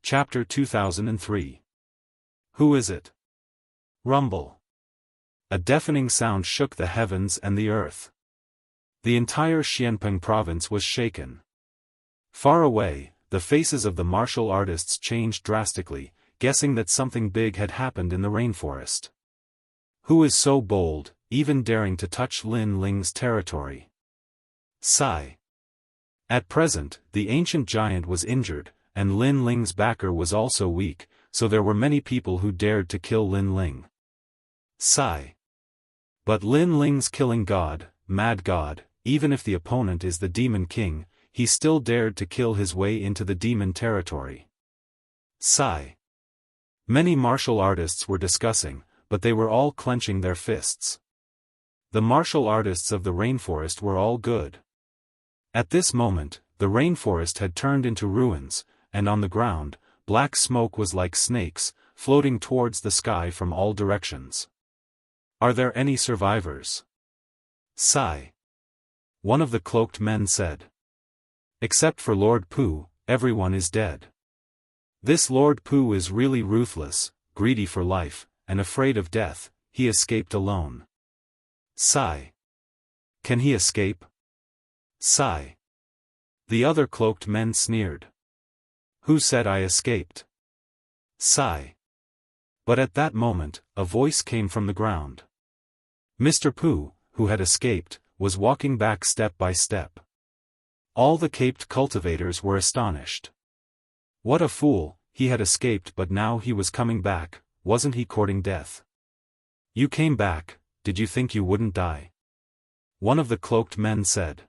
Chapter 2003. Who is it? Rumble. A deafening sound shook the heavens and the earth. The entire Xianpeng province was shaken. Far away, the faces of the martial artists changed drastically, guessing that something big had happened in the rainforest. Who is so bold, even daring to touch Lin Ling's territory? Sigh. At present, the ancient giant was injured, and Lin Ling's backer was also weak, so there were many people who dared to kill Lin Ling. Sigh. But Lin Ling's killing god, mad god, even if the opponent is the demon king, he still dared to kill his way into the demon territory. Sigh. Many martial artists were discussing, but they were all clenching their fists. The martial artists of the rainforest were all good. At this moment, the rainforest had turned into ruins, and on the ground, black smoke was like snakes, floating towards the sky from all directions. Are there any survivors? Sigh. One of the cloaked men said. Except for Lord Pu, everyone is dead. This Lord Pu is really ruthless, greedy for life, and afraid of death. He escaped alone. Sigh. Can he escape? Sigh. The other cloaked men sneered. Who said I escaped? Sigh. But at that moment, a voice came from the ground. Mr. Pu, who had escaped, was walking back step by step. All the caped cultivators were astonished. What a fool, he had escaped but now he was coming back, wasn't he courting death? You came back, did you think you wouldn't die? One of the cloaked men said.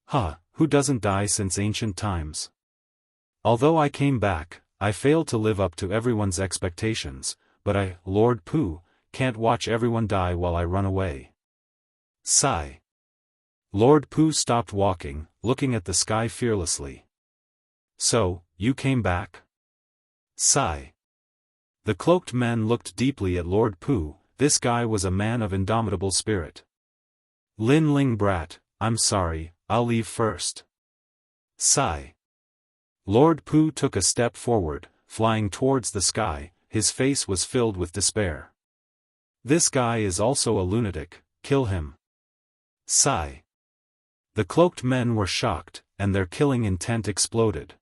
Huh, who doesn't die since ancient times? Although I came back, I failed to live up to everyone's expectations, but I, Lord Pu, can't watch everyone die while I run away. Sigh. Lord Pu stopped walking, looking at the sky fearlessly. So, you came back? Sigh. The cloaked men looked deeply at Lord Pu. This guy was a man of indomitable spirit. Lin Ling brat, I'm sorry, I'll leave first. Sigh. Lord Pu took a step forward, flying towards the sky, his face was filled with despair. This guy is also a lunatic, kill him. Sigh. The cloaked men were shocked, and their killing intent exploded.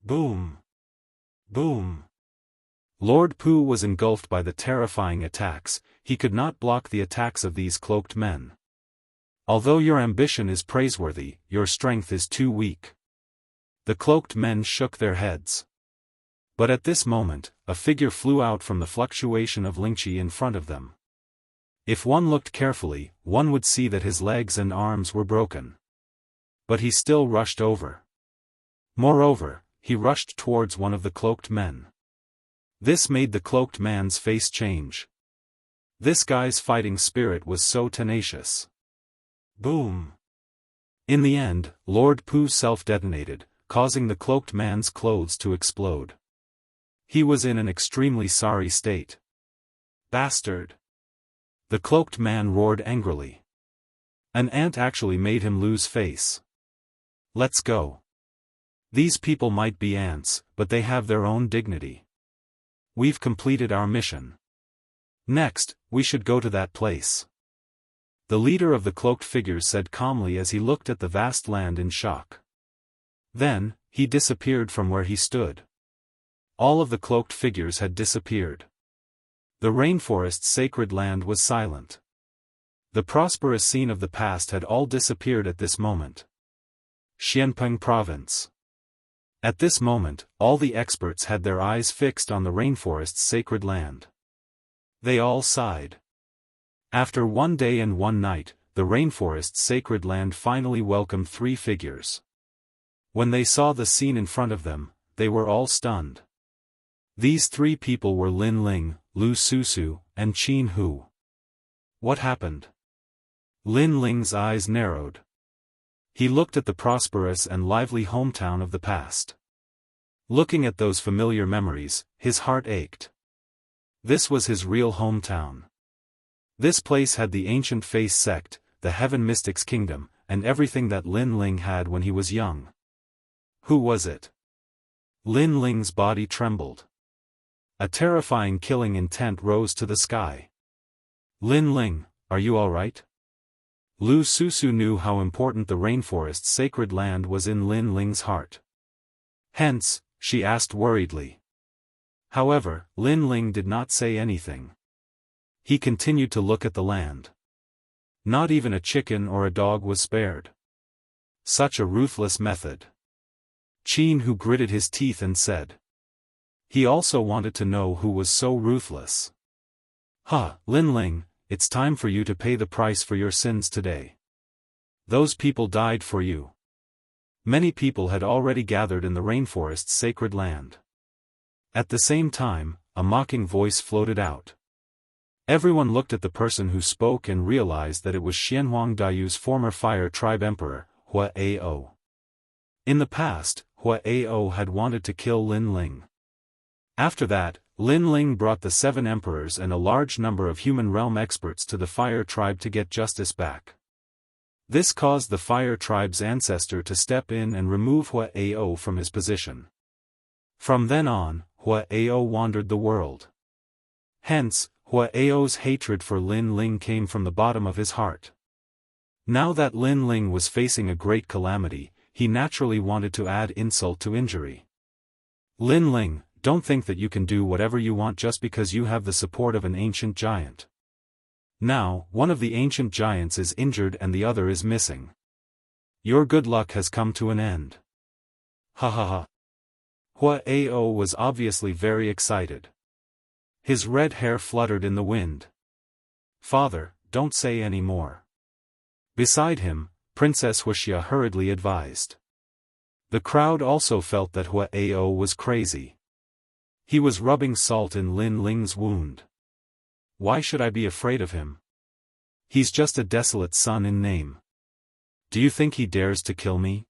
Boom. Boom. Lord Pu was engulfed by the terrifying attacks. He could not block the attacks of these cloaked men. Although your ambition is praiseworthy, your strength is too weak. The cloaked men shook their heads. But at this moment, a figure flew out from the fluctuation of Lingqi in front of them. If one looked carefully, one would see that his legs and arms were broken. But he still rushed over. Moreover, he rushed towards one of the cloaked men. This made the cloaked man's face change. This guy's fighting spirit was so tenacious. Boom. In the end, Lord Pu self-detonated, causing the cloaked man's clothes to explode. He was in an extremely sorry state. Bastard! The cloaked man roared angrily. An ant actually made him lose face. Let's go. These people might be ants, but they have their own dignity. We've completed our mission. Next, we should go to that place. The leader of the cloaked figures said calmly as he looked at the vast land in shock. Then, he disappeared from where he stood. All of the cloaked figures had disappeared. The rainforest's sacred land was silent. The prosperous scene of the past had all disappeared at this moment. Xianpeng Province. At this moment, all the experts had their eyes fixed on the rainforest's sacred land. They all sighed. After 1 day and 1 night, the rainforest's sacred land finally welcomed 3 figures. When they saw the scene in front of them, they were all stunned. These 3 people were Lin Ling, Lu Susu, and Qin Hu. What happened? Lin Ling's eyes narrowed. He looked at the prosperous and lively hometown of the past. Looking at those familiar memories, his heart ached. This was his real hometown. This place had the ancient face sect, the Heaven Mystics Kingdom, and everything that Lin Ling had when he was young. Who was it? Lin Ling's body trembled. A terrifying killing intent rose to the sky. Lin Ling, are you alright? Lu Susu knew how important the rainforest's sacred land was in Lin Ling's heart. Hence, she asked worriedly. However, Lin Ling did not say anything. He continued to look at the land. Not even a chicken or a dog was spared. Such a ruthless method. Qin Hu gritted his teeth and said. He also wanted to know who was so ruthless. Lin Ling, it's time for you to pay the price for your sins today. Those people died for you. Many people had already gathered in the rainforest's sacred land. At the same time, a mocking voice floated out. Everyone looked at the person who spoke and realized that it was Xianhuang Dayu's former Fire Tribe Emperor, Hua Ao. In the past, Hua Ao had wanted to kill Lin Ling. After that, Lin Ling brought the 7 emperors and a large number of human realm experts to the Fire Tribe to get justice back. This caused the Fire Tribe's ancestor to step in and remove Hua Ao from his position. From then on, Hua Ao wandered the world. Hence, Hua Ao's hatred for Lin Ling came from the bottom of his heart. Now that Lin Ling was facing a great calamity, he naturally wanted to add insult to injury. Lin Ling, don't think that you can do whatever you want just because you have the support of an ancient giant. Now, one of the ancient giants is injured and the other is missing. Your good luck has come to an end. Hua Ao was obviously very excited. His red hair fluttered in the wind. Father, don't say any more. Beside him, Princess Wuxia hurriedly advised. The crowd also felt that Hua Ao was crazy. He was rubbing salt in Lin Ling's wound. Why should I be afraid of him? He's just a desolate son in name. Do you think he dares to kill me?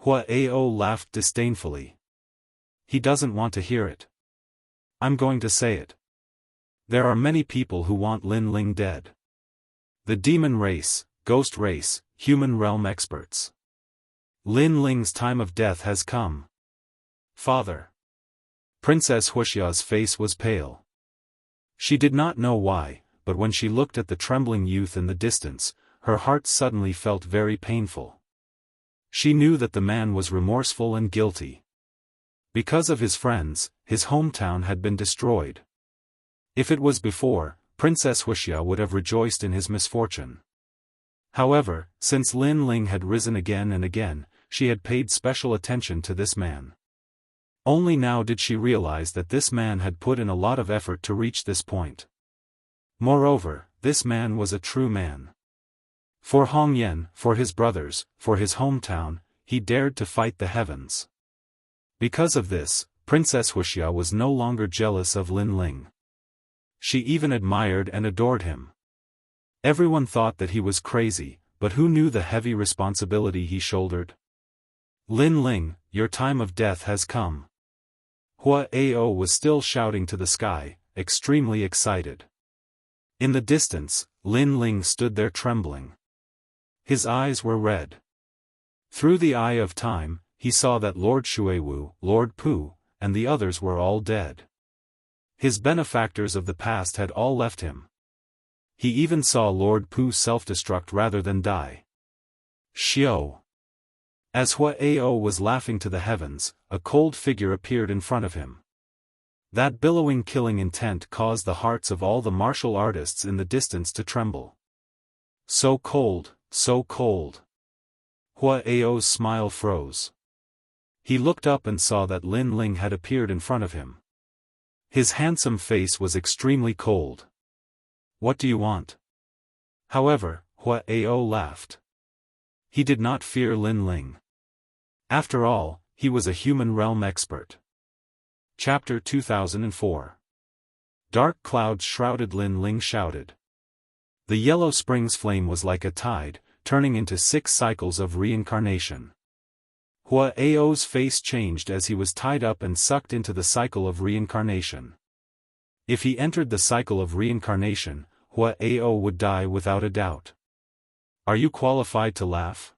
Hua Ao laughed disdainfully. He doesn't want to hear it. I'm going to say it. There are many people who want Lin Ling dead. The demon race, ghost race, human realm experts. Lin Ling's time of death has come. Father. Princess Wuxia's face was pale. She did not know why, but when she looked at the trembling youth in the distance, her heart suddenly felt very painful. She knew that the man was remorseful and guilty. Because of his friends, his hometown had been destroyed. If it was before, Princess Wuxia would have rejoiced in his misfortune. However, since Lin Ling had risen again and again, she had paid special attention to this man. Only now did she realize that this man had put in a lot of effort to reach this point. Moreover, this man was a true man. For Hongyan, for his brothers, for his hometown, he dared to fight the heavens. Because of this, Princess Wuxia was no longer jealous of Lin Ling. She even admired and adored him. Everyone thought that he was crazy, but who knew the heavy responsibility he shouldered? Lin Ling, your time of death has come. Hua Ao was still shouting to the sky, extremely excited. In the distance, Lin Ling stood there trembling. His eyes were red. Through the eye of time, he saw that Lord Shuiwu, Lord Pu, and the others were all dead. His benefactors of the past had all left him. He even saw Lord Pu self-destruct rather than die. Xiao. As Hua Ao was laughing to the heavens, a cold figure appeared in front of him. That billowing killing intent caused the hearts of all the martial artists in the distance to tremble. So cold, so cold. Hua Ao's smile froze. He looked up and saw that Lin Ling had appeared in front of him. His handsome face was extremely cold. What do you want? However, Hua Ao laughed. He did not fear Lin Ling. After all, he was a human realm expert. Chapter 2004. Dark clouds shrouded Lin Ling shouted. The Yellow Springs flame was like a tide, turning into 6 cycles of reincarnation. Hua Ao's face changed as he was tied up and sucked into the cycle of reincarnation. If he entered the cycle of reincarnation, Hua Ao would die without a doubt. Are you qualified to laugh?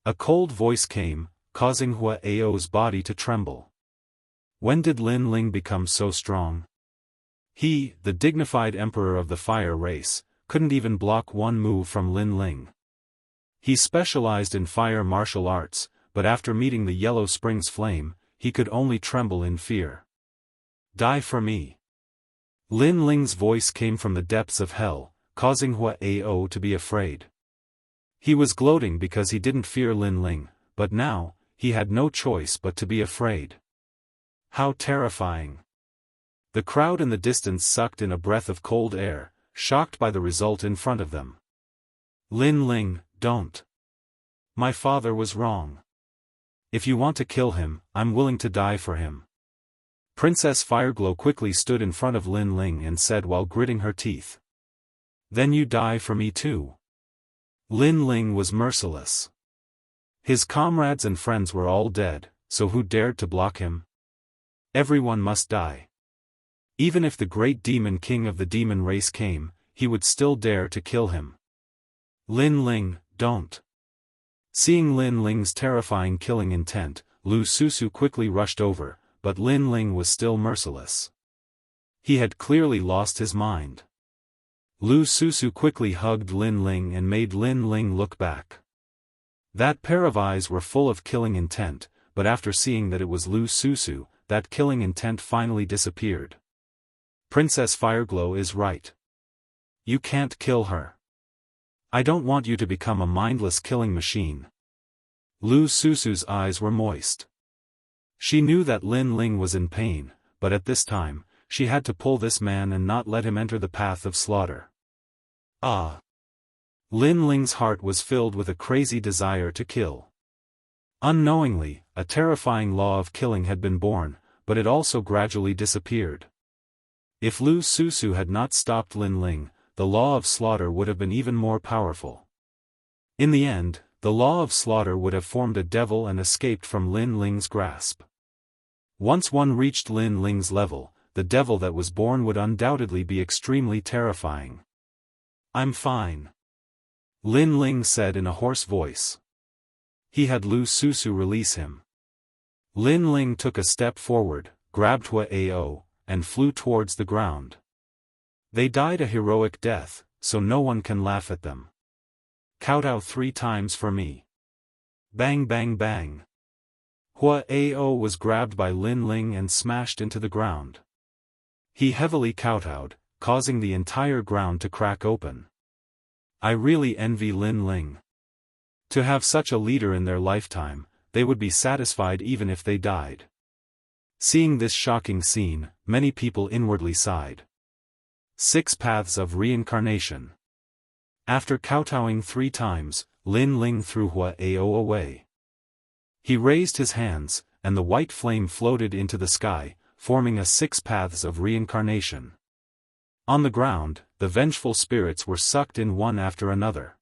A cold voice came, causing Hua Ao's body to tremble. When did Lin Ling become so strong? He, the dignified emperor of the fire race, couldn't even block one move from Lin Ling. He specialized in fire martial arts, but after meeting the Yellow Spring's flame, he could only tremble in fear. Die for me. Lin Ling's voice came from the depths of hell, causing Hua Ao to be afraid. He was gloating because he didn't fear Lin Ling, but now, he had no choice but to be afraid. How terrifying. The crowd in the distance sucked in a breath of cold air, shocked by the result in front of them. Lin Ling, don't. My father was wrong. If you want to kill him, I'm willing to die for him. Princess Fireglow quickly stood in front of Lin Ling and said while gritting her teeth. Then you die for me too. Lin Ling was merciless. His comrades and friends were all dead, so who dared to block him? Everyone must die. Even if the great demon king of the demon race came, he would still dare to kill him. Lin Ling, don't. Seeing Lin Ling's terrifying killing intent, Lu Susu quickly rushed over, but Lin Ling was still merciless. He had clearly lost his mind. Lu Susu quickly hugged Lin Ling and made Lin Ling look back. That pair of eyes were full of killing intent, but after seeing that it was Lu Susu, that killing intent finally disappeared. Princess Fireglow is right. You can't kill her. I don't want you to become a mindless killing machine. Lu Susu's eyes were moist. She knew that Lin Ling was in pain, but at this time, she had to pull this man and not let him enter the path of slaughter. Ah! Lin Ling's heart was filled with a crazy desire to kill. Unknowingly, a terrifying law of killing had been born, but it also gradually disappeared. If Lu Susu had not stopped Lin Ling, the law of slaughter would have been even more powerful. In the end, the law of slaughter would have formed a devil and escaped from Lin Ling's grasp. Once one reached Lin Ling's level, the devil that was born would undoubtedly be extremely terrifying. I'm fine. Lin Ling said in a hoarse voice. He had Lu Susu release him. Lin Ling took a step forward, grabbed Hua Ao, and flew towards the ground. They died a heroic death, so no one can laugh at them. Kowtow 3 times for me. Bang bang bang. Hua Ao was grabbed by Lin Ling and smashed into the ground. He heavily kowtowed, causing the entire ground to crack open. I really envy Lin Ling. To have such a leader in their lifetime, they would be satisfied even if they died. Seeing this shocking scene, many people inwardly sighed. 6 Paths of Reincarnation. After kowtowing 3 times, Lin Ling threw Hua Ao away. He raised his hands, and the white flame floated into the sky, forming a 6 Paths of Reincarnation. On the ground, the vengeful spirits were sucked in one after another.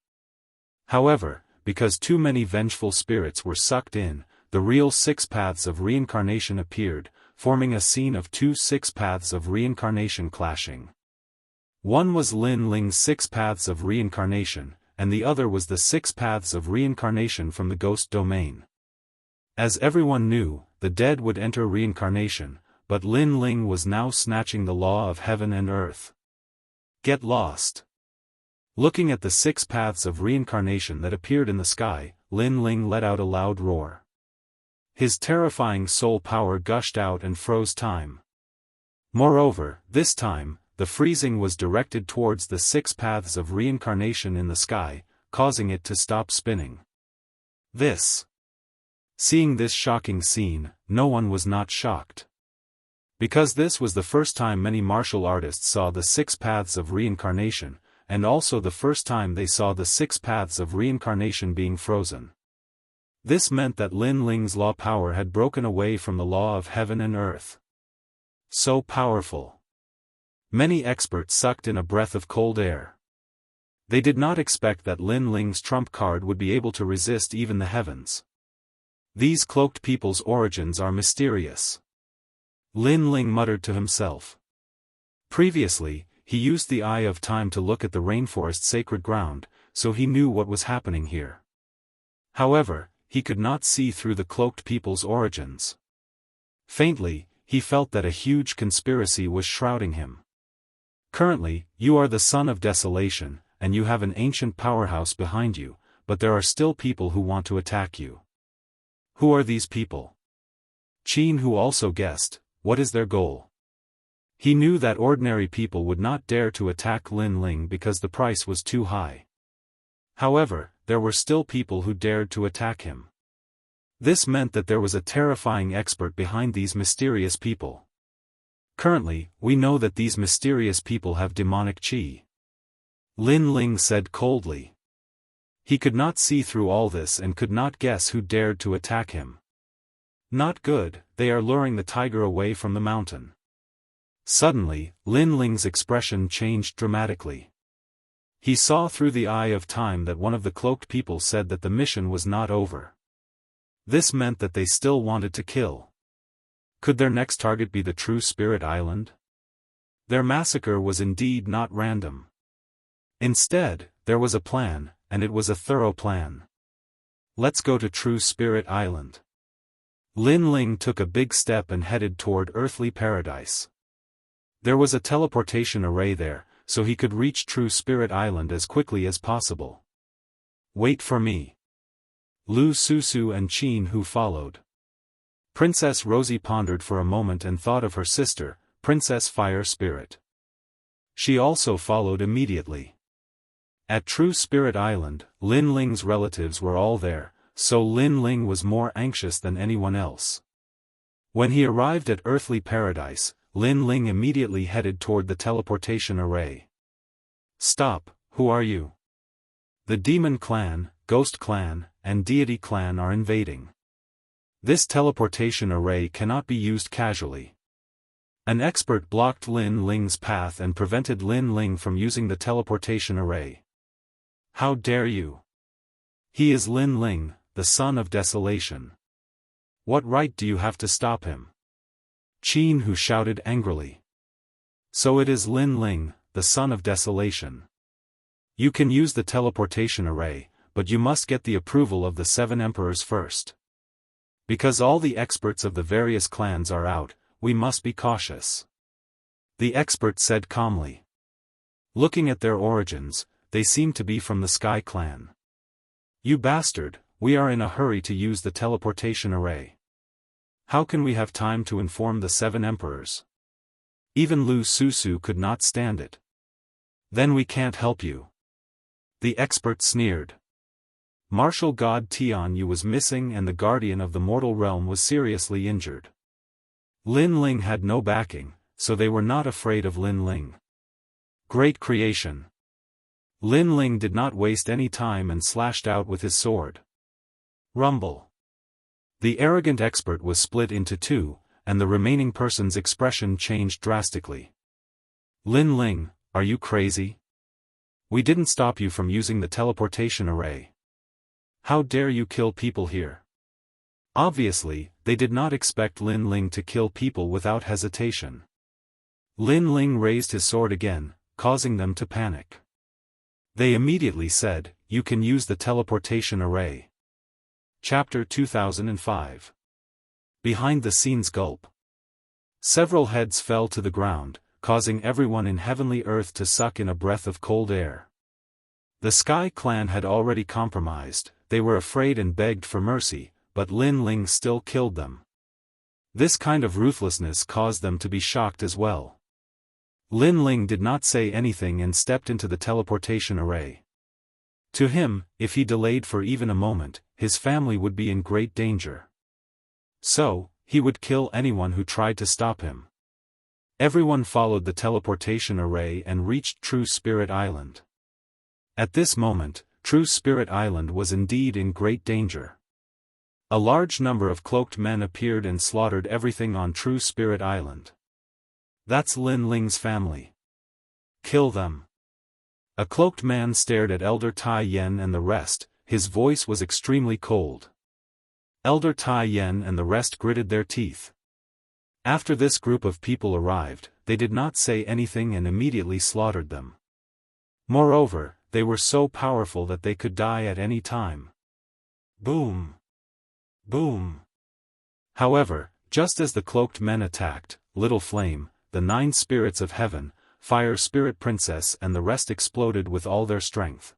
However, because too many vengeful spirits were sucked in, the real 6 Paths of Reincarnation appeared, forming a scene of 2 6 Paths of Reincarnation clashing. One was Lin Ling's 6 Paths of Reincarnation, and the other was the 6 Paths of Reincarnation from the Ghost Domain. As everyone knew, the dead would enter reincarnation, but Lin Ling was now snatching the law of heaven and earth. Get lost. Looking at the 6 Paths of Reincarnation that appeared in the sky, Lin Ling let out a loud roar. His terrifying soul power gushed out and froze time. Moreover, this time, the freezing was directed towards the 6 Paths of Reincarnation in the sky, causing it to stop spinning. Seeing this shocking scene, no one was not shocked. Because this was the first time many martial artists saw the 6 Paths of Reincarnation, and also the first time they saw the 6 Paths of Reincarnation being frozen. This meant that Lin Ling's law power had broken away from the law of heaven and earth. So powerful. Many experts sucked in a breath of cold air. They did not expect that Lin Ling's trump card would be able to resist even the heavens. These cloaked people's origins are mysterious. Lin Ling muttered to himself. Previously, he used the Eye of Time to look at the rainforest's sacred ground, so he knew what was happening here. However, he could not see through the cloaked people's origins. Faintly, he felt that a huge conspiracy was shrouding him. Currently, you are the son of desolation, and you have an ancient powerhouse behind you, but there are still people who want to attack you. Who are these people? Qin, who also guessed, what is their goal? He knew that ordinary people would not dare to attack Lin Ling because the price was too high. However, there were still people who dared to attack him. This meant that there was a terrifying expert behind these mysterious people. Currently, we know that these mysterious people have demonic qi. Lin Ling said coldly. He could not see through all this and could not guess who dared to attack him. Not good, they are luring the tiger away from the mountain. Suddenly, Lin Ling's expression changed dramatically. He saw through the eye of time that one of the cloaked people said that the mission was not over. This meant that they still wanted to kill. Could their next target be the True Spirit Island? Their massacre was indeed not random. Instead, there was a plan, and it was a thorough plan. Let's go to True Spirit Island. Lin Ling took a big step and headed toward earthly paradise. There was a teleportation array there, so he could reach True Spirit Island as quickly as possible. Wait for me. Lu Susu and Qin Hu followed. Princess Rosie pondered for a moment and thought of her sister, Princess Fire Spirit. She also followed immediately. At True Spirit Island, Lin Ling's relatives were all there, so Lin Ling was more anxious than anyone else. When he arrived at earthly paradise, Lin Ling immediately headed toward the teleportation array. Stop, who are you? The Demon Clan, Ghost Clan, and Deity Clan are invading. This teleportation array cannot be used casually. An expert blocked Lin Ling's path and prevented Lin Ling from using the teleportation array. How dare you? He is Lin Ling, the son of desolation. What right do you have to stop him? Qin Hu shouted angrily. So it is Lin Ling, the son of desolation. You can use the teleportation array, but you must get the approval of the 7 emperors first. Because all the experts of the various clans are out, we must be cautious. The expert said calmly. Looking at their origins, they seem to be from the Sky Clan. You bastard, we are in a hurry to use the teleportation array. How can we have time to inform the 7 emperors? Even Lu Susu could not stand it. Then we can't help you. The expert sneered. Martial god Tian Yu was missing and the guardian of the mortal realm was seriously injured. Lin Ling had no backing, so they were not afraid of Lin Ling. Great creation. Lin Ling did not waste any time and slashed out with his sword. Rumble. The arrogant expert was split into 2, and the remaining person's expression changed drastically. Lin Ling, are you crazy? We didn't stop you from using the teleportation array. How dare you kill people here? Obviously, they did not expect Lin Ling to kill people without hesitation. Lin Ling raised his sword again, causing them to panic. They immediately said, you can use the teleportation array. Chapter 2005. Behind the scenes gulp. Several heads fell to the ground, causing everyone in heavenly earth to suck in a breath of cold air. The Sky Clan had already compromised, they were afraid and begged for mercy, but Lin Ling still killed them. This kind of ruthlessness caused them to be shocked as well. Lin Ling did not say anything and stepped into the teleportation array. To him, if he delayed for even a moment, his family would be in great danger. So, he would kill anyone who tried to stop him. Everyone followed the teleportation array and reached True Spirit Island. At this moment, True Spirit Island was indeed in great danger. A large number of cloaked men appeared and slaughtered everything on True Spirit Island. That's Lin Ling's family. Kill them. A cloaked man stared at Elder Tai Yen and the rest, his voice was extremely cold. Elder Tai Yen and the rest gritted their teeth. After this group of people arrived, they did not say anything and immediately slaughtered them. Moreover, they were so powerful that they could die at any time. Boom! Boom! However, Just as the cloaked men attacked, Little Flame, the 9 spirits of heaven, Fire Spirit Princess and the rest exploded with all their strength.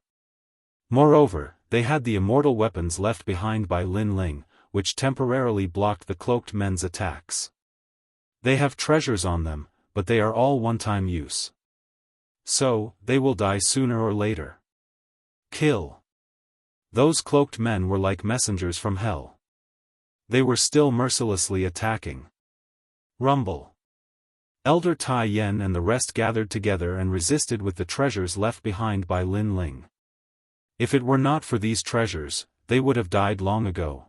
Moreover, they had the immortal weapons left behind by Lin Ling, which temporarily blocked the cloaked men's attacks. They have treasures on them, but they are all one-time use. So, they will die sooner or later. Kill. Those cloaked men were like messengers from hell. They were still mercilessly attacking. Rumble. Elder Tai Yen and the rest gathered together and resisted with the treasures left behind by Lin Ling. If it were not for these treasures, they would have died long ago.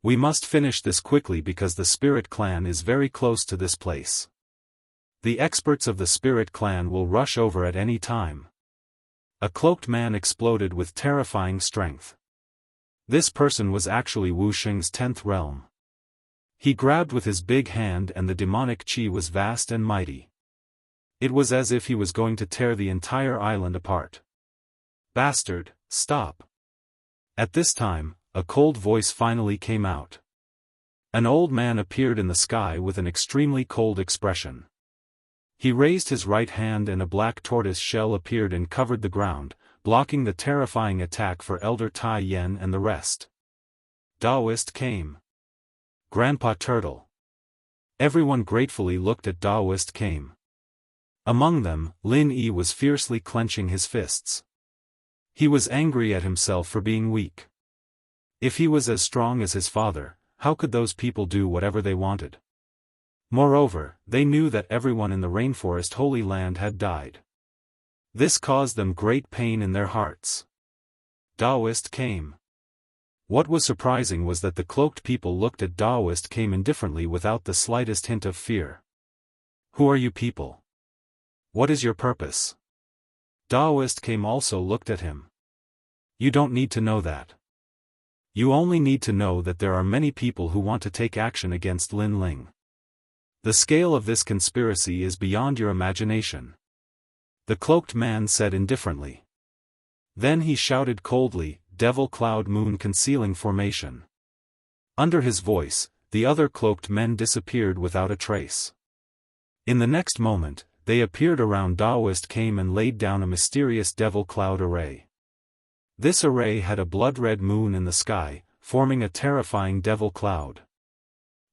We must finish this quickly because the Spirit Clan is very close to this place. The experts of the Spirit Clan will rush over at any time. A cloaked man exploded with terrifying strength. This person was actually Wu Xing's 10th realm. He grabbed with his big hand and the demonic chi was vast and mighty. It was as if he was going to tear the entire island apart. Bastard, stop. At this time, a cold voice finally came out. An old man appeared in the sky with an extremely cold expression. He raised his right hand and a black tortoise shell appeared and covered the ground, blocking the terrifying attack for Elder Tai Yen and the rest. Daoist came. Grandpa Turtle. Everyone gratefully looked at Daoist came. Among them, Lin Yi was fiercely clenching his fists. He was angry at himself for being weak. If he was as strong as his father, how could those people do whatever they wanted? Moreover, they knew that everyone in the rainforest Holy Land had died. This caused them great pain in their hearts. Daoist came. What was surprising was that the cloaked people looked at Daoist came indifferently without the slightest hint of fear. Who are you people? What is your purpose? Daoist came also looked at him. You don't need to know that. You only need to know that there are many people who want to take action against Lin Ling. The scale of this conspiracy is beyond your imagination. The cloaked man said indifferently. Then he shouted coldly, Devil Cloud Moon Concealing Formation. Under his voice, the other cloaked men disappeared without a trace. In the next moment, they appeared around Daoist came and laid down a mysterious devil cloud array. This array had a blood-red moon in the sky, forming a terrifying devil cloud.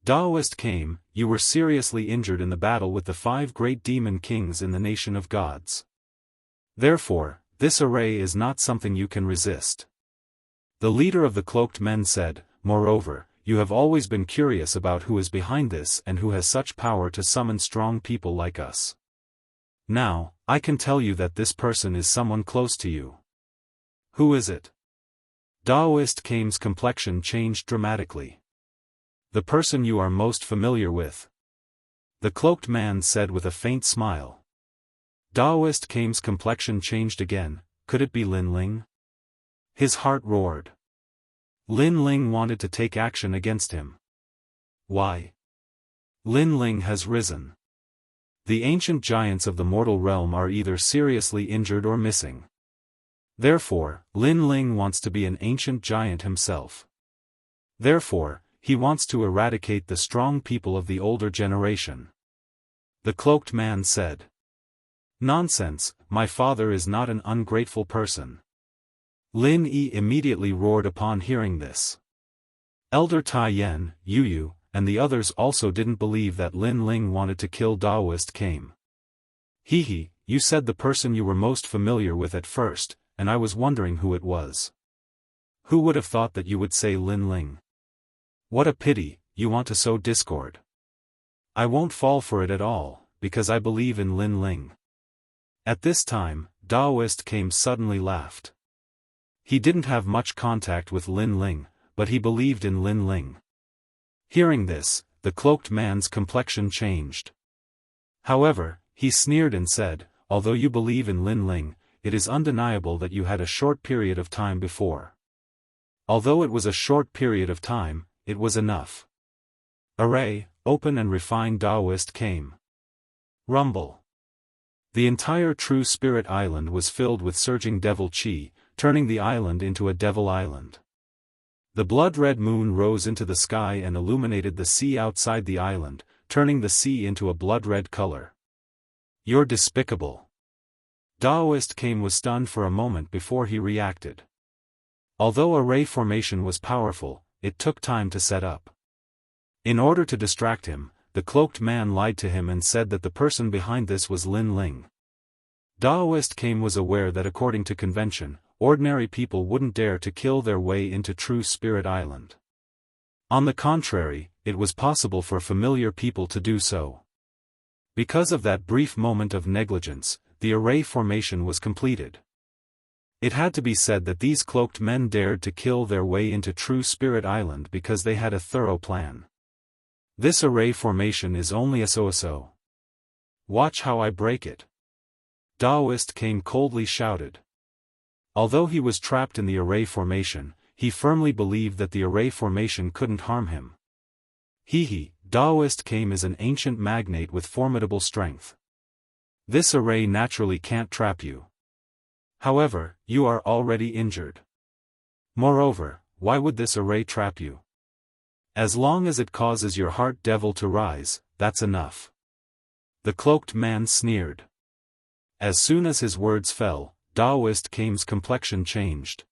Daoist came, you were seriously injured in the battle with the 5 great demon kings in the nation of gods. Therefore, this array is not something you can resist. The leader of the cloaked men said, moreover, you have always been curious about who is behind this and who has such power to summon strong people like us. Now, I can tell you that this person is someone close to you. Who is it? Daoist Kame's complexion changed dramatically. The person you are most familiar with. The cloaked man said with a faint smile. Daoist Kame's complexion changed again, could it be Lin Ling? His heart roared. Lin Ling wanted to take action against him. Why? Lin Ling has risen. The ancient giants of the mortal realm are either seriously injured or missing. Therefore, Lin Ling wants to be an ancient giant himself. Therefore, he wants to eradicate the strong people of the older generation. The cloaked man said. Nonsense, my father is not an ungrateful person. Lin Yi immediately roared upon hearing this. Elder Tai Yen, Yu, and the others also didn't believe that Lin Ling wanted to kill Daoist Kame. Hehe, you said the person you were most familiar with at first, and I was wondering who it was. Who would have thought that you would say Lin Ling? What a pity, you want to sow discord. I won't fall for it at all, because I believe in Lin Ling. At this time, Daoist Kame suddenly laughed. He didn't have much contact with Lin Ling, but he believed in Lin Ling. Hearing this, the cloaked man's complexion changed. However, he sneered and said, although you believe in Lin Ling, it is undeniable that you had a short period of time before. Although it was a short period of time, it was enough. Array, open and refined Daoist Kame. Rumble. The entire True Spirit Island was filled with surging devil chi, turning the island into a devil island. The blood-red moon rose into the sky and illuminated the sea outside the island, turning the sea into a blood-red color. "You're despicable." Daoist Kame was stunned for a moment before he reacted. Although array formation was powerful, it took time to set up. In order to distract him, the cloaked man lied to him and said that the person behind this was Lin Ling. Daoist Kame was aware that according to convention, ordinary people wouldn't dare to kill their way into True Spirit Island. On the contrary, it was possible for familiar people to do so. Because of that brief moment of negligence, the array formation was completed. It had to be said that these cloaked men dared to kill their way into True Spirit Island because they had a thorough plan. This array formation is only a so-so. Watch how I break it. Daoist Kame coldly shouted. Although he was trapped in the array formation, he firmly believed that the array formation couldn't harm him. Daoist Kame is an ancient magnate with formidable strength. This array naturally can't trap you. However, you are already injured. Moreover, why would this array trap you? As long as it causes your heart devil to rise, that's enough. The cloaked man sneered. As soon as his words fell, Daoist Kame's complexion changed.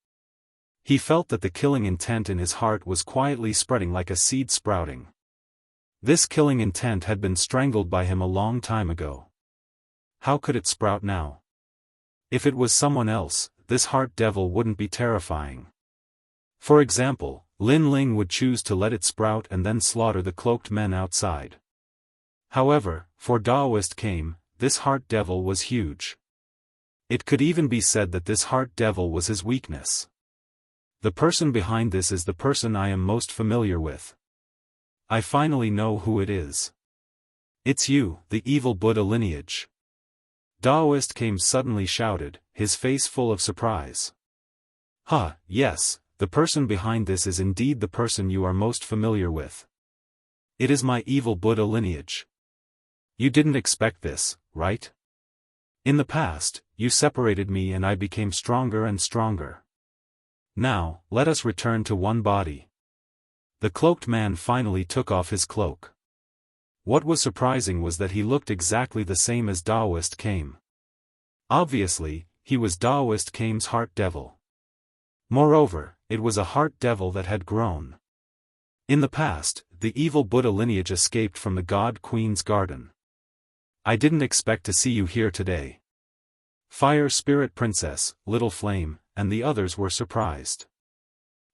He felt that the killing intent in his heart was quietly spreading like a seed sprouting. This killing intent had been strangled by him a long time ago. How could it sprout now? If it was someone else, this heart devil wouldn't be terrifying. For example, Lin Ling would choose to let it sprout and then slaughter the cloaked men outside. However, for Daoist Kame, this heart devil was huge. It could even be said that this heart devil was his weakness. The person behind this is the person I am most familiar with. I finally know who it is. It's you, the evil Buddha lineage. Daoist Kame suddenly shouted, his face full of surprise. Yes, the person behind this is indeed the person you are most familiar with. It is my evil Buddha lineage. You didn't expect this, right? In the past, you separated me and I became stronger and stronger. Now, let us return to one body. The cloaked man finally took off his cloak. What was surprising was that he looked exactly the same as Daoist Kame. Obviously, he was Daoist Kame's heart devil. Moreover, it was a heart devil that had grown. In the past, the evil Buddha lineage escaped from the God Queen's garden. I didn't expect to see you here today. Fire Spirit Princess, Little Flame, and the others were surprised.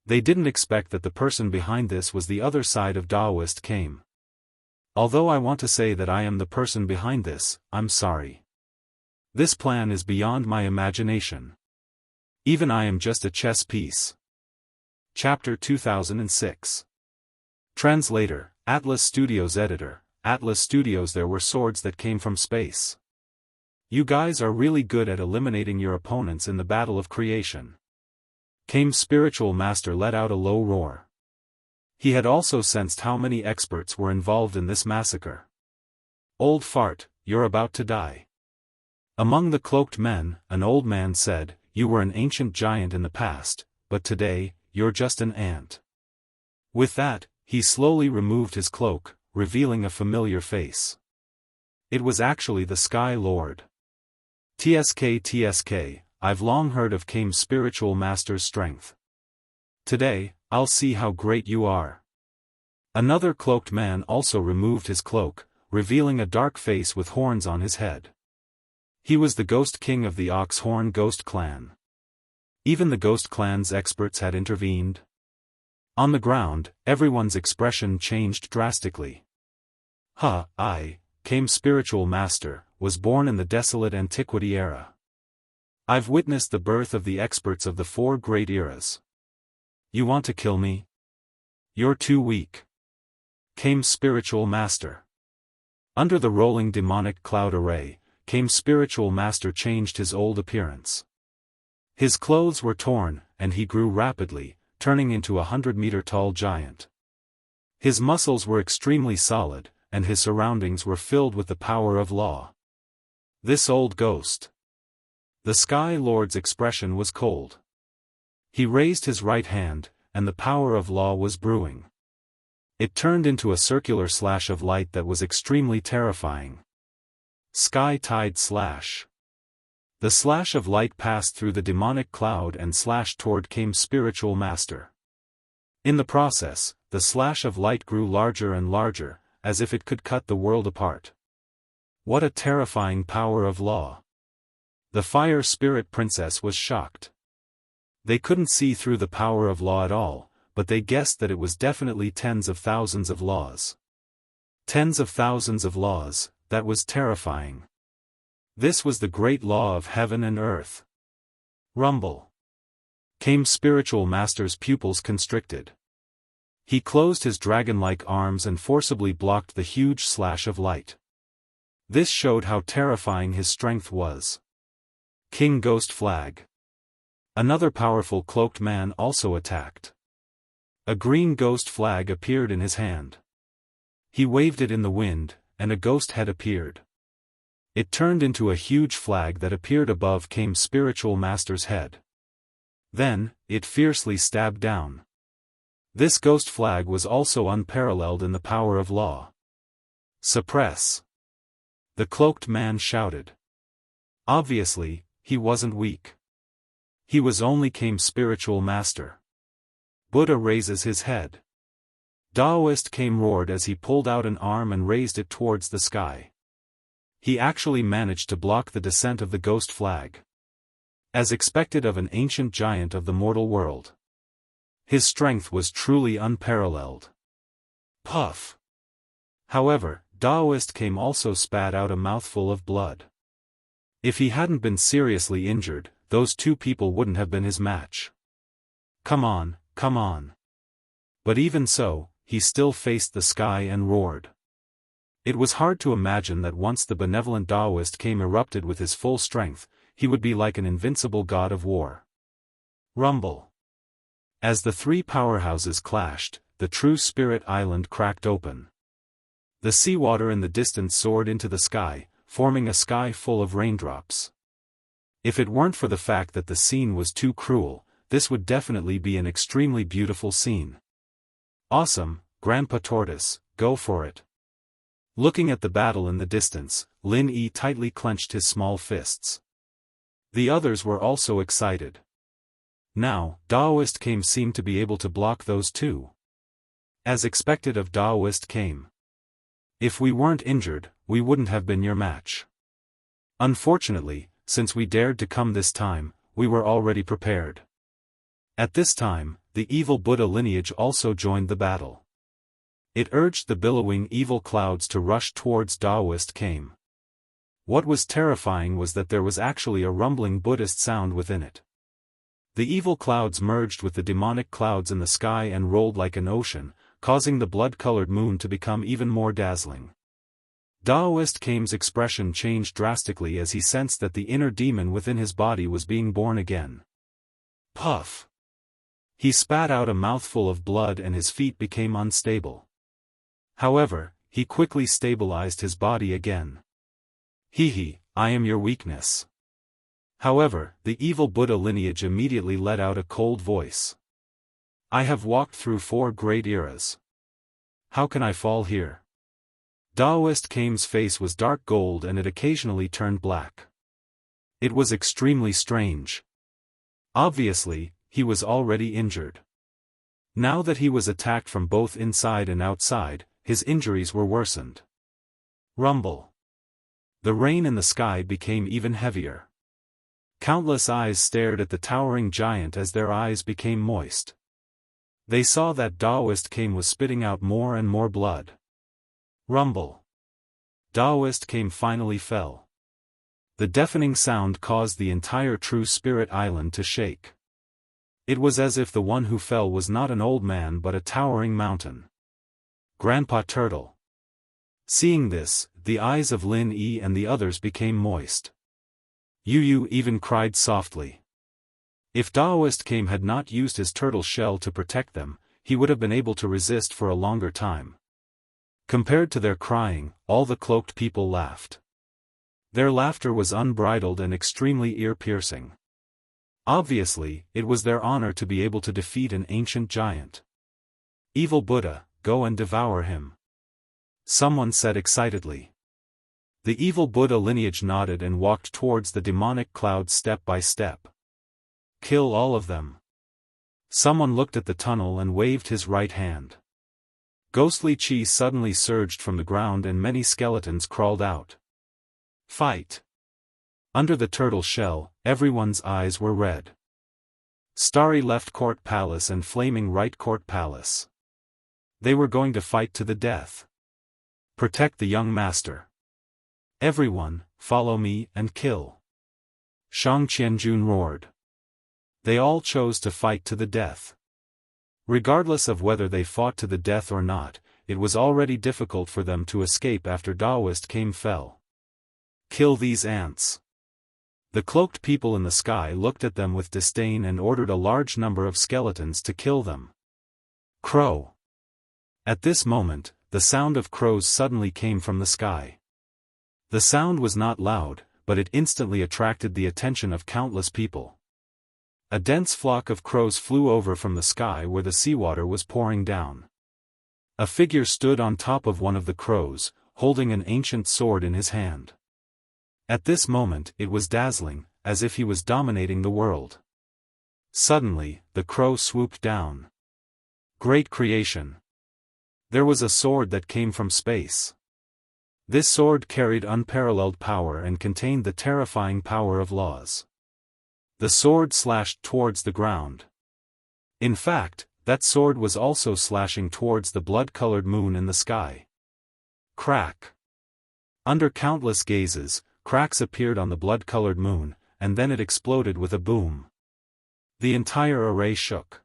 They didn't expect that the person behind this was the other side of Daoist Kame. Although I want to say that I am the person behind this, I'm sorry. This plan is beyond my imagination. Even I am just a chess piece. Chapter 2006. Translator, Atlas Studios Editor, Atlas Studios. There were swords that came from space. You guys are really good at eliminating your opponents in the battle of creation. Kame's spiritual master let out a low roar. He had also sensed how many experts were involved in this massacre. Old fart, you're about to die. Among the cloaked men, an old man said, you were an ancient giant in the past, but today, you're just an ant. With that, he slowly removed his cloak, revealing a familiar face. It was actually the Sky Lord. TSK, I've long heard of Kame's spiritual master's strength. Today, I'll see how great you are. Another cloaked man also removed his cloak, revealing a dark face with horns on his head. He was the Ghost King of the Ox-Horn Ghost Clan. Even the Ghost Clan's experts had intervened. On the ground, everyone's expression changed drastically. Kame's spiritual master, was born in the desolate antiquity era. I've witnessed the birth of the experts of the four great eras. You want to kill me? You're too weak. Kame's spiritual master. Under the rolling demonic cloud array, Kame's spiritual master changed his old appearance. His clothes were torn, and he grew rapidly, turning into a 100-meter-tall giant. His muscles were extremely solid, and his surroundings were filled with the power of law. This old ghost. The Sky Lord's expression was cold. He raised his right hand, and the power of law was brewing. It turned into a circular slash of light that was extremely terrifying. Sky Tide Slash. The slash of light passed through the demonic cloud and slashed toward Kame's spiritual master. In the process, the slash of light grew larger and larger, as if it could cut the world apart. What a terrifying power of law! The Fire Spirit Princess was shocked. They couldn't see through the power of law at all, but they guessed that it was definitely tens of thousands of laws. Tens of thousands of laws, that was terrifying. This was the great law of heaven and earth. Rumble. Kame's spiritual master's pupils constricted. He closed his dragon-like arms and forcibly blocked the huge slash of light. This showed how terrifying his strength was. King Ghost Flag. Another powerful cloaked man also attacked. A green ghost flag appeared in his hand. He waved it in the wind, and a ghost head appeared. It turned into a huge flag that appeared above Kame's spiritual master's head. Then, it fiercely stabbed down. This ghost flag was also unparalleled in the power of law. Suppress. The cloaked man shouted. Obviously, he wasn't weak. He was only Kame's spiritual master. Buddha raises his head. Daoist Kame roared as he pulled out an arm and raised it towards the sky. He actually managed to block the descent of the ghost flag. As expected of an ancient giant of the mortal world. His strength was truly unparalleled. Puff. However, Daoist Kame also spat out a mouthful of blood. If he hadn't been seriously injured, those two people wouldn't have been his match. Come on, come on. But even so, he still faced the sky and roared. It was hard to imagine that once the benevolent Daoist Kame erupted with his full strength, he would be like an invincible god of war. Rumble. As the three powerhouses clashed, the true spirit island cracked open. The seawater in the distance soared into the sky, forming a sky full of raindrops. If it weren't for the fact that the scene was too cruel, this would definitely be an extremely beautiful scene. Awesome, Grandpa Tortoise, go for it. Looking at the battle in the distance, Lin Yi tightly clenched his small fists. The others were also excited. Now, Daoist Kame seemed to be able to block those two. As expected of Daoist Kame. If we weren't injured, we wouldn't have been your match. Unfortunately, since we dared to come this time, we were already prepared. At this time, the evil Buddha lineage also joined the battle. It urged the billowing evil clouds to rush towards Daoist Kame. What was terrifying was that there was actually a rumbling Buddhist sound within it. The evil clouds merged with the demonic clouds in the sky and rolled like an ocean, causing the blood-colored moon to become even more dazzling. Daoist Kame's expression changed drastically as he sensed that the inner demon within his body was being born again. Puff! He spat out a mouthful of blood and his feet became unstable. However, he quickly stabilized his body again. Hee, I am your weakness. However, the evil Buddha lineage immediately let out a cold voice. I have walked through 4 great eras. How can I fall here? Daoist Kame's face was dark gold and it occasionally turned black. It was extremely strange. Obviously, he was already injured. Now that he was attacked from both inside and outside, his injuries were worsened. Rumble. The rain in the sky became even heavier. Countless eyes stared at the towering giant as their eyes became moist. They saw that Daoist Kame was spitting out more and more blood. Rumble. Daoist Kame finally fell. The deafening sound caused the entire True Spirit Island to shake. It was as if the one who fell was not an old man but a towering mountain. Grandpa Turtle. Seeing this, the eyes of Lin Yi and the others became moist. Yu even cried softly. If Daoist Kame had not used his turtle shell to protect them, he would have been able to resist for a longer time. Compared to their crying, all the cloaked people laughed. Their laughter was unbridled and extremely ear-piercing. Obviously, it was their honor to be able to defeat an ancient giant. Evil Buddha, go and devour him. Someone said excitedly. The evil Buddha lineage nodded and walked towards the demonic clouds step by step. Kill all of them. Someone looked at the tunnel and waved his right hand. Ghostly chi suddenly surged from the ground and many skeletons crawled out. Fight! Under the turtle shell, everyone's eyes were red. Starry left court palace and flaming right court palace. They were going to fight to the death. Protect the young master. Everyone, follow me and kill. Shang Qianjun roared. They all chose to fight to the death. Regardless of whether they fought to the death or not, it was already difficult for them to escape after Daoist came fell. Kill these ants. The cloaked people in the sky looked at them with disdain and ordered a large number of skeletons to kill them. Crow. At this moment, the sound of crows suddenly came from the sky. The sound was not loud, but it instantly attracted the attention of countless people. A dense flock of crows flew over from the sky where the seawater was pouring down. A figure stood on top of one of the crows, holding an ancient sword in his hand. At this moment it was dazzling, as if he was dominating the world. Suddenly, the crow swooped down. Great creation! There was a sword that came from space. This sword carried unparalleled power and contained the terrifying power of laws. The sword slashed towards the ground. In fact, that sword was also slashing towards the blood-colored moon in the sky. Crack! Under countless gazes, cracks appeared on the blood-colored moon, and then it exploded with a boom. The entire array shook.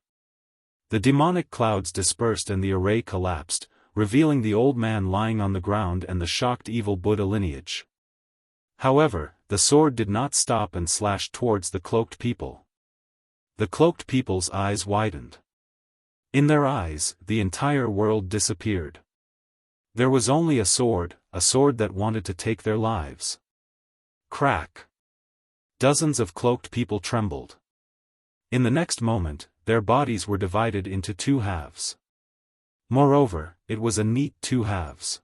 The demonic clouds dispersed and the array collapsed, revealing the old man lying on the ground and the shocked evil Buddha lineage. However, the sword did not stop and slashed towards the cloaked people. The cloaked people's eyes widened. In their eyes, the entire world disappeared. There was only a sword that wanted to take their lives. Crack! Dozens of cloaked people trembled. In the next moment, their bodies were divided into two halves. Moreover, it was a neat two halves.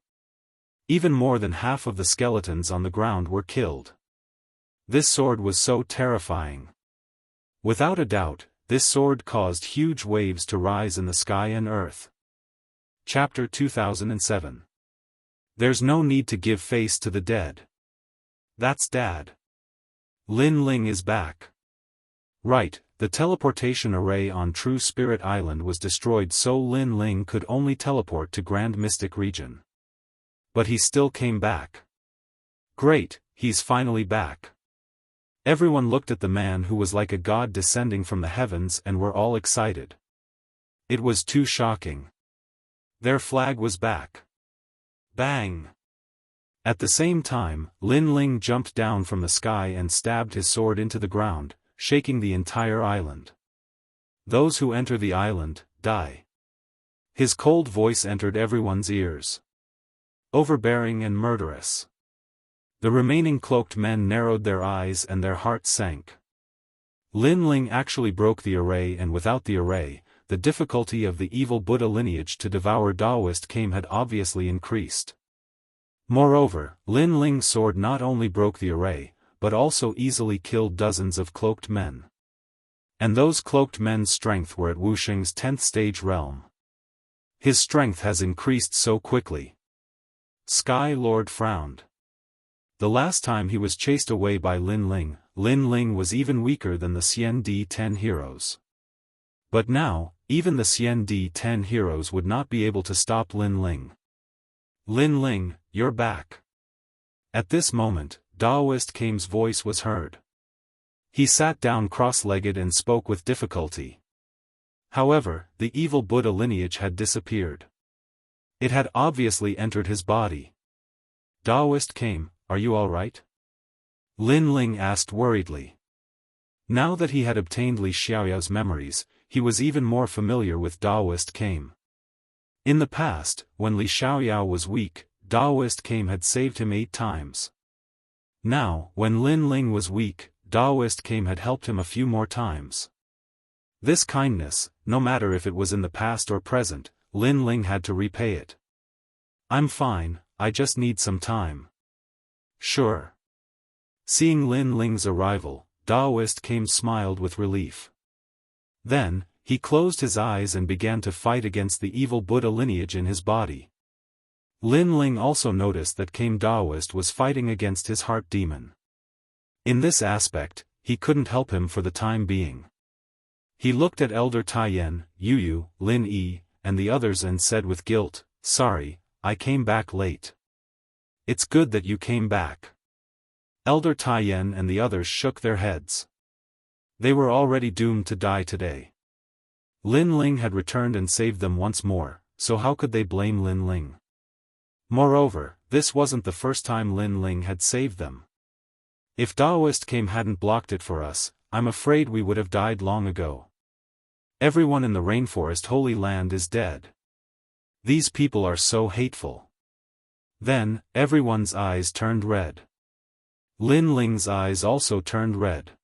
Even more than half of the skeletons on the ground were killed. This sword was so terrifying. Without a doubt, this sword caused huge waves to rise in the sky and earth. Chapter 2007. There's no need to give face to the dead. That's Dad. Lin Ling is back. Right, the teleportation array on True Spirit Island was destroyed so Lin Ling could only teleport to Grand Mystic Region. But he still came back. Great, he's finally back. Everyone looked at the man who was like a god descending from the heavens and were all excited. It was too shocking. Their flag was back. Bang! At the same time, Lin Ling jumped down from the sky and stabbed his sword into the ground, shaking the entire island. Those who enter the island, die. His cold voice entered everyone's ears. Overbearing and murderous. The remaining cloaked men narrowed their eyes and their hearts sank. Lin Ling actually broke the array, and without the array, the difficulty of the evil Buddha lineage to devour Daoist came had obviously increased. Moreover, Lin Ling's sword not only broke the array, but also easily killed dozens of cloaked men. And those cloaked men's strength were at Wuxing's 10th stage realm. His strength has increased so quickly. Sky Lord frowned. The last time he was chased away by Lin Ling was even weaker than the Xian D10 heroes. But now, even the Xian D10 heroes would not be able to stop Lin Ling. Lin Ling, you're back. At this moment, Daoist Kame's voice was heard. He sat down cross-legged and spoke with difficulty. However, the evil Buddha lineage had disappeared. It had obviously entered his body. Daoist Kame, are you all right? Lin Ling asked worriedly. Now that he had obtained Li Xiaoyao's memories, he was even more familiar with Daoist Kame. In the past, when Li Xiaoyao was weak, Daoist Kame had saved him 8 times. Now, when Lin Ling was weak, Daoist came had helped him a few more times. This kindness, no matter if it was in the past or present, Lin Ling had to repay it. "I'm fine, I just need some time." "Sure." Seeing Lin Ling's arrival, Daoist came smiled with relief. Then, he closed his eyes and began to fight against the evil Buddha lineage in his body. Lin Ling also noticed that Daoist was fighting against his heart demon. In this aspect, he couldn't help him for the time being. He looked at Elder Taiyan, Yu, Lin Yi, and the others and said with guilt, "Sorry, I came back late." "It's good that you came back." Elder Taiyan and the others shook their heads. They were already doomed to die today. Lin Ling had returned and saved them once more, so how could they blame Lin Ling? Moreover, this wasn't the first time Lin Ling had saved them. "If Daoist hadn't blocked it for us, I'm afraid we would have died long ago. Everyone in the rainforest Holy Land is dead. These people are so hateful." Then, everyone's eyes turned red. Lin Ling's eyes also turned red.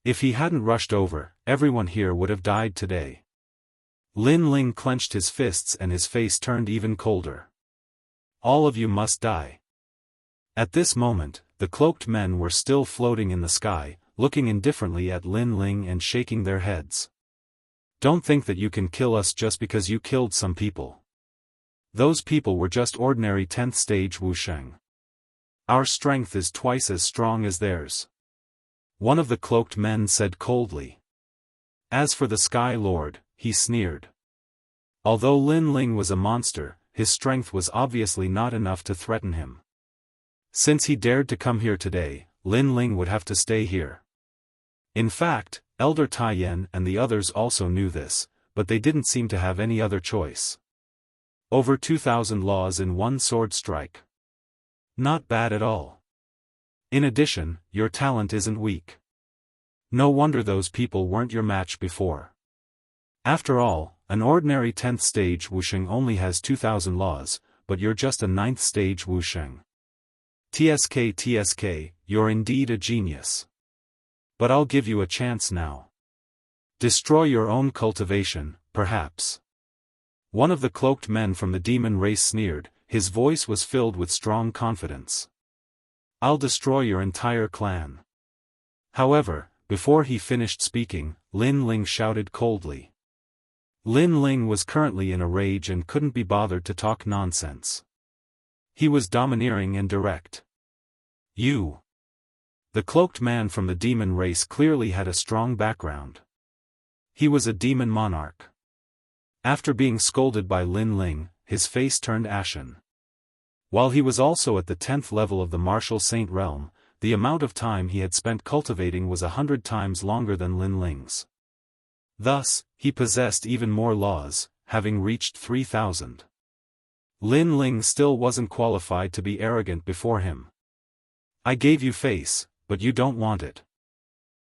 If he hadn't rushed over, everyone here would have died today. Lin Ling clenched his fists and his face turned even colder. "All of you must die." At this moment, the cloaked men were still floating in the sky, looking indifferently at Lin Ling and shaking their heads. "Don't think that you can kill us just because you killed some people. Those people were just ordinary 10th stage Wusheng. Our strength is twice as strong as theirs." One of the cloaked men said coldly. As for the Sky Lord, he sneered. Although Lin Ling was a monster, his strength was obviously not enough to threaten him. Since he dared to come here today, Lin Ling would have to stay here. In fact, Elder Taiyan and the others also knew this, but they didn't seem to have any other choice. Over 2,000 laws in one sword strike. Not bad at all. In addition, your talent isn't weak. No wonder those people weren't your match before. After all, an ordinary 10th stage Wusheng only has 2,000 laws, but you're just a 9th stage Wusheng. TSK, you're indeed a genius. But I'll give you a chance now. Destroy your own cultivation, perhaps. One of the cloaked men from the demon race sneered, his voice was filled with strong confidence. "I'll destroy your entire clan." However, before he finished speaking, Lin Ling shouted coldly. Lin Ling was currently in a rage and couldn't be bothered to talk nonsense. He was domineering and direct. "You." The cloaked man from the demon race clearly had a strong background. He was a demon monarch. After being scolded by Lin Ling, his face turned ashen. While he was also at the 10th level of the martial saint realm, the amount of time he had spent cultivating was 100 times longer than Lin Ling's. Thus, he possessed even more laws, having reached 3,000. Lin Ling still wasn't qualified to be arrogant before him. "I gave you face, but you don't want it."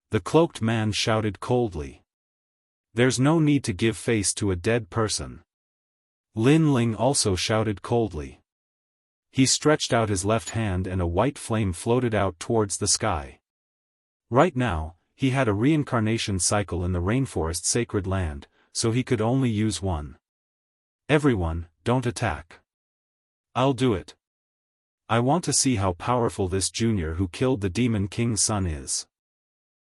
The cloaked man shouted coldly. "There's no need to give face to a dead person." Lin Ling also shouted coldly. He stretched out his left hand and a white flame floated out towards the sky. Right now, he had a reincarnation cycle in the rainforest sacred land, so he could only use one. "Everyone, don't attack. I'll do it. I want to see how powerful this junior who killed the demon king's son is."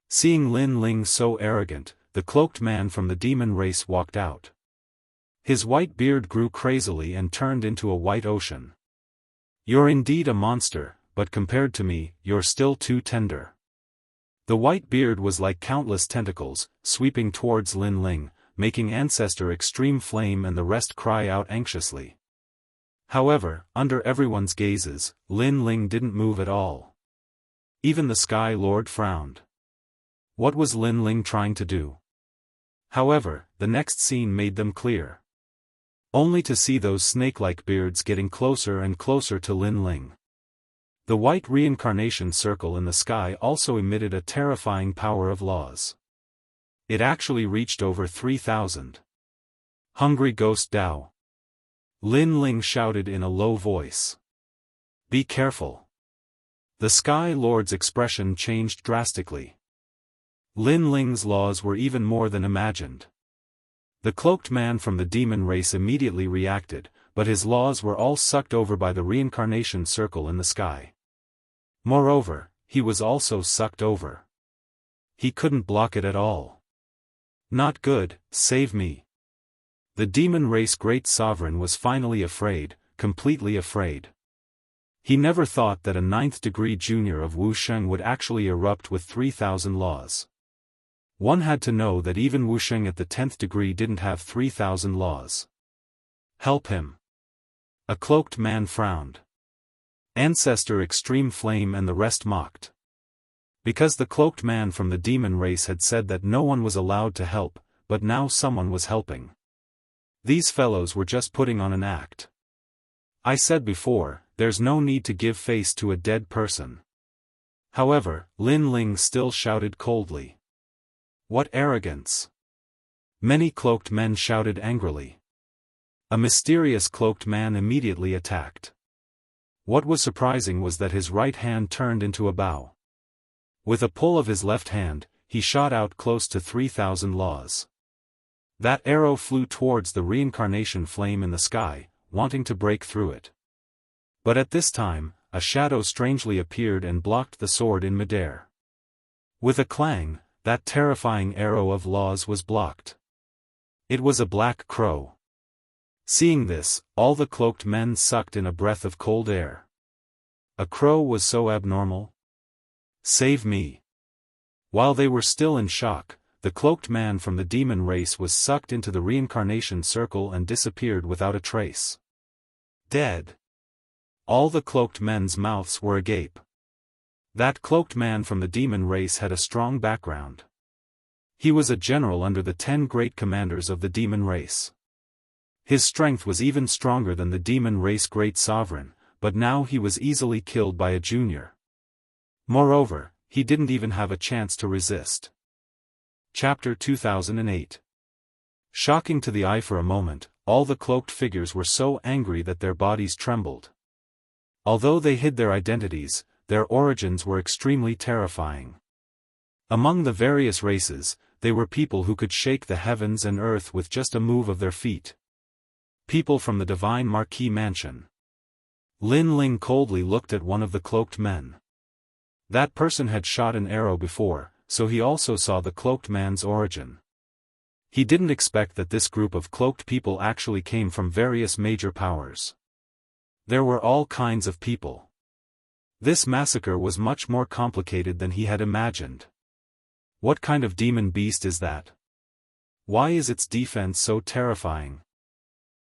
Seeing Lin Ling so arrogant, the cloaked man from the demon race walked out. His white beard grew crazily and turned into a white ocean. "You're indeed a monster, but compared to me, you're still too tender." The white beard was like countless tentacles, sweeping towards Lin Ling, making Ancestor Extreme Flame and the rest cry out anxiously. However, under everyone's gazes, Lin Ling didn't move at all. Even the Sky Lord frowned. What was Lin Ling trying to do? However, the next scene made them clear. Only to see those snake-like beards getting closer and closer to Lin Ling. The white reincarnation circle in the sky also emitted a terrifying power of laws. It actually reached over 3,000. "Hungry Ghost Dao." Lin Ling shouted in a low voice. "Be careful. The Sky Lord's expression changed drastically. Lin Ling's laws were even more than imagined. The cloaked man from the demon race immediately reacted, but his laws were all sucked over by the reincarnation circle in the sky. Moreover, he was also sucked over. He couldn't block it at all. Not good, save me. The demon race great sovereign was finally afraid, completely afraid. He never thought that a 9th degree junior of Wusheng would actually erupt with 3,000 laws. One had to know that even Wusheng at the 10th degree didn't have 3,000 laws. Help him. A cloaked man frowned. Ancestor Extreme Flame and the rest mocked. Because the cloaked man from the demon race had said that no one was allowed to help, but now someone was helping. These fellows were just putting on an act. I said before, there's no need to give face to a dead person. However, Lin Ling still shouted coldly. What arrogance! Many cloaked men shouted angrily. A mysterious cloaked man immediately attacked. What was surprising was that his right hand turned into a bow. With a pull of his left hand, he shot out close to 3,000 laws. That arrow flew towards the reincarnation flame in the sky, wanting to break through it. But at this time, a shadow strangely appeared and blocked the sword in midair. With a clang, that terrifying arrow of laws was blocked. It was a black crow. Seeing this, all the cloaked men sucked in a breath of cold air. A crow was so abnormal? Save me. While they were still in shock, the cloaked man from the demon race was sucked into the reincarnation circle and disappeared without a trace. Dead. All the cloaked men's mouths were agape. That cloaked man from the demon race had a strong background. He was a general under the 10 great commanders of the demon race. His strength was even stronger than the demon race great sovereign, but now he was easily killed by a junior. Moreover, he didn't even have a chance to resist. Chapter 2008. Shocking to the eye for a moment, all the cloaked figures were so angry that their bodies trembled. Although they hid their identities, their origins were extremely terrifying. Among the various races, they were people who could shake the heavens and earth with just a move of their feet. People from the divine Marquis mansion. Lin Ling coldly looked at one of the cloaked men. That person had shot an arrow before, so he also saw the cloaked man's origin. He didn't expect that this group of cloaked people actually came from various major powers. There were all kinds of people. This massacre was much more complicated than he had imagined. What kind of demon beast is that? Why is its defense so terrifying?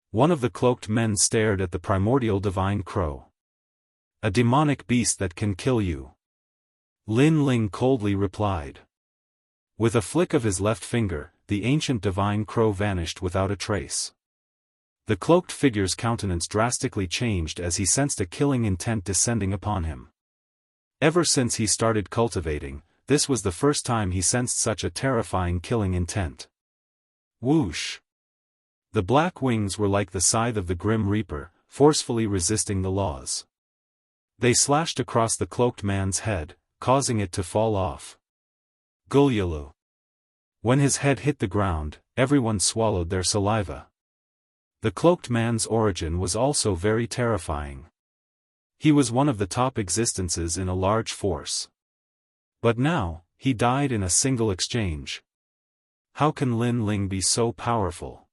One of the cloaked men stared at the primordial divine crow. A demonic beast that can kill you. Lin Ling coldly replied. With a flick of his left finger, the ancient divine crow vanished without a trace. The cloaked figure's countenance drastically changed as he sensed a killing intent descending upon him. Ever since he started cultivating, this was the first time he sensed such a terrifying killing intent. Whoosh! The black wings were like the scythe of the Grim Reaper, forcefully resisting the laws. They slashed across the cloaked man's head, causing it to fall off. Gulyulu. When his head hit the ground, everyone swallowed their saliva. The cloaked man's origin was also very terrifying. He was one of the top existences in a large force. But now, he died in a single exchange. How can Lin Ling be so powerful?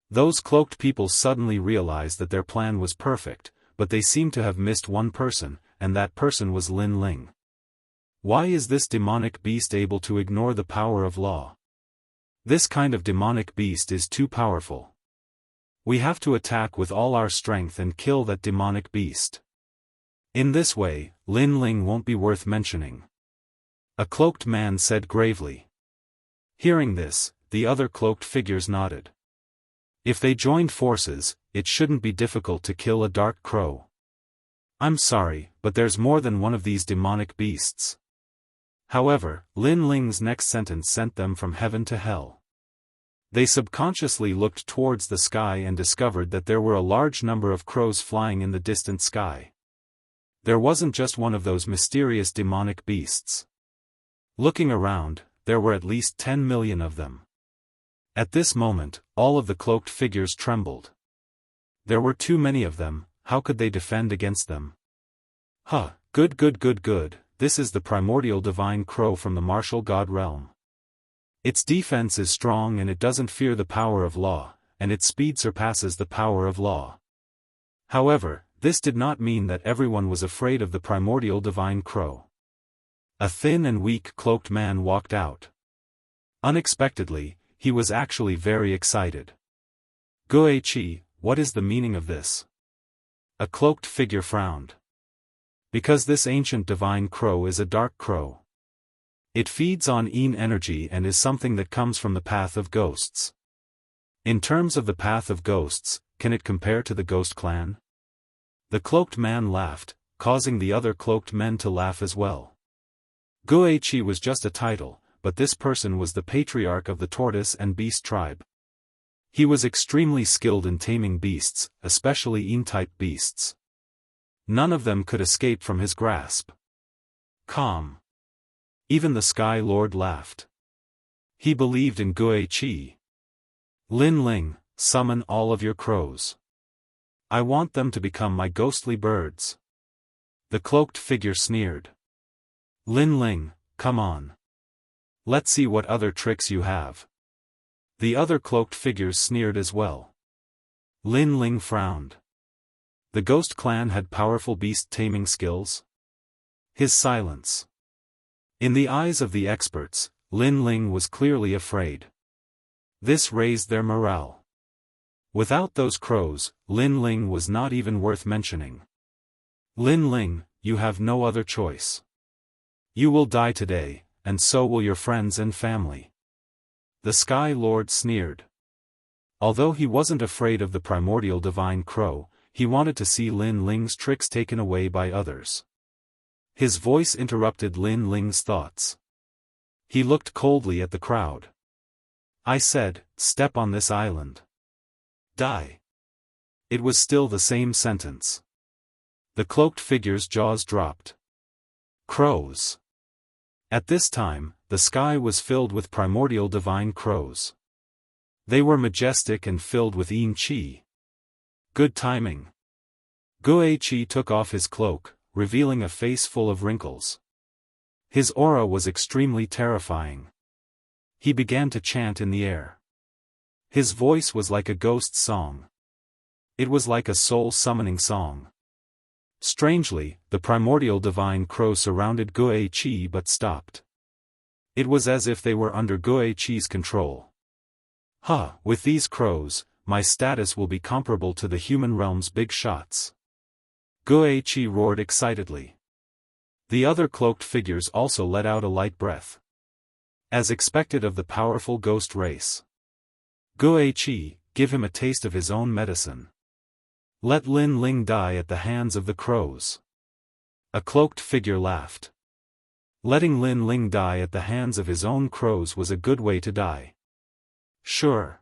Those cloaked people suddenly realized that their plan was perfect, but they seemed to have missed one person, and that person was Lin Ling. Why is this demonic beast able to ignore the power of law? This kind of demonic beast is too powerful. We have to attack with all our strength and kill that demonic beast. In this way, Lin Ling won't be worth mentioning. A cloaked man said gravely. Hearing this, the other cloaked figures nodded. If they joined forces, it shouldn't be difficult to kill a dark crow. I'm sorry, but there's more than one of these demonic beasts. However, Lin Ling's next sentence sent them from heaven to hell. They subconsciously looked towards the sky and discovered that there were a large number of crows flying in the distant sky. There wasn't just one of those mysterious demonic beasts. Looking around, there were at least 10 million of them. At this moment, all of the cloaked figures trembled. There were too many of them, how could they defend against them? Good. This is the primordial divine crow from the martial god realm. Its defense is strong and it doesn't fear the power of law, and its speed surpasses the power of law. However, this did not mean that everyone was afraid of the primordial divine crow. A thin and weak cloaked man walked out. Unexpectedly, he was actually very excited. Guichi, what is the meaning of this? A cloaked figure frowned. Because this ancient divine crow is a dark crow. It feeds on Yin energy and is something that comes from the path of ghosts. In terms of the path of ghosts, can it compare to the ghost clan? The cloaked man laughed, causing the other cloaked men to laugh as well. Guichi was just a title, but this person was the patriarch of the tortoise and beast tribe. He was extremely skilled in taming beasts, especially Yin-type beasts. None of them could escape from his grasp. Calm. Even the Sky Lord laughed. He believed in Guichi. Lin Ling, summon all of your crows. I want them to become my ghostly birds. The cloaked figure sneered. Lin Ling, come on. Let's see what other tricks you have. The other cloaked figures sneered as well. Lin Ling frowned. The ghost clan had powerful beast taming skills. His silence. In the eyes of the experts, Lin Ling was clearly afraid. This raised their morale. Without those crows, Lin Ling was not even worth mentioning. Lin Ling, you have no other choice. You will die today, and so will your friends and family. The Sky Lord sneered. Although he wasn't afraid of the primordial divine crow, he wanted to see Lin Ling's tricks taken away by others. His voice interrupted Lin Ling's thoughts. He looked coldly at the crowd. I said, step on this island. Die. It was still the same sentence. The cloaked figure's jaws dropped. Crows. At this time, the sky was filled with primordial divine crows. They were majestic and filled with Yin Qi. Good timing. Guichi took off his cloak, revealing a face full of wrinkles. His aura was extremely terrifying. He began to chant in the air. His voice was like a ghost song. It was like a soul-summoning song. Strangely, the primordial divine crow surrounded Guichi but stopped. It was as if they were under Guichi's control. With these crows, my status will be comparable to the human realm's big shots. Guichi roared excitedly. The other cloaked figures also let out a light breath. As expected of the powerful ghost race. Guichi, give him a taste of his own medicine. Let Lin Ling die at the hands of the crows. A cloaked figure laughed. Letting Lin Ling die at the hands of his own crows was a good way to die. Sure.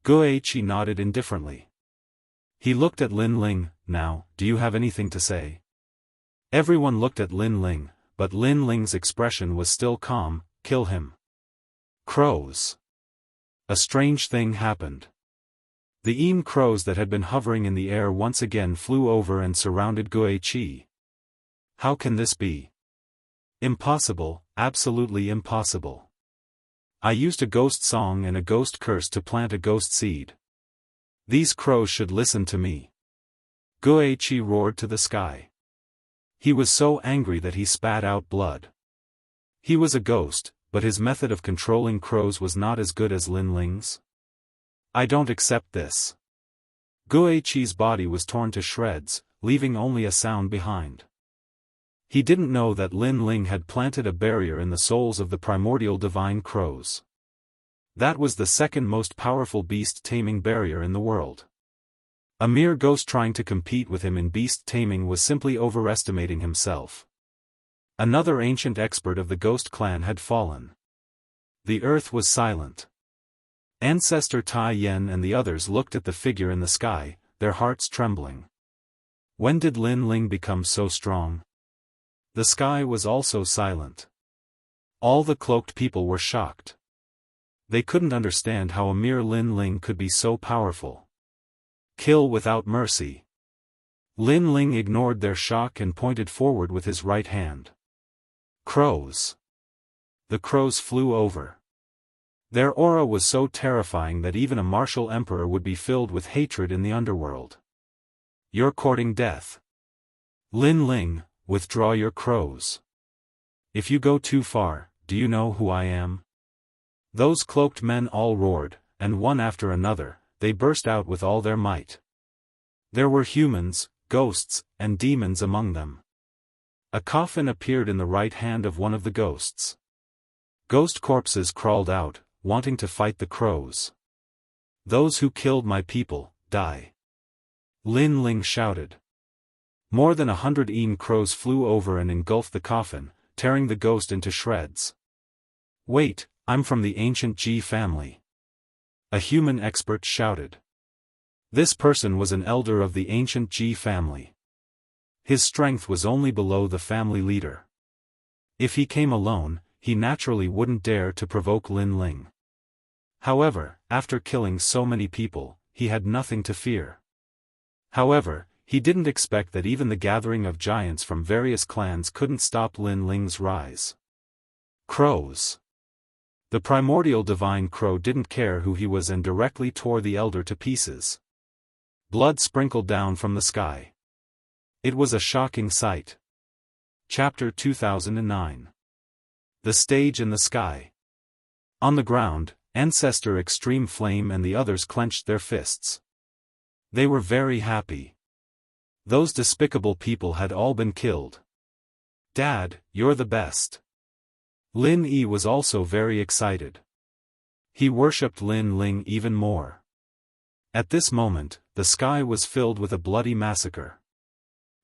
Guichi nodded indifferently. He looked at Lin Ling. Now, do you have anything to say? Everyone looked at Lin Ling, but Lin Ling's expression was still calm. Kill him. Crows. A strange thing happened. The Yin crows that had been hovering in the air once again flew over and surrounded Guichi. How can this be? Impossible, absolutely impossible. I used a ghost song and a ghost curse to plant a ghost seed. These crows should listen to me. Guichi roared to the sky. He was so angry that he spat out blood. He was a ghost, but his method of controlling crows was not as good as Lin Ling's. I don't accept this. Guichi's body was torn to shreds, leaving only a sound behind. He didn't know that Lin Ling had planted a barrier in the souls of the primordial divine crows. That was the second most powerful beast taming barrier in the world. A mere ghost trying to compete with him in beast taming was simply overestimating himself. Another ancient expert of the ghost clan had fallen. The earth was silent. Ancestor Tai Yen and the others looked at the figure in the sky, their hearts trembling. When did Lin Ling become so strong? The sky was also silent. All the cloaked people were shocked. They couldn't understand how a mere Lin Ling could be so powerful. Kill without mercy. Lin Ling ignored their shock and pointed forward with his right hand. Crows. The crows flew over. Their aura was so terrifying that even a martial emperor would be filled with hatred in the underworld. You're courting death. Lin Ling, withdraw your crows. If you go too far, do you know who I am? Those cloaked men all roared, and one after another, they burst out with all their might. There were humans, ghosts, and demons among them. A coffin appeared in the right hand of one of the ghosts. Ghost corpses crawled out, wanting to fight the crows. Those who killed my people, die. Lin Ling shouted. More than 100 crows flew over and engulfed the coffin, tearing the ghost into shreds. Wait, I'm from the ancient Ji family. A human expert shouted. This person was an elder of the ancient Ji family. His strength was only below the family leader. If he came alone, he naturally wouldn't dare to provoke Lin Ling. However, after killing so many people, he had nothing to fear. However, he didn't expect that even the gathering of giants from various clans couldn't stop Lin Ling's rise. Crows. The primordial divine crow didn't care who he was and directly tore the elder to pieces. Blood sprinkled down from the sky. It was a shocking sight. Chapter 2009. The stage in the sky. On the ground, Ancestor Extreme Flame and the others clenched their fists. They were very happy. Those despicable people had all been killed. Dad, you're the best. Lin Yi was also very excited. He worshipped Lin Ling even more. At this moment, the sky was filled with a bloody massacre.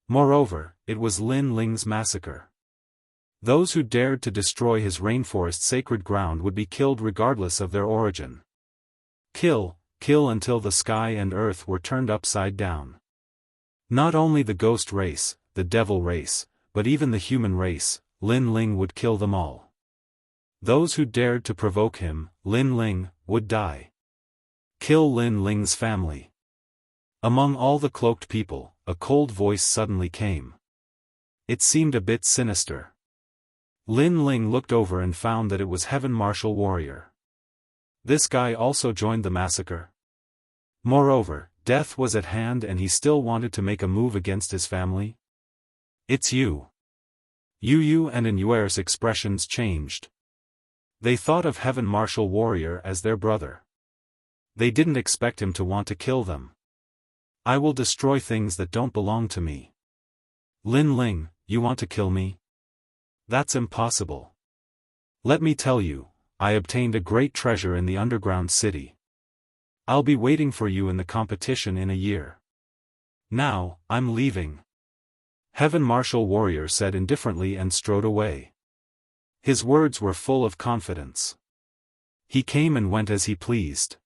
Moreover, it was Lin Ling's massacre. Those who dared to destroy his rainforest sacred ground would be killed regardless of their origin. Kill, kill until the sky and earth were turned upside down. Not only the ghost race, the devil race, but even the human race, Lin Ling would kill them all. Those who dared to provoke him, Lin Ling, would die. Kill Lin Ling's family. Among all the cloaked people, a cold voice suddenly came. It seemed a bit sinister. Lin Ling looked over and found that it was Heaven Martial Warrior. This guy also joined the massacre. Moreover, death was at hand and he still wanted to make a move against his family. It's you. Yu and Inuer's expressions changed. They thought of Heaven Martial Warrior as their brother. They didn't expect him to want to kill them. I will destroy things that don't belong to me. Lin Ling, you want to kill me? That's impossible. Let me tell you, I obtained a great treasure in the underground city. I'll be waiting for you in the competition in a year. Now, I'm leaving. Heaven Martial Warrior said indifferently and strode away. His words were full of confidence. He came and went as he pleased.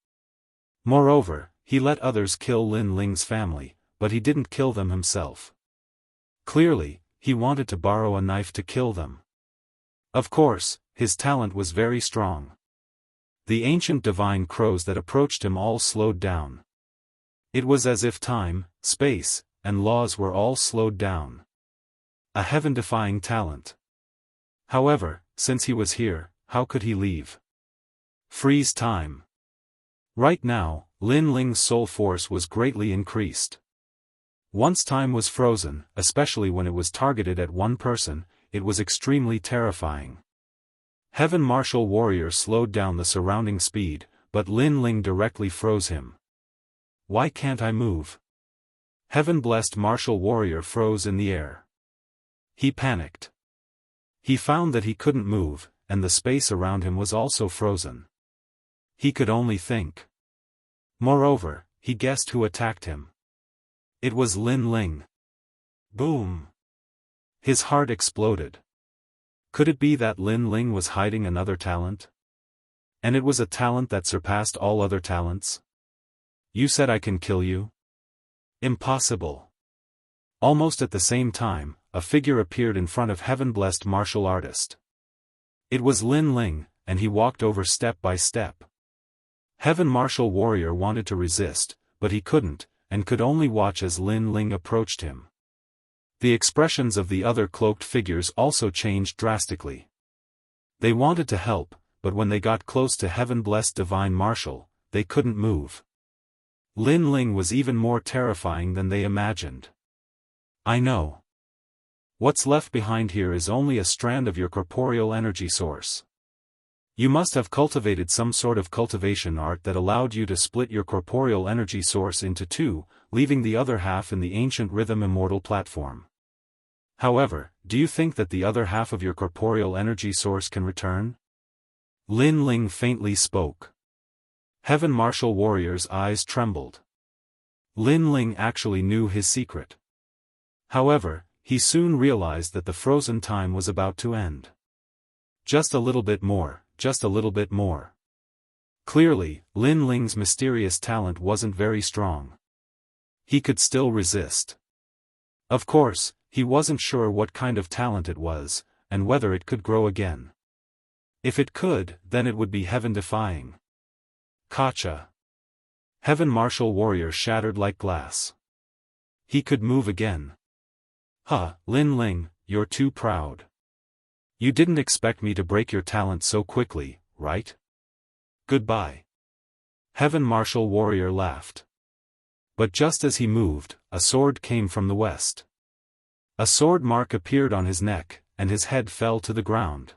Moreover, he let others kill Lin Ling's family, but he didn't kill them himself. Clearly, he wanted to borrow a knife to kill them. Of course, his talent was very strong. The ancient divine crows that approached him all slowed down. It was as if time, space, and laws were all slowed down. A heaven-defying talent. However, since he was here, how could he leave? Freeze time. Right now, Lin Ling's soul force was greatly increased. Once time was frozen, especially when it was targeted at one person, it was extremely terrifying. Heaven Martial Warrior slowed down the surrounding speed, but Lin Ling directly froze him. Why can't I move? Heaven Blessed Martial Warrior froze in the air. He panicked. He found that he couldn't move, and the space around him was also frozen. He could only think. Moreover, he guessed who attacked him. It was Lin Ling. Boom! His heart exploded. Could it be that Lin Ling was hiding another talent? And it was a talent that surpassed all other talents? You said I can kill you? Impossible. Almost at the same time, a figure appeared in front of heaven-blessed martial artist. It was Lin Ling, and he walked over step by step. Heaven martial warrior wanted to resist, but he couldn't, and could only watch as Lin Ling approached him. The expressions of the other cloaked figures also changed drastically. They wanted to help, but when they got close to heaven-blessed divine martial, they couldn't move. Lin Ling was even more terrifying than they imagined. I know. What's left behind here is only a strand of your corporeal energy source. You must have cultivated some sort of cultivation art that allowed you to split your corporeal energy source into two, leaving the other half in the ancient rhythm immortal platform. However, do you think that the other half of your corporeal energy source can return? Lin Ling faintly spoke. Heaven martial warrior's eyes trembled. Lin Ling actually knew his secret. However, he soon realized that the frozen time was about to end. Just a little bit more, just a little bit more. Clearly, Lin Ling's mysterious talent wasn't very strong. He could still resist. Of course, he wasn't sure what kind of talent it was, and whether it could grow again. If it could, then it would be heaven-defying. Kacha. Heaven martial warrior shattered like glass. He could move again. Huh, Lin Ling, you're too proud. You didn't expect me to break your talent so quickly, right? Goodbye. Heaven martial warrior laughed. But just as he moved, a sword came from the west. A sword mark appeared on his neck, and his head fell to the ground.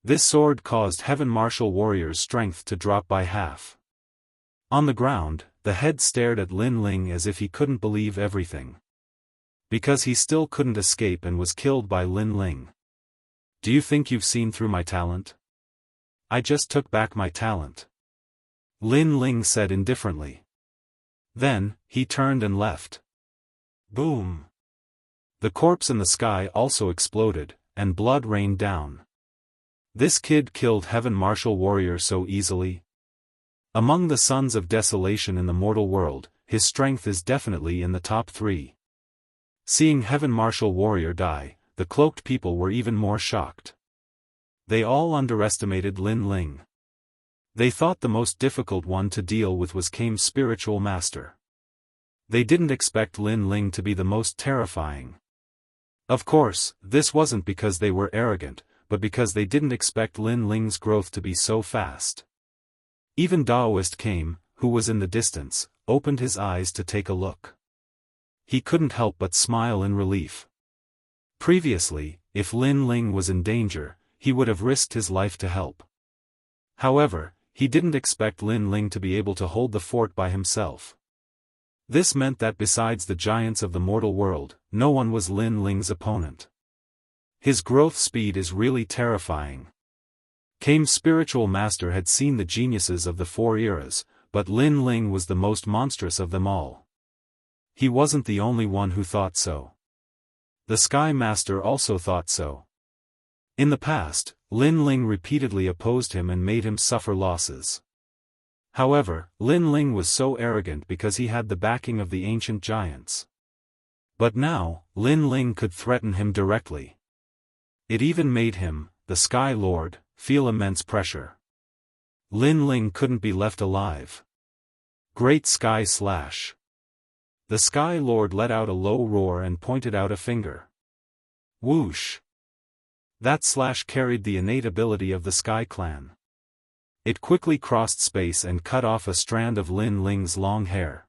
This sword caused heaven martial warrior's strength to drop by half. On the ground, the head stared at Lin Ling as if he couldn't believe everything. Because he still couldn't escape and was killed by Lin Ling. Do you think you've seen through my talent? I just took back my talent. Lin Ling said indifferently. Then, he turned and left. Boom. The corpse in the sky also exploded, and blood rained down. This kid killed heaven martial warrior so easily. Among the sons of desolation in the mortal world, his strength is definitely in the top 3. Seeing heaven martial warrior die, the cloaked people were even more shocked. They all underestimated Lin Ling. They thought the most difficult one to deal with was Kame's spiritual master. They didn't expect Lin Ling to be the most terrifying. Of course, this wasn't because they were arrogant, but because they didn't expect Lin Ling's growth to be so fast. Even Daoist Kame, who was in the distance, opened his eyes to take a look. He couldn't help but smile in relief. Previously, if Lin Ling was in danger, he would have risked his life to help. However, he didn't expect Lin Ling to be able to hold the fort by himself. This meant that besides the giants of the mortal world, no one was Lin Ling's opponent. His growth speed is really terrifying. Kame's spiritual master had seen the geniuses of the 4 eras, but Lin Ling was the most monstrous of them all. He wasn't the only one who thought so. The Sky Master also thought so. In the past, Lin Ling repeatedly opposed him and made him suffer losses. However, Lin Ling was so arrogant because he had the backing of the ancient giants. But now, Lin Ling could threaten him directly. It even made him, the Sky Lord, feel immense pressure. Lin Ling couldn't be left alive. Great Sky Slash. The Sky Lord let out a low roar and pointed out a finger. Whoosh! That slash carried the innate ability of the Sky Clan. It quickly crossed space and cut off a strand of Lin Ling's long hair.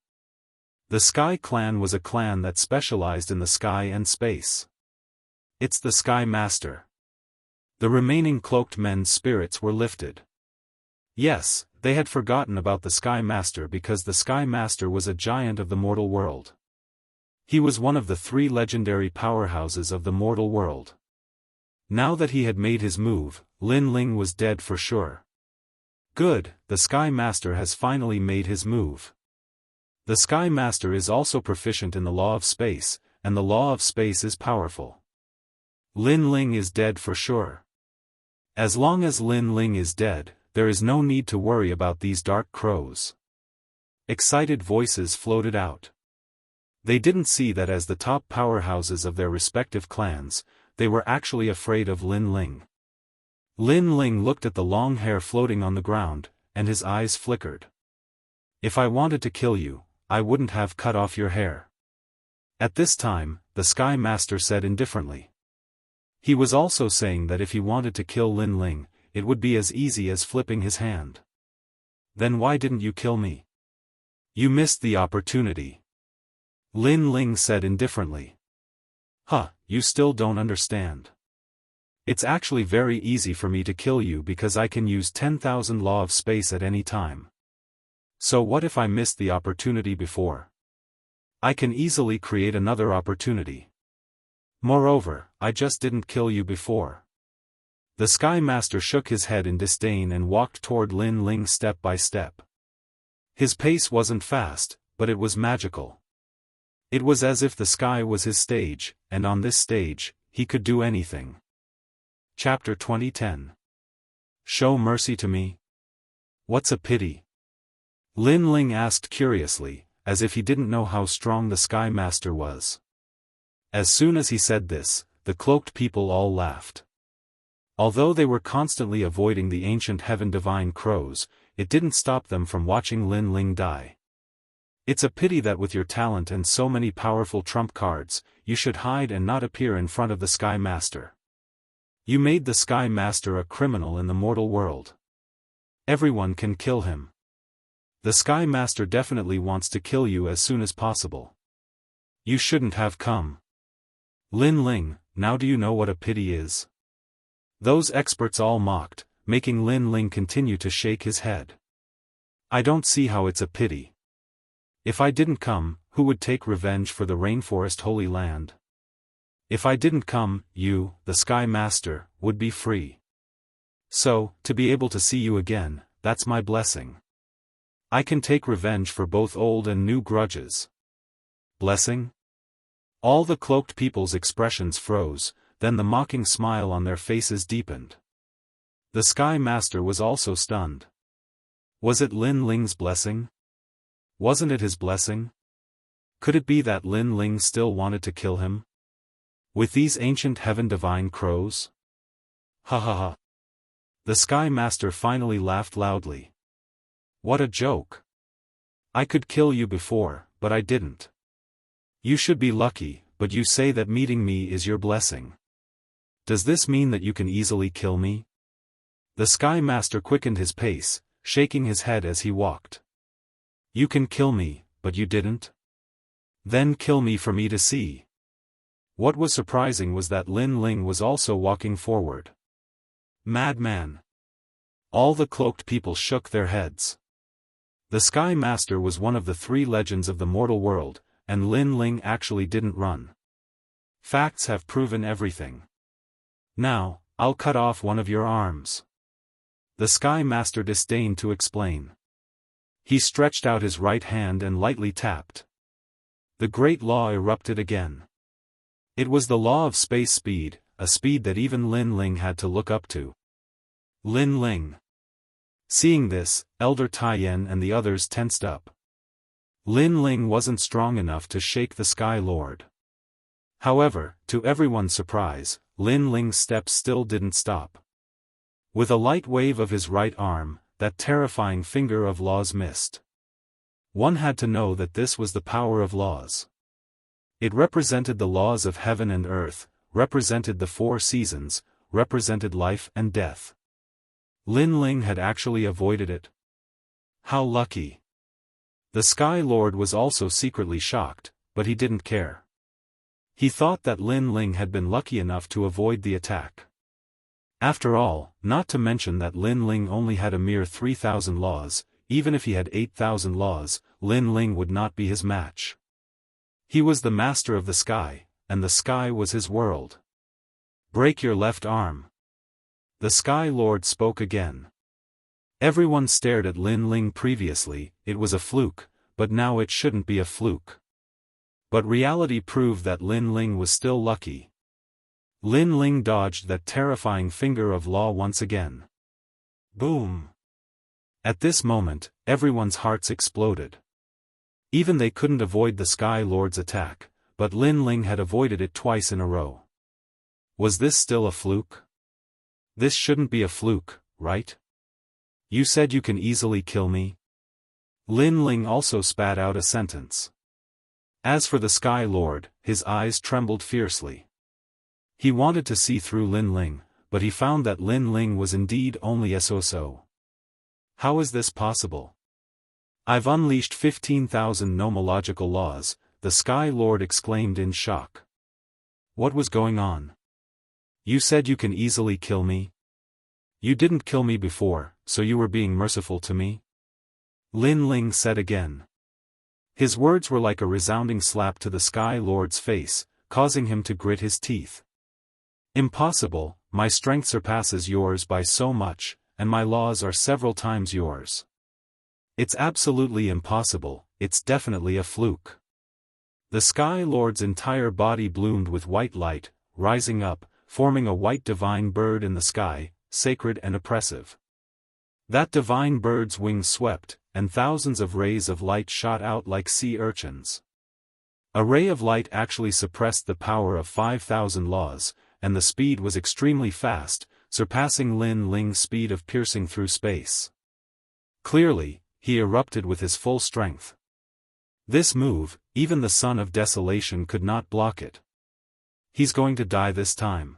The Sky Clan was a clan that specialized in the sky and space. It's the Sky Master. The remaining cloaked men's spirits were lifted. Yes, they had forgotten about the Sky Master because the Sky Master was a giant of the mortal world. He was one of the 3 legendary powerhouses of the mortal world. Now that he had made his move, Lin Ling was dead for sure. Good, the Sky Master has finally made his move. The Sky Master is also proficient in the law of space, and the law of space is powerful. Lin Ling is dead for sure. As long as Lin Ling is dead, there is no need to worry about these dark crows. Excited voices floated out. They didn't see that as the top powerhouses of their respective clans, they were actually afraid of Lin Ling. Lin Ling looked at the long hair floating on the ground, and his eyes flickered. If I wanted to kill you, I wouldn't have cut off your hair. At this time, the Sky Master said indifferently. He was also saying that if he wanted to kill Lin Ling, it would be as easy as flipping his hand. Then why didn't you kill me? You missed the opportunity. Lin Ling said indifferently. Huh, you still don't understand. It's actually very easy for me to kill you because I can use 10,000 law of space at any time. So what if I missed the opportunity before? I can easily create another opportunity. Moreover, I just didn't kill you before. The Sky Master shook his head in disdain and walked toward Lin Ling step by step. His pace wasn't fast, but it was magical. It was as if the sky was his stage, and on this stage, he could do anything. Chapter 2010. Show mercy to me? What's a pity? Lin Ling asked curiously, as if he didn't know how strong the Sky Master was. As soon as he said this, the cloaked people all laughed. Although they were constantly avoiding the ancient heaven divine crows, it didn't stop them from watching Lin Ling die. It's a pity that with your talent and so many powerful trump cards, you should hide and not appear in front of the Sky Master. You made the Sky Master a criminal in the mortal world. Everyone can kill him. The Sky Master definitely wants to kill you as soon as possible. You shouldn't have come. Lin Ling, now do you know what a pity is? Those experts all mocked, making Lin Ling continue to shake his head. I don't see how it's a pity. If I didn't come, who would take revenge for the Rainforest Holy Land? If I didn't come, you, the Sky Master, would be free. So, to be able to see you again, that's my blessing. I can take revenge for both old and new grudges. Blessing? All the cloaked people's expressions froze, then the mocking smile on their faces deepened. The Sky Master was also stunned. Was it Lin Ling's blessing? Wasn't it his blessing? Could it be that Lin Ling still wanted to kill him? With these ancient heaven divine crows? Ha ha ha. The Sky Master finally laughed loudly. What a joke. I could kill you before, but I didn't. You should be lucky, but you say that meeting me is your blessing. Does this mean that you can easily kill me? The Sky Master quickened his pace, shaking his head as he walked. You can kill me, but you didn't? Then kill me for me to see. What was surprising was that Lin Ling was also walking forward. Madman. All the cloaked people shook their heads. The Sky Master was one of the three legends of the mortal world, and Lin Ling actually didn't run. Facts have proven everything. Now, I'll cut off one of your arms. The Sky Master disdained to explain. He stretched out his right hand and lightly tapped. The Great Law erupted again. It was the law of space speed, a speed that even Lin Ling had to look up to. Lin Ling. Seeing this, Elder Taiyan and the others tensed up. Lin Ling wasn't strong enough to shake the Sky Lord. However, to everyone's surprise, Lin Ling's steps still didn't stop. With a light wave of his right arm, that terrifying finger of laws missed. One had to know that this was the power of laws. It represented the laws of heaven and earth, represented the 4 seasons, represented life and death. Lin Ling had actually avoided it. How lucky. The Sky Lord was also secretly shocked, but he didn't care. He thought that Lin Ling had been lucky enough to avoid the attack. After all, not to mention that Lin Ling only had a mere 3,000 laws, even if he had 8,000 laws, Lin Ling would not be his match. He was the master of the sky, and the sky was his world. Break your left arm. The Sky Lord spoke again. Everyone stared at Lin Ling previously, it was a fluke, but now it shouldn't be a fluke. But reality proved that Lin Ling was still lucky. Lin Ling dodged that terrifying finger of law once again. Boom! At this moment, everyone's hearts exploded. Even they couldn't avoid the Sky Lord's attack, but Lin Ling had avoided it twice in a row. Was this still a fluke? This shouldn't be a fluke, right? You said you can easily kill me? Lin Ling also spat out a sentence. As for the Sky Lord, his eyes trembled fiercely. He wanted to see through Lin Ling, but he found that Lin Ling was indeed only a so-so. How is this possible? I've unleashed 15,000 nomological laws, the Sky Lord exclaimed in shock. What was going on? You said you can easily kill me? You didn't kill me before, so you were being merciful to me? Lin Ling said again. His words were like a resounding slap to the Sky Lord's face, causing him to grit his teeth. Impossible, my strength surpasses yours by so much, and my laws are several times yours. It's absolutely impossible, it's definitely a fluke. The Sky Lord's entire body bloomed with white light, rising up, forming a white divine bird in the sky, sacred and oppressive. That divine bird's wings swept, and thousands of rays of light shot out like sea urchins. A ray of light actually suppressed the power of 5,000 laws, and the speed was extremely fast, surpassing Lin Ling's speed of piercing through space. Clearly, he erupted with his full strength. This move, even the Son of Desolation could not block it. He's going to die this time.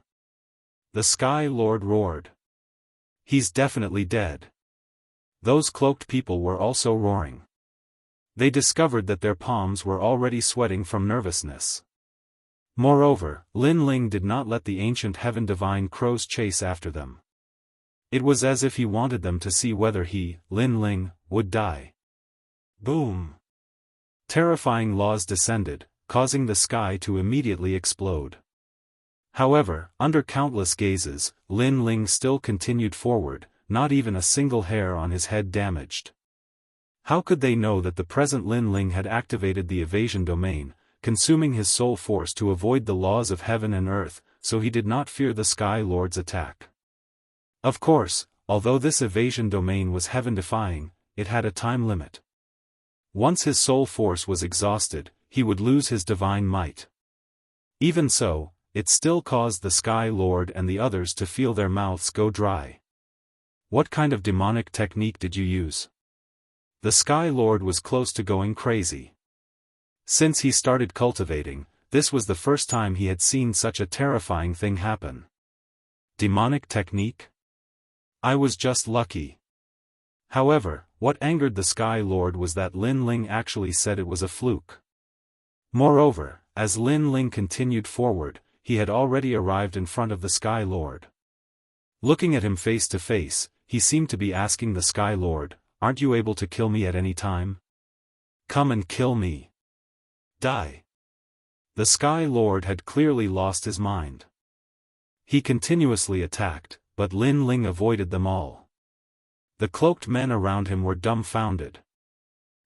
The Sky Lord roared. He's definitely dead. Those cloaked people were also roaring. They discovered that their palms were already sweating from nervousness. Moreover, Lin Ling did not let the ancient heaven divine crows chase after them. It was as if he wanted them to see whether he, Lin Ling, would die. Boom! Terrifying laws descended, causing the sky to immediately explode. However, under countless gazes, Lin Ling still continued forward, not even a single hair on his head damaged. How could they know that the present Lin Ling had activated the evasion domain, consuming his soul force to avoid the laws of heaven and earth, so he did not fear the Sky Lord's attack? Of course, although this evasion domain was heaven-defying, it had a time limit. Once his soul force was exhausted, he would lose his divine might. Even so, it still caused the Sky Lord and the others to feel their mouths go dry. What kind of demonic technique did you use? The Sky Lord was close to going crazy. Since he started cultivating, this was the first time he had seen such a terrifying thing happen. Demonic technique? I was just lucky. However, what angered the Sky Lord was that Lin Ling actually said it was a fluke. Moreover, as Lin Ling continued forward, he had already arrived in front of the Sky Lord. Looking at him face to face, he seemed to be asking the Sky Lord, "Aren't you able to kill me at any time? Come and kill me. Die." The Sky Lord had clearly lost his mind. He continuously attacked, but Lin Ling avoided them all. The cloaked men around him were dumbfounded.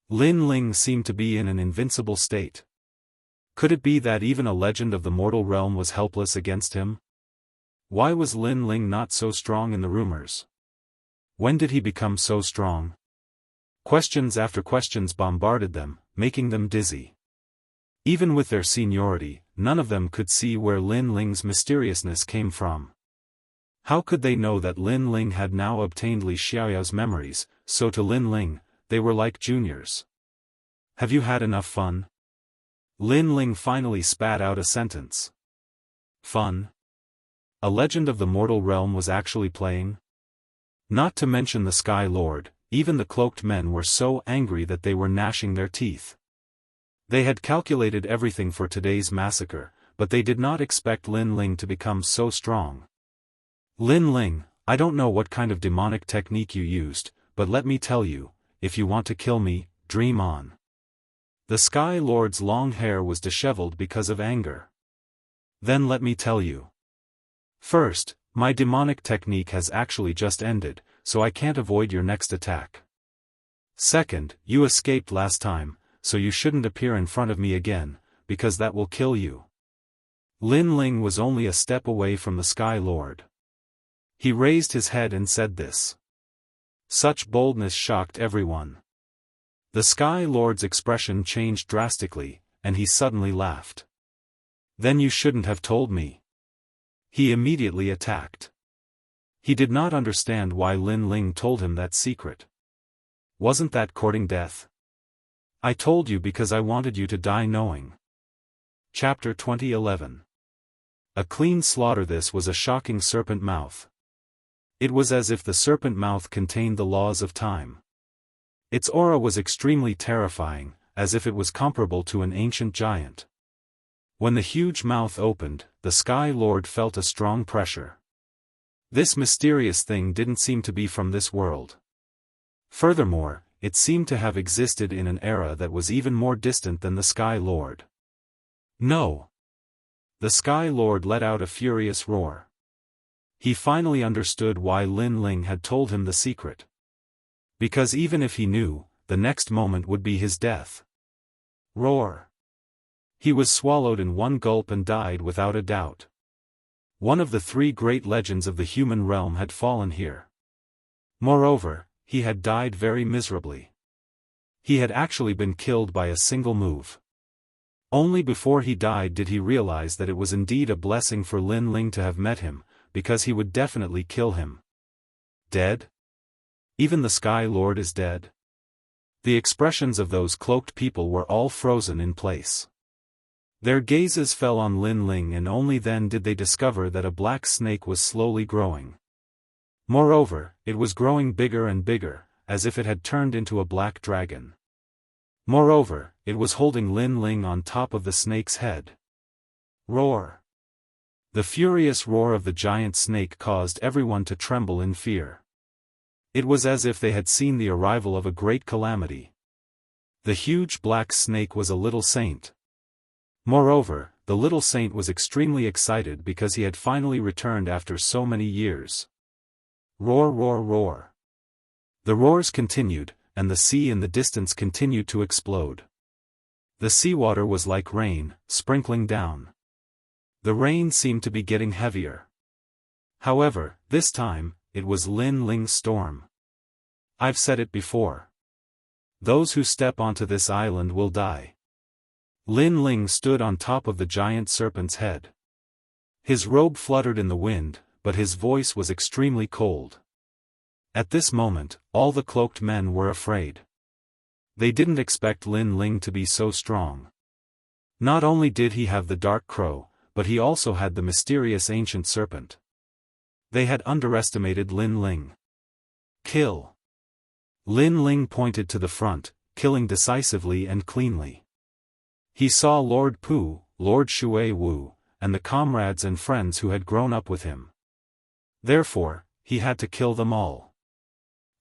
Lin Ling seemed to be in an invincible state. Could it be that even a legend of the mortal realm was helpless against him? Why was Lin Ling not so strong in the rumors? When did he become so strong? Questions after questions bombarded them, making them dizzy. Even with their seniority, none of them could see where Lin Ling's mysteriousness came from. How could they know that Lin Ling had now obtained Li Xiaoyao's memories, so to Lin Ling, they were like juniors. Have you had enough fun? Lin Ling finally spat out a sentence. Fun? A legend of the mortal realm was actually playing? Not to mention the Sky Lord, even the cloaked men were so angry that they were gnashing their teeth. They had calculated everything for today's massacre, but they did not expect Lin Ling to become so strong. Lin Ling, I don't know what kind of demonic technique you used, but let me tell you, if you want to kill me, dream on. The Sky Lord's long hair was disheveled because of anger. Then let me tell you. First, my demonic technique has actually just ended, so I can't avoid your next attack. Second, you escaped last time, so you shouldn't appear in front of me again, because that will kill you. Lin Ling was only a step away from the Sky Lord. He raised his head and said this. Such boldness shocked everyone. The Sky Lord's expression changed drastically, and he suddenly laughed. Then you shouldn't have told me. He immediately attacked. He did not understand why Lin Ling told him that secret. Wasn't that courting death? I told you because I wanted you to die knowing. Chapter 2011. A clean slaughter. This was a shocking serpent mouth. It was as if the serpent mouth contained the laws of time. Its aura was extremely terrifying, as if it was comparable to an ancient giant. When the huge mouth opened, the Sky Lord felt a strong pressure. This mysterious thing didn't seem to be from this world. Furthermore, it seemed to have existed in an era that was even more distant than the Sky Lord. No! The Sky Lord let out a furious roar. He finally understood why Lin Ling had told him the secret. Because even if he knew, the next moment would be his death. Roar! He was swallowed in one gulp and died without a doubt. One of the three great legends of the human realm had fallen here. Moreover, he had died very miserably. He had actually been killed by a single move. Only before he died did he realize that it was indeed a blessing for Lin Ling to have met him, because he would definitely kill him. Dead? Even the Sky Lord is dead? The expressions of those cloaked people were all frozen in place. Their gazes fell on Lin Ling, and only then did they discover that a black snake was slowly growing. Moreover, it was growing bigger and bigger, as if it had turned into a black dragon. Moreover, it was holding Lin Ling on top of the snake's head. Roar! The furious roar of the giant snake caused everyone to tremble in fear. It was as if they had seen the arrival of a great calamity. The huge black snake was a little saint. Moreover, the little saint was extremely excited because he had finally returned after so many years. Roar, roar, roar. The roars continued, and the sea in the distance continued to explode. The seawater was like rain, sprinkling down. The rain seemed to be getting heavier. However, this time, it was Lin Ling's storm. I've said it before. Those who step onto this island will die. Lin Ling stood on top of the giant serpent's head. His robe fluttered in the wind, but his voice was extremely cold. At this moment, all the cloaked men were afraid. They didn't expect Lin Ling to be so strong. Not only did he have the dark crow, but he also had the mysterious ancient serpent. They had underestimated Lin Ling. Kill! Lin Ling pointed to the front, killing decisively and cleanly. He saw Lord Pu, Lord Shui Wu, and the comrades and friends who had grown up with him. Therefore, he had to kill them all.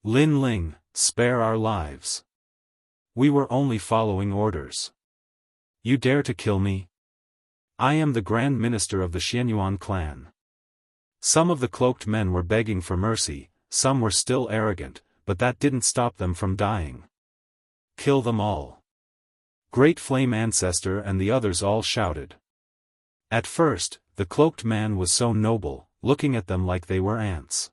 Lin Ling, spare our lives. We were only following orders. You dare to kill me? I am the Grand Minister of the Xianyuan clan. Some of the cloaked men were begging for mercy, some were still arrogant, but that didn't stop them from dying. Kill them all. Great Flame Ancestor and the others all shouted. At first, the cloaked man was so noble, looking at them like they were ants.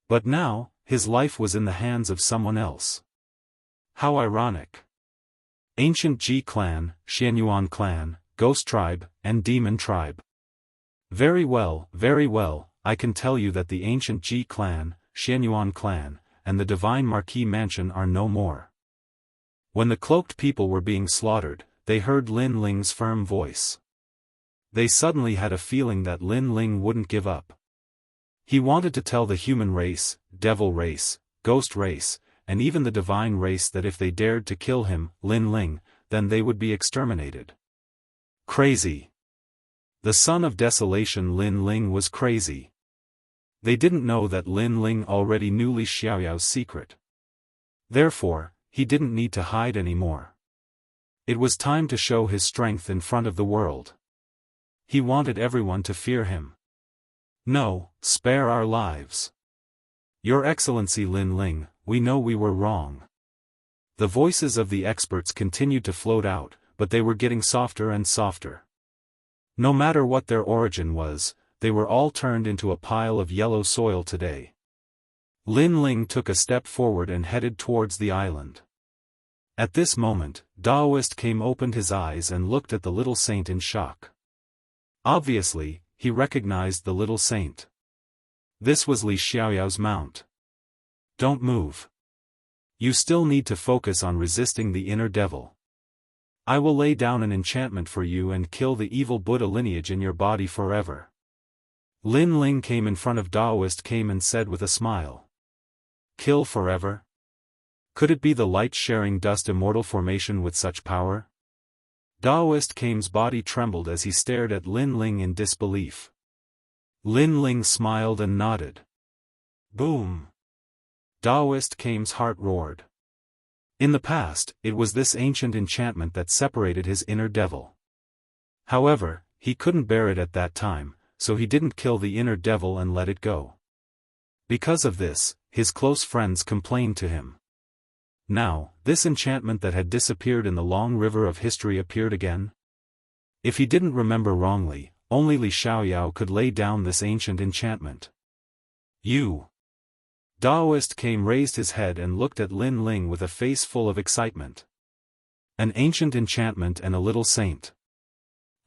But now, his life was in the hands of someone else. How ironic. Ancient Ji clan, Xianyuan clan, Ghost tribe, and Demon tribe. Very well, I can tell you that the ancient Ji clan, Xianyuan clan, and the Divine Marquis Mansion are no more. When the cloaked people were being slaughtered, they heard Lin Ling's firm voice. They suddenly had a feeling that Lin Ling wouldn't give up. He wanted to tell the human race, devil race, ghost race, and even the divine race that if they dared to kill him, Lin Ling, then they would be exterminated. Crazy. The son of desolation Lin Ling was crazy. They didn't know that Lin Ling already knew Li Xiaoyao's secret. Therefore, he didn't need to hide anymore. It was time to show his strength in front of the world. He wanted everyone to fear him. No, spare our lives. Your Excellency Lin Ling, we know we were wrong. The voices of the experts continued to float out, but they were getting softer and softer. No matter what their origin was, they were all turned into a pile of yellow soil today. Lin Ling took a step forward and headed towards the island. At this moment, Daoist came opened his eyes and looked at the little saint in shock. Obviously, he recognized the little saint. This was Li Xiaoyao's mount. Don't move. You still need to focus on resisting the inner devil. I will lay down an enchantment for you and kill the evil Buddha lineage in your body forever. Lin Ling came in front of Daoist came and said with a smile. Kill forever? Could it be the light-sharing dust immortal formation with such power? Daoist Kame's body trembled as he stared at Lin Ling in disbelief. Lin Ling smiled and nodded. Boom! Daoist Kame's heart roared. In the past, it was this ancient enchantment that separated his inner devil. However, he couldn't bear it at that time, so he didn't kill the inner devil and let it go. Because of this, his close friends complained to him. Now, this enchantment that had disappeared in the long river of history appeared again? If he didn't remember wrongly, only Li Xiaoyao could lay down this ancient enchantment. You! Daoist Kame raised his head and looked at Lin Ling with a face full of excitement. An ancient enchantment and a little saint.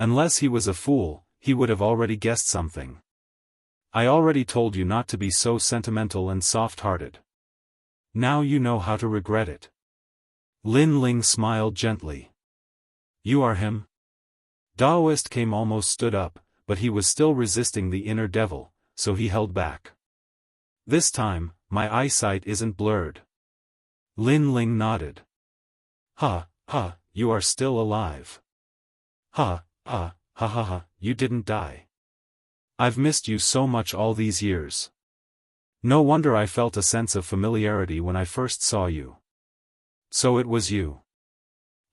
Unless he was a fool, he would have already guessed something. I already told you not to be so sentimental and soft-hearted. Now you know how to regret it. Lin Ling smiled gently. You are him? Daoist Kame almost stood up, but he was still resisting the inner devil, so he held back. This time, my eyesight isn't blurred. Lin Ling nodded. Ha, ha, you are still alive. Ha, ha, ha ha ha, you didn't die. I've missed you so much all these years. No wonder I felt a sense of familiarity when I first saw you. So it was you.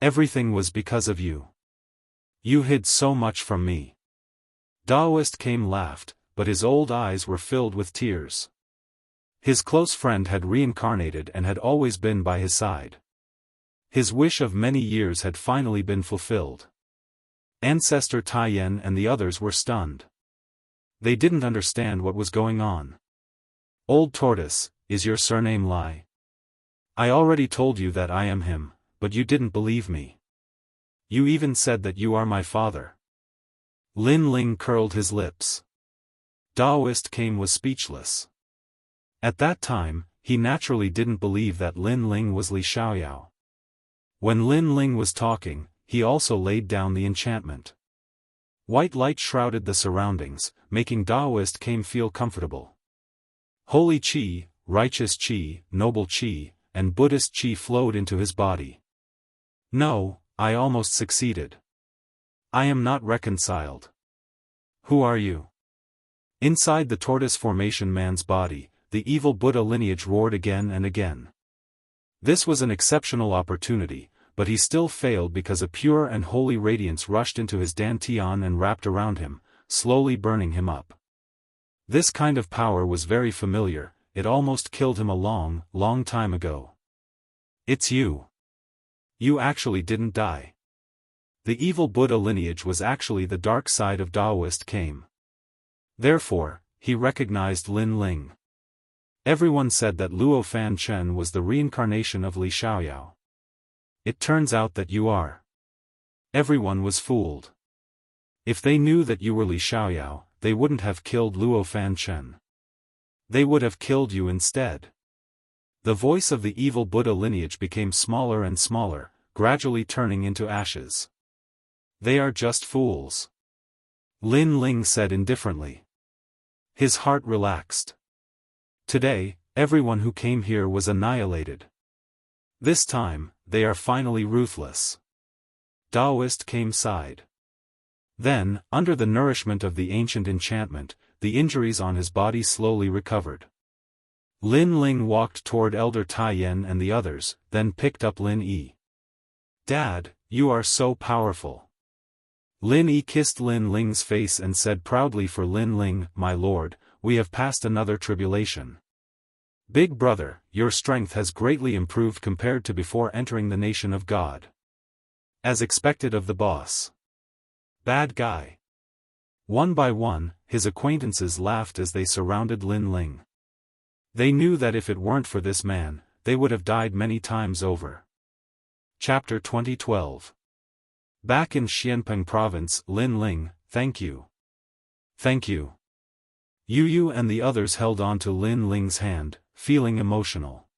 Everything was because of you. You hid so much from me. Daoist Kame laughed, but his old eyes were filled with tears. His close friend had reincarnated and had always been by his side. His wish of many years had finally been fulfilled. Ancestor Taiyan and the others were stunned. They didn't understand what was going on. Old Tortoise, is your surname Lai? I already told you that I am him, but you didn't believe me. You even said that you are my father. Lin Ling curled his lips. Daoist Kame was speechless. At that time, he naturally didn't believe that Lin Ling was Li Xiaoyao. When Lin Ling was talking, he also laid down the enchantment. White light shrouded the surroundings, making Daoist Kame feel comfortable. Holy Qi, righteous Qi, noble Qi, and Buddhist Qi flowed into his body. No, I almost succeeded. I am not reconciled. Who are you? Inside the tortoise formation man's body, the evil Buddha lineage roared again and again. This was an exceptional opportunity, but he still failed because a pure and holy radiance rushed into his dantian and wrapped around him, slowly burning him up. This kind of power was very familiar, it almost killed him a long, long time ago. It's you. You actually didn't die. The evil Buddha lineage was actually the dark side of Daoist Kame. Therefore, he recognized Lin Ling. Everyone said that Luo Fan Chen was the reincarnation of Li Xiaoyao. It turns out that you are. Everyone was fooled. If they knew that you were Li Xiaoyao, they wouldn't have killed Luo Fan Chen. They would have killed you instead. The voice of the evil Buddha lineage became smaller and smaller, gradually turning into ashes. They are just fools. Lin Ling said indifferently. His heart relaxed. Today, everyone who came here was annihilated. This time, they are finally ruthless. Daoist Kame sighed. Then, under the nourishment of the ancient enchantment, the injuries on his body slowly recovered. Lin Ling walked toward Elder Taiyan and the others, then picked up Lin Yi. Dad, you are so powerful. Lin Yi kissed Lin Ling's face and said proudly for Lin Ling, my lord, we have passed another tribulation. Big brother, your strength has greatly improved compared to before entering the nation of God. As expected of the boss. Bad guy. One by one, his acquaintances laughed as they surrounded Lin Ling. They knew that if it weren't for this man, they would have died many times over. Chapter 2012. Back in Xianpeng Province, Lin Ling, thank you. Thank you. Yu Yu and the others held on to Lin Ling's hand, feeling emotional.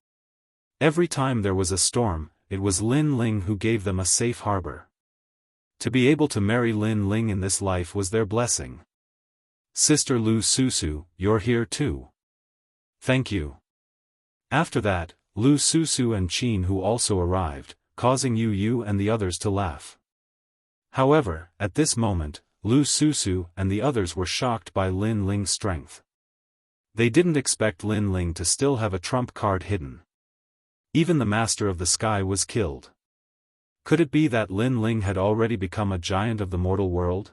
Every time there was a storm, it was Lin Ling who gave them a safe harbor. To be able to marry Lin Ling in this life was their blessing. Sister Lu Susu, you're here too. Thank you. After that, Lu Susu and Qin Hu also arrived, causing Yu Yu and the others to laugh. However, at this moment, Lu Susu and the others were shocked by Lin Ling's strength. They didn't expect Lin Ling to still have a trump card hidden. Even the Master of the Sky was killed. Could it be that Lin Ling had already become a giant of the mortal world?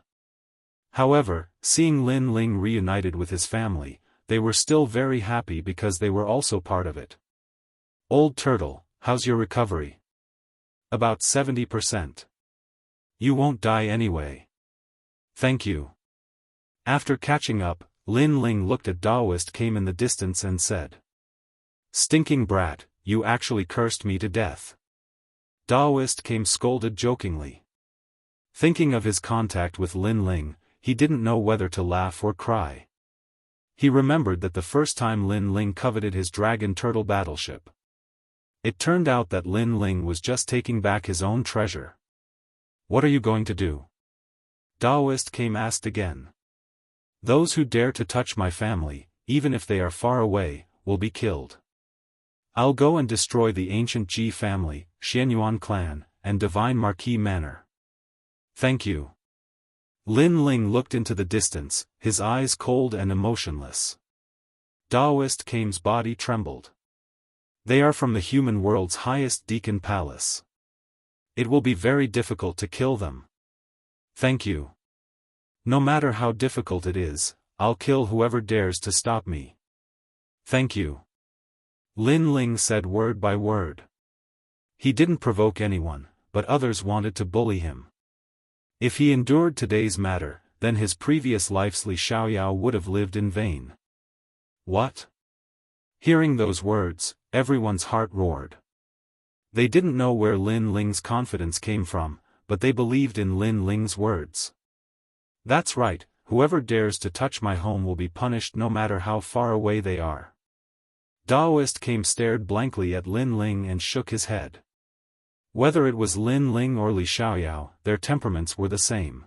However, seeing Lin Ling reunited with his family, they were still very happy because they were also part of it. Old Turtle, how's your recovery? About 70%. You won't die anyway. Thank you. After catching up, Lin Ling looked at Daoist came in the distance and said. Stinking brat, you actually cursed me to death. Daoist came scolded jokingly. Thinking of his contact with Lin Ling, he didn't know whether to laugh or cry. He remembered that the first time Lin Ling coveted his dragon turtle battleship. It turned out that Lin Ling was just taking back his own treasure. What are you going to do? Daoist came asked again. Those who dare to touch my family, even if they are far away, will be killed. I'll go and destroy the ancient Ji family, Xianyuan clan, and Divine Marquis Manor. Thank you. Lin Ling looked into the distance, his eyes cold and emotionless. Daoist Kame's body trembled. They are from the human world's highest Deacon Palace. It will be very difficult to kill them. Thank you. No matter how difficult it is, I'll kill whoever dares to stop me. Thank you. Lin Ling said word by word. He didn't provoke anyone, but others wanted to bully him. If he endured today's matter, then his previous life's Li Xiaoyao would have lived in vain. What? Hearing those words, everyone's heart roared. They didn't know where Lin Ling's confidence came from, but they believed in Lin Ling's words. That's right, whoever dares to touch my home will be punished no matter how far away they are. Daoist Kame stared blankly at Lin Ling and shook his head. Whether it was Lin Ling or Li Xiaoyao, their temperaments were the same.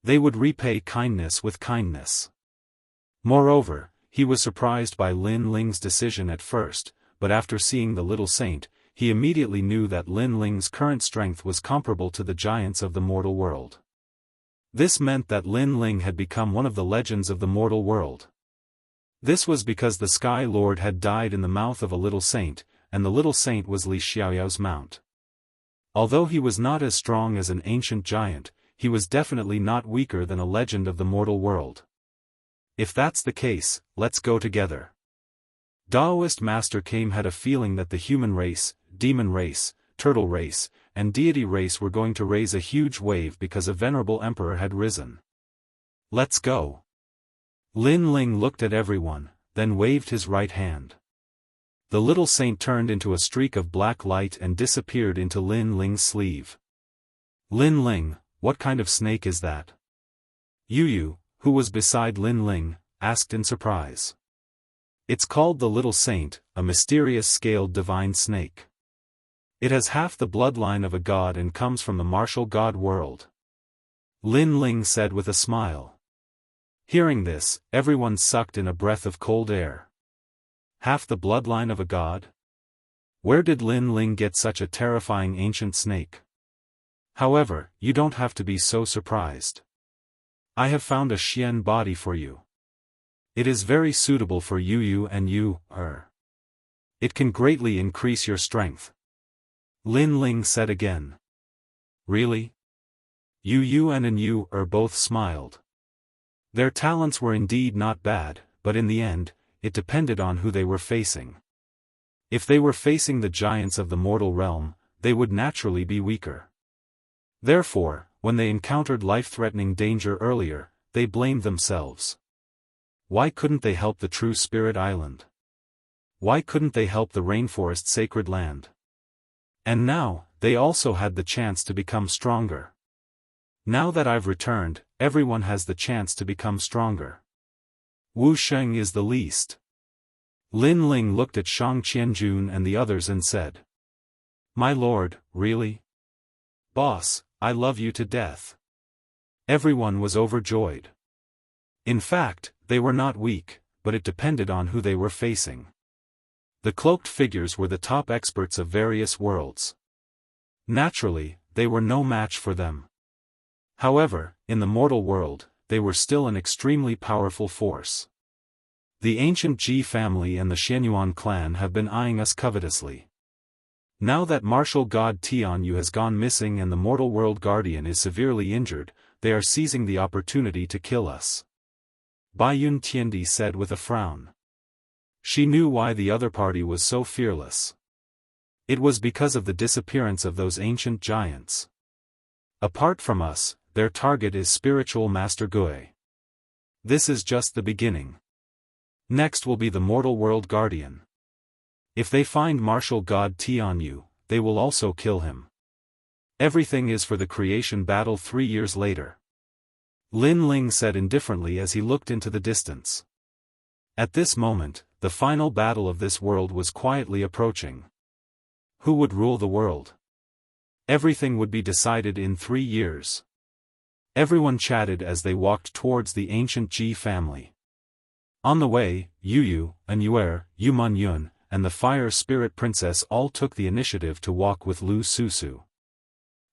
They would repay kindness with kindness. Moreover, he was surprised by Lin Ling's decision at first, but after seeing the little saint, he immediately knew that Lin Ling's current strength was comparable to the giants of the mortal world. This meant that Lin Ling had become one of the legends of the mortal world. This was because the Sky Lord had died in the mouth of a little saint, and the little saint was Li Xiaoyao's mount. Although he was not as strong as an ancient giant, he was definitely not weaker than a legend of the mortal world. If that's the case, let's go together. Daoist Master Kame had a feeling that the human race, demon race, turtle race, and deity race were going to raise a huge wave because a venerable emperor had risen. Let's go. Lin Ling looked at everyone, then waved his right hand. The little saint turned into a streak of black light and disappeared into Lin Ling's sleeve. Lin Ling, what kind of snake is that? Yu Yu, who was beside Lin Ling, asked in surprise. It's called the Little Saint, a mysterious scaled divine snake. It has half the bloodline of a god and comes from the martial god world. Lin Ling said with a smile. Hearing this, everyone sucked in a breath of cold air. Half the bloodline of a god? Where did Lin Ling get such a terrifying ancient snake? However, you don't have to be so surprised. I have found a Xian body for you. It is very suitable for Yu Yu and you, It can greatly increase your strength. Lin Ling said again. Really? Yu Yu and you both smiled. Their talents were indeed not bad, but in the end, it depended on who they were facing. If they were facing the giants of the mortal realm, they would naturally be weaker. Therefore, when they encountered life-threatening danger earlier, they blamed themselves. Why couldn't they help the True Spirit Island? Why couldn't they help the rainforest sacred land? And now, they also had the chance to become stronger. Now that I've returned, everyone has the chance to become stronger. Wu Sheng is the least. Lin Ling looked at Shang Qianjun and the others and said, "My lord, really? Boss, I love you to death." Everyone was overjoyed. In fact, they were not weak, but it depended on who they were facing. The cloaked figures were the top experts of various worlds. Naturally, they were no match for them. However, in the mortal world, they were still an extremely powerful force. The ancient Ji family and the Xianyuan clan have been eyeing us covetously. Now that martial god Tianyu has gone missing and the mortal world guardian is severely injured, they are seizing the opportunity to kill us. Baiyun Tiandi said with a frown. She knew why the other party was so fearless. It was because of the disappearance of those ancient giants. Apart from us, their target is spiritual Master Gui. This is just the beginning. Next will be the mortal world guardian. If they find martial god Tianyu, they will also kill him. Everything is for the creation battle 3 years later. Lin Ling said indifferently as he looked into the distance. At this moment, the final battle of this world was quietly approaching. Who would rule the world? Everything would be decided in 3 years. Everyone chatted as they walked towards the ancient Ji family. On the way, Yu, Anyuer, Yuman Yun, and the Fire Spirit Princess all took the initiative to walk with Lu Susu.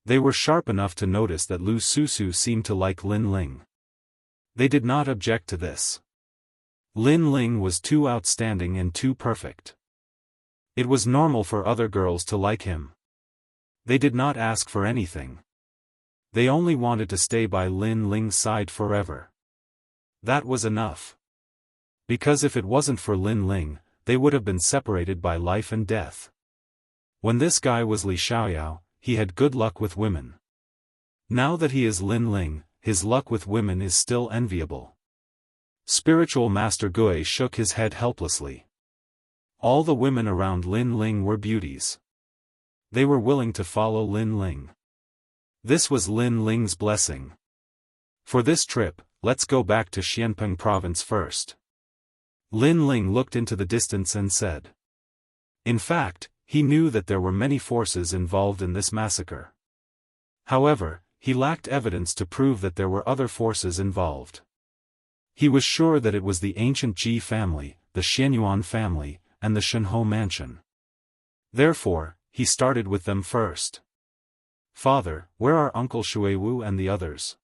They were sharp enough to notice that Lu Susu seemed to like Lin Ling. They did not object to this. Lin Ling was too outstanding and too perfect. It was normal for other girls to like him. They did not ask for anything. They only wanted to stay by Lin Ling's side forever. That was enough. Because if it wasn't for Lin Ling, they would have been separated by life and death. When this guy was Li Xiaoyao, he had good luck with women. Now that he is Lin Ling, his luck with women is still enviable. Spiritual Master Gui shook his head helplessly. All the women around Lin Ling were beauties. They were willing to follow Lin Ling. This was Lin Ling's blessing. For this trip, let's go back to Xianpeng province first. Lin Ling looked into the distance and said. In fact, he knew that there were many forces involved in this massacre. However, he lacked evidence to prove that there were other forces involved. He was sure that it was the ancient Ji family, the Xianyuan family, and the Shenhou mansion. Therefore, he started with them first. Father, where are Uncle Shuiwu and the others?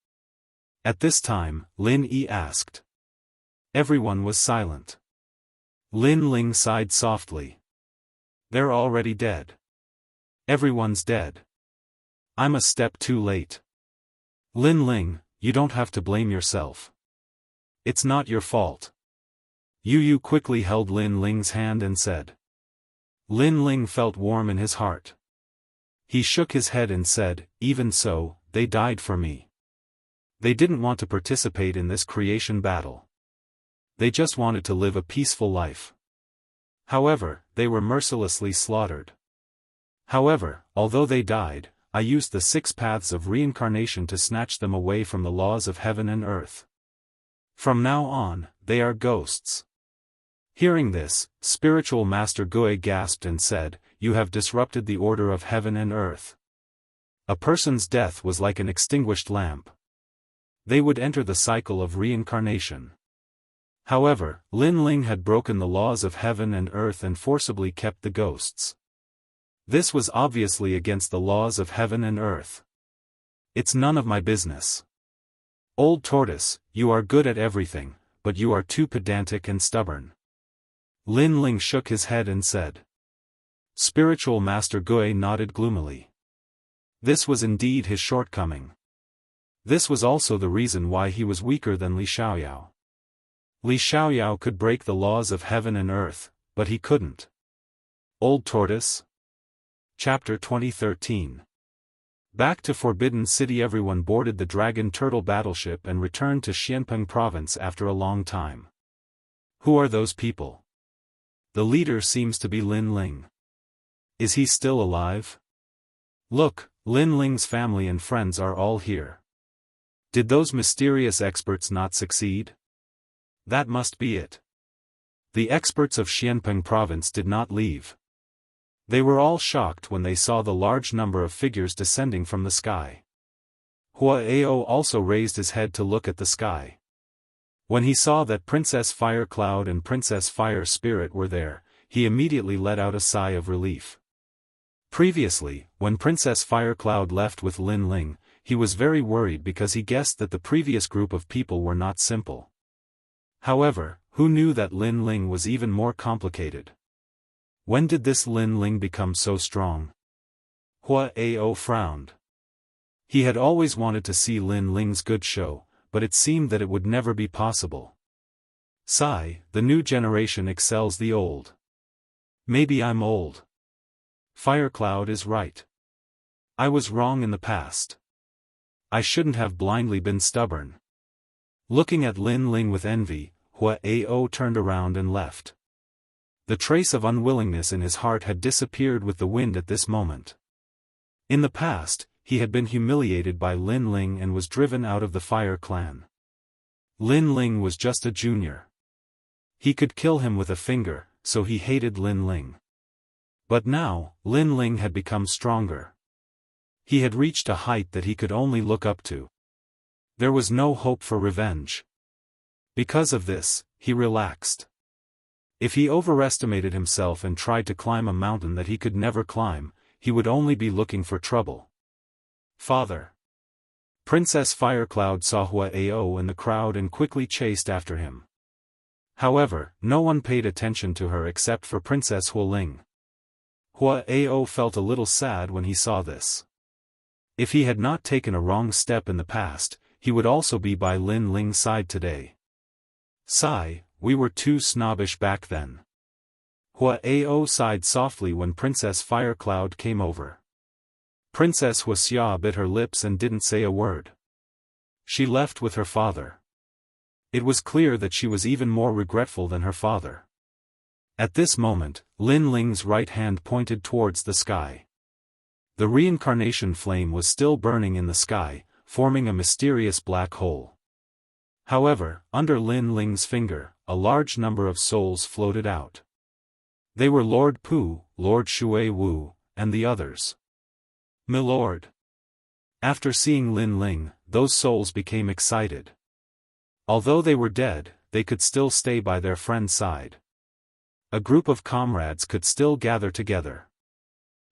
At this time, Lin Yi asked. Everyone was silent. Lin Ling sighed softly. They're already dead. Everyone's dead. I'm a step too late. Lin Ling, you don't have to blame yourself. It's not your fault. Yu quickly held Lin Ling's hand and said. Lin Ling felt warm in his heart. He shook his head and said, even so, they died for me. They didn't want to participate in this creation battle. They just wanted to live a peaceful life. However, they were mercilessly slaughtered. However, although they died, I used the 6 paths of reincarnation to snatch them away from the laws of heaven and earth. From now on, they are ghosts. Hearing this, Spiritual Master Gui gasped and said, You have disrupted the order of heaven and earth. A person's death was like an extinguished lamp. They would enter the cycle of reincarnation. However, Lin Ling had broken the laws of heaven and earth and forcibly kept the ghosts. This was obviously against the laws of heaven and earth. It's none of my business. Old Tortoise, you are good at everything, but you are too pedantic and stubborn. Lin Ling shook his head and said. Spiritual Master Gui nodded gloomily. This was indeed his shortcoming. This was also the reason why he was weaker than Li Xiaoyao. Li Xiaoyao could break the laws of heaven and earth, but he couldn't. Old Tortoise? Chapter 2013. Back to Forbidden City. Everyone boarded the Dragon Turtle battleship and returned to Xianpeng province after a long time. Who are those people? The leader seems to be Lin Ling. Is he still alive? Look, Lin Ling's family and friends are all here. Did those mysterious experts not succeed? That must be it. The experts of Xianpeng province did not leave. They were all shocked when they saw the large number of figures descending from the sky. Hua Ao also raised his head to look at the sky. When he saw that Princess Fire Cloud and Princess Fire Spirit were there, he immediately let out a sigh of relief. Previously, when Princess Fire Cloud left with Lin Ling, he was very worried because he guessed that the previous group of people were not simple. However, who knew that Lin Ling was even more complicated? When did this Lin Ling become so strong? Hua Ao frowned. He had always wanted to see Lin Ling's good show, but it seemed that it would never be possible. Sigh, the new generation excels the old. Maybe I'm old. Firecloud is right. I was wrong in the past. I shouldn't have blindly been stubborn. Looking at Lin Ling with envy, Hua Ao turned around and left. The trace of unwillingness in his heart had disappeared with the wind at this moment. In the past, he had been humiliated by Lin Ling and was driven out of the Fire Clan. Lin Ling was just a junior. He could kill him with a finger, so he hated Lin Ling. But now, Lin Ling had become stronger. He had reached a height that he could only look up to. There was no hope for revenge. Because of this, he relaxed. If he overestimated himself and tried to climb a mountain that he could never climb, he would only be looking for trouble. Father. Princess Firecloud saw Hua Ao in the crowd and quickly chased after him. However, no one paid attention to her except for Princess Hua Ling. Hua Ao felt a little sad when he saw this. If he had not taken a wrong step in the past, he would also be by Lin Ling's side today. Sigh, we were too snobbish back then. Hua Ao sighed softly when Princess Firecloud came over. Princess Wuxia bit her lips and didn't say a word. She left with her father. It was clear that she was even more regretful than her father. At this moment, Lin Ling's right hand pointed towards the sky. The reincarnation flame was still burning in the sky, forming a mysterious black hole. However, under Lin Ling's finger, a large number of souls floated out. They were Lord Pu, Lord Shui Wu, and the others. Milord. After seeing Lin Ling, those souls became excited. Although they were dead, they could still stay by their friend's side. A group of comrades could still gather together.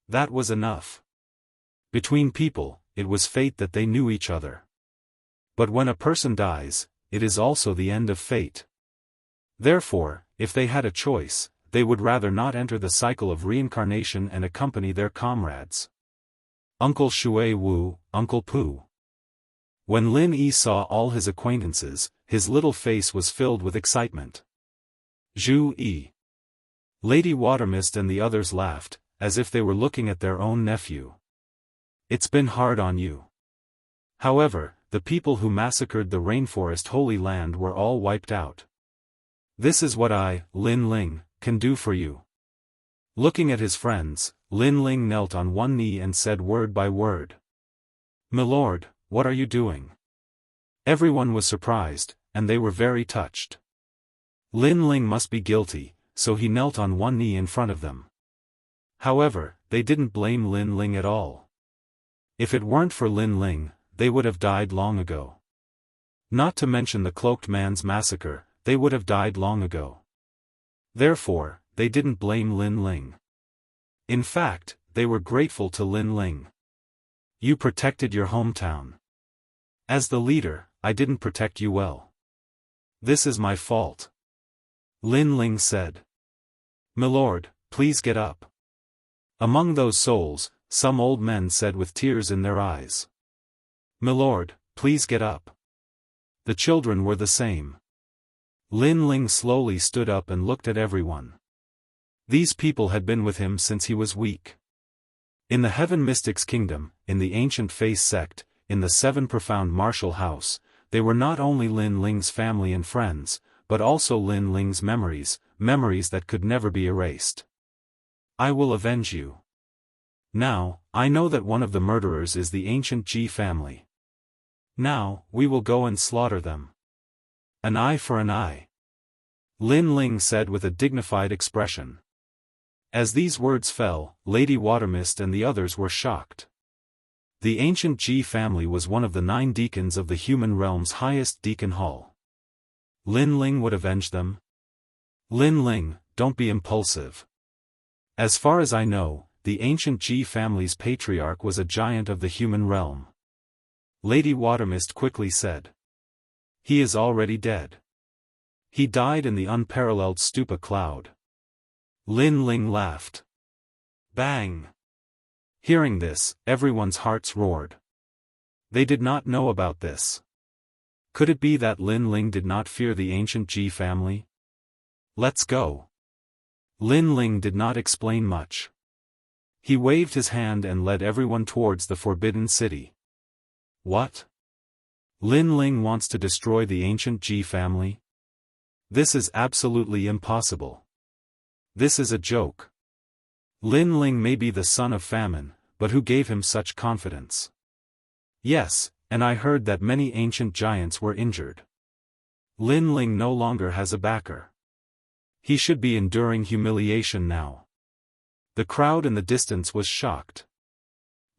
That was enough. Between people, it was fate that they knew each other. But when a person dies, it is also the end of fate. Therefore, if they had a choice, they would rather not enter the cycle of reincarnation and accompany their comrades. Uncle Shui Wu, Uncle Pu. When Lin Yi saw all his acquaintances, his little face was filled with excitement. Zhu Yi. Lady Watermist and the others laughed, as if they were looking at their own nephew. It's been hard on you. However, the people who massacred the rainforest Holy Land were all wiped out. This is what I, Lin Ling, can do for you. Looking at his friends, Lin Ling knelt on one knee and said word by word. Milord, what are you doing? Everyone was surprised, and they were very touched. Lin Ling must be guilty, so he knelt on one knee in front of them. However, they didn't blame Lin Ling at all. If it weren't for Lin Ling, they would have died long ago. Not to mention the cloaked man's massacre, they would have died long ago. Therefore, they didn't blame Lin Ling. In fact, they were grateful to Lin Ling. You protected your hometown. As the leader, I didn't protect you well. This is my fault. Lin Ling said. Milord, please get up. Among those souls, some old men said with tears in their eyes. Milord, please get up. The children were the same. Lin Ling slowly stood up and looked at everyone. These people had been with him since he was weak. In the Heaven Mystics Kingdom, in the Ancient Face Sect, in the Seven Profound Martial House, they were not only Lin Ling's family and friends, but also Lin Ling's memories, memories that could never be erased. I will avenge you. Now, I know that one of the murderers is the ancient Ji family. Now, we will go and slaughter them. An eye for an eye. Lin Ling said with a dignified expression. As these words fell, Lady Watermist and the others were shocked. The ancient Ji family was one of the 9 deacons of the human realm's highest deacon hall. Lin Ling would avenge them? Lin Ling, don't be impulsive. As far as I know, the ancient Ji family's patriarch was a giant of the human realm. Lady Watermist quickly said. He is already dead. He died in the unparalleled stupa cloud. Lin Ling laughed. Bang! Hearing this, everyone's hearts roared. They did not know about this. Could it be that Lin Ling did not fear the ancient Ji family? Let's go. Lin Ling did not explain much. He waved his hand and led everyone towards the Forbidden City. What? Lin Ling wants to destroy the ancient Ji family? This is absolutely impossible. This is a joke. Lin Ling may be the son of famine, but who gave him such confidence? Yes, and I heard that many ancient giants were injured. Lin Ling no longer has a backer. He should be enduring humiliation now. The crowd in the distance was shocked.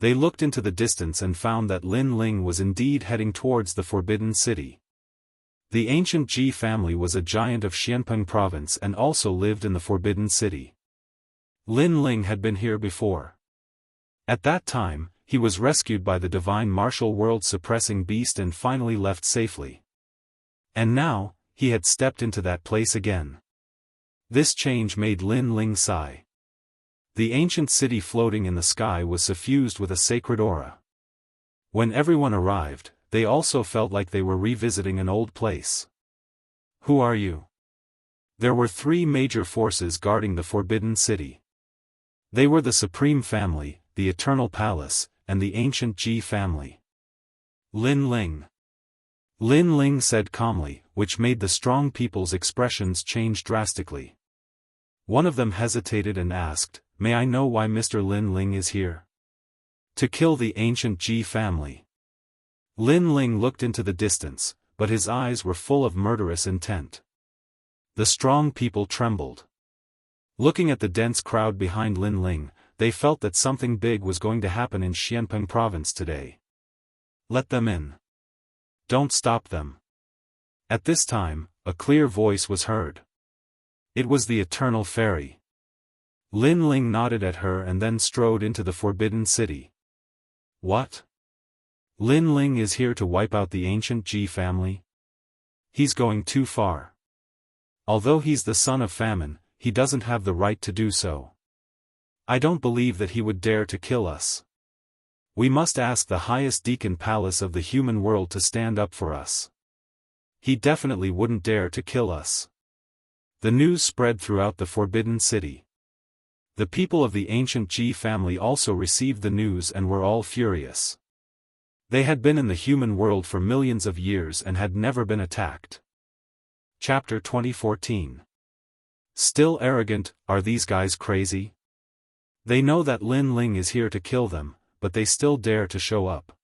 They looked into the distance and found that Lin Ling was indeed heading towards the Forbidden City. The ancient Ji family was a giant of Xianpeng province and also lived in the Forbidden City. Lin Ling had been here before. At that time, he was rescued by the divine martial world-suppressing beast and finally left safely. And now, he had stepped into that place again. This change made Lin Ling sigh. The ancient city floating in the sky was suffused with a sacred aura. When everyone arrived, they also felt like they were revisiting an old place. Who are you? There were 3 major forces guarding the Forbidden City. They were the Supreme Family, the Eternal Palace, and the ancient Ji family. Lin Ling. Lin Ling said calmly, which made the strong people's expressions change drastically. One of them hesitated and asked, "May I know why Mr. Lin Ling is here?" To kill the ancient Ji family. Lin Ling looked into the distance, but his eyes were full of murderous intent. The strong people trembled. Looking at the dense crowd behind Lin Ling, they felt that something big was going to happen in Xianpeng province today. Let them in. Don't stop them. At this time, a clear voice was heard. It was the Eternal Fairy. Lin Ling nodded at her and then strode into the Forbidden City. What? Lin Ling is here to wipe out the ancient Ji family? He's going too far. Although he's the son of famine, he doesn't have the right to do so. I don't believe that he would dare to kill us. We must ask the highest deacon palace of the human world to stand up for us. He definitely wouldn't dare to kill us. The news spread throughout the Forbidden City. The people of the ancient Ji family also received the news and were all furious. They had been in the human world for millions of years and had never been attacked. Chapter 2014. Still arrogant, are these guys crazy? They know that Lin Ling is here to kill them, but they still dare to show up.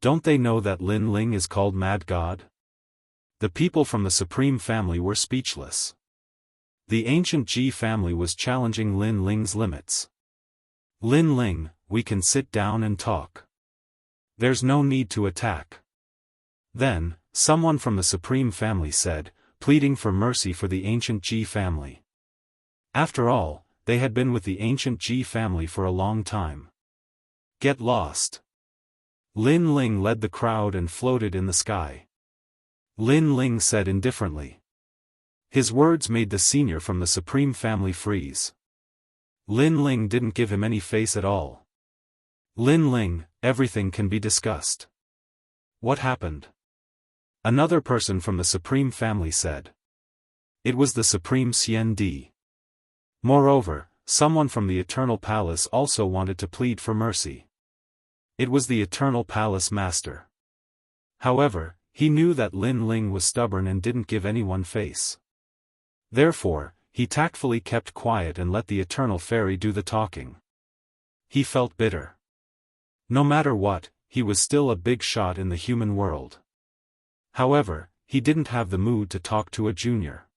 Don't they know that Lin Ling is called Mad God? The people from the Supreme Family were speechless. The ancient Ji family was challenging Lin Ling's limits. Lin Ling, we can sit down and talk. There's no need to attack. Then, someone from the Supreme Family said, pleading for mercy for the ancient Ji family. After all, they had been with the ancient Ji family for a long time. Get lost. Lin Ling led the crowd and floated in the sky. Lin Ling said indifferently. His words made the senior from the Supreme Family freeze. Lin Ling didn't give him any face at all. Lin Ling, everything can be discussed. What happened? Another person from the Supreme Family said. It was the Supreme Xian Di. Moreover, someone from the Eternal Palace also wanted to plead for mercy. It was the Eternal Palace Master. However, he knew that Lin Ling was stubborn and didn't give anyone face. Therefore, he tactfully kept quiet and let the Eternal Fairy do the talking. He felt bitter. No matter what, he was still a big shot in the human world. However, he didn't have the mood to talk to a junior.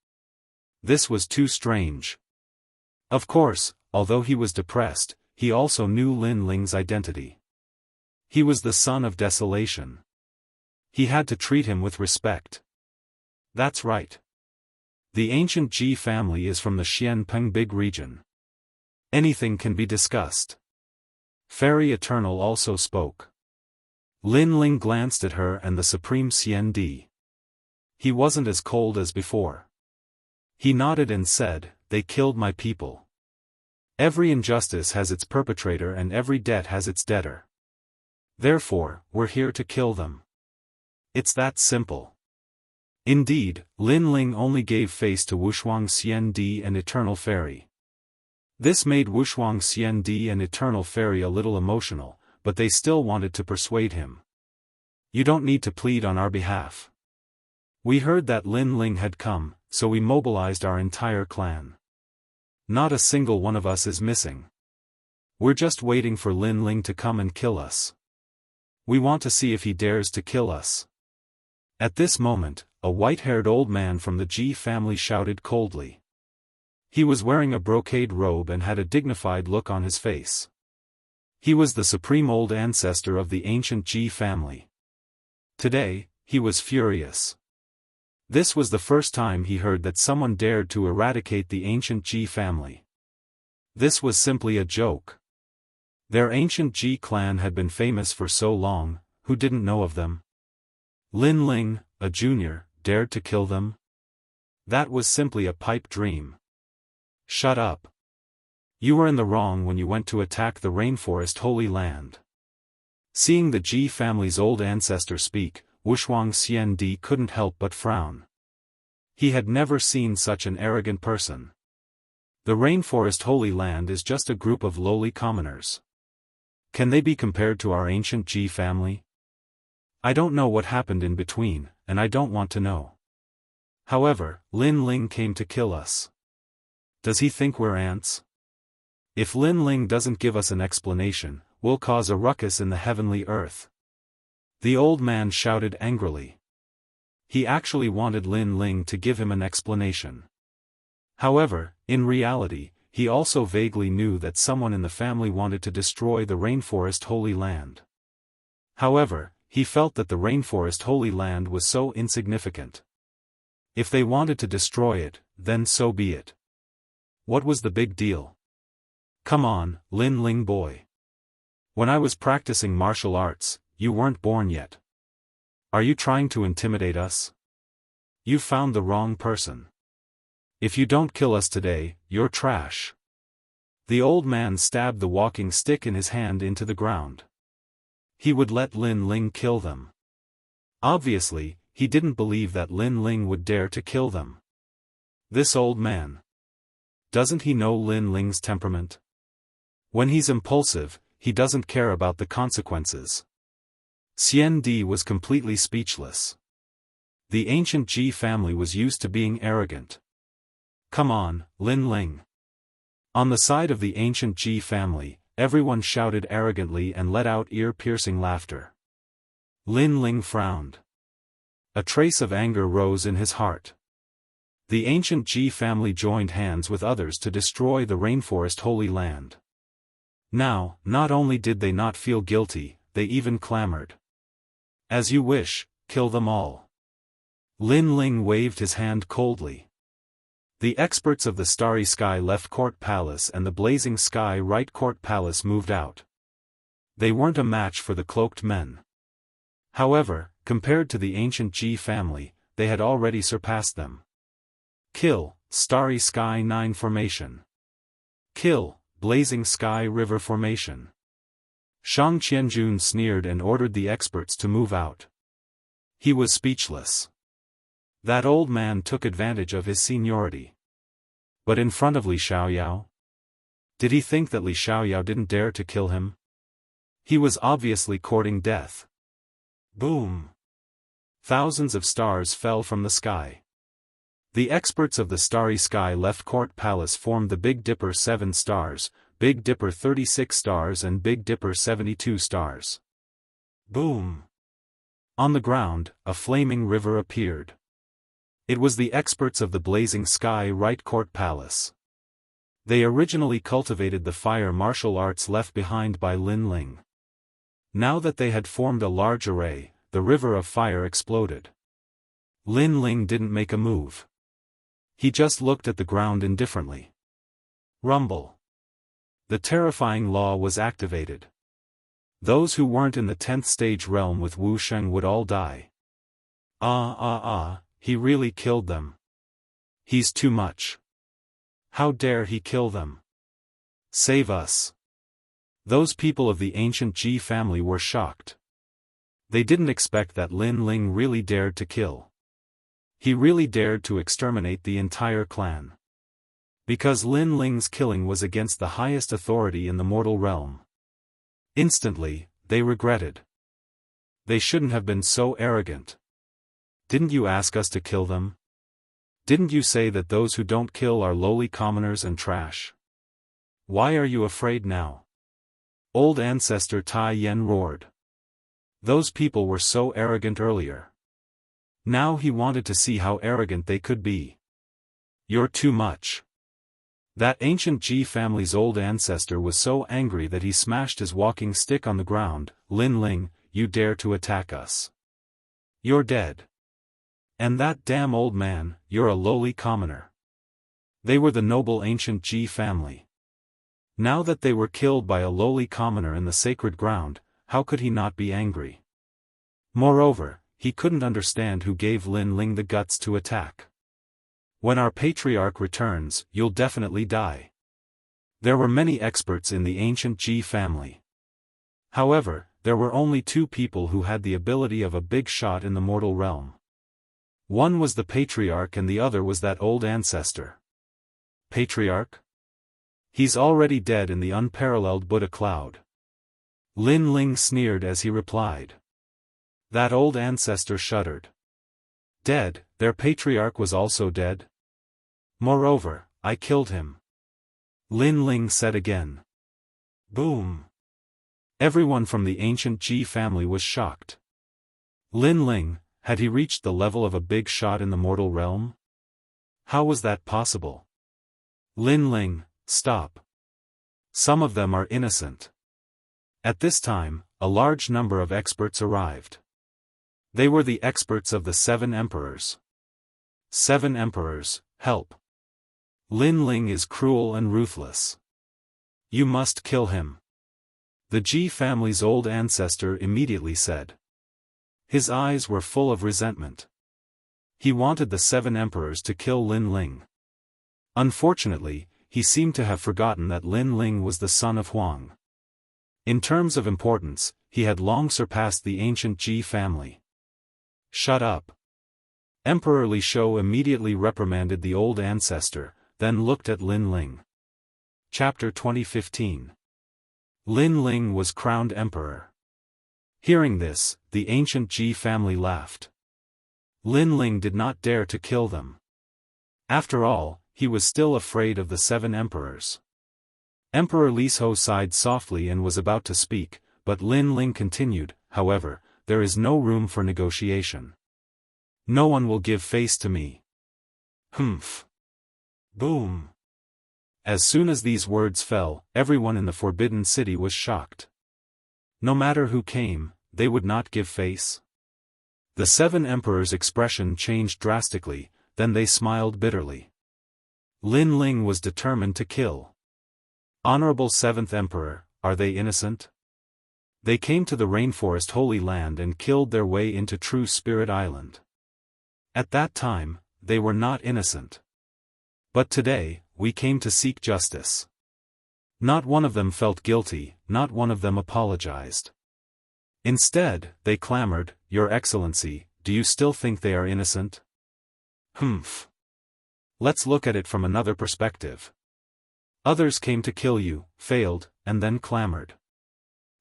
This was too strange. Of course, although he was depressed, he also knew Lin Ling's identity. He was the son of desolation. He had to treat him with respect. That's right. The ancient Ji family is from the Xianpeng Big region. Anything can be discussed. Fairy Eternal also spoke. Lin Ling glanced at her and the Supreme Xian Di. He wasn't as cold as before. He nodded and said, "They killed my people. Every injustice has its perpetrator and every debt has its debtor. Therefore, we're here to kill them. It's that simple." Indeed, Lin Ling only gave face to Wuxia Xianxia and Eternal Fairy. This made Wuxia Xianxia and Eternal Fairy a little emotional, but they still wanted to persuade him. "You don't need to plead on our behalf. We heard that Lin Ling had come, so we mobilized our entire clan. Not a single one of us is missing. We're just waiting for Lin Ling to come and kill us. We want to see if he dares to kill us." At this moment, a white-haired old man from the Ji family shouted coldly. He was wearing a brocade robe and had a dignified look on his face. He was the supreme old ancestor of the ancient Ji family. Today, he was furious. This was the first time he heard that someone dared to eradicate the ancient Ji family. This was simply a joke. Their ancient Ji clan had been famous for so long, who didn't know of them? Lin Ling, a junior, dared to kill them? That was simply a pipe dream. Shut up. You were in the wrong when you went to attack the rainforest Holy Land. Seeing the Ji family's old ancestor speak, Wuxia Xianxia couldn't help but frown. He had never seen such an arrogant person. The rainforest Holy Land is just a group of lowly commoners. Can they be compared to our ancient Ji family? I don't know what happened in between, and I don't want to know. However, Lin Ling came to kill us. Does he think we're ants? If Lin Ling doesn't give us an explanation, we'll cause a ruckus in the heavenly earth. The old man shouted angrily. He actually wanted Lin Ling to give him an explanation. However, in reality, he also vaguely knew that someone in the family wanted to destroy the rainforest Holy Land. However, he felt that the rainforest Holy Land was so insignificant. If they wanted to destroy it, then so be it. What was the big deal? Come on, Lin Ling boy. When I was practicing martial arts, you weren't born yet. Are you trying to intimidate us? You found the wrong person. If you don't kill us today, you're trash. The old man stabbed the walking stick in his hand into the ground. He would let Lin Ling kill them. Obviously, he didn't believe that Lin Ling would dare to kill them. This old man. Doesn't he know Lin Ling's temperament? When he's impulsive, he doesn't care about the consequences. Xian Di was completely speechless. The ancient Ji family was used to being arrogant. Come on, Lin Ling. On the side of the ancient Ji family, everyone shouted arrogantly and let out ear-piercing laughter. Lin Ling frowned. A trace of anger rose in his heart. The ancient Ji family joined hands with others to destroy the rainforest Holy Land. Now, not only did they not feel guilty, they even clamored. As you wish, kill them all. Lin Ling waved his hand coldly. The experts of the Starry Sky left Court Palace and the Blazing Sky Right Court Palace moved out. They weren't a match for the cloaked men. However, compared to the ancient Ji family, they had already surpassed them. Kill, Starry Sky 9 Formation. Kill, Blazing Sky River Formation. Shang Qianjun sneered and ordered the experts to move out. He was speechless. That old man took advantage of his seniority. But in front of Li Xiaoyao? Did he think that Li Xiaoyao didn't dare to kill him? He was obviously courting death. Boom! Thousands of stars fell from the sky. The experts of the Starry Sky left Court Palace formed the Big Dipper 7 stars, Big Dipper 36 stars and Big Dipper 72 stars. Boom! On the ground, a flaming river appeared. It was the experts of the Blazing Sky Right Court Palace. They originally cultivated the fire martial arts left behind by Lin Ling. Now that they had formed a large array, the river of fire exploded. Lin Ling didn't make a move. He just looked at the ground indifferently. Rumble. The terrifying law was activated. Those who weren't in the 10th stage realm with Wu Sheng would all die. He really killed them. He's too much. How dare he kill them? Save us. Those people of the ancient Ji family were shocked. They didn't expect that Lin Ling really dared to kill. He really dared to exterminate the entire clan. Because Lin Ling's killing was against the highest authority in the mortal realm. Instantly, they regretted. They shouldn't have been so arrogant. Didn't you ask us to kill them? Didn't you say that those who don't kill are lowly commoners and trash? Why are you afraid now? Old ancestor Tai Yen roared. Those people were so arrogant earlier. Now he wanted to see how arrogant they could be. You're too much. That ancient Ji family's old ancestor was so angry that he smashed his walking stick on the ground. Lin Ling, you dare to attack us. You're dead. And that damn old man, you're a lowly commoner. They were the noble ancient Ji family. Now that they were killed by a lowly commoner in the sacred ground, how could he not be angry? Moreover, he couldn't understand who gave Lin Ling the guts to attack. When our patriarch returns, you'll definitely die. There were many experts in the ancient Ji family. However, there were only two people who had the ability of a big shot in the mortal realm. One was the patriarch and the other was that old ancestor. Patriarch? He's already dead in the unparalleled Buddha cloud. Lin Ling sneered as he replied. That old ancestor shuddered. Dead, their patriarch was also dead? Moreover, I killed him. Lin Ling said again. Boom. Everyone from the ancient Ji family was shocked. Lin Ling, had he reached the level of a big shot in the mortal realm? How was that possible? Lin Ling, stop. Some of them are innocent. At this time, a large number of experts arrived. They were the experts of the 7 emperors. 7 emperors, help. Lin Ling is cruel and ruthless. You must kill him. The Ji family's old ancestor immediately said. His eyes were full of resentment. He wanted the 7 emperors to kill Lin Ling. Unfortunately, he seemed to have forgotten that Lin Ling was the son of Huang. In terms of importance, he had long surpassed the ancient Ji family. Shut up. Emperor Li Shou immediately reprimanded the old ancestor, then looked at Lin Ling. Chapter 2015. Lin Ling was crowned emperor. Hearing this, the ancient Ji family laughed. Lin Ling did not dare to kill them. After all, he was still afraid of the 7 emperors. Emperor Li Shou sighed softly and was about to speak, but Lin Ling continued, however, there is no room for negotiation. No one will give face to me. Humph. Boom. As soon as these words fell, everyone in the Forbidden City was shocked. No matter who came, they would not give face. The 7 emperors' expression changed drastically, then they smiled bitterly. Lin Ling was determined to kill. Honorable 7th Emperor, are they innocent? They came to the Rainforest Holy Land and killed their way into True Spirit Island. At that time, they were not innocent. But today, we came to seek justice. Not one of them felt guilty, not one of them apologized. Instead, they clamored, Your Excellency, do you still think they are innocent? Humph. Let's look at it from another perspective. Others came to kill you, failed, and then clamored.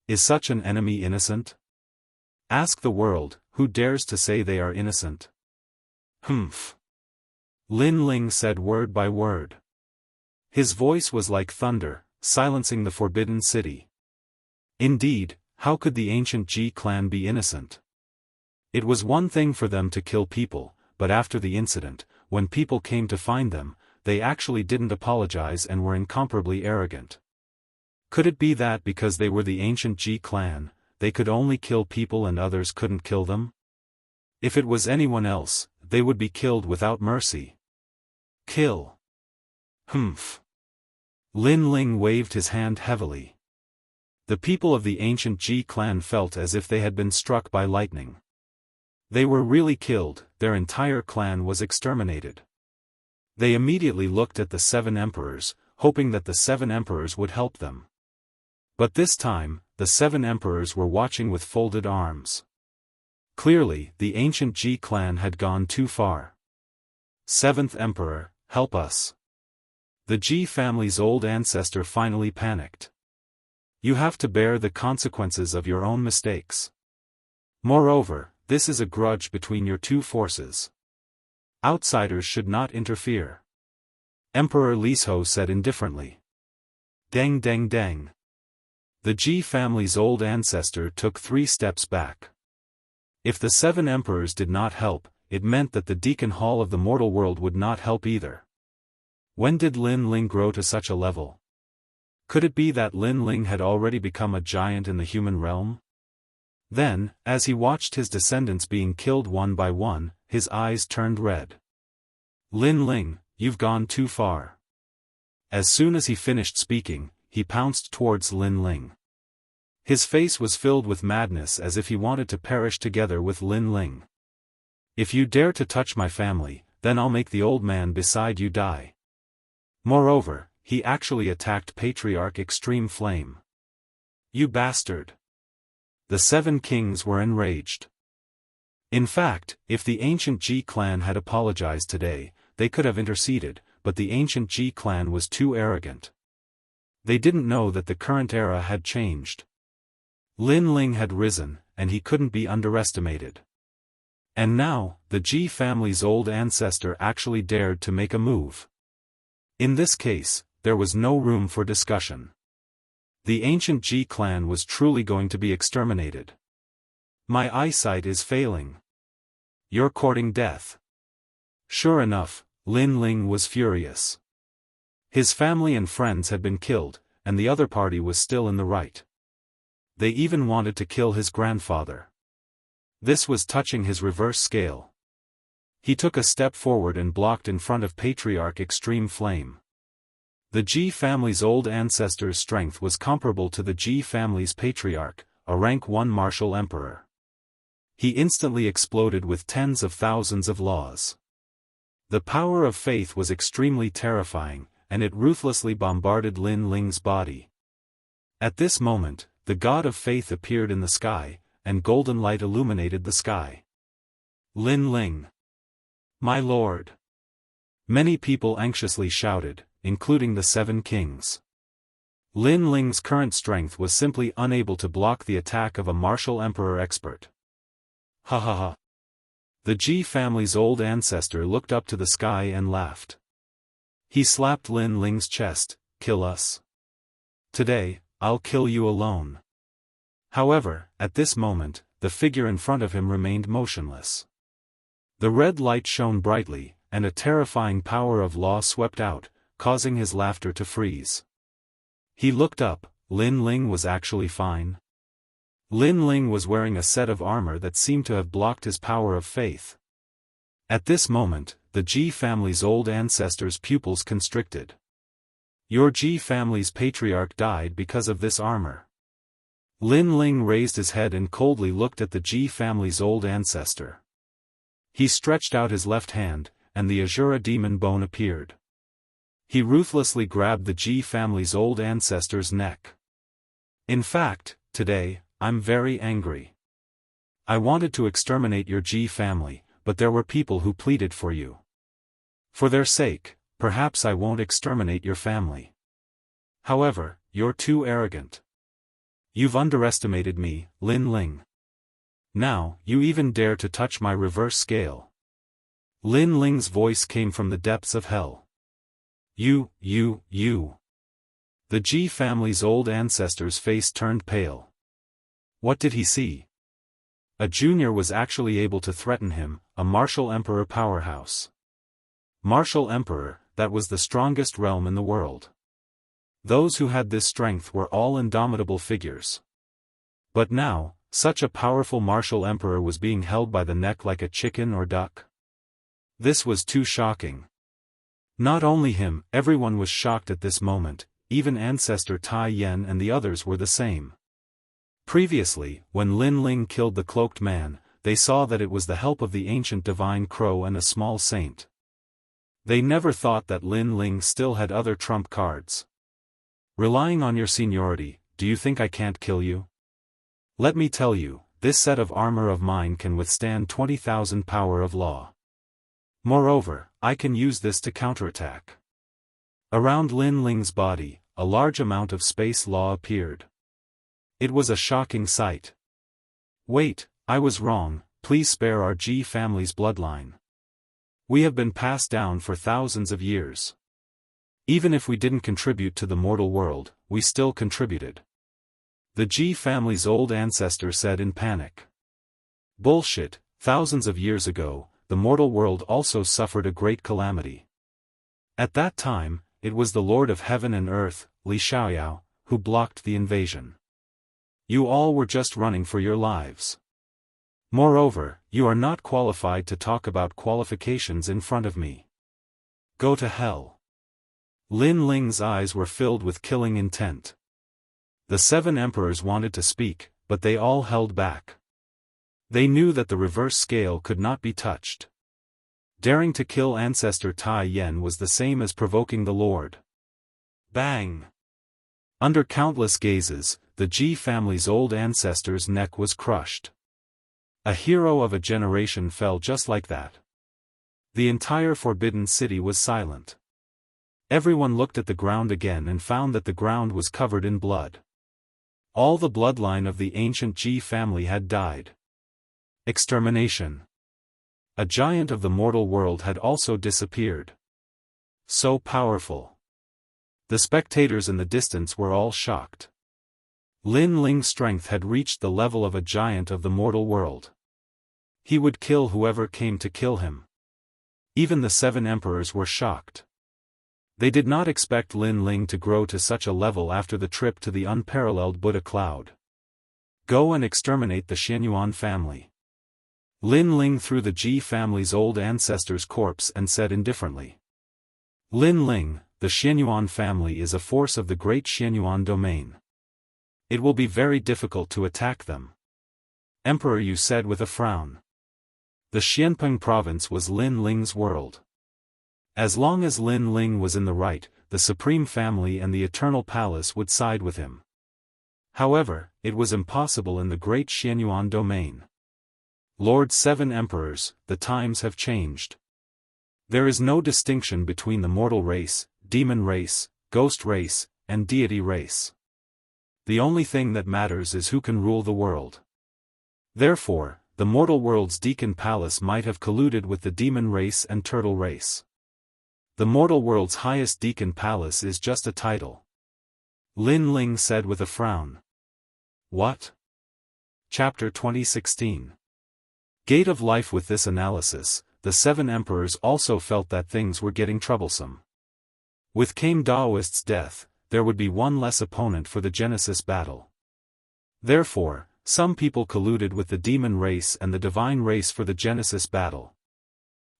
Is such an enemy innocent? Ask the world, who dares to say they are innocent? Humph. Lin Ling said word by word. His voice was like thunder, silencing the Forbidden City. Indeed, how could the ancient Ji clan be innocent? It was one thing for them to kill people, but after the incident, when people came to find them, they actually didn't apologize and were incomparably arrogant. Could it be that because they were the ancient Ji clan, they could only kill people and others couldn't kill them? If it was anyone else, they would be killed without mercy. Kill. Humph. Lin Ling waved his hand heavily. The people of the ancient Ji clan felt as if they had been struck by lightning. They were really killed, their entire clan was exterminated. They immediately looked at the 7 emperors, hoping that the 7 emperors would help them. But this time, the 7 emperors were watching with folded arms. Clearly, the ancient Ji clan had gone too far. 7th Emperor, help us. The Ji family's old ancestor finally panicked. You have to bear the consequences of your own mistakes. Moreover, this is a grudge between your 2 forces. Outsiders should not interfere. Emperor Lisho said indifferently. Deng deng deng. The Ji family's old ancestor took 3 steps back. If the 7 emperors did not help, it meant that the Deacon Hall of the mortal world would not help either. When did Lin Ling grow to such a level? Could it be that Lin Ling had already become a giant in the human realm? Then, as he watched his descendants being killed one by one, his eyes turned red. Lin Ling, you've gone too far. As soon as he finished speaking, he pounced towards Lin Ling. His face was filled with madness as if he wanted to perish together with Lin Ling. If you dare to touch my family, then I'll make the old man beside you die. Moreover, he actually attacked Patriarch Extreme Flame. You bastard! The 7 kings were enraged. In fact, if the ancient Ji clan had apologized today, they could have interceded, but the ancient Ji clan was too arrogant. They didn't know that the current era had changed. Lin Ling had risen, and he couldn't be underestimated. And now, the Ji family's old ancestor actually dared to make a move. In this case, there was no room for discussion. The ancient Ji clan was truly going to be exterminated. My eyesight is failing. You're courting death. Sure enough, Lin Ling was furious. His family and friends had been killed, and the other party was still in the right. They even wanted to kill his grandfather. This was touching his reverse scale. He took a step forward and blocked in front of Patriarch Extreme Flame. The Ji family's old ancestor's strength was comparable to the Ji family's patriarch, a rank 1 martial emperor. He instantly exploded with tens of thousands of laws. The power of faith was extremely terrifying, and it ruthlessly bombarded Lin Ling's body. At this moment, the god of faith appeared in the sky, and golden light illuminated the sky. Lin Ling! My lord! Many people anxiously shouted, including the 7 kings. Lin Ling's current strength was simply unable to block the attack of a martial emperor expert. Ha ha ha. The Ji family's old ancestor looked up to the sky and laughed. He slapped Lin Ling's chest, kill us. Today, I'll kill you alone. However, at this moment, the figure in front of him remained motionless. The red light shone brightly, and a terrifying power of law swept out, causing his laughter to freeze. He looked up. Lin Ling was actually fine. Lin Ling was wearing a set of armor that seemed to have blocked his power of faith. At this moment, the Ji family's old ancestor's pupils constricted. Your Ji family's patriarch died because of this armor. Lin Ling raised his head and coldly looked at the Ji family's old ancestor. He stretched out his left hand, and the Azura demon bone appeared. He ruthlessly grabbed the Ji family's old ancestor's neck. In fact, today, I'm very angry. I wanted to exterminate your Ji family, but there were people who pleaded for you. For their sake, perhaps I won't exterminate your family. However, you're too arrogant. You've underestimated me, Lin Ling. Now, you even dare to touch my reverse scale. Lin Ling's voice came from the depths of hell. You. The Ji family's old ancestor's face turned pale. What did he see? A junior was actually able to threaten him, a martial emperor powerhouse. Martial emperor, that was the strongest realm in the world. Those who had this strength were all indomitable figures. But now, such a powerful martial emperor was being held by the neck like a chicken or duck. This was too shocking. Not only him, everyone was shocked at this moment, even Ancestor Tai Yen and the others were the same. Previously, when Lin Ling killed the cloaked man, they saw that it was the help of the ancient divine crow and a small saint. They never thought that Lin Ling still had other trump cards. Relying on your seniority, do you think I can't kill you? Let me tell you, this set of armor of mine can withstand 20,000 power of law. Moreover, I can use this to counterattack. Around Lin Ling's body, a large amount of space law appeared. It was a shocking sight. Wait, I was wrong, please spare our Ji family's bloodline. We have been passed down for thousands of years. Even if we didn't contribute to the mortal world, we still contributed. The Ji family's old ancestor said in panic. Bullshit, thousands of years ago, the mortal world also suffered a great calamity. At that time, it was the Lord of Heaven and Earth, Li Xiaoyao, who blocked the invasion. You all were just running for your lives. Moreover, you are not qualified to talk about qualifications in front of me. Go to hell. Lin Ling's eyes were filled with killing intent. The 7 emperors wanted to speak, but they all held back. They knew that the reverse scale could not be touched. Daring to kill Ancestor Tai Yen was the same as provoking the Lord. Bang! Under countless gazes, the Ji family's old ancestor's neck was crushed. A hero of a generation fell just like that. The entire forbidden city was silent. Everyone looked at the ground again and found that the ground was covered in blood. All the bloodline of the ancient Ji family had died. Extermination. A giant of the mortal world had also disappeared. So powerful. The spectators in the distance were all shocked. Lin Ling's strength had reached the level of a giant of the mortal world. He would kill whoever came to kill him. Even the 7 emperors were shocked. They did not expect Lin Ling to grow to such a level after the trip to the unparalleled Buddha cloud. Go and exterminate the Xianyuan family. Lin Ling threw the Ji family's old ancestor's corpse and said indifferently. Lin Ling, the Xianyuan family is a force of the great Xianyuan domain. It will be very difficult to attack them. Emperor, you said with a frown. The Xianpeng province was Lin Ling's world. As long as Lin Ling was in the right, the Supreme Family and the Eternal Palace would side with him. However, it was impossible in the great Xianyuan domain. Lord 7 Emperors, the times have changed. There is no distinction between the mortal race, demon race, ghost race, and deity race. The only thing that matters is who can rule the world. Therefore, the mortal world's Deacon Palace might have colluded with the demon race and turtle race. The mortal world's highest Deacon Palace is just a title. Lin Ling said with a frown. What? Chapter 2016. Gate of Life. With this analysis, the 7 emperors also felt that things were getting troublesome. With Kame Daoist's death, there would be one less opponent for the Genesis battle. Therefore, some people colluded with the demon race and the divine race for the Genesis battle.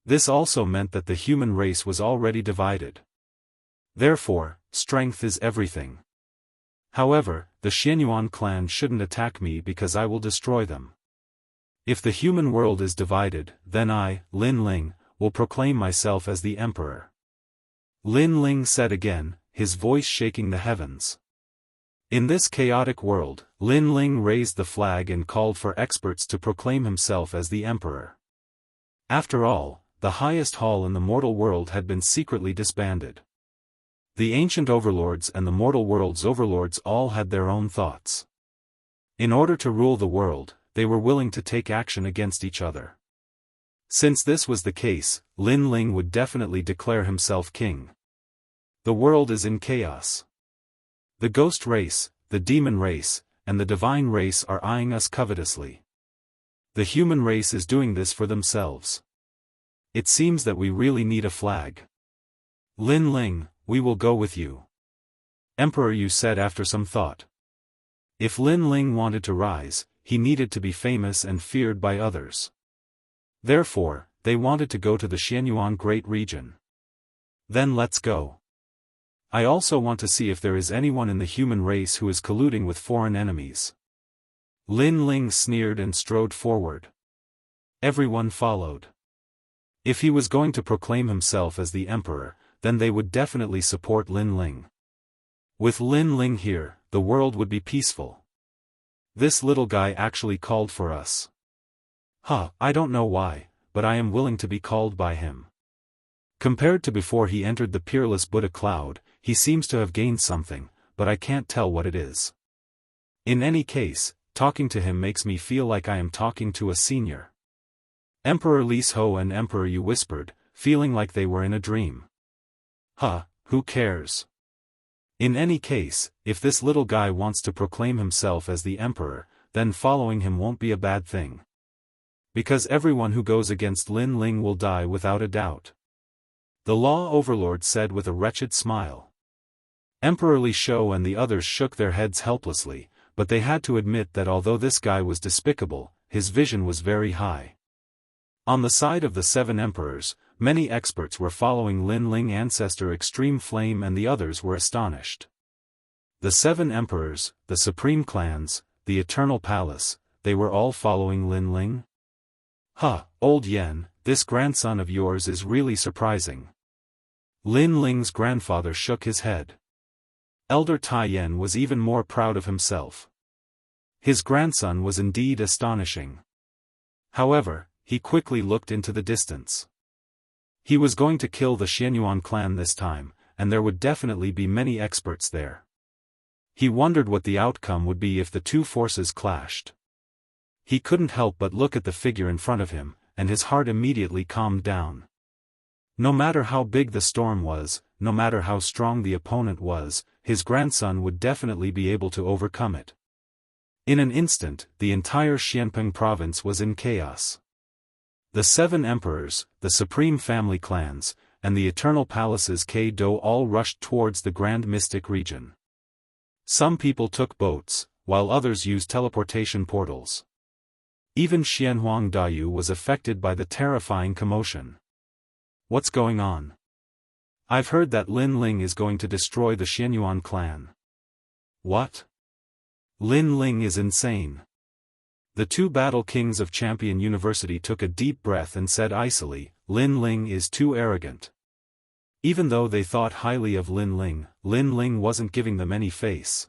This also meant that the human race was already divided. Therefore, strength is everything. However, the Xianyuan clan shouldn't attack me because I will destroy them. If the human world is divided, then I, Lin Ling, will proclaim myself as the emperor. Lin Ling said again, his voice shaking the heavens. In this chaotic world, Lin Ling raised the flag and called for experts to proclaim himself as the emperor. After all, the highest hall in the mortal world had been secretly disbanded. The ancient overlords and the mortal world's overlords all had their own thoughts. In order to rule the world, they were willing to take action against each other. Since this was the case, Lin Ling would definitely declare himself king. The world is in chaos. The ghost race, the demon race, and the divine race are eyeing us covetously. The human race is doing this for themselves. It seems that we really need a flag. Lin Ling, we will go with you. Emperor Yu said after some thought. If Lin Ling wanted to rise, he needed to be famous and feared by others. Therefore, they wanted to go to the Xianyuan Great Region. Then let's go. I also want to see if there is anyone in the human race who is colluding with foreign enemies. Lin Ling sneered and strode forward. Everyone followed. If he was going to proclaim himself as the emperor, then they would definitely support Lin Ling. With Lin Ling here, the world would be peaceful. This little guy actually called for us. I don't know why, but I am willing to be called by him. Compared to before he entered the peerless Buddha cloud, he seems to have gained something, but I can't tell what it is. In any case, talking to him makes me feel like I am talking to a senior. Emperor Li Ho and Emperor Yu whispered, feeling like they were in a dream. Who cares? In any case, if this little guy wants to proclaim himself as the emperor, then following him won't be a bad thing. Because everyone who goes against Lin Ling will die without a doubt. The law overlord said with a wretched smile. Emperor Li Shou and the others shook their heads helplessly, but they had to admit that although this guy was despicable, his vision was very high. On the side of the 7 emperors, many experts were following Lin Ling ancestor Extreme Flame and the others were astonished. The 7 emperors, the supreme clans, the eternal palace, they were all following Lin Ling? Old Yen, this grandson of yours is really surprising. Lin Ling's grandfather shook his head. Elder Tai Yen was even more proud of himself. His grandson was indeed astonishing. However, he quickly looked into the distance. He was going to kill the Xianyuan clan this time, and there would definitely be many experts there. He wondered what the outcome would be if the two forces clashed. He couldn't help but look at the figure in front of him, and his heart immediately calmed down. No matter how big the storm was, no matter how strong the opponent was, his grandson would definitely be able to overcome it. In an instant, the entire Xianpeng province was in chaos. The 7 emperors, the supreme family clans, and the eternal palaces K-Do all rushed towards the grand mystic region. Some people took boats, while others used teleportation portals. Even Xianhuang Dayu was affected by the terrifying commotion. What's going on? I've heard that Lin Ling is going to destroy the Xianyuan clan. What? Lin Ling is insane. The 2 battle kings of Champion University took a deep breath and said icily, Lin Ling is too arrogant. Even though they thought highly of Lin Ling wasn't giving them any face.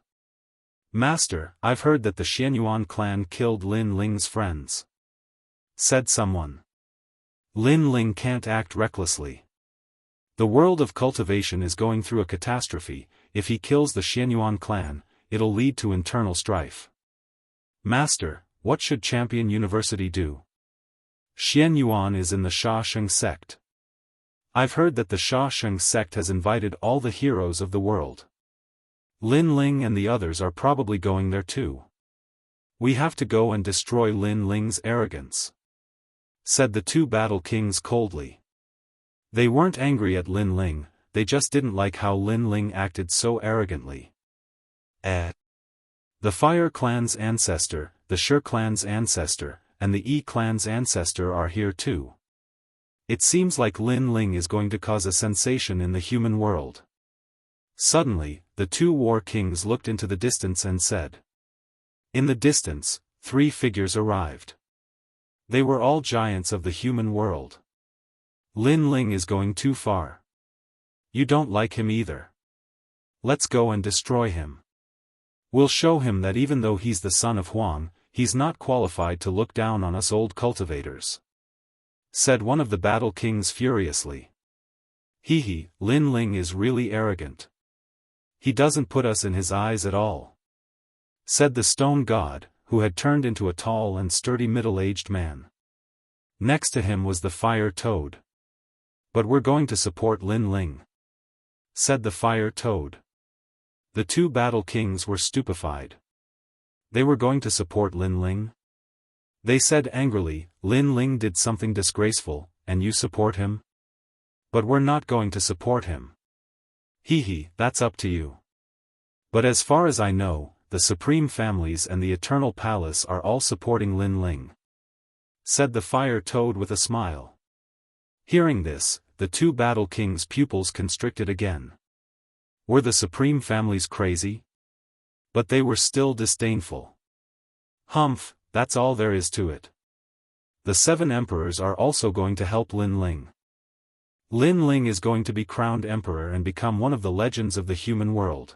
Master, I've heard that the Xianyuan clan killed Lin Ling's friends. Said someone. Lin Ling can't act recklessly. The world of cultivation is going through a catastrophe. If he kills the Xianyuan clan, it'll lead to internal strife. Master, what should Champion University do? Xianyuan is in the Shaosheng sect. I've heard that the Shaosheng sect has invited all the heroes of the world. Lin Ling and the others are probably going there too. We have to go and destroy Lin Ling's arrogance. Said the 2 battle kings coldly. They weren't angry at Lin Ling, they just didn't like how Lin Ling acted so arrogantly. The Fire clan's ancestor, the Shi clan's ancestor, and the Yi clan's ancestor are here too. It seems like Lin Ling is going to cause a sensation in the human world. Suddenly, the 2 war kings looked into the distance and said. In the distance, 3 figures arrived. They were all giants of the human world. Lin Ling is going too far. You don't like him either. Let's go and destroy him. We'll show him that even though he's the son of Huang, he's not qualified to look down on us old cultivators. Said one of the battle kings furiously. Lin Ling is really arrogant. He doesn't put us in his eyes at all. Said the stone god, who had turned into a tall and sturdy middle-aged man. Next to him was the fire toad. But we're going to support Lin Ling. Said the fire toad. The two battle kings were stupefied. They were going to support Lin Ling? They said angrily, Lin Ling did something disgraceful, and you support him? But we're not going to support him. Hee, that's up to you. But as far as I know, the Supreme Families and the Eternal Palace are all supporting Lin Ling, said the Fire Toad with a smile. Hearing this, the two battle kings' pupils constricted again. Were the Supreme Families crazy? But they were still disdainful. Humph, that's all there is to it. The 7 emperors are also going to help Lin Ling. Lin Ling is going to be crowned emperor and become one of the legends of the human world.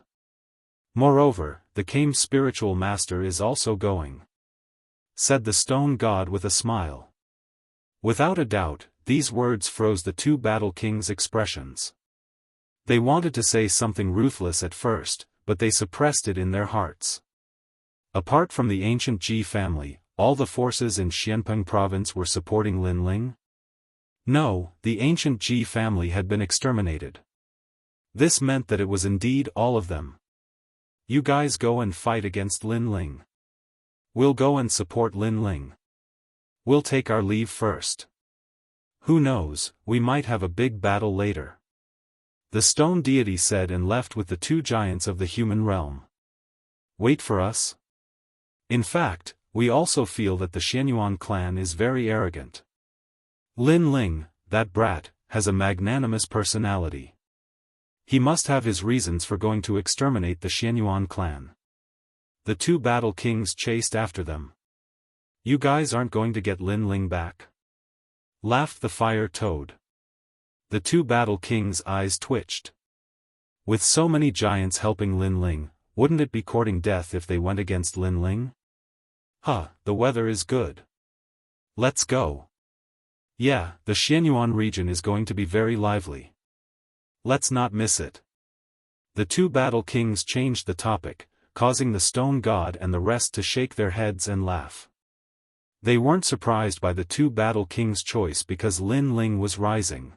Moreover, the Kame's spiritual master is also going, said the stone god with a smile. Without a doubt, these words froze the two battle kings' expressions. They wanted to say something ruthless at first, but they suppressed it in their hearts. Apart from the ancient Ji family, all the forces in Xianpeng province were supporting Lin Ling? No, the ancient Ji family had been exterminated. This meant that it was indeed all of them. You guys go and fight against Lin Ling. We'll go and support Lin Ling. We'll take our leave first. Who knows, we might have a big battle later. The stone deity said and left with the two giants of the human realm. Wait for us? In fact, we also feel that the Xianyuan clan is very arrogant. Lin Ling, that brat, has a magnanimous personality. He must have his reasons for going to exterminate the Xianyuan clan. The two battle kings chased after them. You guys aren't going to get Lin Ling back? Laughed the Fire Toad. The two battle kings' eyes twitched. With so many giants helping Lin Ling, wouldn't it be courting death if they went against Lin Ling? The weather is good. Let's go. Yeah, the Xianyuan region is going to be very lively. Let's not miss it. The two battle kings changed the topic, causing the stone god and the rest to shake their heads and laugh. They weren't surprised by the two battle kings' choice because Lin Ling was rising.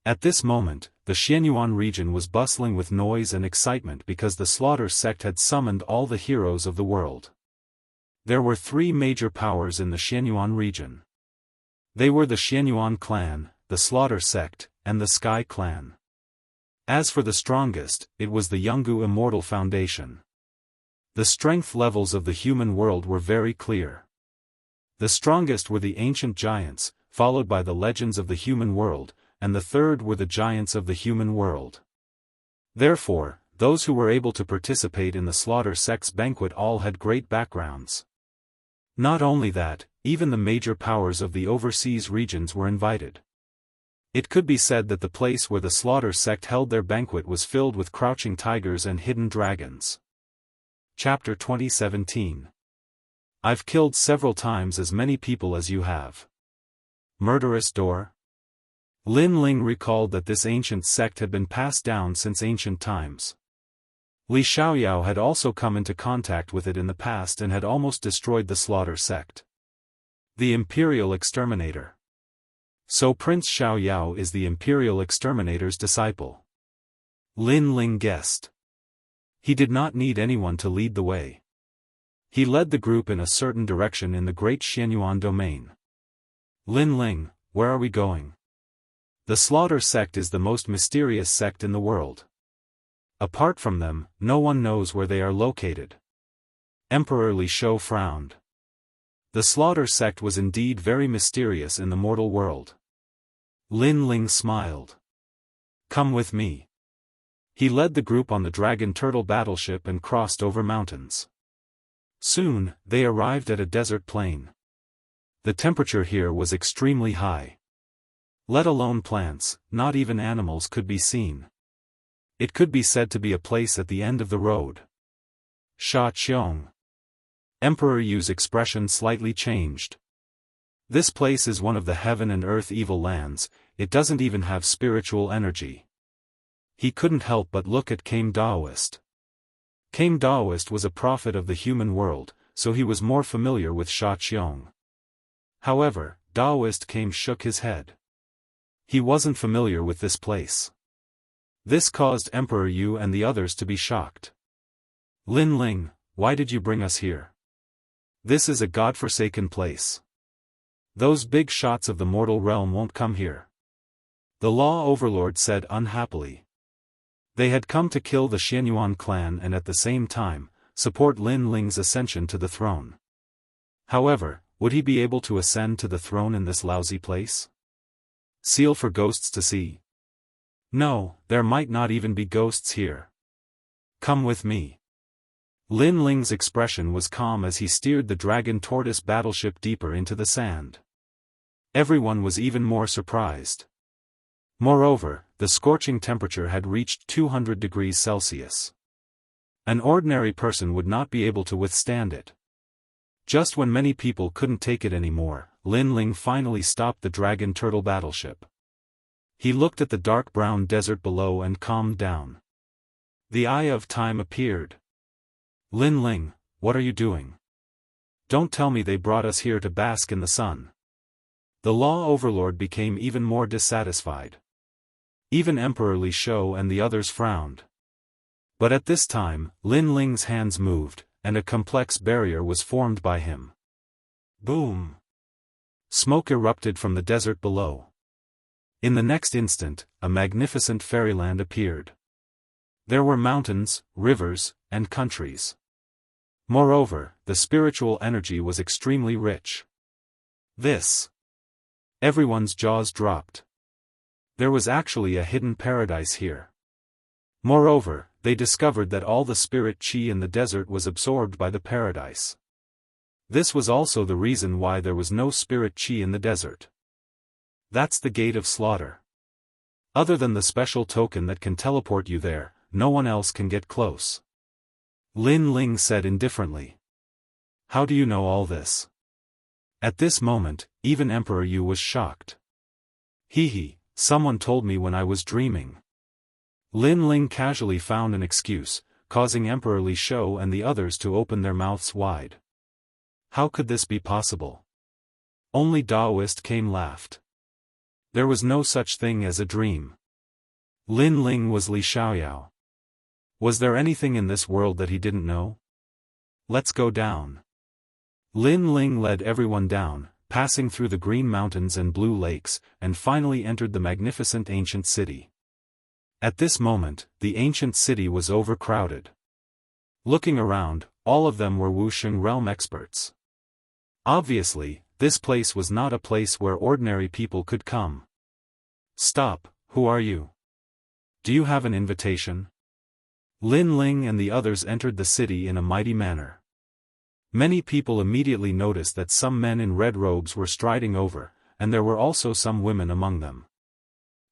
At this moment, the Xianyuan region was bustling with noise and excitement because the Slaughter sect had summoned all the heroes of the world. There were 3 major powers in the Xianyuan region. They were the Xianyuan clan, the Slaughter sect, and the Sky clan. As for the strongest, it was the Jianghu Immortal Foundation. The strength levels of the human world were very clear. The strongest were the ancient giants, followed by the legends of the human world, and the third were the giants of the human world. Therefore, those who were able to participate in the Slaughter sect's banquet all had great backgrounds. Not only that, even the major powers of the overseas regions were invited. It could be said that the place where the Slaughter sect held their banquet was filled with crouching tigers and hidden dragons. Chapter 2017. I've killed several times as many people as you have. Murderous door? Lin Ling recalled that this ancient sect had been passed down since ancient times. Li Xiaoyao had also come into contact with it in the past and had almost destroyed the Slaughter sect. The Imperial Exterminator. So Prince Xiaoyao is the Imperial Exterminator's disciple. Lin Ling guessed. He did not need anyone to lead the way. He led the group in a certain direction in the Great Xianyuan domain. Lin Ling, where are we going? The Slaughter sect is the most mysterious sect in the world. Apart from them, no one knows where they are located. Emperor Li Shou frowned. The Slaughter sect was indeed very mysterious in the mortal world. Lin Ling smiled. Come with me. He led the group on the Dragon Turtle battleship and crossed over mountains. Soon, they arrived at a desert plain. The temperature here was extremely high. Let alone plants, not even animals could be seen. It could be said to be a place at the end of the road. Sha Qiong. Emperor Yu's expression slightly changed. This place is one of the heaven and earth evil lands, it doesn't even have spiritual energy. He couldn't help but look at Kame Daoist. Kame Daoist was a prophet of the human world, so he was more familiar with Sha Qiong. However, Daoist Kame shook his head. He wasn't familiar with this place. This caused Emperor Yu and the others to be shocked. Lin Ling, why did you bring us here? This is a godforsaken place. Those big shots of the mortal realm won't come here. The law overlord said unhappily. They had come to kill the Xianyuan clan and at the same time, support Lin Ling's ascension to the throne. However, would he be able to ascend to the throne in this lousy place? Seal for ghosts to see. No, there might not even be ghosts here. Come with me. Lin Ling's expression was calm as he steered the dragon tortoise battleship deeper into the sand. Everyone was even more surprised. Moreover, the scorching temperature had reached 200 degrees Celsius. An ordinary person would not be able to withstand it. Just when many people couldn't take it anymore, Lin Ling finally stopped the dragon turtle battleship. He looked at the dark brown desert below and calmed down. The Eye of Time appeared. Lin Ling, what are you doing? Don't tell me they brought us here to bask in the sun. The law overlord became even more dissatisfied. Even Emperor Li Shou and the others frowned. But at this time, Lin Ling's hands moved, and a complex barrier was formed by him. Boom! Smoke erupted from the desert below. In the next instant, a magnificent fairyland appeared. There were mountains, rivers, and countries. Moreover, the spiritual energy was extremely rich. Everyone's jaws dropped. There was actually a hidden paradise here. Moreover, they discovered that all the spirit chi in the desert was absorbed by the paradise. This was also the reason why there was no spirit chi in the desert. That's the Gate of Slaughter. Other than the special token that can teleport you there, no one else can get close. Lin Ling said indifferently. How do you know all this? At this moment, even Emperor Yu was shocked. Someone told me when I was dreaming. Lin Ling casually found an excuse, causing Emperor Li Shou and the others to open their mouths wide. How could this be possible? Only Daoist came laughed. There was no such thing as a dream. Lin Ling was Li Xiaoyao. Was there anything in this world that he didn't know? Let's go down. Lin Ling led everyone down, passing through the green mountains and blue lakes, and finally entered the magnificent ancient city. At this moment, the ancient city was overcrowded. Looking around, all of them were Wuxia realm experts. Obviously, this place was not a place where ordinary people could come. Stop, who are you? Do you have an invitation? Lin Ling and the others entered the city in a mighty manner. Many people immediately noticed that some men in red robes were striding over, and there were also some women among them.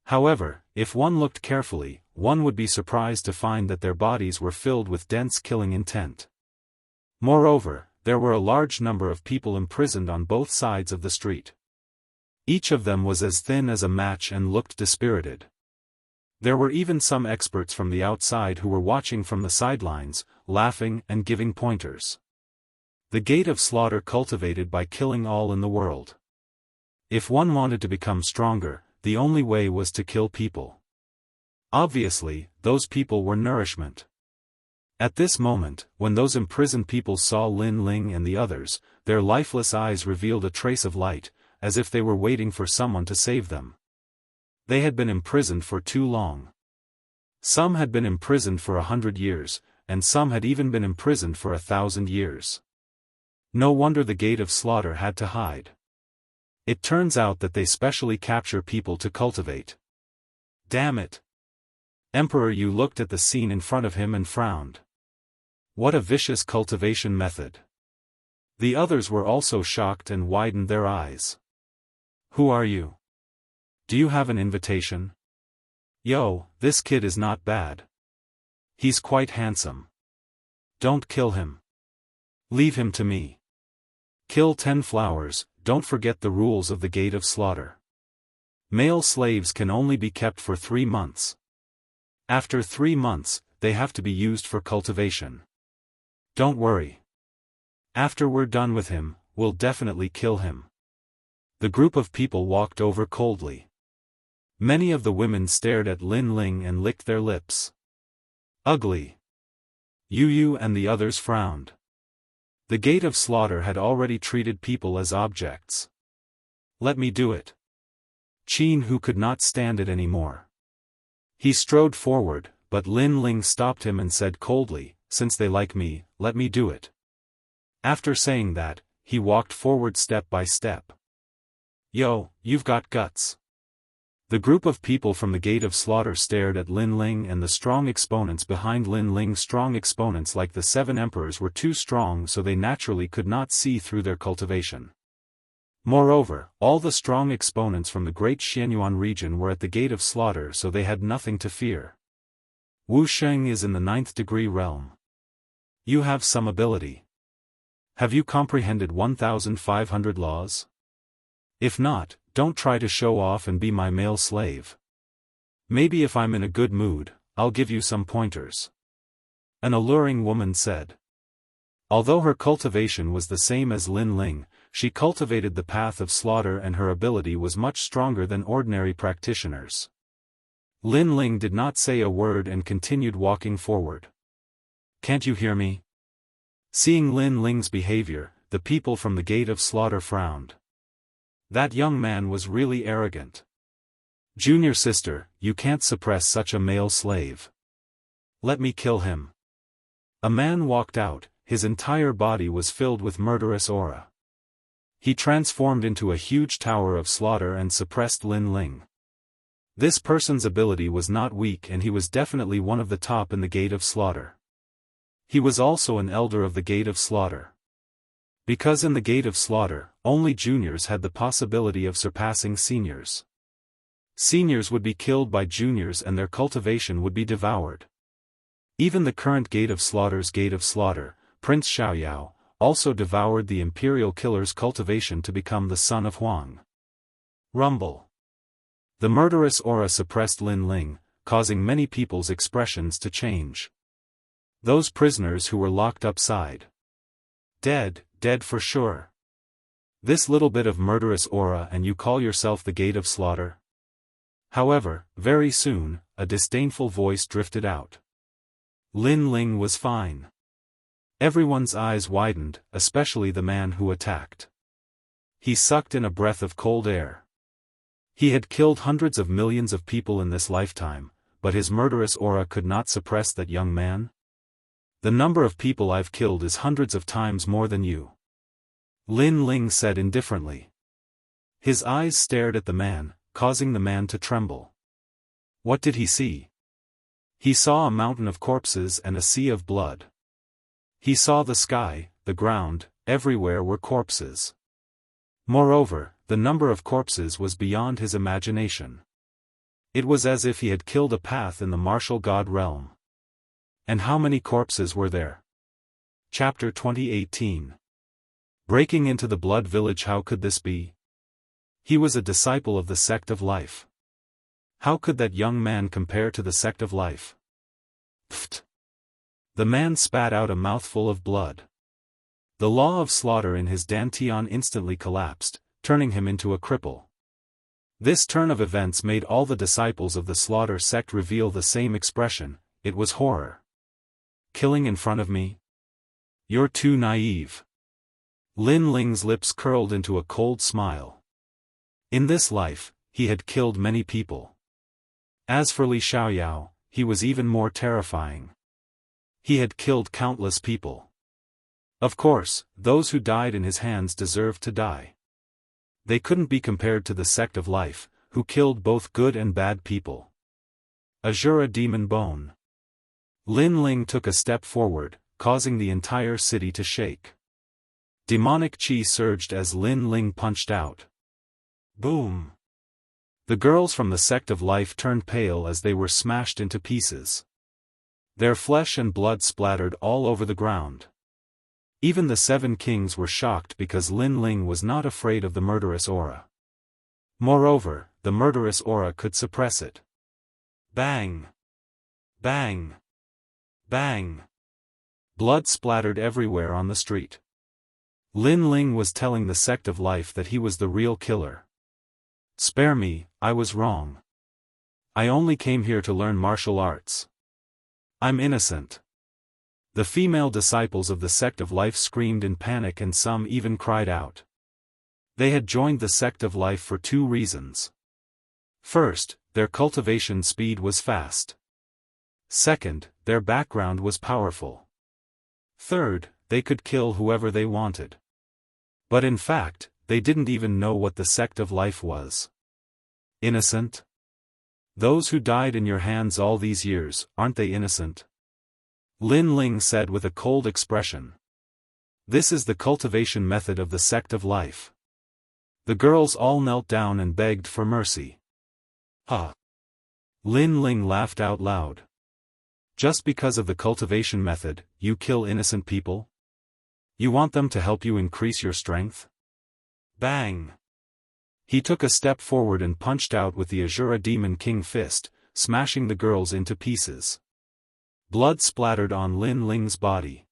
However, if one looked carefully, one would be surprised to find that their bodies were filled with dense killing intent. Moreover, there were a large number of people imprisoned on both sides of the street. Each of them was as thin as a match and looked dispirited. There were even some experts from the outside who were watching from the sidelines, laughing and giving pointers. The Gate of Slaughter cultivated by killing all in the world. If one wanted to become stronger, the only way was to kill people. Obviously, those people were nourishment. At this moment, when those imprisoned people saw Lin Ling and the others, their lifeless eyes revealed a trace of light, as if they were waiting for someone to save them. They had been imprisoned for too long. Some had been imprisoned for 100 years, and some had even been imprisoned for 1,000 years. No wonder the Gate of Slaughter had to hide. It turns out that they specially capture people to cultivate. Damn it! Emperor Yu looked at the scene in front of him and frowned. What a vicious cultivation method. The others were also shocked and widened their eyes. Who are you? Do you have an invitation? Yo, this kid is not bad. He's quite handsome. Don't kill him. Leave him to me. Kill 10 flowers, don't forget the rules of the Gate of Slaughter. Male slaves can only be kept for 3 months. After 3 months, they have to be used for cultivation. Don't worry. After we're done with him, we'll definitely kill him. The group of people walked over coldly. Many of the women stared at Lin Ling and licked their lips. Ugly. Yu and the others frowned. The gate of slaughter had already treated people as objects. Let me do it. Qin Hu could not stand it anymore. He strode forward, but Lin Ling stopped him and said coldly, "Since they like me, let me do it." After saying that, he walked forward step by step. "Yo, you've got guts." The group of people from the Gate of Slaughter stared at Lin Ling, and the strong exponents behind Lin Ling's strong exponents like the 7 emperors were too strong, so they naturally could not see through their cultivation. Moreover, all the strong exponents from the great Xianyuan region were at the Gate of Slaughter, so they had nothing to fear. Wu Sheng is in the 9th degree realm. You have some ability. Have you comprehended 1,500 laws? If not, don't try to show off and be my male slave. Maybe if I'm in a good mood, I'll give you some pointers. An alluring woman said. Although her cultivation was the same as Lin Ling, she cultivated the path of slaughter and her ability was much stronger than ordinary practitioners. Lin Ling did not say a word and continued walking forward. Can't you hear me? Seeing Lin Ling's behavior, the people from the Gate of Slaughter frowned. That young man was really arrogant. Junior sister, you can't suppress such a male slave. Let me kill him. A man walked out, his entire body was filled with murderous aura. He transformed into a huge tower of slaughter and suppressed Lin Ling. This person's ability was not weak and he was definitely one of the top in the Gate of Slaughter. He was also an elder of the Gate of Slaughter. Because in the Gate of Slaughter, only juniors had the possibility of surpassing seniors. Seniors would be killed by juniors and their cultivation would be devoured. Even the current Gate of Slaughter's Gate of Slaughter, Prince Xiaoyao, also devoured the imperial killer's cultivation to become the son of Huang. Rumble. The murderous aura suppressed Lin Ling, causing many people's expressions to change. Those prisoners who were locked up sighed. Dead for sure. This little bit of murderous aura and you call yourself the Gate of Slaughter? However, very soon, a disdainful voice drifted out. Lin Ling was fine. Everyone's eyes widened, especially the man who attacked. He sucked in a breath of cold air. He had killed hundreds of millions of people in this lifetime, but his murderous aura could not suppress that young man? The number of people I've killed is hundreds of times more than you. Lin Ling said indifferently. His eyes stared at the man, causing the man to tremble. What did he see? He saw a mountain of corpses and a sea of blood. He saw the sky, the ground, everywhere were corpses. Moreover, the number of corpses was beyond his imagination. It was as if he had killed a path in the martial god realm. And how many corpses were there? Chapter 2018. Breaking into the Blood Village. How could this be? He was a disciple of the Sect of Life. How could that young man compare to the Sect of Life? Pfft. The man spat out a mouthful of blood. The law of slaughter in his dantian instantly collapsed, turning him into a cripple. This turn of events made all the disciples of the slaughter sect reveal the same expression. It was horror. Killing in front of me? You're too naive. Lin Ling's lips curled into a cold smile. In this life, he had killed many people. As for Li Xiaoyao, he was even more terrifying. He had killed countless people. Of course, those who died in his hands deserved to die. They couldn't be compared to the Sect of Life, who killed both good and bad people. Azura Demon Bone. Lin Ling took a step forward, causing the entire city to shake. Demonic chi surged as Lin Ling punched out. Boom! The girls from the Sect of Life turned pale as they were smashed into pieces. Their flesh and blood splattered all over the ground. Even the 7 kings were shocked because Lin Ling was not afraid of the murderous aura. Moreover, the murderous aura could suppress it. Bang! Bang! Bang! Blood splattered everywhere on the street. Lin Ling was telling the Sect of Life that he was the real killer. Spare me, I was wrong. I only came here to learn martial arts. I'm innocent. The female disciples of the sect of life screamed in panic and some even cried out. They had joined the sect of life for two reasons. First, their cultivation speed was fast. Second, their background was powerful. Third, they could kill whoever they wanted. But in fact, they didn't even know what the sect of life was. Innocent? Those who died in your hands all these years, aren't they innocent? Lin Ling said with a cold expression. This is the cultivation method of the sect of life. The girls all knelt down and begged for mercy. Ha! Lin Ling laughed out loud. Just because of the cultivation method, you kill innocent people? You want them to help you increase your strength? Bang! He took a step forward and punched out with the Azura Demon King fist, smashing the girls into pieces. Blood splattered on Lin Ling's body.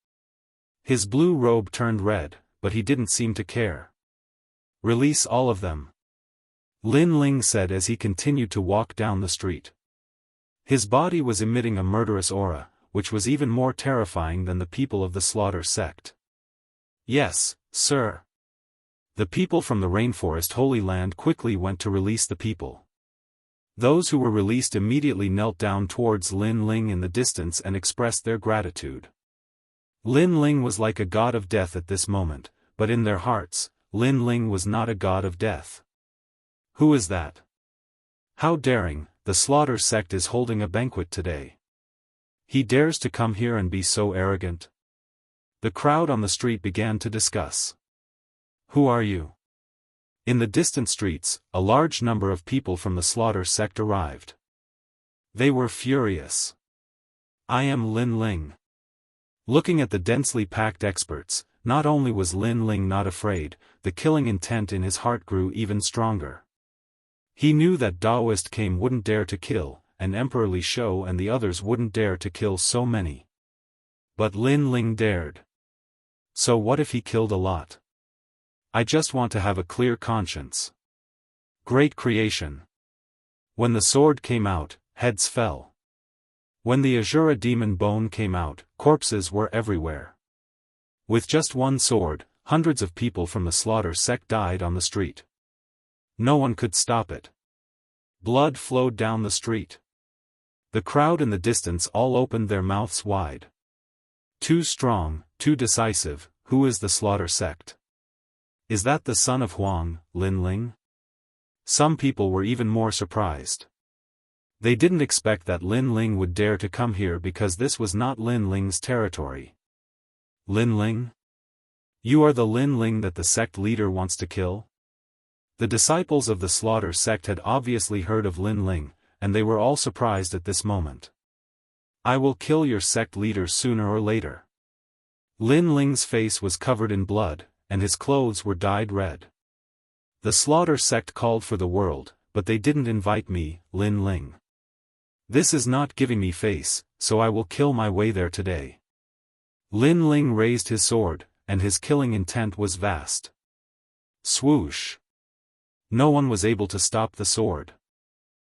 His blue robe turned red, but he didn't seem to care. Release all of them, Lin Ling said as he continued to walk down the street. His body was emitting a murderous aura, which was even more terrifying than the people of the Slaughter sect. Yes, sir. The people from the Rainforest Holy Land quickly went to release the people. Those who were released immediately knelt down towards Lin Ling in the distance and expressed their gratitude. Lin Ling was like a god of death at this moment, but in their hearts, Lin Ling was not a god of death. Who is that? How daring, the Slaughter sect is holding a banquet today. He dares to come here and be so arrogant? The crowd on the street began to discuss. Who are you? In the distant streets, a large number of people from the Slaughter sect arrived. They were furious. I am Lin Ling. Looking at the densely packed experts, not only was Lin Ling not afraid, the killing intent in his heart grew even stronger. He knew that Daoist Kame wouldn't dare to kill, and Emperor Li Shou and the others wouldn't dare to kill so many. But Lin Ling dared. So what if he killed a lot? I just want to have a clear conscience. Great creation. When the sword came out, heads fell. When the Azura demon bone came out, corpses were everywhere. With just one sword, hundreds of people from the Slaughter sect died on the street. No one could stop it. Blood flowed down the street. The crowd in the distance all opened their mouths wide. Too strong, too decisive, who is the Slaughter sect? Is that the son of Huang, Lin Ling? Some people were even more surprised. They didn't expect that Lin Ling would dare to come here because this was not Lin Ling's territory. Lin Ling? You are the Lin Ling that the sect leader wants to kill? The disciples of the Slaughter sect had obviously heard of Lin Ling, and they were all surprised at this moment. I will kill your sect leader sooner or later. Lin Ling's face was covered in blood, and his clothes were dyed red. The Slaughter sect called for the world, but they didn't invite me, Lin Ling. This is not giving me face, so I will kill my way there today. Lin Ling raised his sword, and his killing intent was vast. Swoosh. No one was able to stop the sword.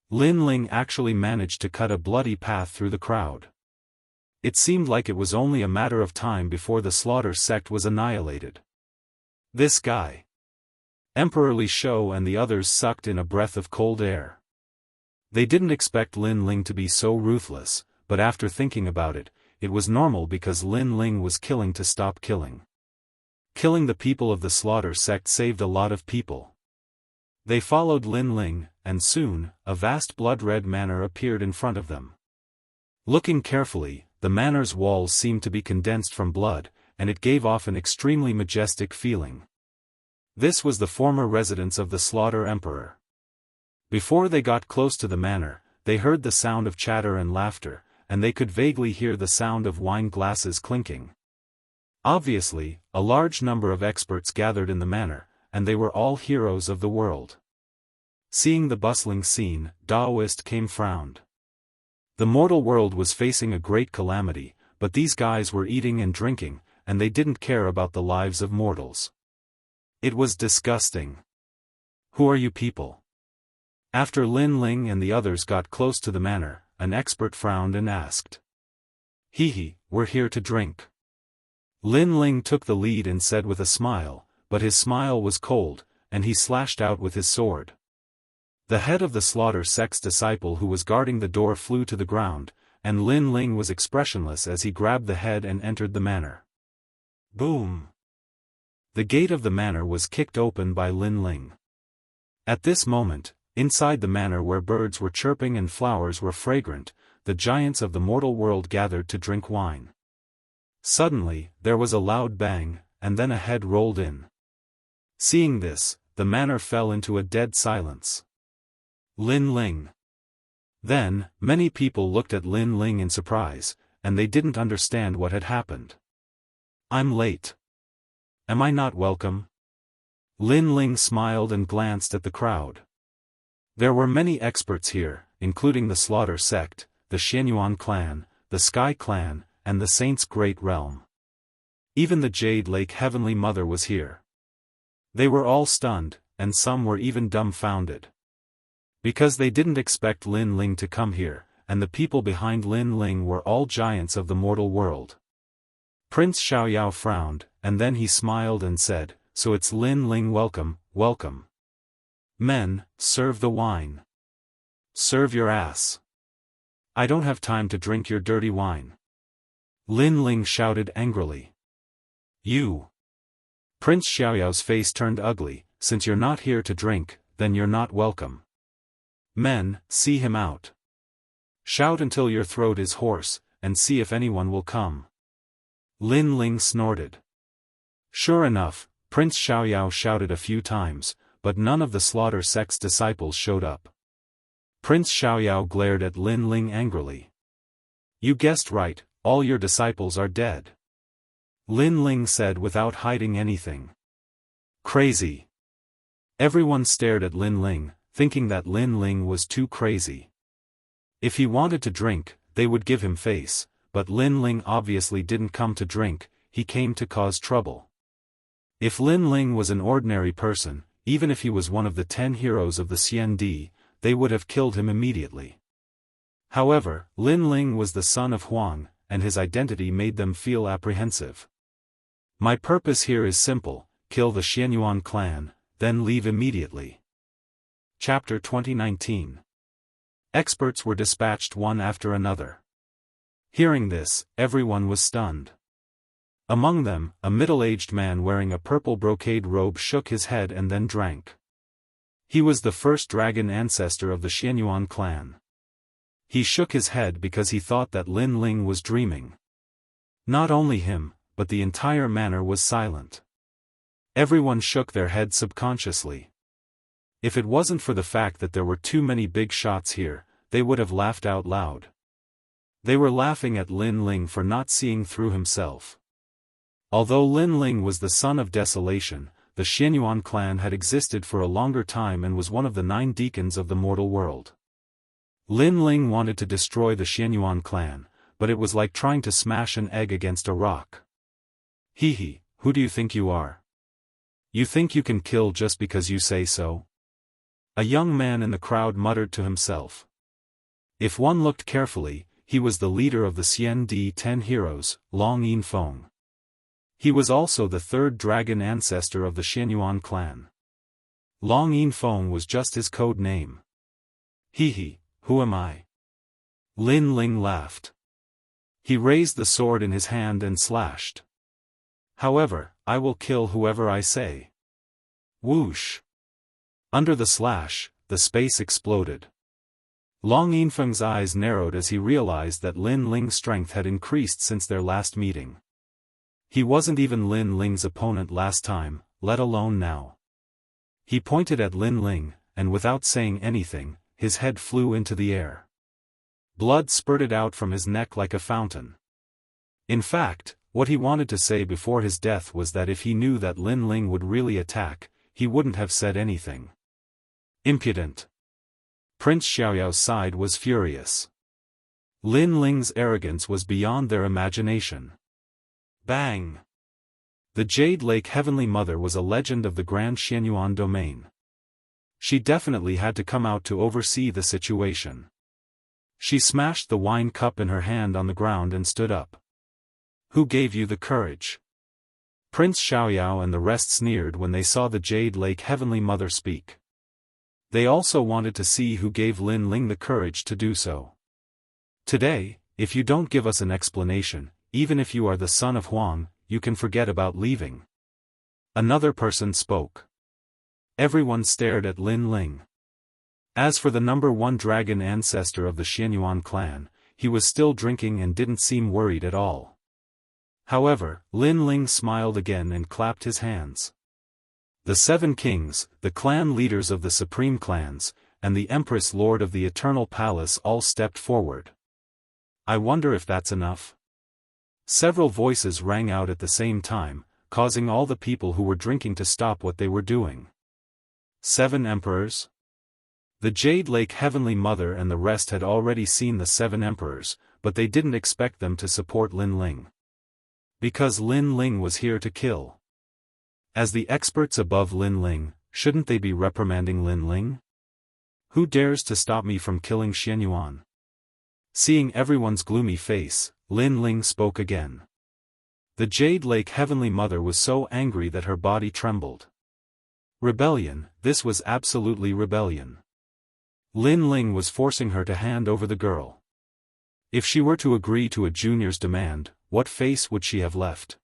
Lin Ling actually managed to cut a bloody path through the crowd. It seemed like it was only a matter of time before the Slaughter sect was annihilated. This guy. Emperor Li Shou and the others sucked in a breath of cold air. They didn't expect Lin Ling to be so ruthless, but after thinking about it, it was normal because Lin Ling was killing to stop killing. Killing the people of the Slaughter sect saved a lot of people. They followed Lin Ling, and soon, a vast blood-red manor appeared in front of them. Looking carefully, the manor's walls seemed to be condensed from blood, and it gave off an extremely majestic feeling. This was the former residence of the Slaughter Emperor. Before they got close to the manor, they heard the sound of chatter and laughter, and they could vaguely hear the sound of wine glasses clinking. Obviously, a large number of experts gathered in the manor, and they were all heroes of the world. Seeing the bustling scene, Daoist Kame frowned. The mortal world was facing a great calamity, but these guys were eating and drinking, and they didn't care about the lives of mortals. It was disgusting. Who are you people? After Lin Ling and the others got close to the manor, an expert frowned and asked. "Hee, we're here to drink." Lin Ling took the lead and said with a smile, but his smile was cold, and he slashed out with his sword. The head of the slaughter sect's disciple who was guarding the door flew to the ground, and Lin Ling was expressionless as he grabbed the head and entered the manor. Boom! The gate of the manor was kicked open by Lin Ling. At this moment, inside the manor where birds were chirping and flowers were fragrant, the giants of the mortal world gathered to drink wine. Suddenly, there was a loud bang, and then a head rolled in. Seeing this, the manor fell into a dead silence. Lin Ling. Then, many people looked at Lin Ling in surprise, and they didn't understand what had happened. "I'm late. Am I not welcome?" Lin Ling smiled and glanced at the crowd. There were many experts here, including the Slaughter sect, the Xianyuan clan, the Sky clan, and the Saint's Great Realm. Even the Jade Lake Heavenly Mother was here. They were all stunned, and some were even dumbfounded. Because they didn't expect Lin Ling to come here, and the people behind Lin Ling were all giants of the mortal world. Prince Xiaoyao frowned, and then he smiled and said, "So it's Lin Ling, welcome, welcome. Men, serve the wine." "Serve your ass. I don't have time to drink your dirty wine," Lin Ling shouted angrily. "You." Prince Xiaoyao's face turned ugly, "Since you're not here to drink, then you're not welcome. Men, see him out. Shout until your throat is hoarse, and see if anyone will come." Lin Ling snorted. Sure enough, Prince Xiaoyao shouted a few times, but none of the Slaughter sect's disciples showed up. Prince Xiaoyao glared at Lin Ling angrily. "You guessed right, all your disciples are dead," Lin Ling said without hiding anything. "Crazy." Everyone stared at Lin Ling, thinking that Lin Ling was too crazy. If he wanted to drink, they would give him face, but Lin Ling obviously didn't come to drink, he came to cause trouble. If Lin Ling was an ordinary person, even if he was one of the 10 heroes of the CND, they would have killed him immediately. However, Lin Ling was the son of Huang, and his identity made them feel apprehensive. "My purpose here is simple, kill the Xianyuan clan, then leave immediately." Chapter 2019. Experts were dispatched one after another. Hearing this, everyone was stunned. Among them, a middle-aged man wearing a purple brocade robe shook his head and then drank. He was the first dragon ancestor of the Xianyuan clan. He shook his head because he thought that Lin Ling was dreaming. Not only him, but the entire manor was silent. Everyone shook their heads subconsciously. If it wasn't for the fact that there were too many big shots here, they would have laughed out loud. They were laughing at Lin Ling for not seeing through himself. Although Lin Ling was the son of desolation, the Xianyuan clan had existed for a longer time and was one of the 9 deacons of the mortal world. Lin Ling wanted to destroy the Xianyuan clan, but it was like trying to smash an egg against a rock. "Hee, who do you think you are? You think you can kill just because you say so?" A young man in the crowd muttered to himself. If one looked carefully, he was the leader of the CND 10 heroes, Long Yinfeng. He was also the 3rd dragon ancestor of the Xianyuan clan. Long Yinfeng was just his code name. "Hee, who am I?" Lin Ling laughed. He raised the sword in his hand and slashed. "However, I will kill whoever I say." Whoosh! Under the slash, the space exploded. Long Yinfeng's eyes narrowed as he realized that Lin Ling's strength had increased since their last meeting. He wasn't even Lin Ling's opponent last time, let alone now. He pointed at Lin Ling, and without saying anything, his head flew into the air. Blood spurted out from his neck like a fountain. In fact, what he wanted to say before his death was that if he knew that Lin Ling would really attack, he wouldn't have said anything. Impudent. Prince Xiaoyao's side was furious. Lin Ling's arrogance was beyond their imagination. Bang! The Jade Lake Heavenly Mother was a legend of the Grand Xianyuan domain. She definitely had to come out to oversee the situation. She smashed the wine cup in her hand on the ground and stood up. Who gave you the courage? Prince Xiaoyao and the rest sneered when they saw the Jade Lake Heavenly Mother speak. They also wanted to see who gave Lin Ling the courage to do so. Today, if you don't give us an explanation, even if you are the son of Huang, you can forget about leaving. Another person spoke. Everyone stared at Lin Ling. As for the number 1 dragon ancestor of the Xianyuan clan, he was still drinking and didn't seem worried at all. However, Lin Ling smiled again and clapped his hands. The 7 kings, the clan leaders of the supreme clans, and the Empress Lord of the Eternal Palace all stepped forward. I wonder if that's enough? Several voices rang out at the same time, causing all the people who were drinking to stop what they were doing. 7 emperors? The Jade Lake Heavenly Mother and the rest had already seen the 7 emperors, but they didn't expect them to support Lin Ling. Because Lin Ling was here to kill. As the experts above Lin Ling, shouldn't they be reprimanding Lin Ling? Who dares to stop me from killing Xianyuan? Seeing everyone's gloomy face, Lin Ling spoke again. The Jade Lake Heavenly Mother was so angry that her body trembled. Rebellion, this was absolutely rebellion. Lin Ling was forcing her to hand over the girl. If she were to agree to a junior's demand, what face would she have left?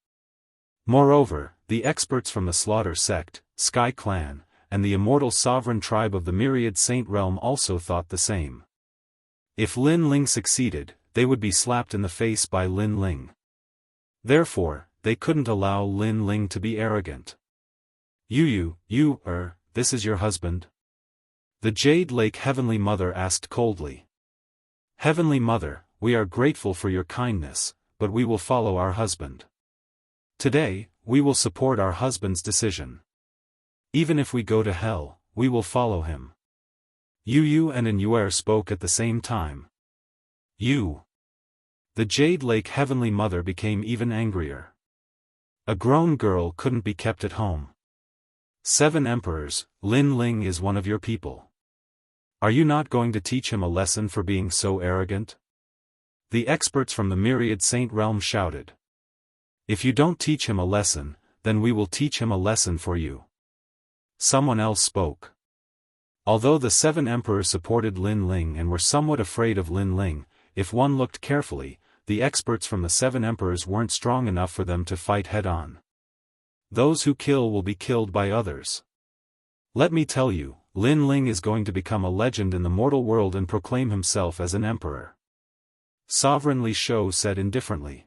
Moreover, the experts from the Slaughter sect, Sky Clan, and the Immortal sovereign tribe of the Myriad Saint realm also thought the same. If Lin Ling succeeded, they would be slapped in the face by Lin Ling. Therefore, they couldn't allow Lin Ling to be arrogant. This is your husband? The Jade Lake Heavenly Mother asked coldly. Heavenly Mother, we are grateful for your kindness, but we will follow our husband. Today, we will support our husband's decision. Even if we go to hell, we will follow him. Yu and An spoke at the same time. The Jade Lake Heavenly Mother became even angrier. A grown girl couldn't be kept at home. 7 emperors, Lin Ling is one of your people. Are you not going to teach him a lesson for being so arrogant? The experts from the Myriad Saint realm shouted. If you don't teach him a lesson, then we will teach him a lesson for you. Someone else spoke. Although the 7 emperors supported Lin Ling and were somewhat afraid of Lin Ling, if one looked carefully, the experts from the 7 emperors weren't strong enough for them to fight head-on. Those who kill will be killed by others. Let me tell you, Lin Ling is going to become a legend in the mortal world and proclaim himself as an emperor. Sovereign Li Shou said indifferently.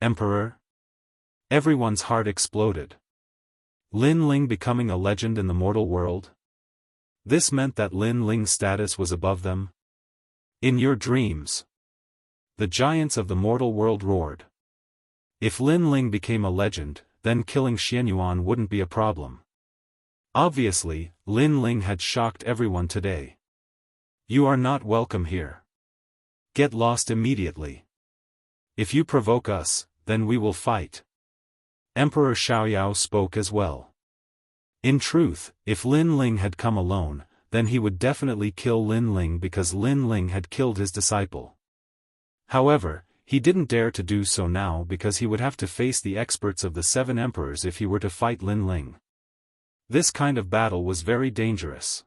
Emperor? Everyone's heart exploded. Lin Ling becoming a legend in the mortal world? This meant that Lin Ling's status was above them? In your dreams. The giants of the mortal world roared. If Lin Ling became a legend, then killing Xianyuan wouldn't be a problem. Obviously, Lin Ling had shocked everyone today. You are not welcome here. Get lost immediately. If you provoke us, then we will fight. Emperor Xiaoyao spoke as well. In truth, if Lin Ling had come alone, then he would definitely kill Lin Ling because Lin Ling had killed his disciple. However, he didn't dare to do so now because he would have to face the experts of the 7 emperors if he were to fight Lin Ling. This kind of battle was very dangerous.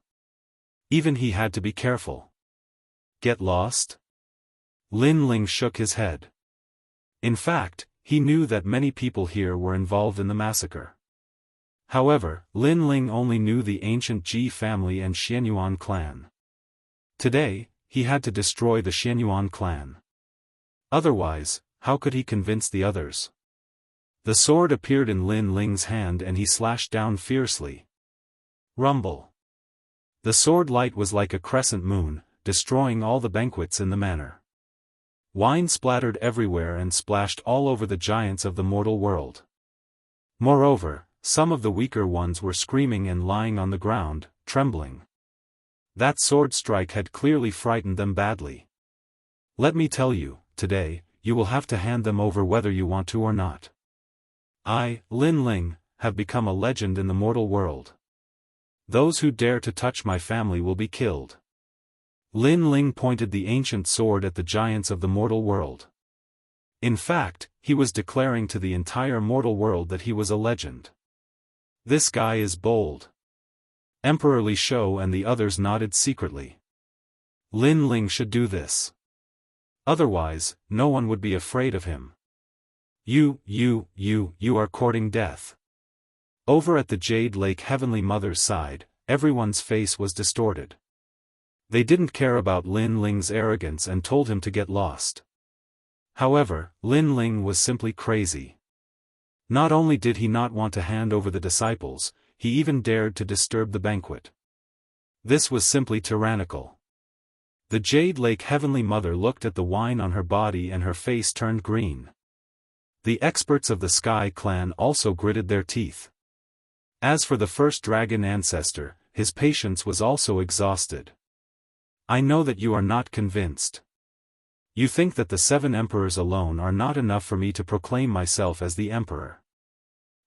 Even he had to be careful. Get lost? Lin Ling shook his head. In fact, he knew that many people here were involved in the massacre. However, Lin Ling only knew the ancient Ji family and Xianyuan clan. Today, he had to destroy the Xianyuan clan. Otherwise, how could he convince the others? The sword appeared in Lin Ling's hand and he slashed down fiercely. Rumble. The sword light was like a crescent moon, destroying all the banquets in the manor. Wine splattered everywhere and splashed all over the giants of the mortal world. Moreover, some of the weaker ones were screaming and lying on the ground, trembling. That sword strike had clearly frightened them badly. Let me tell you, today, you will have to hand them over whether you want to or not. I, Lin Ling, have become a legend in the mortal world. Those who dare to touch my family will be killed. Lin Ling pointed the ancient sword at the giants of the mortal world. In fact, he was declaring to the entire mortal world that he was a legend. This guy is bold. Emperor Li Shou and the others nodded secretly. Lin Ling should do this. Otherwise, no one would be afraid of him. You are courting death. Over at the Jade Lake Heavenly Mother's side, everyone's face was distorted. They didn't care about Lin Ling's arrogance and told him to get lost. However, Lin Ling was simply crazy. Not only did he not want to hand over the disciples, he even dared to disturb the banquet. This was simply tyrannical. The Jade Lake Heavenly Mother looked at the wine on her body and her face turned green. The experts of the Sky Clan also gritted their teeth. As for the first dragon ancestor, his patience was also exhausted. I know that you are not convinced. You think that the 7 emperors alone are not enough for me to proclaim myself as the emperor.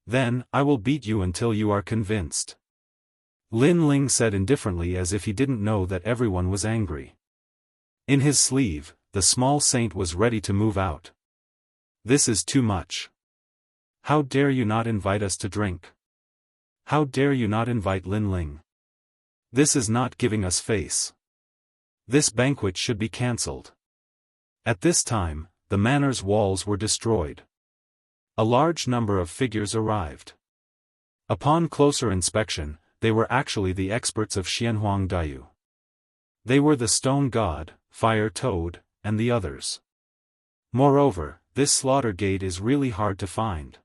Then, I will beat you until you are convinced. Lin Ling said indifferently as if he didn't know that everyone was angry. In his sleeve, the small saint was ready to move out. This is too much. How dare you not invite us to drink? How dare you not invite Lin Ling? This is not giving us face. This banquet should be cancelled. At this time, the manor's walls were destroyed. A large number of figures arrived. Upon closer inspection, they were actually the experts of Xianhuang Daiyu. They were the Stone God, Fire Toad, and the others. Moreover, this slaughter gate is really hard to find.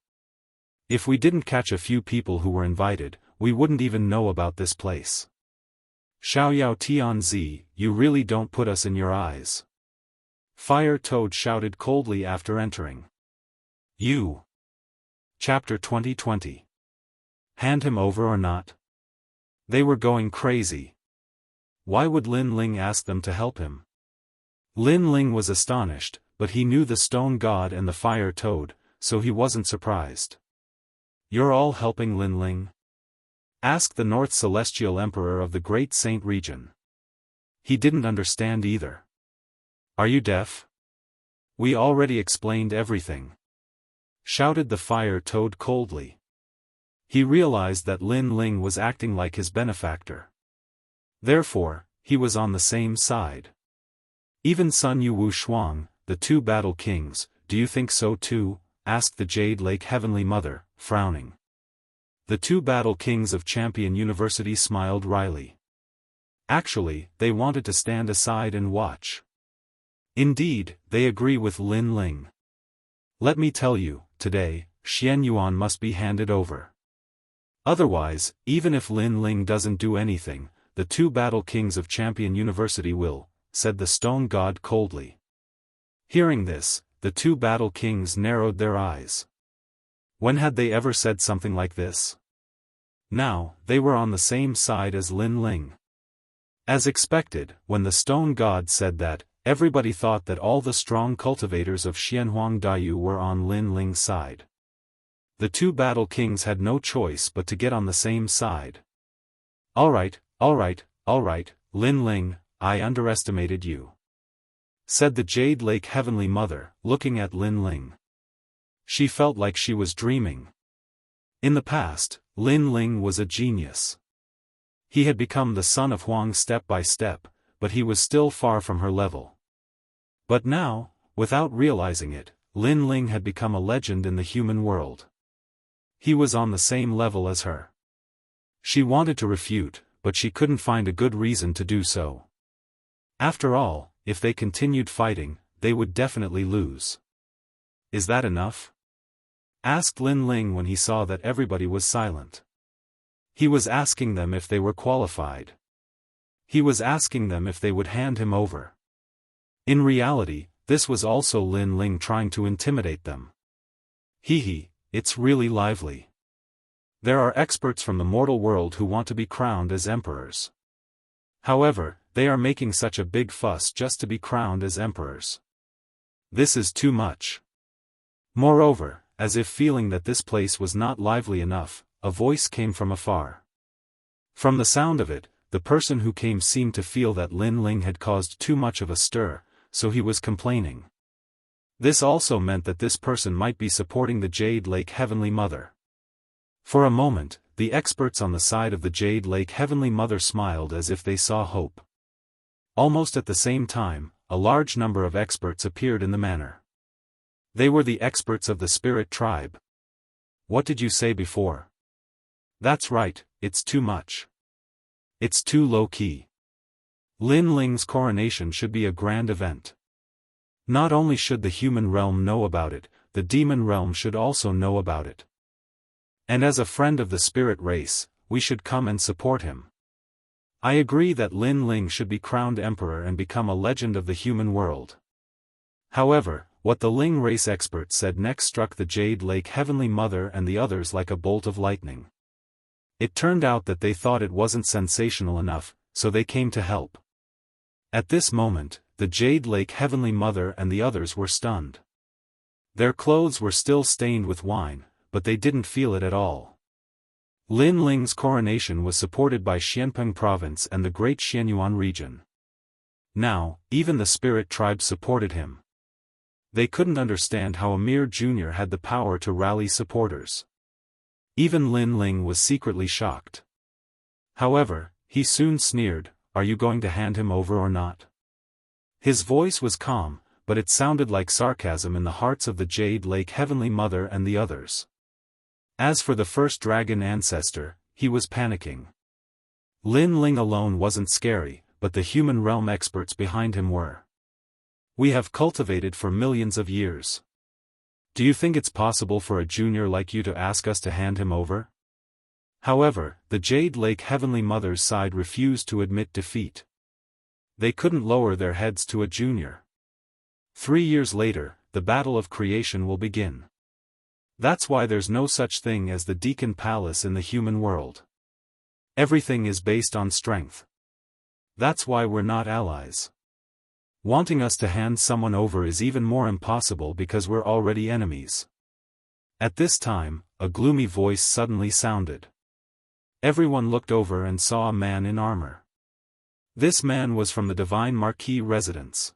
If we didn't catch a few people who were invited, we wouldn't even know about this place. Xiaoyao Tianzi, you really don't put us in your eyes. Fire Toad shouted coldly after entering. You. Chapter 2020. Hand him over or not? They were going crazy. Why would Lin Ling ask them to help him? Lin Ling was astonished, but he knew the Stone God and the Fire Toad, so he wasn't surprised. You're all helping Lin Ling? Asked the North Celestial Emperor of the Great Saint region. He didn't understand either. Are you deaf? We already explained everything. Shouted the Fire Toad coldly. He realized that Lin Ling was acting like his benefactor. Therefore, he was on the same side. Even Sun Yu Wu Shuang, the 2 battle kings, do you think so too? Asked the Jade Lake Heavenly Mother, frowning. The 2 battle kings of Champion University smiled wryly. Actually, they wanted to stand aside and watch. Indeed, they agree with Lin Ling. Let me tell you, today, Xian Yuan must be handed over. Otherwise, even if Lin Ling doesn't do anything, the 2 battle kings of Champion University will, said the Stone God coldly. Hearing this, the 2 battle kings narrowed their eyes. When had they ever said something like this? Now, they were on the same side as Lin Ling. As expected, when the Stone God said that, everybody thought that all the strong cultivators of Xianhuang Daiyu were on Lin Ling's side. The 2 battle kings had no choice but to get on the same side. Alright, Lin Ling, I underestimated you. Said the Jade Lake Heavenly Mother, looking at Lin Ling. She felt like she was dreaming. In the past, Lin Ling was a genius. He had become the son of Huang step by step, but he was still far from her level. But now, without realizing it, Lin Ling had become a legend in the human world. He was on the same level as her. She wanted to refute, but she couldn't find a good reason to do so. After all, if they continued fighting, they would definitely lose. Is that enough? Asked Lin Ling when he saw that everybody was silent. He was asking them if they were qualified. He was asking them if they would hand him over. In reality, this was also Lin Ling trying to intimidate them. It's really lively. There are experts from the mortal world who want to be crowned as emperors. However, they are making such a big fuss just to be crowned as emperors. This is too much. Moreover, as if feeling that this place was not lively enough, a voice came from afar. From the sound of it, the person who came seemed to feel that Lin Ling had caused too much of a stir, so he was complaining. This also meant that this person might be supporting the Jade Lake Heavenly Mother. For a moment, the experts on the side of the Jade Lake Heavenly Mother smiled as if they saw hope. Almost at the same time, a large number of experts appeared in the manor. They were the experts of the Spirit Tribe. What did you say before? That's right, it's too much. It's too low-key. Lin Ling's coronation should be a grand event. Not only should the human realm know about it, the demon realm should also know about it. And as a friend of the spirit race, we should come and support him. I agree that Lin Ling should be crowned emperor and become a legend of the human world. However, what the Ling race experts said next struck the Jade Lake Heavenly Mother and the others like a bolt of lightning. It turned out that they thought it wasn't sensational enough, so they came to help. At this moment, the Jade Lake Heavenly Mother and the others were stunned. Their clothes were still stained with wine, but they didn't feel it at all. Lin Ling's coronation was supported by Xianpeng Province and the Great Xianyuan region. Now, even the Spirit Tribe supported him. They couldn't understand how a mere junior had the power to rally supporters. Even Lin Ling was secretly shocked. However, he soon sneered, "Are you going to hand him over or not?" His voice was calm, but it sounded like sarcasm in the hearts of the Jade Lake Heavenly Mother and the others. As for the first dragon ancestor, he was panicking. Lin Ling alone wasn't scary, but the human realm experts behind him were. We have cultivated for millions of years. Do you think it's possible for a junior like you to ask us to hand him over? However, the Jade Lake Heavenly Mother's side refused to admit defeat. They couldn't lower their heads to a junior. 3 years later, the battle of creation will begin. That's why there's no such thing as the Deacon Palace in the human world. Everything is based on strength. That's why we're not allies. Wanting us to hand someone over is even more impossible because we're already enemies. At this time, a gloomy voice suddenly sounded. Everyone looked over and saw a man in armor. This man was from the Divine Marquis residence.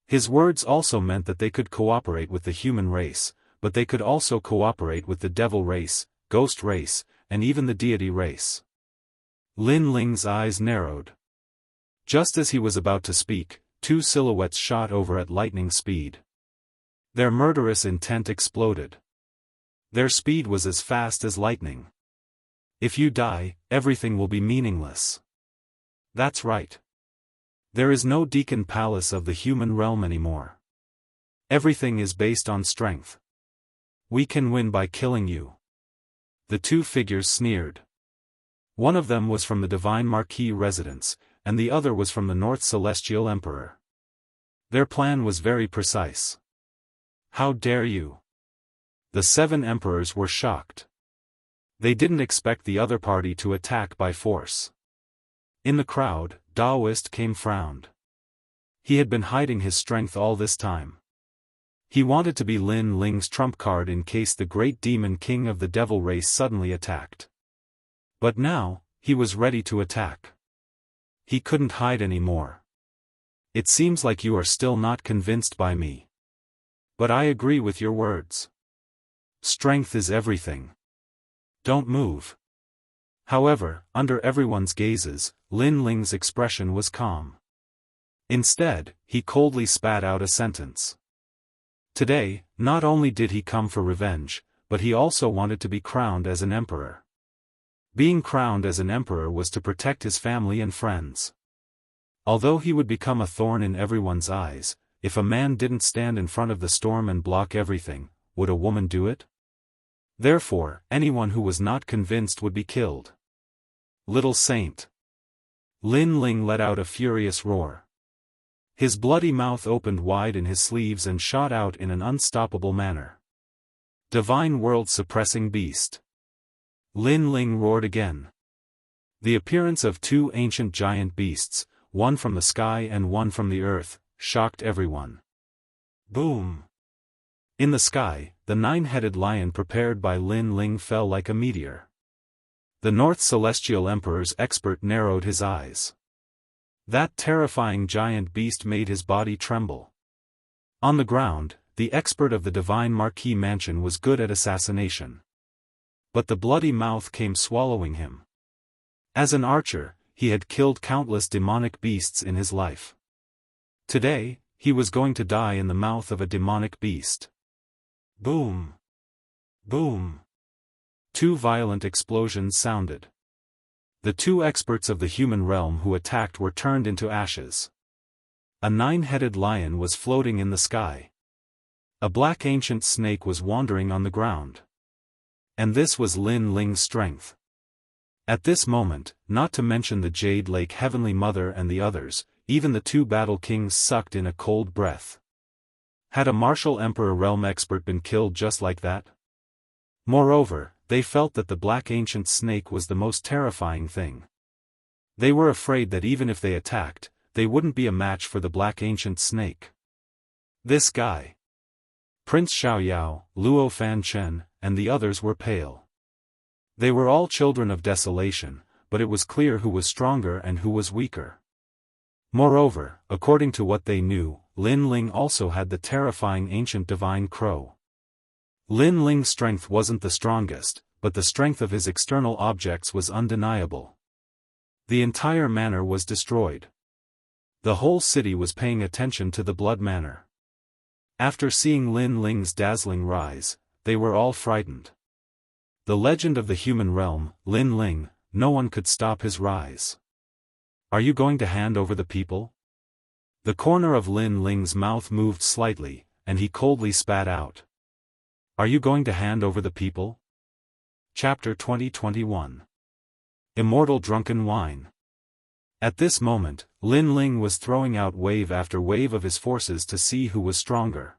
His words also meant that they could cooperate with the human race, but they could also cooperate with the devil race, ghost race, and even the deity race. Lin Ling's eyes narrowed. Just as he was about to speak, 2 silhouettes shot over at lightning speed. Their murderous intent exploded. Their speed was as fast as lightning. If you die, everything will be meaningless. That's right. There is no Deacon Palace of the human realm anymore. Everything is based on strength. We can win by killing you. The 2 figures sneered. One of them was from the Divine Marquis residence, and the other was from the North Celestial Emperor. Their plan was very precise. How dare you? The 7 emperors were shocked. They didn't expect the other party to attack by force. In the crowd, Daoist came frowned. He had been hiding his strength all this time. He wanted to be Lin Ling's trump card in case the great demon king of the devil race suddenly attacked. But now, he was ready to attack. He couldn't hide anymore. It seems like you are still not convinced by me. But I agree with your words. Strength is everything. Don't move. However, under everyone's gazes, Lin Ling's expression was calm. Instead, he coldly spat out a sentence. Today, not only did he come for revenge, but he also wanted to be crowned as an emperor. Being crowned as an emperor was to protect his family and friends. Although he would become a thorn in everyone's eyes, if a man didn't stand in front of the storm and block everything, would a woman do it? Therefore, anyone who was not convinced would be killed. Little saint. Lin Ling let out a furious roar. His bloody mouth opened wide in his sleeves and shot out in an unstoppable manner. Divine world suppressing beast. Lin Ling roared again. The appearance of 2 ancient giant beasts, one from the sky and one from the earth, shocked everyone. Boom! In the sky, the 9-headed lion prepared by Lin Ling fell like a meteor. The North Celestial Emperor's expert narrowed his eyes. That terrifying giant beast made his body tremble. On the ground, the expert of the Divine Marquis Mansion was good at assassination. But the bloody mouth came swallowing him. As an archer, he had killed countless demonic beasts in his life. Today, he was going to die in the mouth of a demonic beast. Boom! Boom! Two violent explosions sounded. The two experts of the human realm who attacked were turned into ashes. A 9-headed lion was floating in the sky. A black ancient snake was wandering on the ground. And this was Lin Ling's strength. At this moment, not to mention the Jade Lake Heavenly Mother and the others, even the two battle kings sucked in a cold breath. Had a martial emperor realm expert been killed just like that? Moreover, they felt that the black ancient snake was the most terrifying thing. They were afraid that even if they attacked, they wouldn't be a match for the black ancient snake. This guy. Prince Xiaoyao, Luo Fanchen, and the others were pale. They were all children of desolation, but it was clear who was stronger and who was weaker. Moreover, according to what they knew, Lin Ling also had the terrifying ancient divine crow. Lin Ling's strength wasn't the strongest, but the strength of his external objects was undeniable. The entire manor was destroyed. The whole city was paying attention to the Blood Manor. After seeing Lin Ling's dazzling rise, they were all frightened. The legend of the human realm, Lin Ling, no one could stop his rise. Are you going to hand over the people? The corner of Lin Ling's mouth moved slightly, and he coldly spat out. Are you going to hand over the people? Chapter 2021. Immortal Drunken Wine. At this moment, Lin Ling was throwing out wave after wave of his forces to see who was stronger.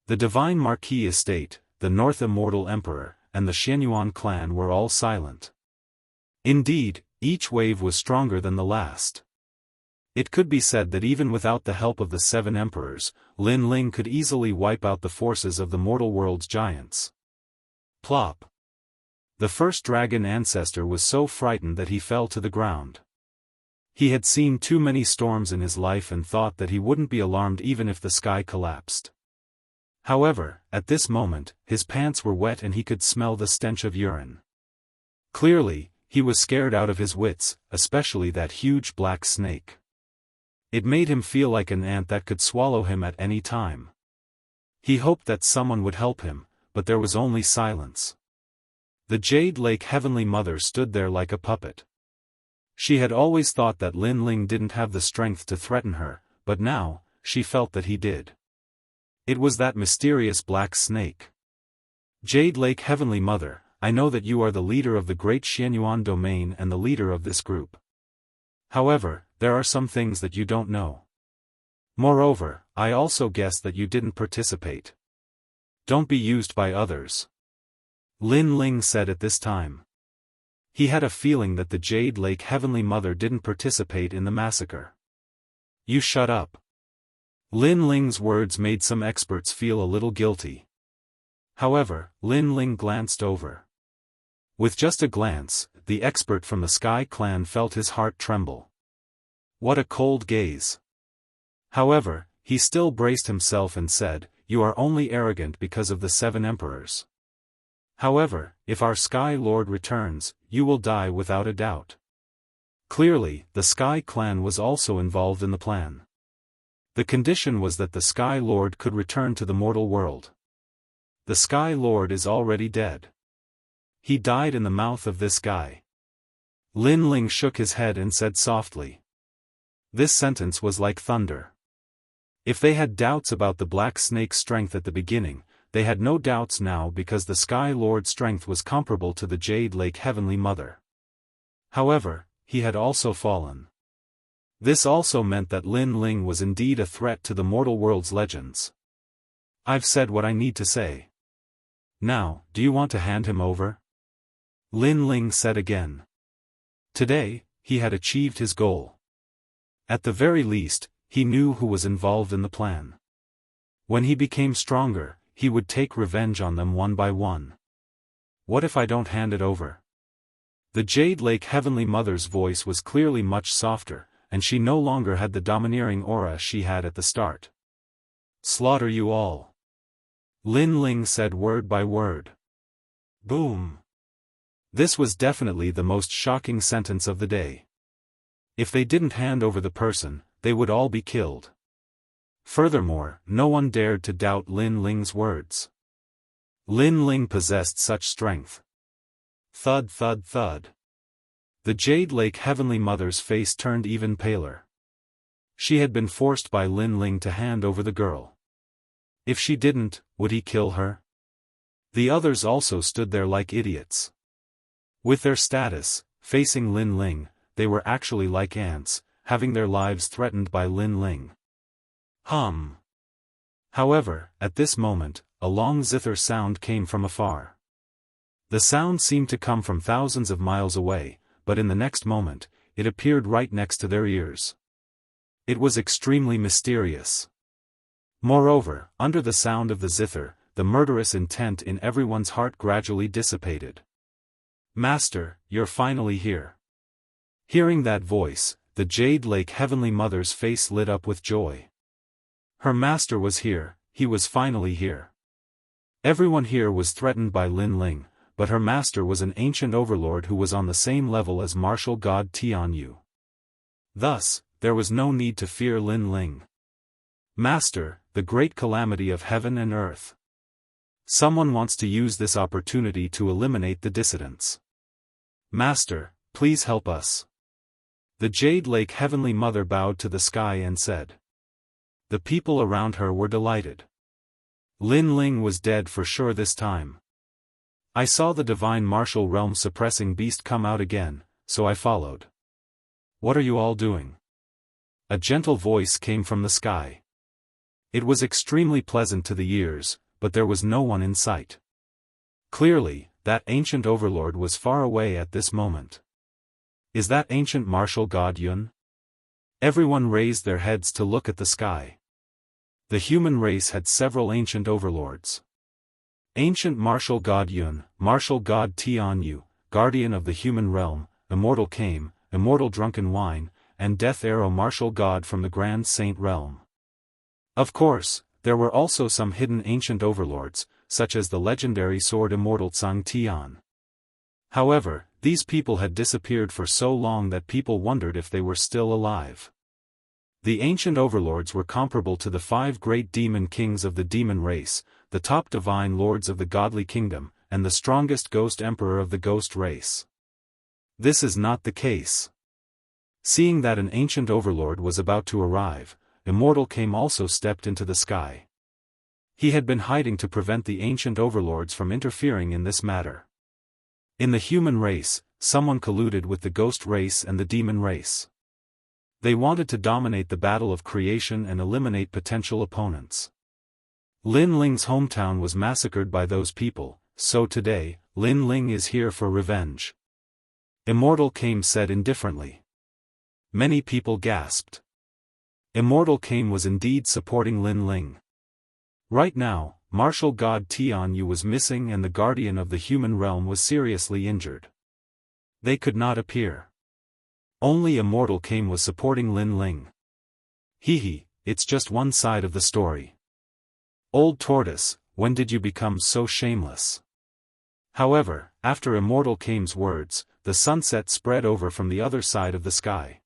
The Divine Marquis Estate, the North Immortal Emperor, and the Xianyuan clan were all silent. Indeed, each wave was stronger than the last. It could be said that even without the help of the 7 emperors, Lin Ling could easily wipe out the forces of the mortal world's giants. Plop! The first dragon ancestor was so frightened that he fell to the ground. He had seen too many storms in his life and thought that he wouldn't be alarmed even if the sky collapsed. However, at this moment, his pants were wet and he could smell the stench of urine. Clearly, he was scared out of his wits, especially that huge black snake. It made him feel like an ant that could swallow him at any time. He hoped that someone would help him, but there was only silence. The Jade Lake Heavenly Mother stood there like a puppet. She had always thought that Lin Ling didn't have the strength to threaten her, but now, she felt that he did. It was that mysterious black snake. Jade Lake Heavenly Mother, I know that you are the leader of the great Xianyuan domain and the leader of this group. However, there are some things that you don't know. Moreover, I also guess that you didn't participate. Don't be used by others. Lin Ling said at this time. He had a feeling that the Jade Lake Heavenly Mother didn't participate in the massacre. You shut up. Lin Ling's words made some experts feel a little guilty. However, Lin Ling glanced over. With just a glance, the expert from the Sky Clan felt his heart tremble. What a cold gaze. However, he still braced himself and said, You are only arrogant because of the 7 emperors. However, if our Sky Lord returns, you will die without a doubt. Clearly, the Sky Clan was also involved in the plan. The condition was that the Sky Lord could return to the mortal world. The Sky Lord is already dead. He died in the mouth of this guy. Lin Ling shook his head and said softly. This sentence was like thunder. If they had doubts about the Black Snake's strength at the beginning, they had no doubts now because the Sky Lord's strength was comparable to the Jade Lake Heavenly Mother. However, he had also fallen. This also meant that Lin Ling was indeed a threat to the mortal world's legends. I've said what I need to say. Now, do you want to hand him over? Lin Ling said again. Today, he had achieved his goal. At the very least, he knew who was involved in the plan. When he became stronger, he would take revenge on them one by one. What if I don't hand it over? The Jade Lake Heavenly Mother's voice was clearly much softer, and she no longer had the domineering aura she had at the start. "Slaughter you all," Lin Ling said word by word. Boom. This was definitely the most shocking sentence of the day. If they didn't hand over the person, they would all be killed. Furthermore, no one dared to doubt Lin Ling's words. Lin Ling possessed such strength. Thud thud thud. The Jade Lake Heavenly Mother's face turned even paler. She had been forced by Lin Ling to hand over the girl. If she didn't, would he kill her? The others also stood there like idiots. With their status, facing Lin Ling, they were actually like ants, having their lives threatened by Lin Ling. However, at this moment, a long zither sound came from afar. The sound seemed to come from thousands of miles away, but in the next moment, it appeared right next to their ears. It was extremely mysterious. Moreover, under the sound of the zither, the murderous intent in everyone's heart gradually dissipated. "Master, you're finally here." Hearing that voice, the Jade Lake Heavenly Mother's face lit up with joy. Her master was here, he was finally here. Everyone here was threatened by Lin Ling, but her master was an ancient overlord who was on the same level as martial god Tianyu. Thus, there was no need to fear Lin Ling. "Master, the great calamity of heaven and earth. Someone wants to use this opportunity to eliminate the dissidents. Master, please help us." The Jade Lake Heavenly Mother bowed to the sky and said. The people around her were delighted. Lin Ling was dead for sure this time. "I saw the divine martial realm suppressing beast come out again, so I followed." "What are you all doing?" A gentle voice came from the sky. It was extremely pleasant to the ears, but there was no one in sight. Clearly, that ancient overlord was far away at this moment. "Is that ancient martial god Yun?" Everyone raised their heads to look at the sky. The human race had several ancient overlords. Ancient martial god Yun, martial god Tianyu, guardian of the human realm, Immortal Came, Immortal Drunken Wine, and Death Arrow martial god from the Grand Saint realm. Of course, there were also some hidden ancient overlords, such as the legendary sword Immortal Tsang Tian. However, these people had disappeared for so long that people wondered if they were still alive. The ancient overlords were comparable to the 5 great demon kings of the demon race, the top divine lords of the godly kingdom, and the strongest ghost emperor of the ghost race. This is not the case. Seeing that an ancient overlord was about to arrive, Immortal Came also stepped into the sky. He had been hiding to prevent the ancient overlords from interfering in this matter. In the human race, someone colluded with the ghost race and the demon race. They wanted to dominate the battle of creation and eliminate potential opponents. Lin Ling's hometown was massacred by those people, so today, Lin Ling is here for revenge. Immortal Came said indifferently. Many people gasped. Immortal Came was indeed supporting Lin Ling. Right now, martial god Tianyu was missing and the guardian of the human realm was seriously injured. They could not appear. Only Immortal Came was supporting Lin Ling. Hehe, it's just one side of the story. Old tortoise, when did you become so shameless? However, after Immortal Came's words, the sunset spread over from the other side of the sky.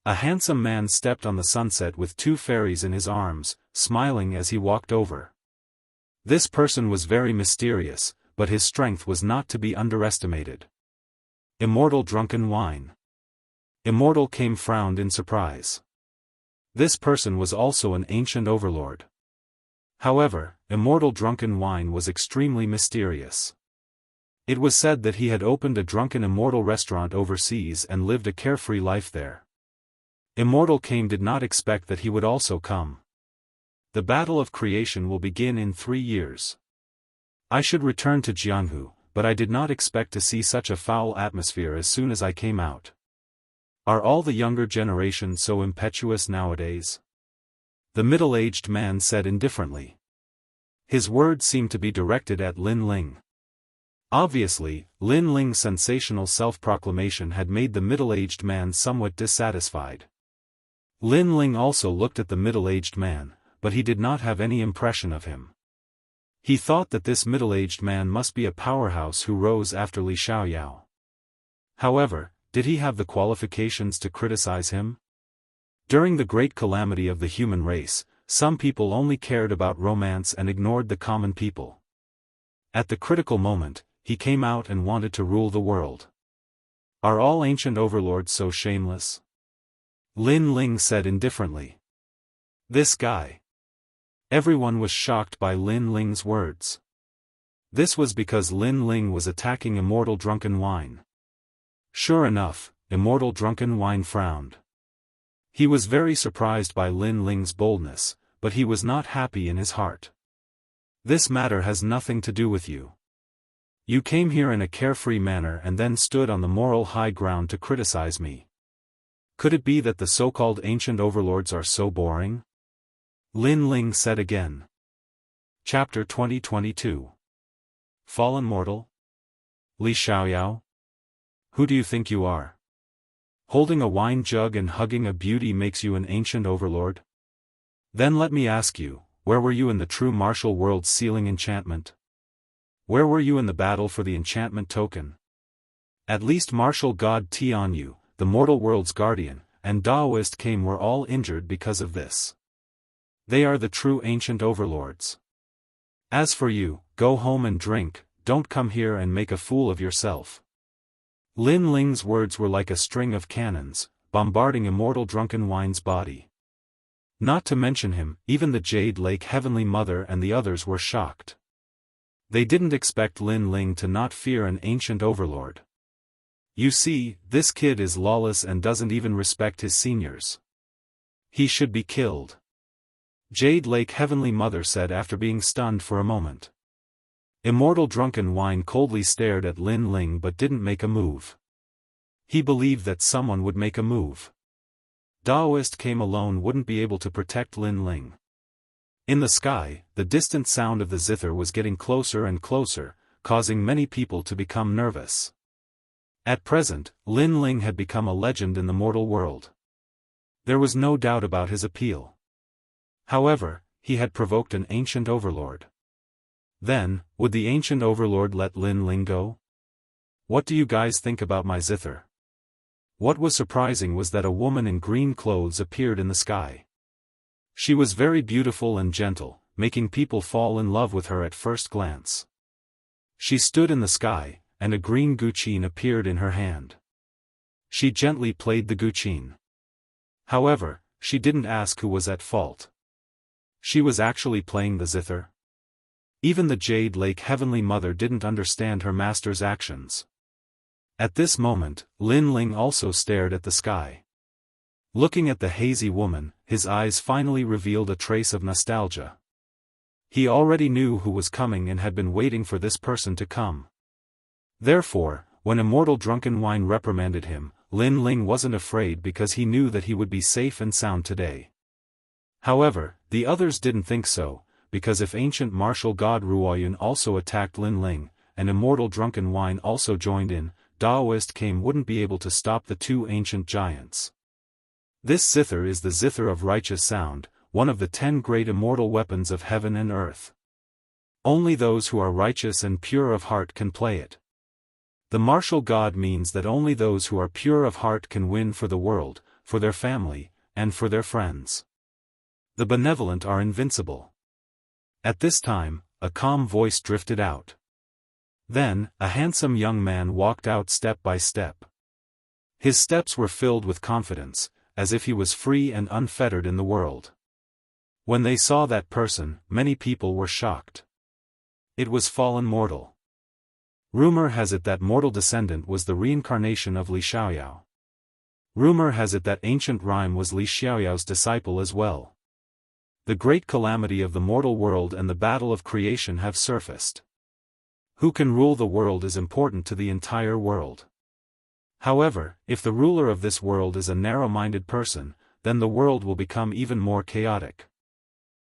A handsome man stepped on the sunset with 2 fairies in his arms, smiling as he walked over. This person was very mysterious, but his strength was not to be underestimated. Immortal Drunken Wine. Immortal Came frowned in surprise. This person was also an ancient overlord. However, Immortal Drunken Wine was extremely mysterious. It was said that he had opened a drunken immortal restaurant overseas and lived a carefree life there. Immortal Came did not expect that he would also come. The battle of creation will begin in 3 years. I should return to Jianghu, but I did not expect to see such a foul atmosphere as soon as I came out. Are all the younger generation so impetuous nowadays? The middle-aged man said indifferently. His words seemed to be directed at Lin Ling. Obviously, Lin Ling's sensational self-proclamation had made the middle-aged man somewhat dissatisfied. Lin Ling also looked at the middle-aged man, but he did not have any impression of him. He thought that this middle-aged man must be a powerhouse who rose after Li Xiaoyao. However, did he have the qualifications to criticize him? During the great calamity of the human race, some people only cared about romance and ignored the common people. At the critical moment, he came out and wanted to rule the world. Are all ancient overlords so shameless? Lin Ling said indifferently. This guy. Everyone was shocked by Lin Ling's words. This was because Lin Ling was attacking Immortal Drunken Wine. Sure enough, Immortal Drunken Wine frowned. He was very surprised by Lin Ling's boldness, but he was not happy in his heart. This matter has nothing to do with you. You came here in a carefree manner and then stood on the moral high ground to criticize me. Could it be that the so-called ancient overlords are so boring? Lin Ling said again. Chapter 2022. Fallen Mortal? Li Xiaoyao? Who do you think you are? Holding a wine jug and hugging a beauty makes you an ancient overlord? Then let me ask you, where were you in the true martial world's sealing enchantment? Where were you in the battle for the enchantment token? At least martial god Tianyu, the mortal world's guardian, and Daoist came were all injured because of this. They are the true ancient overlords. As for you, go home and drink, don't come here and make a fool of yourself. Lin Ling's words were like a string of cannons, bombarding Immortal Drunken Wine's body. Not to mention him, even the Jade Lake Heavenly Mother and the others were shocked. They didn't expect Lin Ling to not fear an ancient overlord. You see, this kid is lawless and doesn't even respect his seniors. He should be killed. Jade Lake Heavenly Mother said after being stunned for a moment. Immortal Drunken Wine coldly stared at Lin Ling but didn't make a move. He believed that someone would make a move. Daoist came alone wouldn't be able to protect Lin Ling. In the sky, the distant sound of the zither was getting closer and closer, causing many people to become nervous. At present, Lin Ling had become a legend in the mortal world. There was no doubt about his appeal. However, he had provoked an ancient overlord. Then, would the ancient overlord let Lin Ling go? What do you guys think about my zither? What was surprising was that a woman in green clothes appeared in the sky. She was very beautiful and gentle, making people fall in love with her at first glance. She stood in the sky, and a green guqin appeared in her hand. She gently played the guqin. However, she didn't ask who was at fault. She was actually playing the zither. Even the Jade Lake Heavenly Mother didn't understand her master's actions. At this moment, Lin Ling also stared at the sky. Looking at the hazy woman, his eyes finally revealed a trace of nostalgia. He already knew who was coming and had been waiting for this person to come. Therefore, when Immortal Drunken Wine reprimanded him, Lin Ling wasn't afraid because he knew that he would be safe and sound today. However, the others didn't think so, because if ancient martial god Ruoyun also attacked Lin Ling, and Immortal Drunken Wine also joined in, Daoist came wouldn't be able to stop the two ancient giants. This zither is the zither of righteous sound, one of the 10 great immortal weapons of heaven and earth. Only those who are righteous and pure of heart can play it. The martial god means that only those who are pure of heart can win for the world, for their family, and for their friends. The benevolent are invincible. At this time, a calm voice drifted out. Then, a handsome young man walked out step by step. His steps were filled with confidence, as if he was free and unfettered in the world. When they saw that person, many people were shocked. It was fallen mortal. Rumor has it that mortal descendant was the reincarnation of Li Xiaoyao. Rumor has it that ancient rhyme was Li Xiaoyao's disciple as well. The great calamity of the mortal world and the battle of creation have surfaced. Who can rule the world is important to the entire world. However, if the ruler of this world is a narrow-minded person, then the world will become even more chaotic.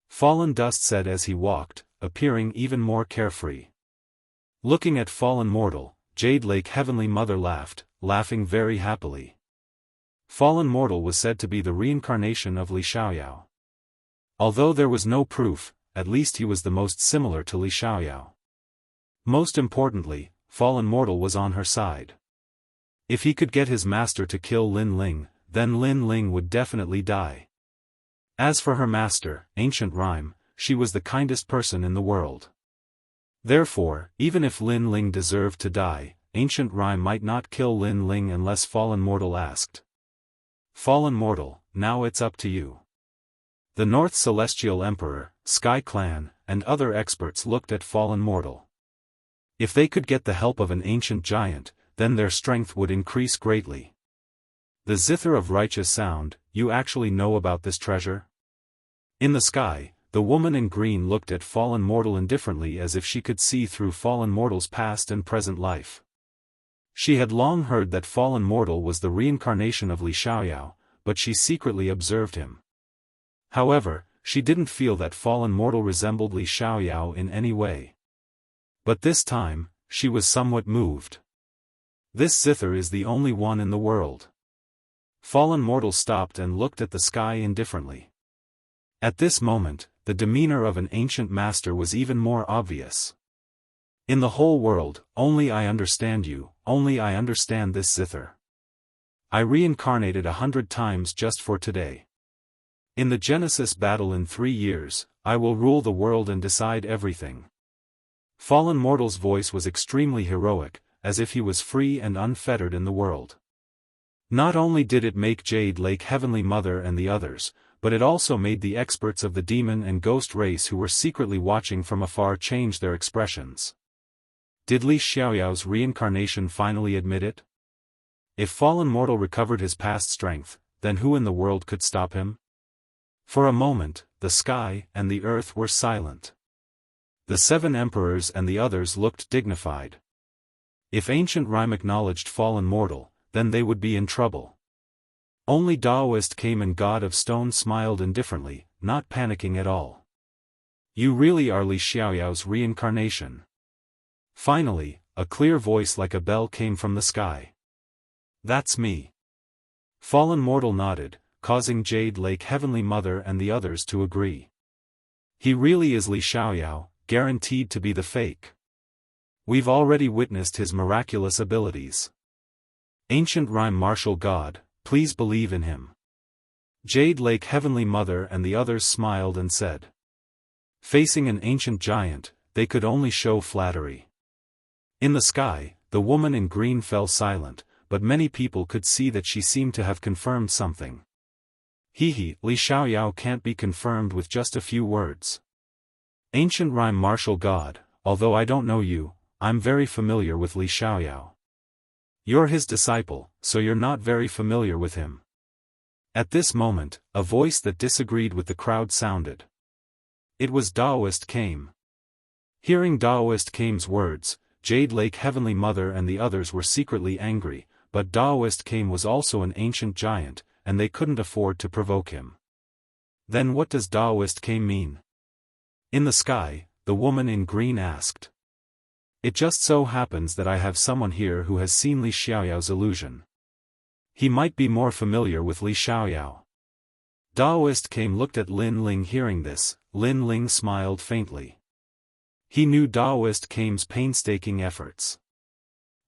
Fallen Dust said as he walked, appearing even more carefree. Looking at fallen mortal, Jade Lake Heavenly Mother laughed, laughing very happily. Fallen mortal was said to be the reincarnation of Li Xiaoyao. Although there was no proof, at least he was the most similar to Li Xiaoyao. Most importantly, fallen mortal was on her side. If he could get his master to kill Lin Ling, then Lin Ling would definitely die. As for her master, Ancient Rhyme, she was the kindest person in the world. Therefore, even if Lin Ling deserved to die, Ancient Rhyme might not kill Lin Ling unless fallen mortal asked. Fallen mortal, now it's up to you. The North Celestial Emperor, Sky Clan, and other experts looked at fallen mortal. If they could get the help of an ancient giant, then their strength would increase greatly. The Zither of Righteous Sound, you actually know about this treasure? In the sky, the woman in green looked at fallen mortal indifferently as if she could see through fallen mortal's past and present life. She had long heard that fallen mortal was the reincarnation of Li Xiaoyao, but she secretly observed him. However, she didn't feel that fallen mortal resembled Li Xiaoyao in any way. But this time, she was somewhat moved. This Zither is the only one in the world. Fallen mortal stopped and looked at the sky indifferently. At this moment, the demeanor of an ancient master was even more obvious. In the whole world, only I understand you, only I understand this Zither. I reincarnated 100 times just for today. In the Genesis battle in 3 years, I will rule the world and decide everything. Fallen mortal's voice was extremely heroic, as if he was free and unfettered in the world. Not only did it make Jade Lake Heavenly Mother and the others, but it also made the experts of the demon and ghost race who were secretly watching from afar change their expressions. Did Li Xiaoyao's reincarnation finally admit it? If fallen mortal recovered his past strength, then who in the world could stop him? For a moment, the sky and the earth were silent. The 7 emperors and the others looked dignified. If Ancient Rhyme acknowledged fallen mortal, then they would be in trouble. Only Daoist came and God of Stone smiled indifferently, not panicking at all. You really are Li Xiaoyao's reincarnation. Finally, a clear voice like a bell came from the sky. That's me. Fallen mortal nodded, causing Jade Lake Heavenly Mother and the others to agree. He really is Li Xiaoyao, guaranteed to be the fake. We've already witnessed his miraculous abilities. Ancient Rhyme Martial God, please believe in him. Jade Lake Heavenly Mother and the others smiled and said. Facing an ancient giant, they could only show flattery. In the sky, the woman in green fell silent, but many people could see that she seemed to have confirmed something. Li Xiaoyao can't be confirmed with just a few words. Ancient Rhyme Martial God, although I don't know you, I'm very familiar with Li Xiaoyao. You're his disciple, so you're not very familiar with him. At this moment, a voice that disagreed with the crowd sounded. It was Daoist came. Hearing Daoist came's words, Jade Lake Heavenly Mother and the others were secretly angry, but Daoist came was also an ancient giant, and they couldn't afford to provoke him. Then what does Daoist came mean? In the sky, the woman in green asked. It just so happens that I have someone here who has seen Li Xiaoyao's illusion. He might be more familiar with Li Xiaoyao. Daoist came looked at Lin Ling. Hearing this, Lin Ling smiled faintly. He knew Daoist came's painstaking efforts.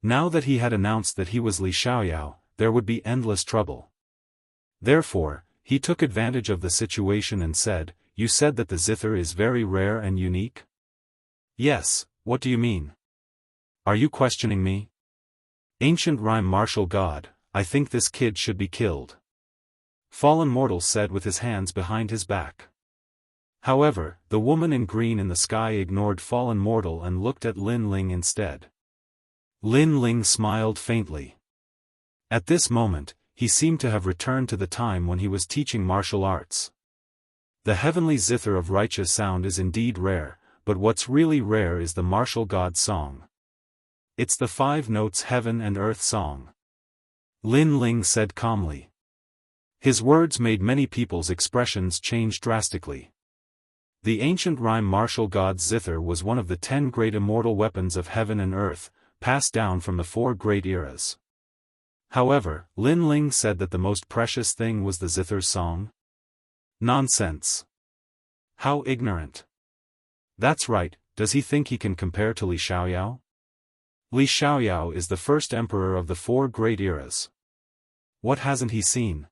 Now that he had announced that he was Li Xiaoyao, there would be endless trouble. Therefore, he took advantage of the situation and said, You said that the Zither is very rare and unique? Yes, what do you mean? Are you questioning me? Ancient Rhyme Martial God, I think this kid should be killed. Fallen Mortal said with his hands behind his back. However, the woman in green in the sky ignored Fallen Mortal and looked at Lin Ling instead. Lin Ling smiled faintly. At this moment, he seemed to have returned to the time when he was teaching martial arts. The heavenly Zither of righteous sound is indeed rare, but what's really rare is the martial god song. It's the 5 notes heaven and earth song. Lin Ling said calmly. His words made many people's expressions change drastically. The ancient rhyme martial god zither was one of the 10 great immortal weapons of heaven and earth, passed down from the 4 great eras. However, Lin Ling said that the most precious thing was the zither's song. Nonsense. How ignorant. That's right, does he think he can compare to Li Xiaoyao? Li Xiaoyao is the first emperor of the 4 great eras. What hasn't he seen?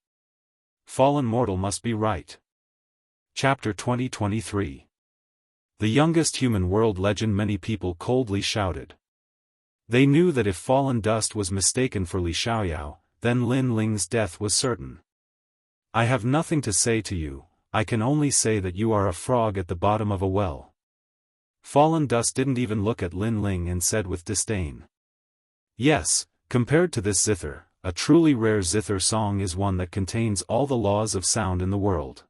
Fallen mortal must be right. Chapter 2023. The youngest human world legend. Many people coldly shouted. They knew that if fallen dust was mistaken for Li Xiaoyao, then Lin Ling's death was certain. I have nothing to say to you, I can only say that you are a frog at the bottom of a well. Fallen dust didn't even look at Lin Ling and said with disdain. Yes, compared to this zither, a truly rare zither song is one that contains all the laws of sound in the world.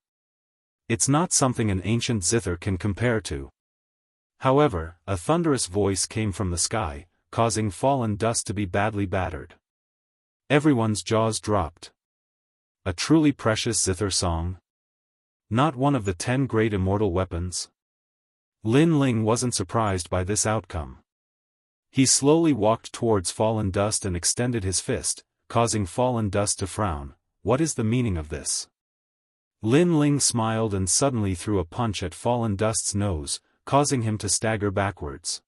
It's not something an ancient zither can compare to. However, a thunderous voice came from the sky, causing fallen dust to be badly battered. Everyone's jaws dropped. A truly precious zither song? Not one of the 10 great immortal weapons? Lin Ling wasn't surprised by this outcome. He slowly walked towards fallen dust and extended his fist, causing fallen dust to frown. What is the meaning of this? Lin Ling smiled and suddenly threw a punch at fallen dust's nose, causing him to stagger backwards.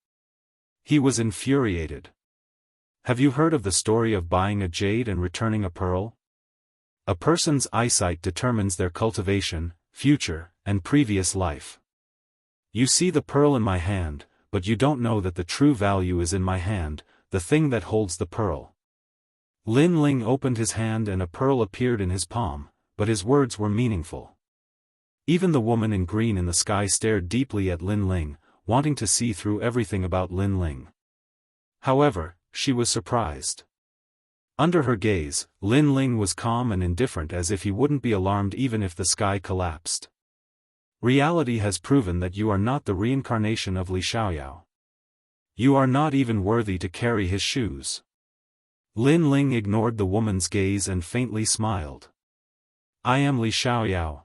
He was infuriated. Have you heard of the story of buying a jade and returning a pearl? A person's eyesight determines their cultivation, future, and previous life. You see the pearl in my hand, but you don't know that the true value is in my hand, the thing that holds the pearl. Lin Ling opened his hand and a pearl appeared in his palm, but his words were meaningful. Even the woman in green in the sky stared deeply at Lin Ling, wanting to see through everything about Lin Ling. However, she was surprised. Under her gaze, Lin Ling was calm and indifferent, as if he wouldn't be alarmed even if the sky collapsed. Reality has proven that you are not the reincarnation of Li Xiaoyao. You are not even worthy to carry his shoes. Lin Ling ignored the woman's gaze and faintly smiled. I am Li Xiaoyao.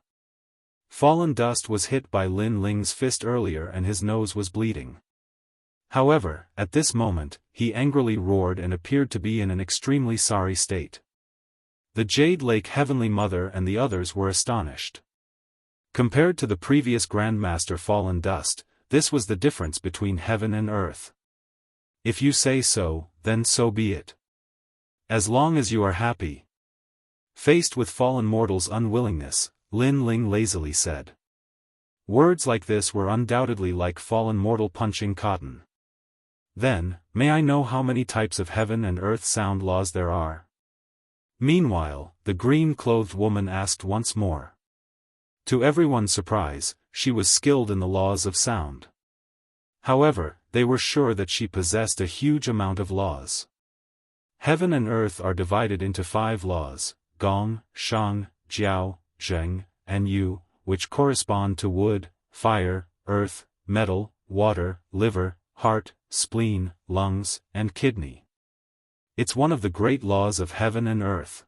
Fallen dust was hit by Lin Ling's fist earlier and his nose was bleeding. However, at this moment, he angrily roared and appeared to be in an extremely sorry state. The Jade Lake Heavenly Mother and the others were astonished. Compared to the previous Grandmaster Fallen Dust, this was the difference between heaven and earth. If you say so, then so be it. As long as you are happy. Faced with fallen mortal's unwillingness, Lin Ling lazily said. Words like this were undoubtedly like fallen mortal punching cotton. Then, may I know how many types of heaven and earth sound laws there are? Meanwhile, the green-clothed woman asked once more. To everyone's surprise, she was skilled in the laws of sound. However, they were sure that she possessed a huge amount of laws. Heaven and earth are divided into 5 laws, Gong, Shang, Jiao, Zheng, and Yu, which correspond to wood, fire, earth, metal, water, liver, heart, spleen, lungs, and kidney. It's one of the great laws of heaven and earth.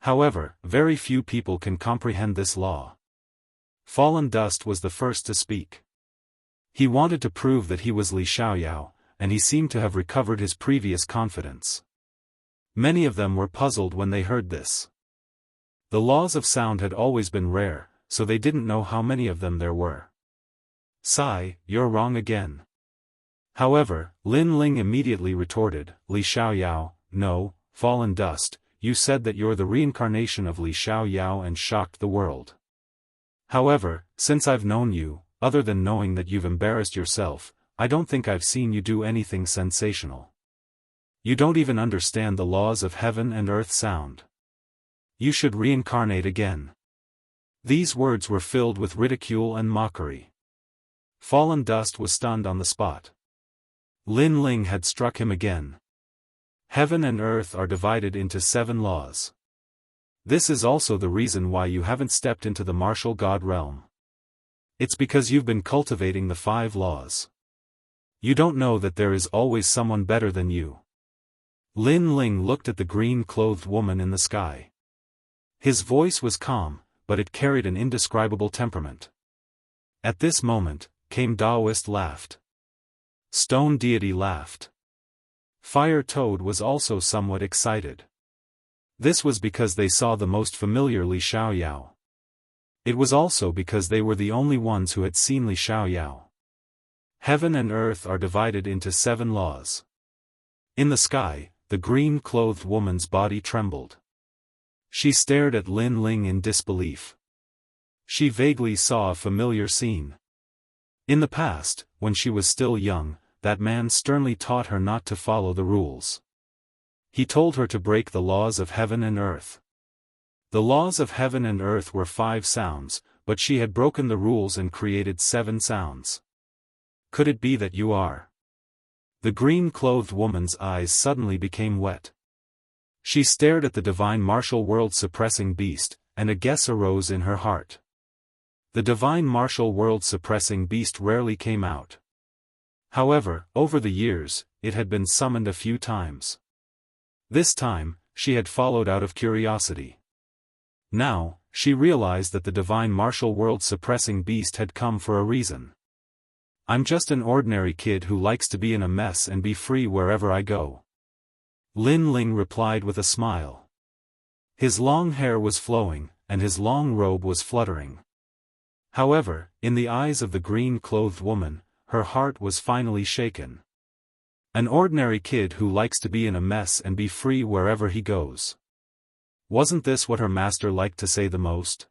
However, very few people can comprehend this law. Fallen Dust was the first to speak. He wanted to prove that he was Li Xiaoyao, and he seemed to have recovered his previous confidence. Many of them were puzzled when they heard this. The laws of sound had always been rare, so they didn't know how many of them there were. Sigh, you're wrong again. However, Lin Ling immediately retorted, Li Xiaoyao, no, Fallen Dust, you said that you're the reincarnation of Li Xiaoyao and shocked the world. However, since I've known you, other than knowing that you've embarrassed yourself, I don't think I've seen you do anything sensational. You don't even understand the laws of heaven and earth sound. You should reincarnate again. These words were filled with ridicule and mockery. Fallen Dust was stunned on the spot. Lin Ling had struck him again. Heaven and earth are divided into 7 laws. This is also the reason why you haven't stepped into the martial god realm. It's because you've been cultivating the 5 laws. You don't know that there is always someone better than you. Lin Ling looked at the green-clothed woman in the sky. His voice was calm, but it carried an indescribable temperament. At this moment, came Daoist laughed. Stone deity laughed. Fire Toad was also somewhat excited. This was because they saw the most familiar Li Xiaoyao. It was also because they were the only ones who had seen Li Xiaoyao. Heaven and earth are divided into 7 laws. In the sky, the green-clothed woman's body trembled. She stared at Lin Ling in disbelief. She vaguely saw a familiar scene. In the past, when she was still young, that man sternly taught her not to follow the rules. He told her to break the laws of heaven and earth. The laws of heaven and earth were 5 sounds, but she had broken the rules and created 7 sounds. Could it be that you are? The green-clothed woman's eyes suddenly became wet. She stared at the divine martial world-suppressing beast, and a guess arose in her heart. The divine martial world-suppressing beast rarely came out. However, over the years, it had been summoned a few times. This time, she had followed out of curiosity. Now, she realized that the divine martial world-suppressing beast had come for a reason. I'm just an ordinary kid who likes to be in a mess and be free wherever I go. Lin Ling replied with a smile. His long hair was flowing, and his long robe was fluttering. However, in the eyes of the green-clothed woman, her heart was finally shaken. An ordinary kid who likes to be in a mess and be free wherever he goes. Wasn't this what her master liked to say the most?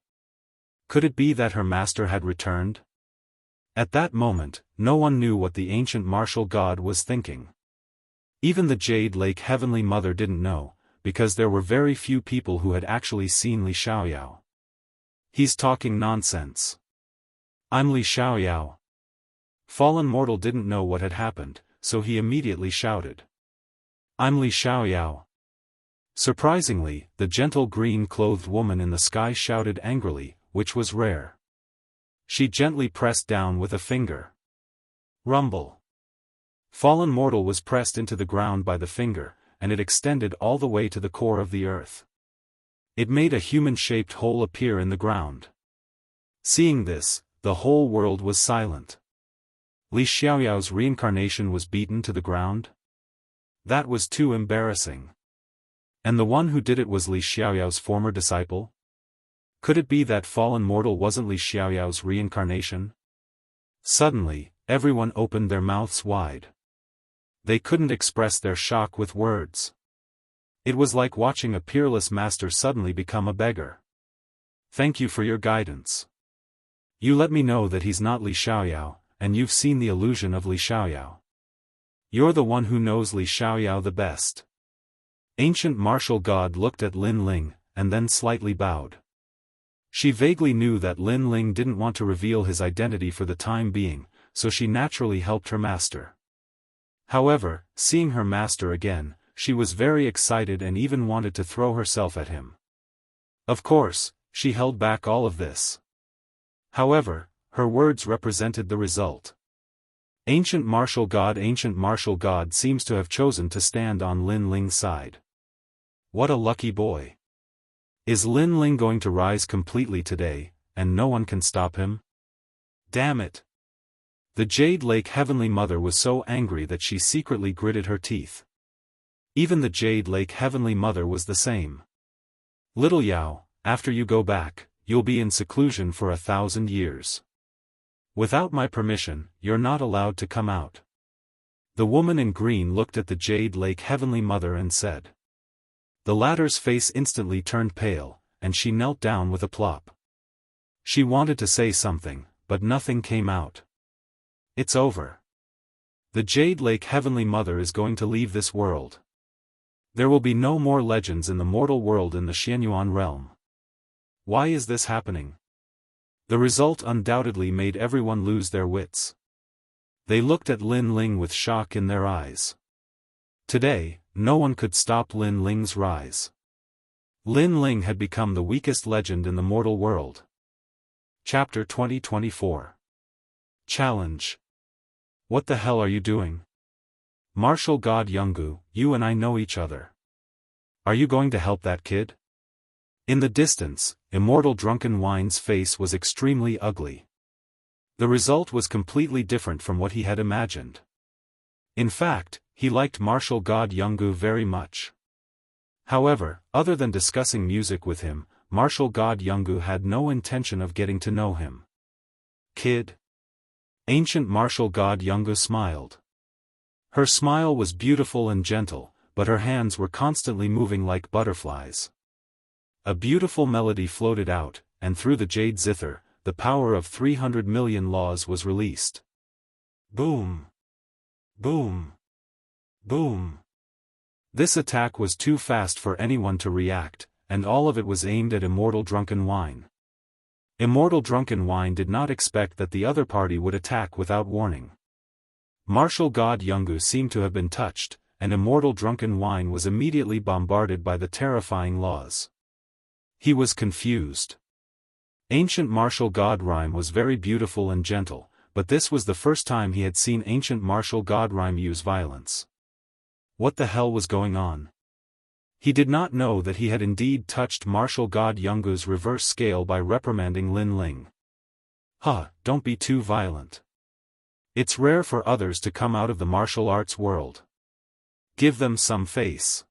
Could it be that her master had returned? At that moment, no one knew what the ancient martial god was thinking. Even the Jade Lake Heavenly Mother didn't know, because there were very few people who had actually seen Li Xiaoyao. He's talking nonsense. I'm Li Xiaoyao. Fallen Mortal didn't know what had happened, so he immediately shouted. I'm Li Xiaoyao. Surprisingly, the gentle green-clothed woman in the sky shouted angrily, which was rare. She gently pressed down with a finger. Rumble. Fallen Mortal was pressed into the ground by the finger, and it extended all the way to the core of the earth. It made a human-shaped hole appear in the ground. Seeing this, the whole world was silent. Li Xiaoyao's reincarnation was beaten to the ground? That was too embarrassing. And the one who did it was Li Xiaoyao's former disciple? Could it be that Fallen Mortal wasn't Li Xiaoyao's reincarnation? Suddenly, everyone opened their mouths wide. They couldn't express their shock with words. It was like watching a peerless master suddenly become a beggar. Thank you for your guidance. You let me know that he's not Li Xiaoyao, and you've seen the illusion of Li Xiaoyao. You're the one who knows Li Xiaoyao the best. Ancient martial god looked at Lin Ling, and then slightly bowed. She vaguely knew that Lin Ling didn't want to reveal his identity for the time being, so she naturally helped her master. However, seeing her master again, she was very excited and even wanted to throw herself at him. Of course, she held back all of this. However, her words represented the result. Ancient martial god seems to have chosen to stand on Lin Ling's side. What a lucky boy. Is Lin Ling going to rise completely today, and no one can stop him? Damn it. The Jade Lake Heavenly Mother was so angry that she secretly gritted her teeth. Even the Jade Lake Heavenly Mother was the same. Little Yao, after you go back, you'll be in seclusion for 1,000 years. Without my permission, you're not allowed to come out. The woman in green looked at the Jade Lake Heavenly Mother and said. The latter's face instantly turned pale, and she knelt down with a plop. She wanted to say something, but nothing came out. It's over. The Jade Lake Heavenly Mother is going to leave this world. There will be no more legends in the mortal world in the Xianyuan realm. Why is this happening? The result undoubtedly made everyone lose their wits. They looked at Lin Ling with shock in their eyes. Today, no one could stop Lin Ling's rise. Lin Ling had become the weakest legend in the mortal world. Chapter 2024. Challenge. What the hell are you doing? Martial God Jianghu, you and I know each other. Are you going to help that kid? In the distance, Immortal Drunken Wine's face was extremely ugly. The result was completely different from what he had imagined. In fact, he liked martial god Jianghu very much. However, other than discussing music with him, martial god Jianghu had no intention of getting to know him. Kid? Ancient martial god Jianghu smiled. Her smile was beautiful and gentle, but her hands were constantly moving like butterflies. A beautiful melody floated out, and through the jade zither, the power of 300 million laws was released. Boom! Boom! Boom! This attack was too fast for anyone to react, and all of it was aimed at Immortal Drunken Wine. Immortal Drunken Wine did not expect that the other party would attack without warning. Martial god Jianghu seemed to have been touched, and Immortal Drunken Wine was immediately bombarded by the terrifying laws. He was confused. Ancient martial god Rhyme was very beautiful and gentle, but this was the first time he had seen ancient martial god Rhyme use violence. What the hell was going on? He did not know that he had indeed touched martial god Jianghu's reverse scale by reprimanding Lin Ling. Don't be too violent. It's rare for others to come out of the martial arts world. Give them some face.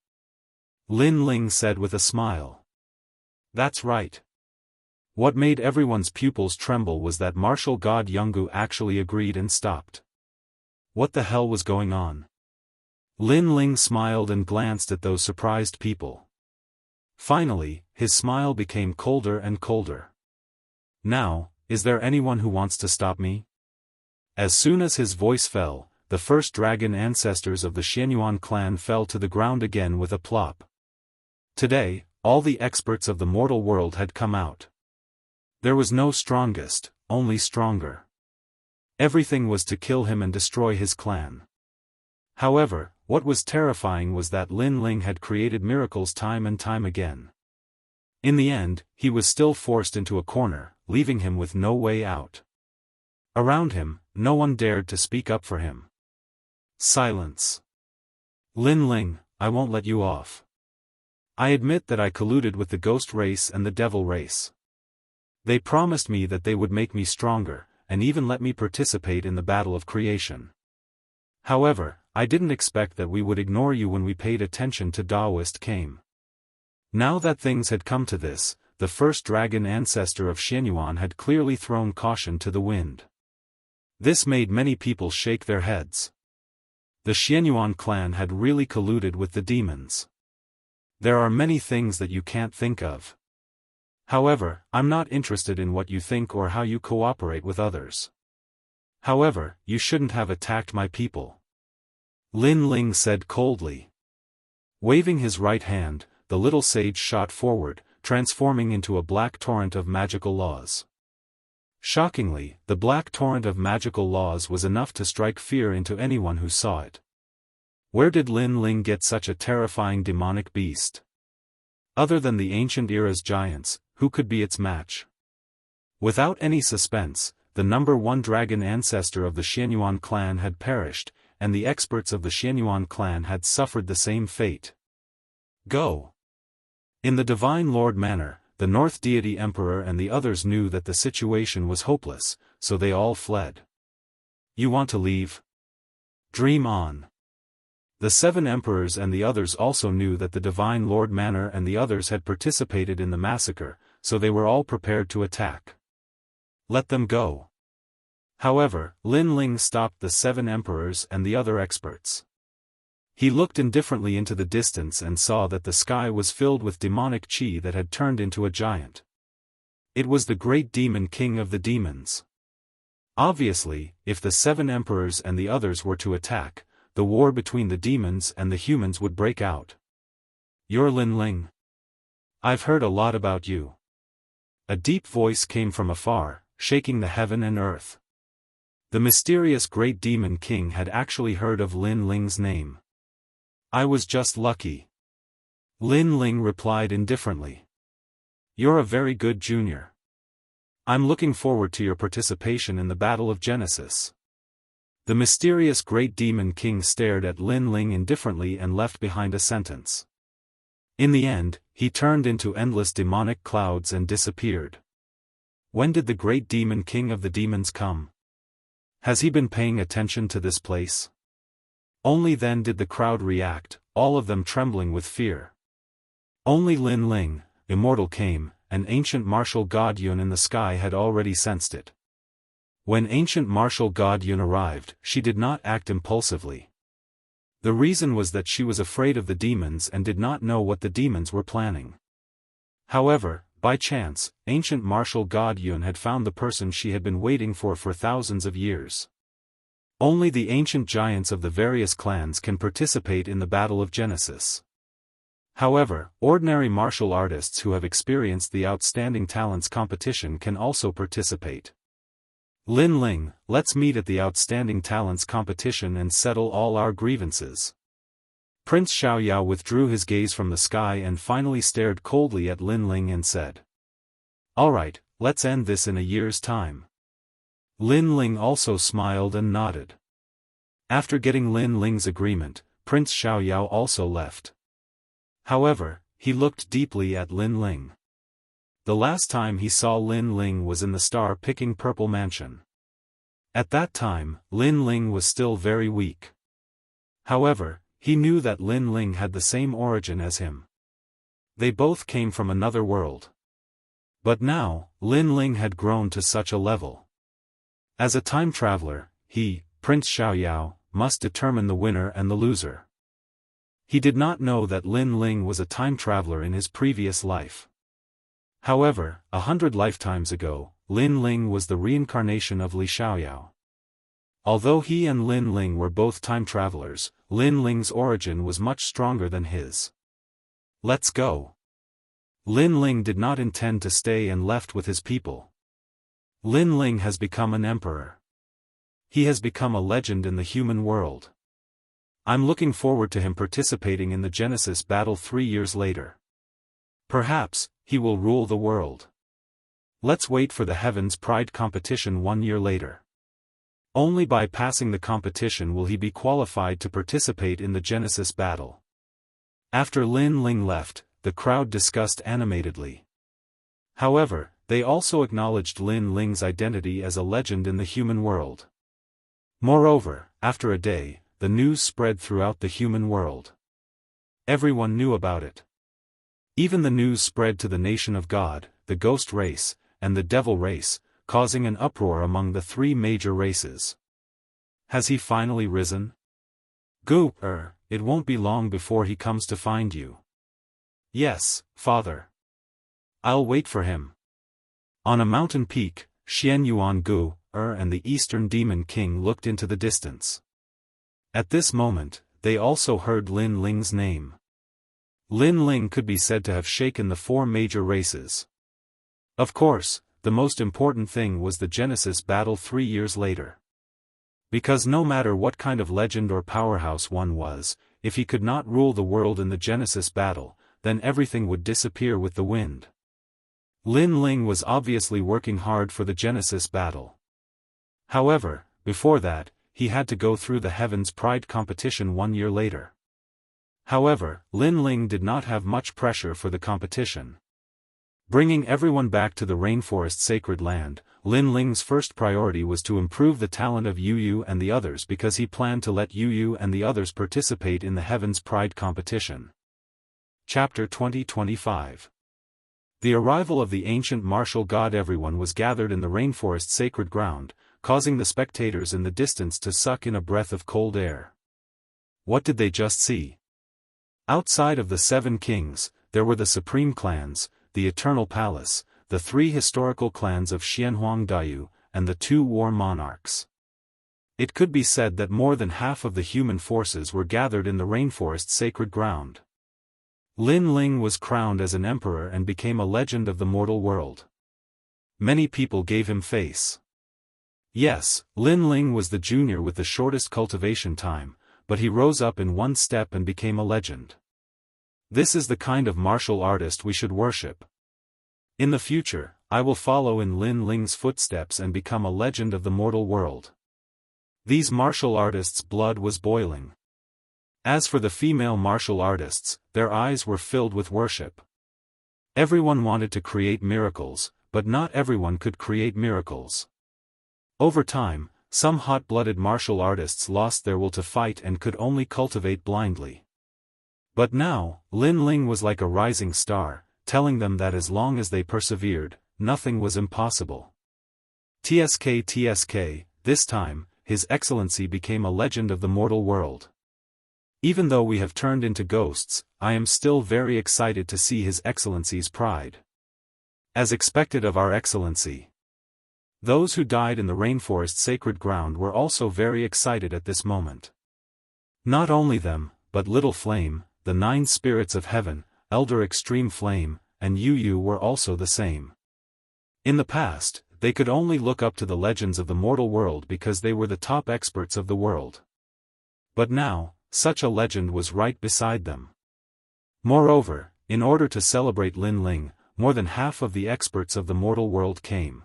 Lin Ling said with a smile. That's right. What made everyone's pupils tremble was that martial god Jianghu actually agreed and stopped. What the hell was going on? Lin Ling smiled and glanced at those surprised people. Finally, his smile became colder and colder. Now, is there anyone who wants to stop me? As soon as his voice fell, the first dragon ancestors of the Xianyuan clan fell to the ground again with a plop. Today, all the experts of the mortal world had come out. There was no strongest, only stronger. Everything was to kill him and destroy his clan. However, what was terrifying was that Lin Ling had created miracles time and time again. In the end, he was still forced into a corner, leaving him with no way out. Around him, no one dared to speak up for him. Silence. Lin Ling, I won't let you off. I admit that I colluded with the ghost race and the devil race. They promised me that they would make me stronger, and even let me participate in the battle of creation. However, I didn't expect that we would ignore you when we paid attention to Daoist came. Now that things had come to this, the first dragon ancestor of Xianyuan had clearly thrown caution to the wind. This made many people shake their heads. The Xianyuan clan had really colluded with the demons. There are many things that you can't think of. However, I'm not interested in what you think or how you cooperate with others. However, you shouldn't have attacked my people. Lin Ling said coldly. Waving his right hand, the little sage shot forward, transforming into a black torrent of magical laws. Shockingly, the black torrent of magical laws was enough to strike fear into anyone who saw it. Where did Lin Ling get such a terrifying demonic beast? Other than the ancient era's giants, who could be its match? Without any suspense, the number one dragon ancestor of the Xianyuan clan had perished, and the experts of the Xianyuan clan had suffered the same fate. Go! In the Divine Lord Manor, the North Deity Emperor and the others knew that the situation was hopeless, so they all fled. You want to leave? Dream on. The 7 emperors and the others also knew that the Divine Lord Manor and the others had participated in the massacre, so they were all prepared to attack. Let them go. However, Lin Ling stopped the 7 emperors and the other experts. He looked indifferently into the distance and saw that the sky was filled with demonic chi that had turned into a giant. It was the great demon king of the demons. Obviously, if the 7 emperors and the others were to attack, the war between the demons and the humans would break out. You're Lin Ling. I've heard a lot about you. A deep voice came from afar, shaking the heaven and earth. The mysterious great demon king had actually heard of Lin Ling's name. I was just lucky. Lin Ling replied indifferently. You're a very good junior. I'm looking forward to your participation in the Battle of Genesis. The mysterious great demon king stared at Lin Ling indifferently and left behind a sentence. In the end, he turned into endless demonic clouds and disappeared. When did the great demon king of the demons come? Has he been paying attention to this place? Only then did the crowd react, all of them trembling with fear. Only Lin Ling, Immortal came, and ancient martial god Yun in the sky had already sensed it. When ancient martial god Yun arrived, she did not act impulsively. The reason was that she was afraid of the demons and did not know what the demons were planning. However, by chance, ancient martial god Yun had found the person she had been waiting for thousands of years. Only the ancient giants of the various clans can participate in the Battle of Genesis. However, ordinary martial artists who have experienced the Outstanding Talents competition can also participate. Lin Ling, let's meet at the Outstanding Talents competition and settle all our grievances. Prince Xiaoyao withdrew his gaze from the sky and finally stared coldly at Lin Ling and said, "Alright, let's end this in a year's time." Lin Ling also smiled and nodded. After getting Lin Ling's agreement, Prince Xiaoyao also left. However, he looked deeply at Lin Ling. The last time he saw Lin Ling was in the star-picking Purple Mansion. At that time, Lin Ling was still very weak. However, he knew that Lin Ling had the same origin as him. They both came from another world. But now, Lin Ling had grown to such a level. As a time traveler, he, Prince Xiaoyao, must determine the winner and the loser. He did not know that Lin Ling was a time traveler in his previous life. However, 100 lifetimes ago, Lin Ling was the reincarnation of Li Xiaoyao. Although he and Lin Ling were both time travelers, Lin Ling's origin was much stronger than his. Let's go. Lin Ling did not intend to stay and left with his people. Lin Ling has become an emperor. He has become a legend in the human world. I'm looking forward to him participating in the Genesis battle 3 years later. Perhaps, he will rule the world. Let's wait for the Heaven's Pride competition 1 year later. Only by passing the competition will he be qualified to participate in the Genesis battle. After Lin Ling left, the crowd discussed animatedly. However, they also acknowledged Lin Ling's identity as a legend in the human world. Moreover, after a day, the news spread throughout the human world. Everyone knew about it. Even the news spread to the nation of God, the ghost race, and the devil race, causing an uproar among the 3 major races. Has he finally risen? It won't be long before he comes to find you. Yes, Father. I'll wait for him. On a mountain peak, Xian Yuan Gu, and the Eastern Demon King looked into the distance. At this moment, they also heard Lin Ling's name. Lin Ling could be said to have shaken the 4 major races. Of course, the most important thing was the Genesis battle 3 years later. Because no matter what kind of legend or powerhouse one was, if he could not rule the world in the Genesis battle, then everything would disappear with the wind. Lin Ling was obviously working hard for the Genesis battle. However, before that, he had to go through the Heaven's Pride competition 1 year later. However, Lin Ling did not have much pressure for the competition. Bringing everyone back to the rainforest sacred land, Lin Ling's first priority was to improve the talent of Yu Yu and the others because he planned to let Yu Yu and the others participate in the Heaven's Pride competition. Chapter 2025. The arrival of the ancient martial god. Everyone was gathered in the rainforest sacred ground, causing the spectators in the distance to suck in a breath of cold air. What did they just see? Outside of the 7 kings, there were the supreme clans, the Eternal Palace, the 3 historical clans of Xianhuang Daiyu, and the 2 war monarchs. It could be said that more than half of the human forces were gathered in the rainforest sacred ground. Lin Ling was crowned as an emperor and became a legend of the mortal world. Many people gave him face. Yes, Lin Ling was the junior with the shortest cultivation time, but he rose up in 1 step and became a legend. This is the kind of martial artist we should worship. In the future, I will follow in Lin Ling's footsteps and become a legend of the mortal world. These martial artists' blood was boiling. As for the female martial artists, their eyes were filled with worship. Everyone wanted to create miracles, but not everyone could create miracles. Over time, some hot-blooded martial artists lost their will to fight and could only cultivate blindly. But now, Lin Ling was like a rising star, telling them that as long as they persevered, nothing was impossible. TSK, this time, His Excellency became a legend of the mortal world. Even though we have turned into ghosts, I am still very excited to see His Excellency's pride. As expected of Our Excellency. Those who died in the rainforest sacred ground were also very excited at this moment. Not only them, but Little Flame, the 9 spirits of heaven, Elder Extreme Flame, and Yu were also the same. In the past, they could only look up to the legends of the mortal world because they were the top experts of the world. But now, such a legend was right beside them. Moreover, in order to celebrate Lin Ling, more than half of the experts of the mortal world came.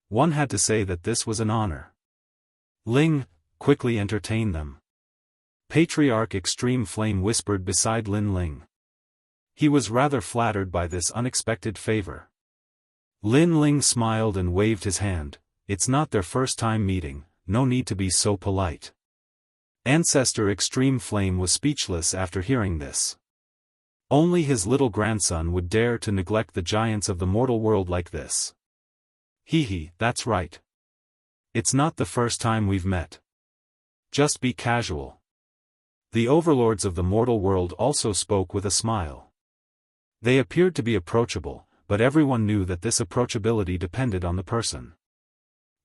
One had to say that this was an honor. Ling, quickly entertain them. Patriarch Extreme Flame whispered beside Lin Ling. He was rather flattered by this unexpected favor. Lin Ling smiled and waved his hand. It's not their first time meeting, no need to be so polite. Ancestor Extreme Flame was speechless after hearing this. Only his little grandson would dare to neglect the giants of the mortal world like this. That's right. It's not the first time we've met. Just be casual. The overlords of the mortal world also spoke with a smile. They appeared to be approachable, but everyone knew that this approachability depended on the person.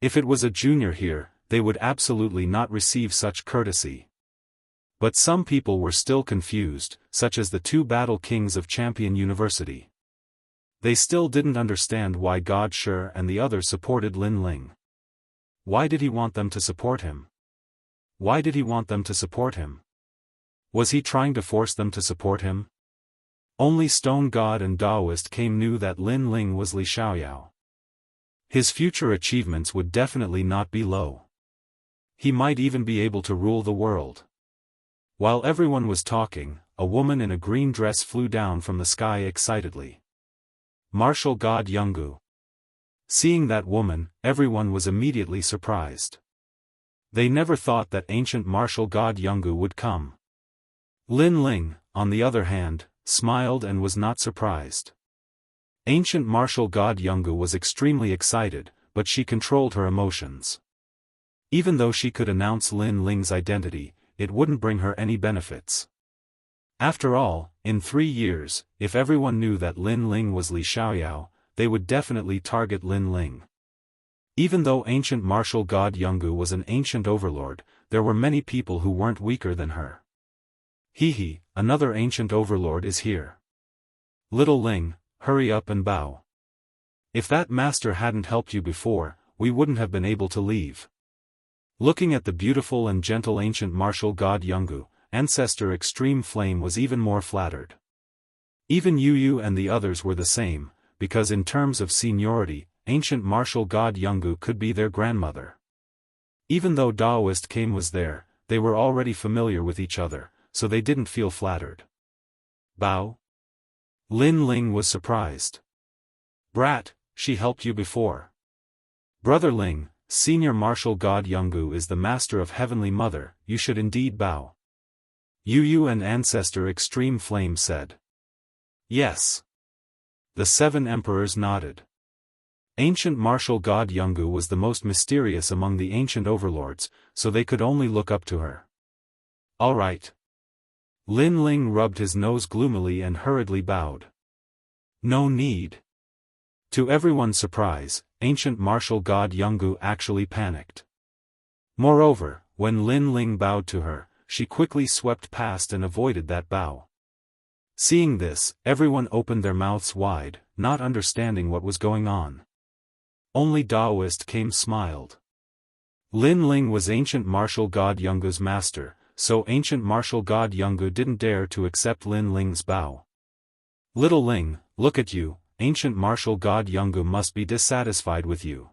If it was a junior here, they would absolutely not receive such courtesy. But some people were still confused, such as the 2 battle kings of Champion University. They still didn't understand why God Shi and the others supported Lin Ling. Why did he want them to support him? Why did he want them to support him? Was he trying to force them to support him? Only Stone God and Daoist knew that Lin Ling was Li Xiaoyao. His future achievements would definitely not be low. He might even be able to rule the world. While everyone was talking, a woman in a green dress flew down from the sky excitedly. Martial God Jianghu. Seeing that woman, everyone was immediately surprised. They never thought that ancient martial God Jianghu would come. Lin Ling, on the other hand, smiled and was not surprised. Ancient martial god Jianghu was extremely excited, but she controlled her emotions. Even though she could announce Lin Ling's identity, it wouldn't bring her any benefits. After all, in 3 years, if everyone knew that Lin Ling was Li Xiaoyao, they would definitely target Lin Ling. Even though ancient martial god Jianghu was an ancient overlord, there were many people who weren't weaker than her. Another ancient overlord is here. Little Ling, hurry up and bow. If that master hadn't helped you before, we wouldn't have been able to leave. Looking at the beautiful and gentle ancient martial god Jianghu, Ancestor Extreme Flame was even more flattered. Even Yu and the others were the same, because in terms of seniority, ancient martial god Jianghu could be their grandmother. Even though Daoist was there, they were already familiar with each other, so they didn't feel flattered. Bow? Lin Ling was surprised. Brat, she helped you before. Brother Ling, senior martial god Jianghu is the master of Heavenly Mother, you should indeed bow. Yu and Ancestor Extreme Flame said. Yes. The 7 emperors nodded. Ancient martial god Jianghu was the most mysterious among the ancient overlords, so they could only look up to her. All right. Lin Ling rubbed his nose gloomily and hurriedly bowed. No need. To everyone's surprise, ancient martial god Jianghu actually panicked. Moreover, when Lin Ling bowed to her, she quickly swept past and avoided that bow. Seeing this, everyone opened their mouths wide, not understanding what was going on. Only Daoist smiled. Lin Ling was ancient martial god Jianghu's master, so ancient martial god Jianghu didn't dare to accept Lin Ling's bow. Little Ling, look at you, ancient martial god Jianghu must be dissatisfied with you.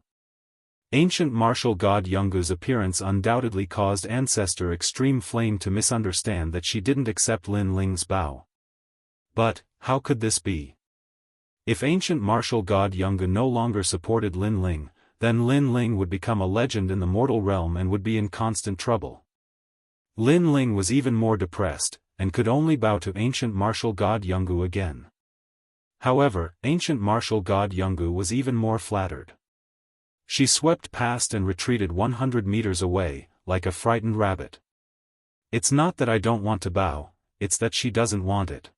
Ancient martial god Jianghu's appearance undoubtedly caused Ancestor Extreme Flame to misunderstand that she didn't accept Lin Ling's bow. But, how could this be? If ancient martial god Jianghu no longer supported Lin Ling, then Lin Ling would become a legend in the mortal realm and would be in constant trouble. Lin Ling was even more depressed, and could only bow to ancient martial god Jianghu again. However, ancient martial god Jianghu was even more flattered. She swept past and retreated 100 meters away, like a frightened rabbit. It's not that I don't want to bow, it's that she doesn't want it.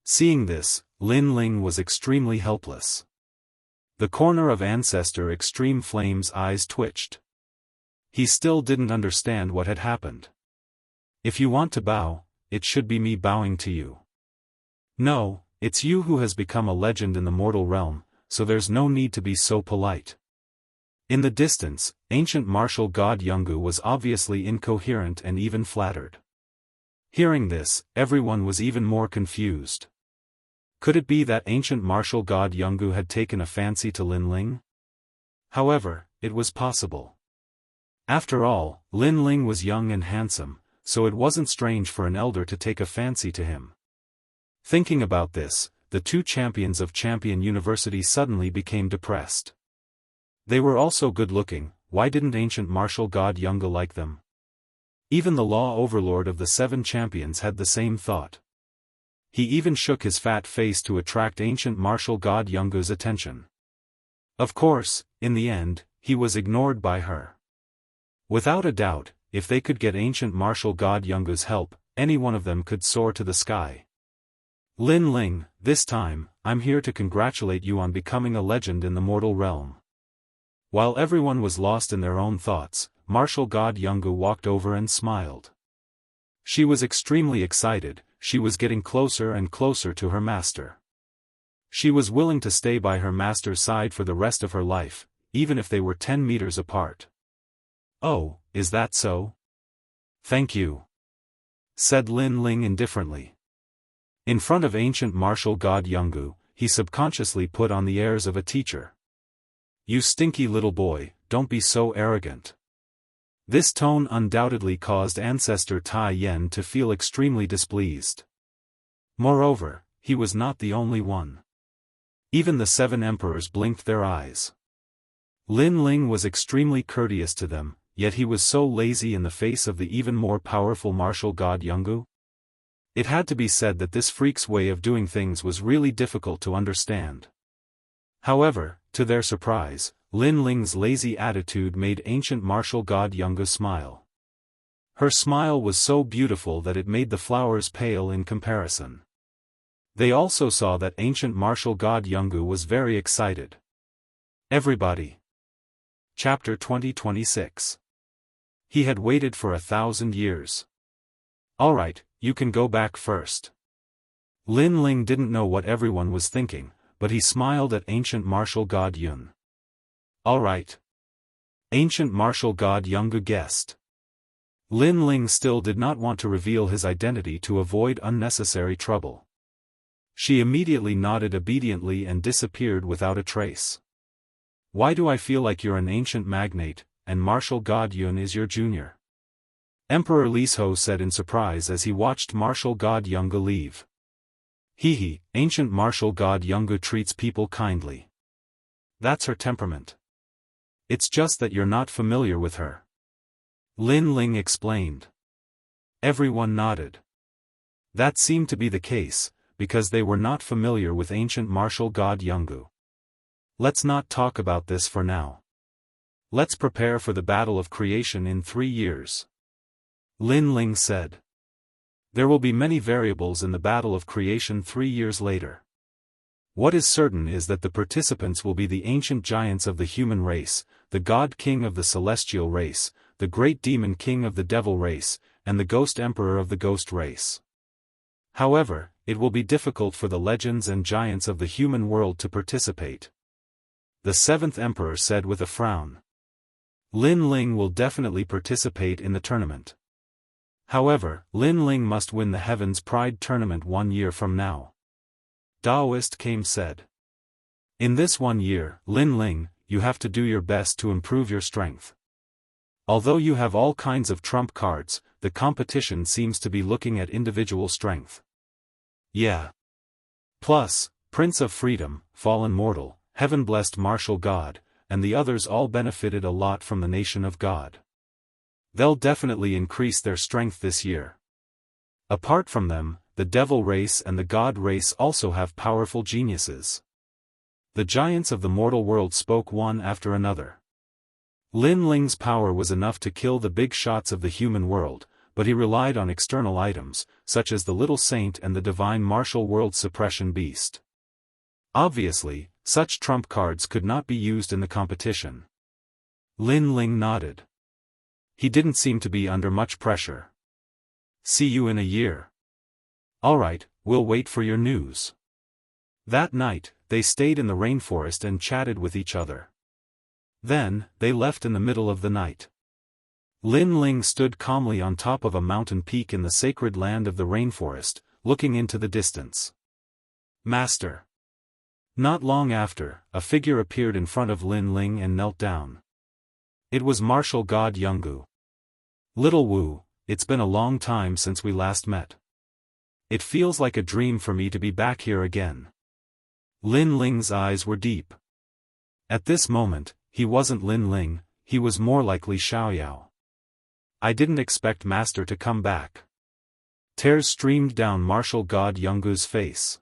Seeing this, Lin Ling was extremely helpless. The corner of Ancestor Extreme Flame's eyes twitched. He still didn't understand what had happened. If you want to bow, it should be me bowing to you. No, it's you who has become a legend in the mortal realm, so there's no need to be so polite. In the distance, ancient martial god Jianghu was obviously incoherent and even flattered. Hearing this, everyone was even more confused. Could it be that ancient martial god Jianghu had taken a fancy to Lin Ling? However, it was possible. After all, Lin Ling was young and handsome, so it wasn't strange for an elder to take a fancy to him. Thinking about this, the two champions of Champion University suddenly became depressed. They were also good-looking. Why didn't ancient martial god Jianghu like them? Even the law overlord of the 7 champions had the same thought. He even shook his fat face to attract ancient martial god Jianghu's attention. Of course, in the end, he was ignored by her. Without a doubt, if they could get ancient martial god Jianghu's help, any one of them could soar to the sky. Lin Ling, this time, I'm here to congratulate you on becoming a legend in the mortal realm. While everyone was lost in their own thoughts, martial god Jianghu walked over and smiled. She was extremely excited. She was getting closer and closer to her master. She was willing to stay by her master's side for the rest of her life, even if they were 10 meters apart. Oh, is that so? Thank you, said Lin Ling indifferently. In front of ancient martial god Jianghu, he subconsciously put on the airs of a teacher. You stinky little boy, don't be so arrogant. This tone undoubtedly caused Ancestor Tai Yen to feel extremely displeased. Moreover, he was not the only one. Even the 7 emperors blinked their eyes. Lin Ling was extremely courteous to them, yet he was so lazy in the face of the even more powerful martial god Jianghu. It had to be said that this freak's way of doing things was really difficult to understand. However, to their surprise, Lin Ling's lazy attitude made ancient martial god Jianghu smile. Her smile was so beautiful that it made the flowers pale in comparison. They also saw that ancient martial god Jianghu was very excited. Everybody. Chapter 2026. He had waited for 1,000 years. Alright, you can go back first. Lin Ling didn't know what everyone was thinking, but he smiled at ancient martial god Yun. Alright. Ancient martial god Jianghu guessed. Lin Ling still did not want to reveal his identity to avoid unnecessary trouble. She immediately nodded obediently and disappeared without a trace. Why do I feel like you're an ancient magnate, and martial god Yun is your junior? Emperor Lisho said in surprise as he watched martial god Jianghu leave. Hehe, ancient martial god Jianghu treats people kindly. That's her temperament. It's just that you're not familiar with her. Lin Ling explained. Everyone nodded. That seemed to be the case, because they were not familiar with ancient martial god Jianghu. Let's not talk about this for now. Let's prepare for the battle of creation in 3 years. Lin Ling said. There will be many variables in the battle of creation 3 years later. What is certain is that the participants will be the ancient giants of the human race, the god king of the celestial race, the great demon king of the devil race, and the ghost emperor of the ghost race. However, it will be difficult for the legends and giants of the human world to participate. The 7th emperor said with a frown. Lin Ling will definitely participate in the tournament. However, Lin Ling must win the Heaven's Pride tournament 1 year from now. Daoist came said. In this 1 year, Lin Ling, you have to do your best to improve your strength. Although you have all kinds of trump cards, the competition seems to be looking at individual strength. Yeah. Plus, Prince of Freedom, Fallen Mortal, Heaven-Blessed Martial God, and the others all benefited a lot from the nation of God. They'll definitely increase their strength this year. Apart from them, the devil race and the god race also have powerful geniuses. The giants of the mortal world spoke one after another. Lin Ling's power was enough to kill the big shots of the human world, but he relied on external items, such as the little saint and the divine martial world suppression beast. Obviously, such trump cards could not be used in the competition. Lin Ling nodded. He didn't seem to be under much pressure. See you in a year. Alright, we'll wait for your news. That night, they stayed in the rainforest and chatted with each other. Then, they left in the middle of the night. Lin Ling stood calmly on top of a mountain peak in the sacred land of the rainforest, looking into the distance. Master. Not long after, a figure appeared in front of Lin Ling and knelt down. It was martial god Jianghu. Little Wu, it's been a long time since we last met. It feels like a dream for me to be back here again. Lin Ling's eyes were deep. At this moment, he wasn't Lin Ling, he was more like Li Xiaoyao. I didn't expect Master to come back. Tears streamed down martial god Jianghu's face.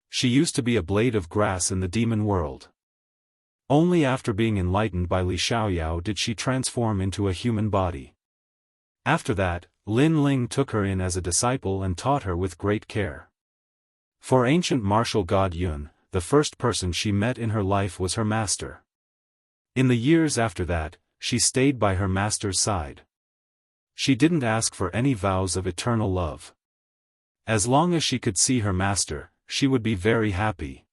She used to be a blade of grass in the demon world. Only after being enlightened by Li Xiaoyao did she transform into a human body. After that, Lin Ling took her in as a disciple and taught her with great care. For ancient martial god Yun, the first person she met in her life was her master. In the years after that, she stayed by her master's side. She didn't ask for any vows of eternal love. As long as she could see her master, she would be very happy.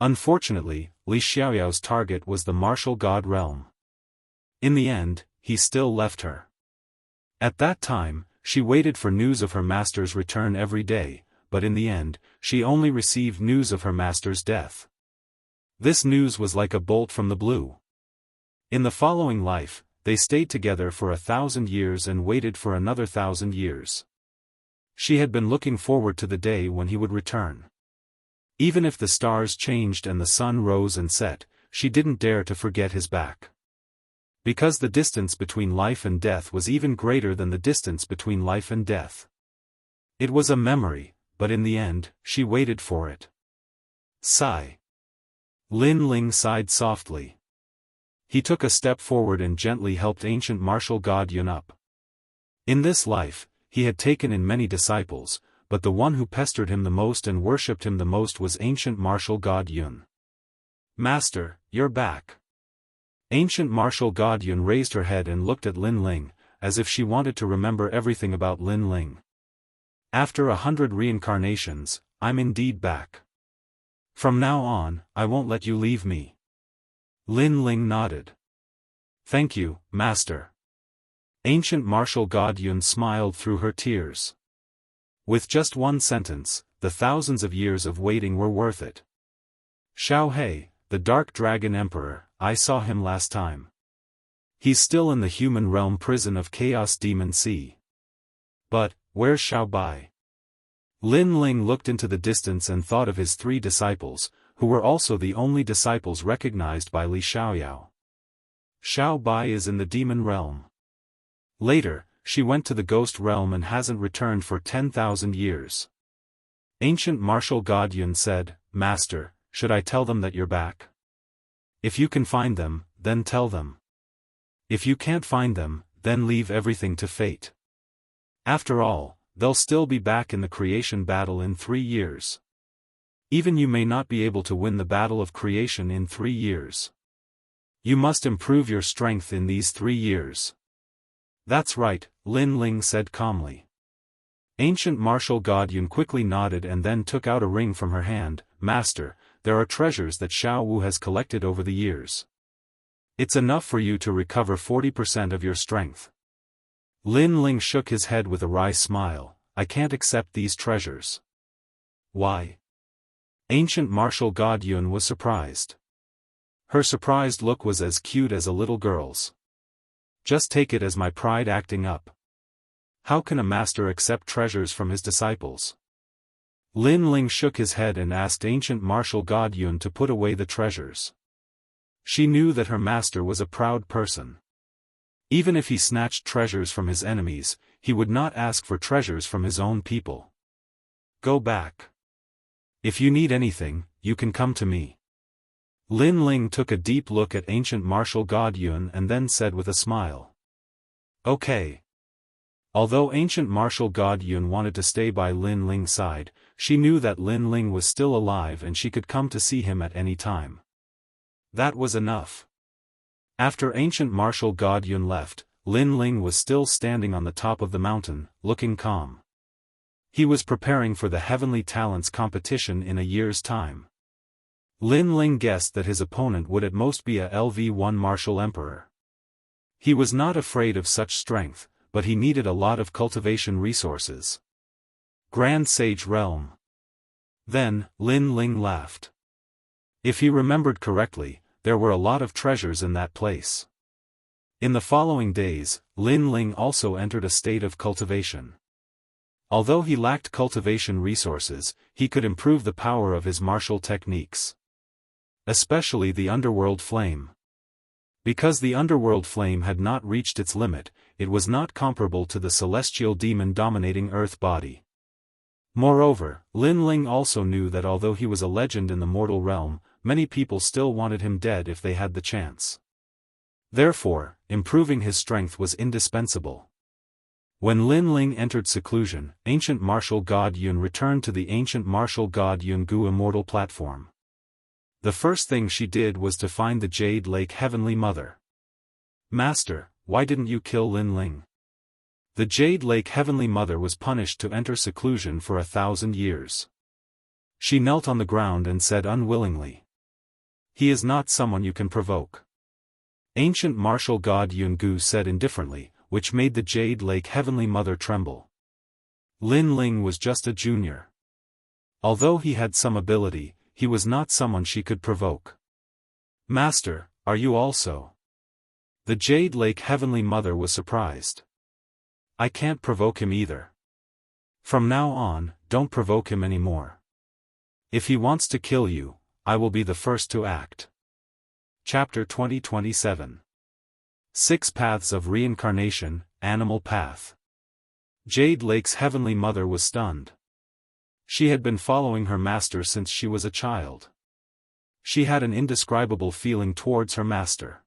Unfortunately, Li Xiaoyao's target was the martial god realm. In the end, he still left her. At that time, she waited for news of her master's return every day, but in the end, she only received news of her master's death. This news was like a bolt from the blue. In the following life, they stayed together for 1,000 years and waited for another 1,000 years. She had been looking forward to the day when he would return. Even if the stars changed and the sun rose and set, she didn't dare to forget his back. Because the distance between life and death was even greater than the distance between life and death. It was a memory, but in the end, she waited for it. Sigh. Lin Ling sighed softly. He took a step forward and gently helped ancient martial god Yun up. In this life, he had taken in many disciples, but the one who pestered him the most and worshipped him the most was ancient martial god Yun. Master, you're back. Ancient martial god Yun raised her head and looked at Lin Ling, as if she wanted to remember everything about Lin Ling. After 100 reincarnations, I'm indeed back. From now on, I won't let you leave me. Lin Ling nodded. Thank you, Master. Ancient martial god Yun smiled through her tears. With just one sentence, the thousands of years of waiting were worth it. Xiao He, the Dark Dragon Emperor, I saw him last time. He's still in the human realm prison of Chaos Demon Sea. But, where's Xiao Bai? Lin Ling looked into the distance and thought of his 3 disciples, who were also the only disciples recognized by Li Xiaoyao. Xiao Bai is in the demon realm. Later, she went to the ghost realm and hasn't returned for 10,000 years. Ancient martial god Yun said, Master, should I tell them that you're back? If you can find them, then tell them. If you can't find them, then leave everything to fate. After all, they'll still be back in the creation battle in 3 years. Even you may not be able to win the battle of creation in 3 years. You must improve your strength in these 3 years. That's right, Lin Ling said calmly. Ancient martial god Yun quickly nodded and then took out a ring from her hand. Master, there are treasures that Xiao Wu has collected over the years. It's enough for you to recover 40% of your strength. Lin Ling shook his head with a wry smile. I can't accept these treasures. Why? Ancient martial god Yun was surprised. Her surprised look was as cute as a little girl's. Just take it as my pride acting up. How can a master accept treasures from his disciples? Lin Ling shook his head and asked ancient martial god Yun to put away the treasures. She knew that her master was a proud person. Even if he snatched treasures from his enemies, he would not ask for treasures from his own people. Go back. If you need anything, you can come to me. Lin Ling took a deep look at ancient martial god Yun and then said with a smile. Okay. Although ancient martial god Yun wanted to stay by Lin Ling's side, she knew that Lin Ling was still alive and she could come to see him at any time. That was enough. After ancient martial god Yun left, Lin Ling was still standing on the top of the mountain, looking calm. He was preparing for the Heavenly Talents competition in a year's time. Lin Ling guessed that his opponent would at most be a LV1 martial emperor. He was not afraid of such strength, but he needed a lot of cultivation resources. Grand Sage Realm. Then, Lin Ling laughed. If he remembered correctly, there were a lot of treasures in that place. In the following days, Lin Ling also entered a state of cultivation. Although he lacked cultivation resources, he could improve the power of his martial techniques. Especially the underworld flame. Because the underworld flame had not reached its limit, it was not comparable to the celestial demon dominating earth body. Moreover, Lin Ling also knew that although he was a legend in the mortal realm, many people still wanted him dead if they had the chance. Therefore, improving his strength was indispensable. When Lin Ling entered seclusion, ancient martial god Yun returned to the ancient martial god Yungu immortal platform. The first thing she did was to find the Jade Lake Heavenly Mother. Master, why didn't you kill Lin Ling? The Jade Lake Heavenly Mother was punished to enter seclusion for 1,000 years. She knelt on the ground and said unwillingly. He is not someone you can provoke. Ancient martial god Yungu said indifferently, which made the Jade Lake Heavenly Mother tremble. Lin Ling was just a junior. Although he had some ability, he was not someone she could provoke. Master, are you also? The Jade Lake Heavenly Mother was surprised. I can't provoke him either. From now on, don't provoke him anymore. If he wants to kill you, I will be the first to act. Chapter 2027. 6 Paths of Reincarnation, Animal Path. Jade Lake's Heavenly Mother was stunned. She had been following her master since she was a child. She had an indescribable feeling towards her master.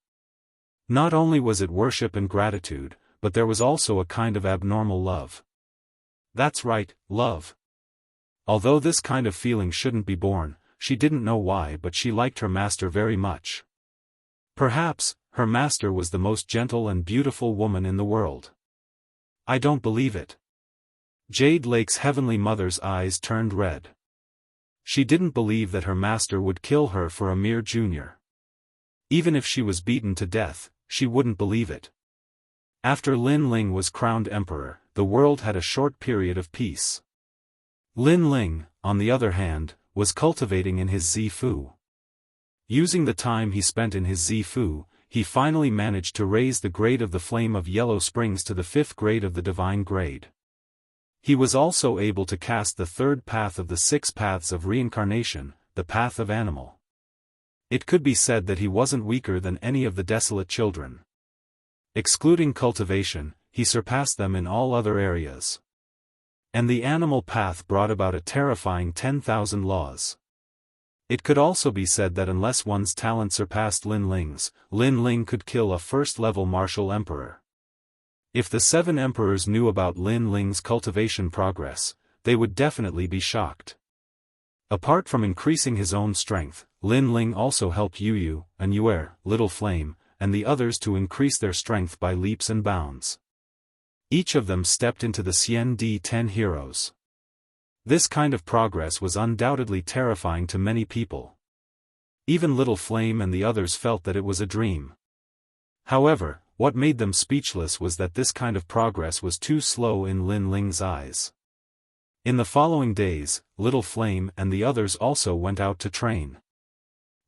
Not only was it worship and gratitude, but there was also a kind of abnormal love. That's right, love. Although this kind of feeling shouldn't be born, she didn't know why, but she liked her master very much. Perhaps, her master was the most gentle and beautiful woman in the world. I don't believe it. Jade Lake's Heavenly Mother's eyes turned red. She didn't believe that her master would kill her for a mere junior. Even if she was beaten to death, she wouldn't believe it. After Lin Ling was crowned emperor, the world had a short period of peace. Lin Ling, on the other hand, was cultivating in his Zifu. Using the time he spent in his Zifu, he finally managed to raise the grade of the Flame of Yellow Springs to the 5th grade of the Divine grade. He was also able to cast the 3rd path of the 6 paths of reincarnation, the path of animal. It could be said that he wasn't weaker than any of the desolate children. Excluding cultivation, he surpassed them in all other areas. And the animal path brought about a terrifying 10,000 laws. It could also be said that unless one's talent surpassed Lin Ling's, Lin Ling could kill a first-level martial emperor. If the 7 emperors knew about Lin Ling's cultivation progress, they would definitely be shocked. Apart from increasing his own strength, Lin Ling also helped Yu, Anuer, Little Flame, and the others to increase their strength by leaps and bounds. Each of them stepped into the Xian Di 10 heroes. This kind of progress was undoubtedly terrifying to many people. Even Little Flame and the others felt that it was a dream. However, what made them speechless was that this kind of progress was too slow in Lin Ling's eyes. In the following days, Little Flame and the others also went out to train.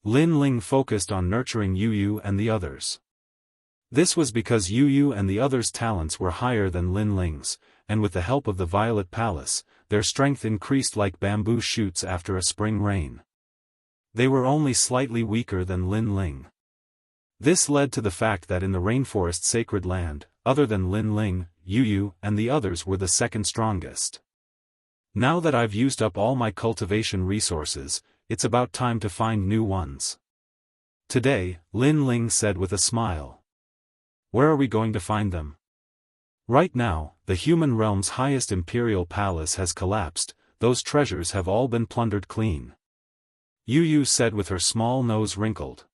Lin Ling focused on nurturing Yu and the others. This was because Yu and the others' talents were higher than Lin Ling's, and with the help of the Violet Palace, their strength increased like bamboo shoots after a spring rain. They were only slightly weaker than Lin Ling. This led to the fact that in the rainforest sacred land, other than Lin Ling, Yu Yu and the others were the second strongest. Now that I've used up all my cultivation resources, it's about time to find new ones. Today, Lin Ling said with a smile. Where are we going to find them? Right now, the human realm's highest imperial palace has collapsed, those treasures have all been plundered clean. Yu Yu said with her small nose wrinkled.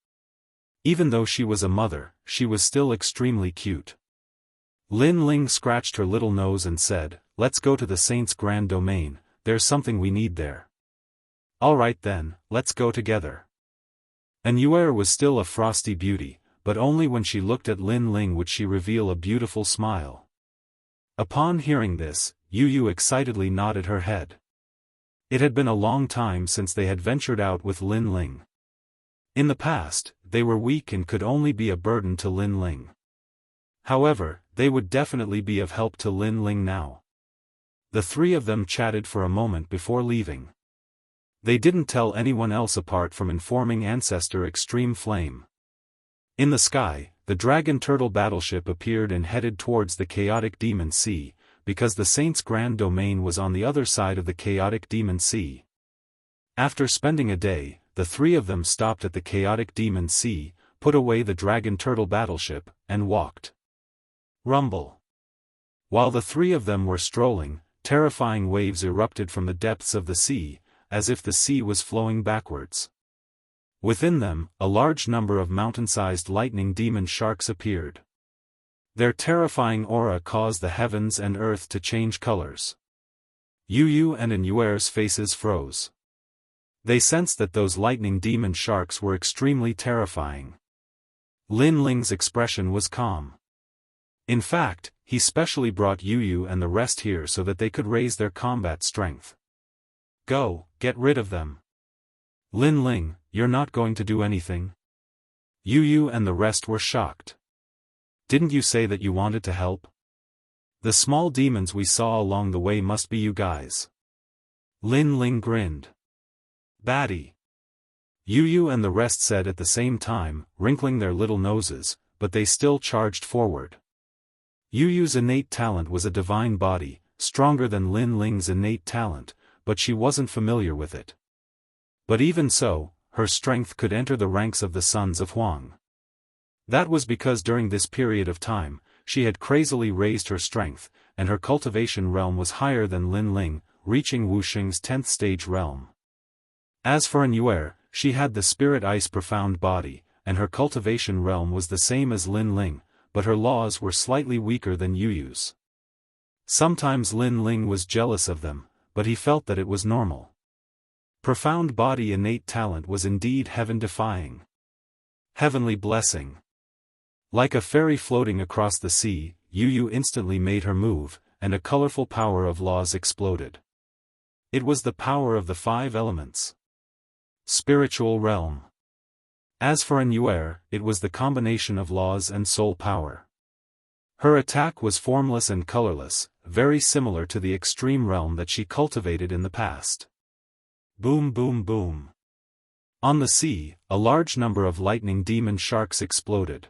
Even though she was a mother, she was still extremely cute. Lin Ling scratched her little nose and said, let's go to the saint's grand domain, there's something we need there. Alright then, let's go together. And Yuer was still a frosty beauty, but only when she looked at Lin Ling would she reveal a beautiful smile. Upon hearing this, Yu Yu excitedly nodded her head. It had been a long time since they had ventured out with Lin Ling. In the past, they were weak and could only be a burden to Lin Ling. However, they would definitely be of help to Lin Ling now. The three of them chatted for a moment before leaving. They didn't tell anyone else apart from informing Ancestor Extreme Flame. In the sky, the Dragon Turtle battleship appeared and headed towards the Chaotic Demon Sea, because the Saint's Grand Domain was on the other side of the Chaotic Demon Sea. After spending a day, the three of them stopped at the Chaotic Demon Sea, put away the Dragon Turtle battleship, and walked. Rumble. While the three of them were strolling, terrifying waves erupted from the depths of the sea, as if the sea was flowing backwards. Within them, a large number of mountain-sized lightning demon sharks appeared. Their terrifying aura caused the heavens and earth to change colors. Yu Yu and Yuer's faces froze. They sensed that those lightning demon sharks were extremely terrifying. Lin Ling's expression was calm. In fact, he specially brought Yu Yu and the rest here so that they could raise their combat strength. Go, get rid of them. Lin Ling, you're not going to do anything? Yu Yu and the rest were shocked. Didn't you say that you wanted to help? The small demons we saw along the way must be you guys. Lin Ling grinned. Baddie. Yu Yu and the rest said at the same time, wrinkling their little noses, but they still charged forward. Yu Yu's innate talent was a divine body, stronger than Lin Ling's innate talent, but she wasn't familiar with it. But even so, her strength could enter the ranks of the Sons of Huang. That was because during this period of time, she had crazily raised her strength, and her cultivation realm was higher than Lin Ling, reaching Wuxing's 10th stage realm. As for Yuer, she had the Spirit Ice profound body, and her cultivation realm was the same as Lin Ling, but her laws were slightly weaker than Yu Yu's. Sometimes Lin Ling was jealous of them, but he felt that it was normal. Profound body innate talent was indeed heaven-defying. Heavenly blessing. Like a fairy floating across the sea, Yu Yu instantly made her move, and a colorful power of laws exploded. It was the power of the 5 elements. Spiritual realm. As for Yuer, it was the combination of laws and soul power. Her attack was formless and colorless, very similar to the extreme realm that she cultivated in the past. Boom boom boom. On the sea, a large number of lightning demon sharks exploded.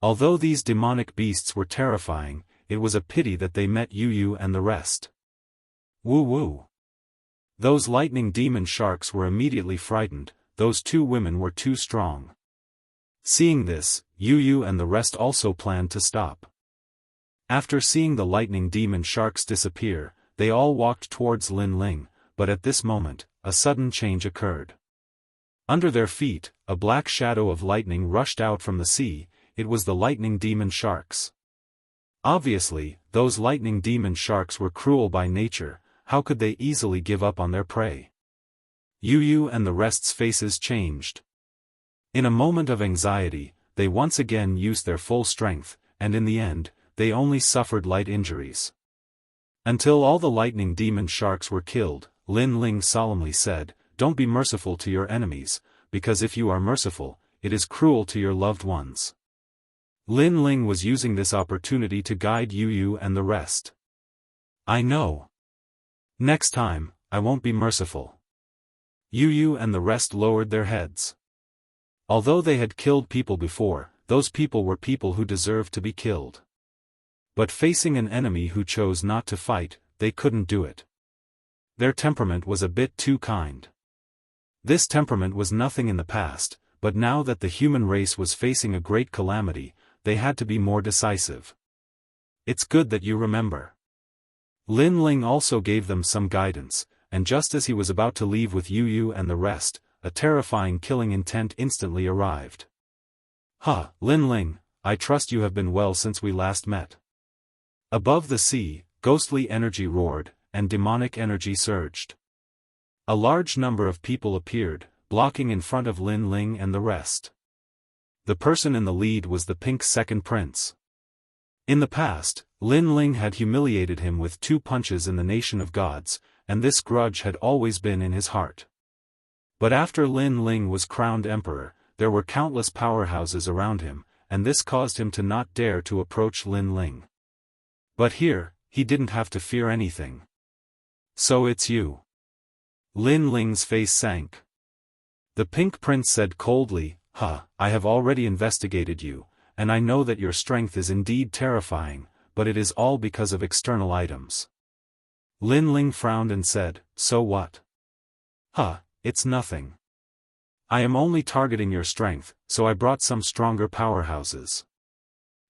Although these demonic beasts were terrifying, it was a pity that they met Yu Yu and the rest. Woo woo. Those lightning demon sharks were immediately frightened, those 2 women were too strong. Seeing this, Yu Yu and the rest also planned to stop. After seeing the lightning demon sharks disappear, they all walked towards Lin Ling, but at this moment, a sudden change occurred. Under their feet, a black shadow of lightning rushed out from the sea. It was the lightning demon sharks. Obviously, those lightning demon sharks were cruel by nature, how could they easily give up on their prey? Yu Yu and the rest's faces changed. In a moment of anxiety, they once again used their full strength, and in the end, they only suffered light injuries. Until all the lightning demon sharks were killed, Lin Ling solemnly said, "Don't be merciful to your enemies, because if you are merciful, it is cruel to your loved ones." Lin Ling was using this opportunity to guide Yu Yu and the rest. I know. Next time, I won't be merciful. Yu Yu and the rest lowered their heads. Although they had killed people before, those people were people who deserved to be killed. But facing an enemy who chose not to fight, they couldn't do it. Their temperament was a bit too kind. This temperament was nothing in the past, but now that the human race was facing a great calamity, they had to be more decisive. It's good that you remember. Lin Ling also gave them some guidance, and just as he was about to leave with Yu Yu and the rest, a terrifying killing intent instantly arrived. Lin Ling, I trust you have been well since we last met. Above the sea, ghostly energy roared, and demonic energy surged. A large number of people appeared, blocking in front of Lin Ling and the rest. The person in the lead was the Pink Second Prince. In the past, Lin Ling had humiliated him with 2 punches in the Nation of Gods, and this grudge had always been in his heart. But after Lin Ling was crowned emperor, there were countless powerhouses around him, and this caused him to not dare to approach Lin Ling. But here, he didn't have to fear anything. So it's you. Lin Ling's face sank. The Pink Prince said coldly, I have already investigated you, and I know that your strength is indeed terrifying, but it is all because of external items. Lin Ling frowned and said, so what? It's nothing. I am only targeting your strength, so I brought some stronger powerhouses.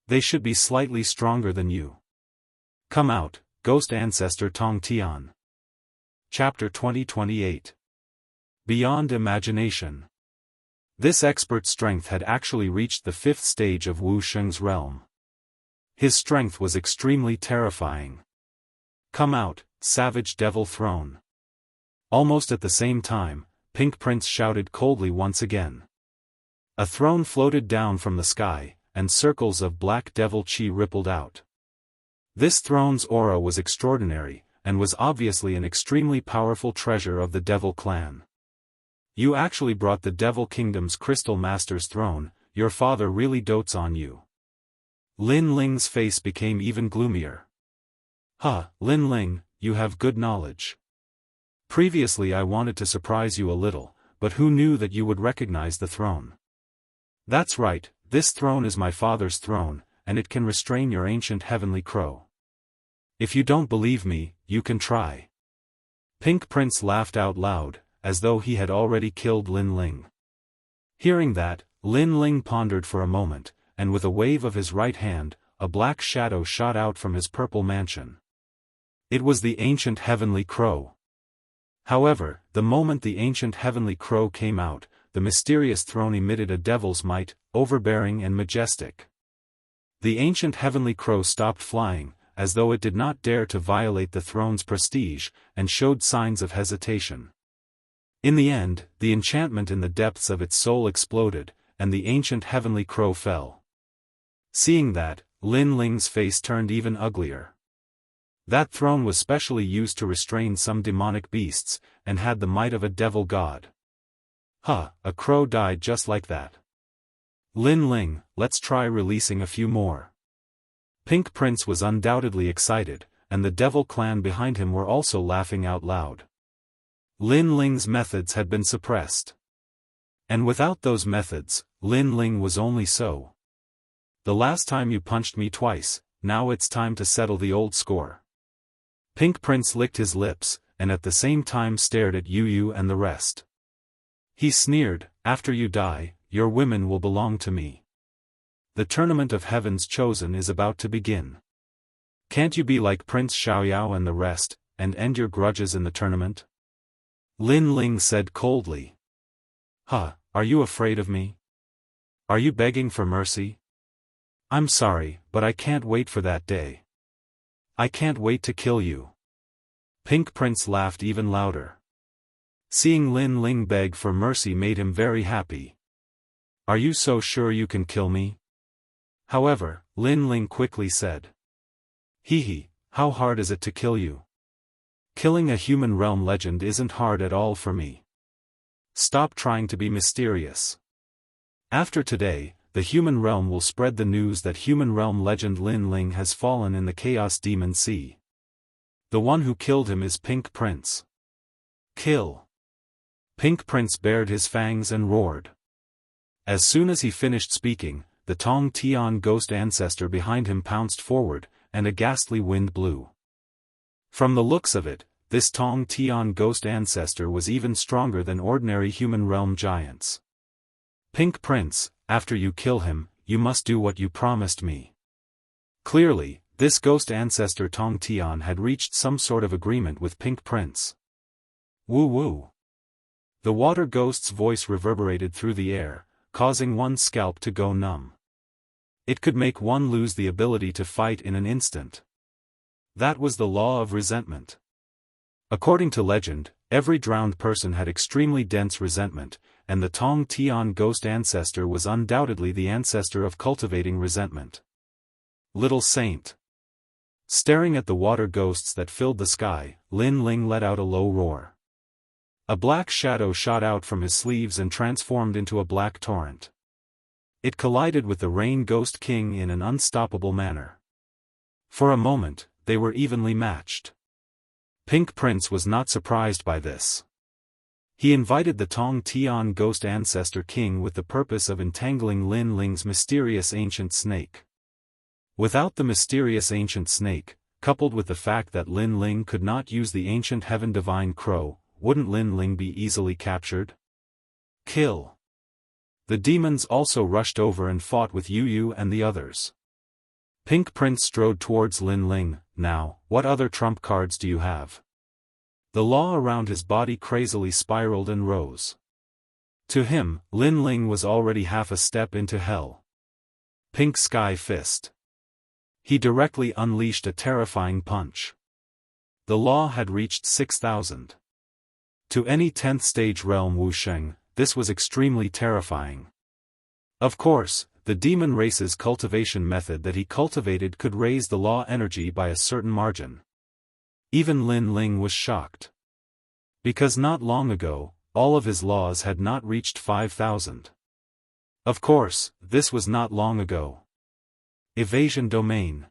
They should be slightly stronger than you. Come out, Ghost Ancestor Tong Tian. Chapter 2028. Beyond Imagination. This expert's strength had actually reached the 5th stage of Wu Sheng's realm. His strength was extremely terrifying. Come out, savage devil throne. Almost at the same time, Pink Prince shouted coldly once again. A throne floated down from the sky, and circles of black devil chi rippled out. This throne's aura was extraordinary, and was obviously an extremely powerful treasure of the Devil Clan. You actually brought the Devil Kingdom's Crystal Master's throne, your father really dotes on you. Lin Ling's face became even gloomier. Lin Ling, you have good knowledge. Previously I wanted to surprise you a little, but who knew that you would recognize the throne? That's right, this throne is my father's throne, and it can restrain your ancient heavenly crow. If you don't believe me, you can try. Pink Prince laughed out loud, as though he had already killed Lin Ling. Hearing that, Lin Ling pondered for a moment, and with a wave of his right hand, a black shadow shot out from his purple mansion. It was the ancient heavenly crow. However, the moment the ancient heavenly crow came out, the mysterious throne emitted a devil's might, overbearing and majestic. The ancient heavenly crow stopped flying, as though it did not dare to violate the throne's prestige, and showed signs of hesitation. In the end, the enchantment in the depths of its soul exploded, and the ancient heavenly crow fell. Seeing that, Lin Ling's face turned even uglier. That throne was specially used to restrain some demonic beasts, and had the might of a devil god. A crow died just like that. Lin Ling, let's try releasing a few more. Pink Prince was undoubtedly excited, and the Devil Clan behind him were also laughing out loud. Lin Ling's methods had been suppressed. And without those methods, Lin Ling was only so. The last time you punched me twice, now it's time to settle the old score. Pink Prince licked his lips, and at the same time stared at Yu Yu and the rest. He sneered, after you die, your women will belong to me. The tournament of heaven's chosen is about to begin. Can't you be like Prince Xiaoyao and the rest, and end your grudges in the tournament? Lin Ling said coldly. Are you afraid of me? Are you begging for mercy? I'm sorry, but I can't wait for that day. I can't wait to kill you. Pink Prince laughed even louder. Seeing Lin Ling beg for mercy made him very happy. Are you so sure you can kill me? However, Lin Ling quickly said. How hard is it to kill you? Killing a human realm legend isn't hard at all for me. Stop trying to be mysterious. After today, the human realm will spread the news that human realm legend Lin Ling has fallen in the Chaos Demon Sea. The one who killed him is Pink Prince. Kill. Pink Prince bared his fangs and roared. As soon as he finished speaking, the Tong Tian ghost ancestor behind him pounced forward, and a ghastly wind blew. From the looks of it, this Tong Tian ghost ancestor was even stronger than ordinary human realm giants. Pink Prince, after you kill him, you must do what you promised me. Clearly, this ghost ancestor Tong Tian had reached some sort of agreement with Pink Prince. Woo woo. The water ghost's voice reverberated through the air, causing one's scalp to go numb. It could make one lose the ability to fight in an instant. That was the law of resentment. According to legend, every drowned person had extremely dense resentment, and the Tong Tian ghost ancestor was undoubtedly the ancestor of cultivating resentment. Little saint. Staring at the water ghosts that filled the sky, Lin Ling let out a low roar. A black shadow shot out from his sleeves and transformed into a black torrent. It collided with the Rain Ghost King in an unstoppable manner. For a moment, they were evenly matched. Pink Prince was not surprised by this. He invited the Tong Tian ghost ancestor king with the purpose of entangling Lin Ling's mysterious ancient snake. Without the mysterious ancient snake, coupled with the fact that Lin Ling could not use the ancient heaven divine crow, wouldn't Lin Ling be easily captured? Kill. The demons also rushed over and fought with Yu Yu and the others. Pink Prince strode towards Lin Ling. Now, what other trump cards do you have? The law around his body crazily spiraled and rose. To him, Lin Ling was already half a step into hell. Pink Sky Fist. He directly unleashed a terrifying punch. The law had reached 6,000. To any 10th stage realm Wusheng, this was extremely terrifying. Of course, the demon race's cultivation method that he cultivated could raise the law energy by a certain margin. Even Lin Ling was shocked. Because not long ago, all of his laws had not reached 5,000. Of course, this was not long ago. Evasion domain.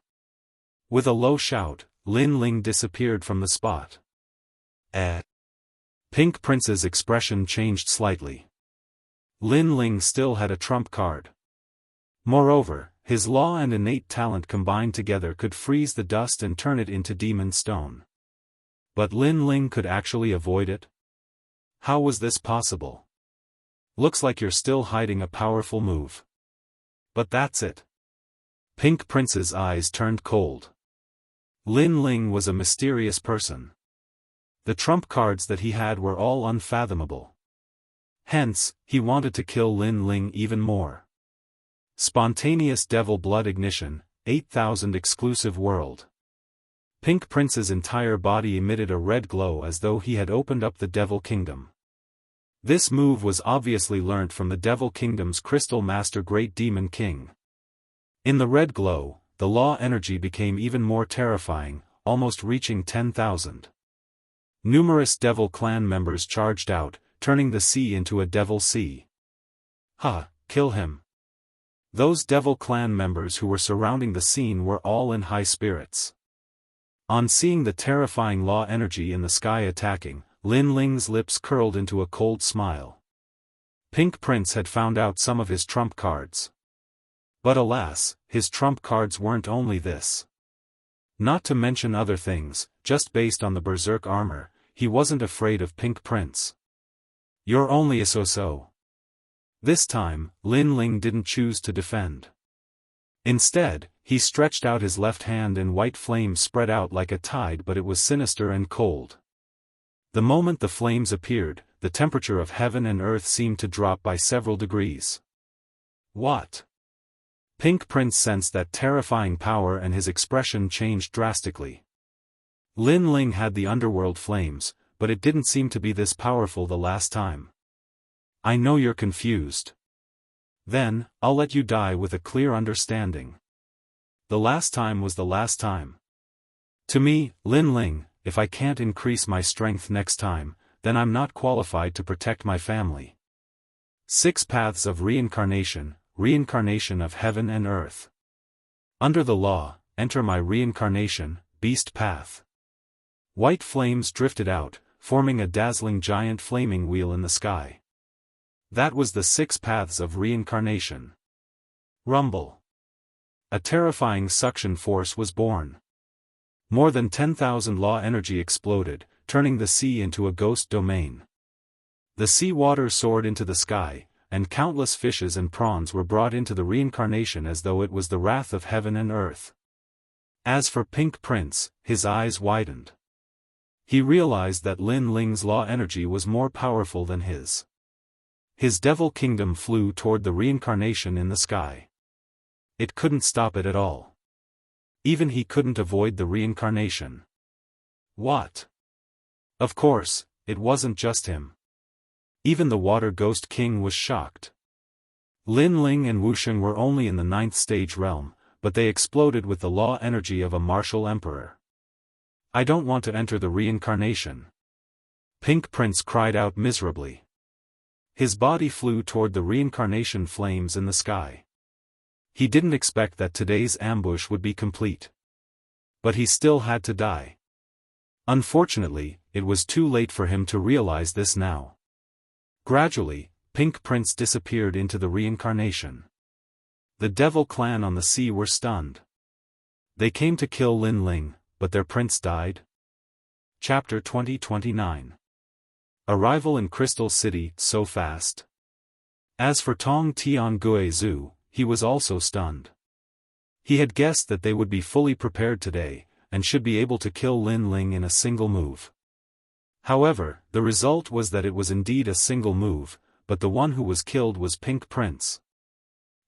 With a low shout, Lin Ling disappeared from the spot. Pink Prince's expression changed slightly. Lin Ling still had a trump card. Moreover, his law and innate talent combined together could freeze the dust and turn it into demon stone. But Lin Ling could actually avoid it? How was this possible? Looks like you're still hiding a powerful move. But that's it. Pink Prince's eyes turned cold. Lin Ling was a mysterious person. The trump cards that he had were all unfathomable. Hence, he wanted to kill Lin Ling even more. Spontaneous devil blood ignition, 8,000 exclusive world. Pink Prince's entire body emitted a red glow as though he had opened up the Devil Kingdom. This move was obviously learnt from the Devil Kingdom's Crystal Master Great Demon King. In the red glow, the law energy became even more terrifying, almost reaching 10,000. Numerous Devil Clan members charged out, turning the sea into a Devil Sea. Kill him. Those Devil Clan members who were surrounding the scene were all in high spirits. On seeing the terrifying law energy in the sky attacking, Lin Ling's lips curled into a cold smile. Pink Prince had found out some of his trump cards. But alas, his trump cards weren't only this. Not to mention other things, just based on the berserk armor, he wasn't afraid of Pink Prince. You're only a so-so. This time, Lin Ling didn't choose to defend. Instead, he stretched out his left hand and white flames spread out like a tide, but it was sinister and cold. The moment the flames appeared, the temperature of heaven and earth seemed to drop by several degrees. What? Pink Prince sensed that terrifying power and his expression changed drastically. Lin Ling had the underworld flames, but it didn't seem to be this powerful the last time. I know you're confused. Then, I'll let you die with a clear understanding. The last time was the last time. To me, Lin Ling, if I can't increase my strength next time, then I'm not qualified to protect my family. 6 paths of reincarnation, reincarnation of heaven and earth. Under the law, enter my reincarnation, beast path. White flames drifted out, forming a dazzling giant flaming wheel in the sky. That was the 6 paths of reincarnation. Rumble. A terrifying suction force was born. More than 10,000 law energy exploded, turning the sea into a ghost domain. The sea water soared into the sky, and countless fishes and prawns were brought into the reincarnation as though it was the wrath of heaven and earth. As for Pink Prince, his eyes widened. He realized that Lin Ling's law energy was more powerful than his. His devil kingdom flew toward the reincarnation in the sky. It couldn't stop it at all. Even he couldn't avoid the reincarnation. What? Of course, it wasn't just him. Even the Water Ghost King was shocked. Lin Ling and Wuxia were only in the 9th stage realm, but they exploded with the law energy of a martial emperor. I don't want to enter the reincarnation. Pink Prince cried out miserably. His body flew toward the reincarnation flames in the sky. He didn't expect that today's ambush would be complete. But he still had to die. Unfortunately, it was too late for him to realize this now. Gradually, Pink Prince disappeared into the reincarnation. The Devil Clan on the sea were stunned. They came to kill Lin Ling, but their prince died? Chapter 2029. Arrival in Crystal City so fast. As for Tong Tianguizhu, he was also stunned. He had guessed that they would be fully prepared today, and should be able to kill Lin Ling in a single move. However, the result was that it was indeed a single move, but the one who was killed was Pink Prince.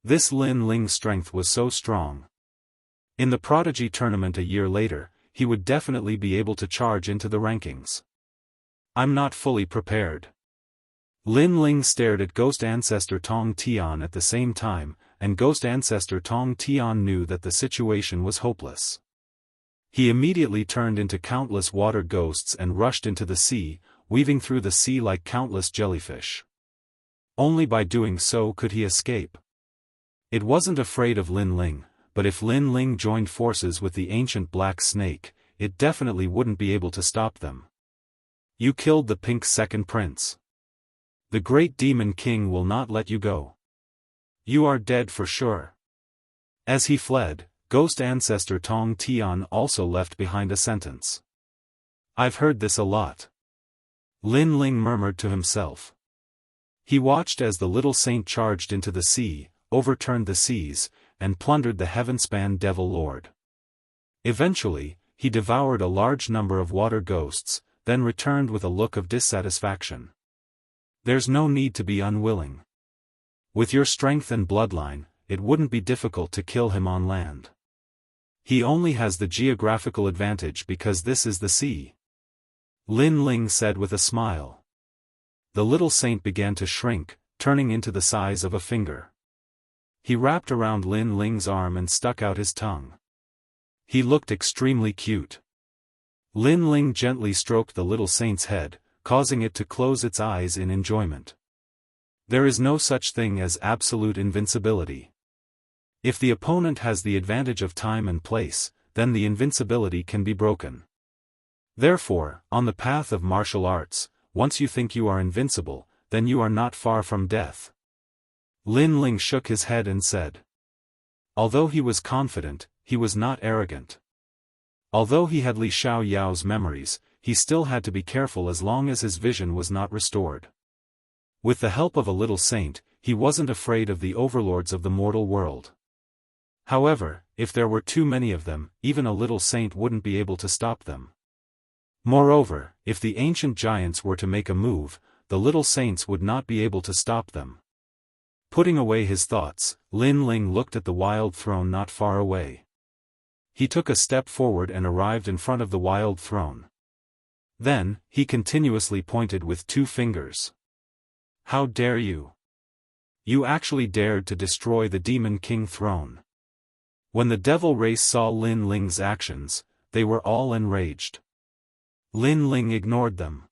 This Lin Ling's strength was so strong. In the Prodigy tournament a year later, he would definitely be able to charge into the rankings. I'm not fully prepared. Lin Ling stared at Ghost Ancestor Tong Tian at the same time, and Ghost Ancestor Tong Tian knew that the situation was hopeless. He immediately turned into countless water ghosts and rushed into the sea, weaving through the sea like countless jellyfish. Only by doing so could he escape. It wasn't afraid of Lin Ling, but if Lin Ling joined forces with the ancient black snake, it definitely wouldn't be able to stop them. You killed the Pink Second Prince. The Great Demon King will not let you go. You are dead for sure. As he fled, Ghost Ancestor Tong Tian also left behind a sentence. I've heard this a lot. Lin Ling murmured to himself. He watched as the little saint charged into the sea, overturned the seas, and plundered the heaven-span Devil Lord. Eventually, he devoured a large number of water ghosts, then returned with a look of dissatisfaction. There's no need to be unwilling. With your strength and bloodline, it wouldn't be difficult to kill him on land. He only has the geographical advantage because this is the sea. Lin Ling said with a smile. The little saint began to shrink, turning into the size of a finger. He wrapped around Lin Ling's arm and stuck out his tongue. He looked extremely cute. Lin Ling gently stroked the little saint's head, causing it to close its eyes in enjoyment. There is no such thing as absolute invincibility. If the opponent has the advantage of time and place, then the invincibility can be broken. Therefore, on the path of martial arts, once you think you are invincible, then you are not far from death. Lin Ling shook his head and said. Although he was confident, he was not arrogant. Although he had Li Xiaoyao's memories, he still had to be careful as long as his vision was not restored. With the help of a little saint, he wasn't afraid of the overlords of the mortal world. However, if there were too many of them, even a little saint wouldn't be able to stop them. Moreover, if the ancient giants were to make a move, the little saints would not be able to stop them. Putting away his thoughts, Lin Ling looked at the wild throne not far away. He took a step forward and arrived in front of the wild throne. Then, he continuously pointed with 2 fingers. How dare you? You actually dared to destroy the Demon King throne. When the devil race saw Lin Ling's actions, they were all enraged. Lin Ling ignored them.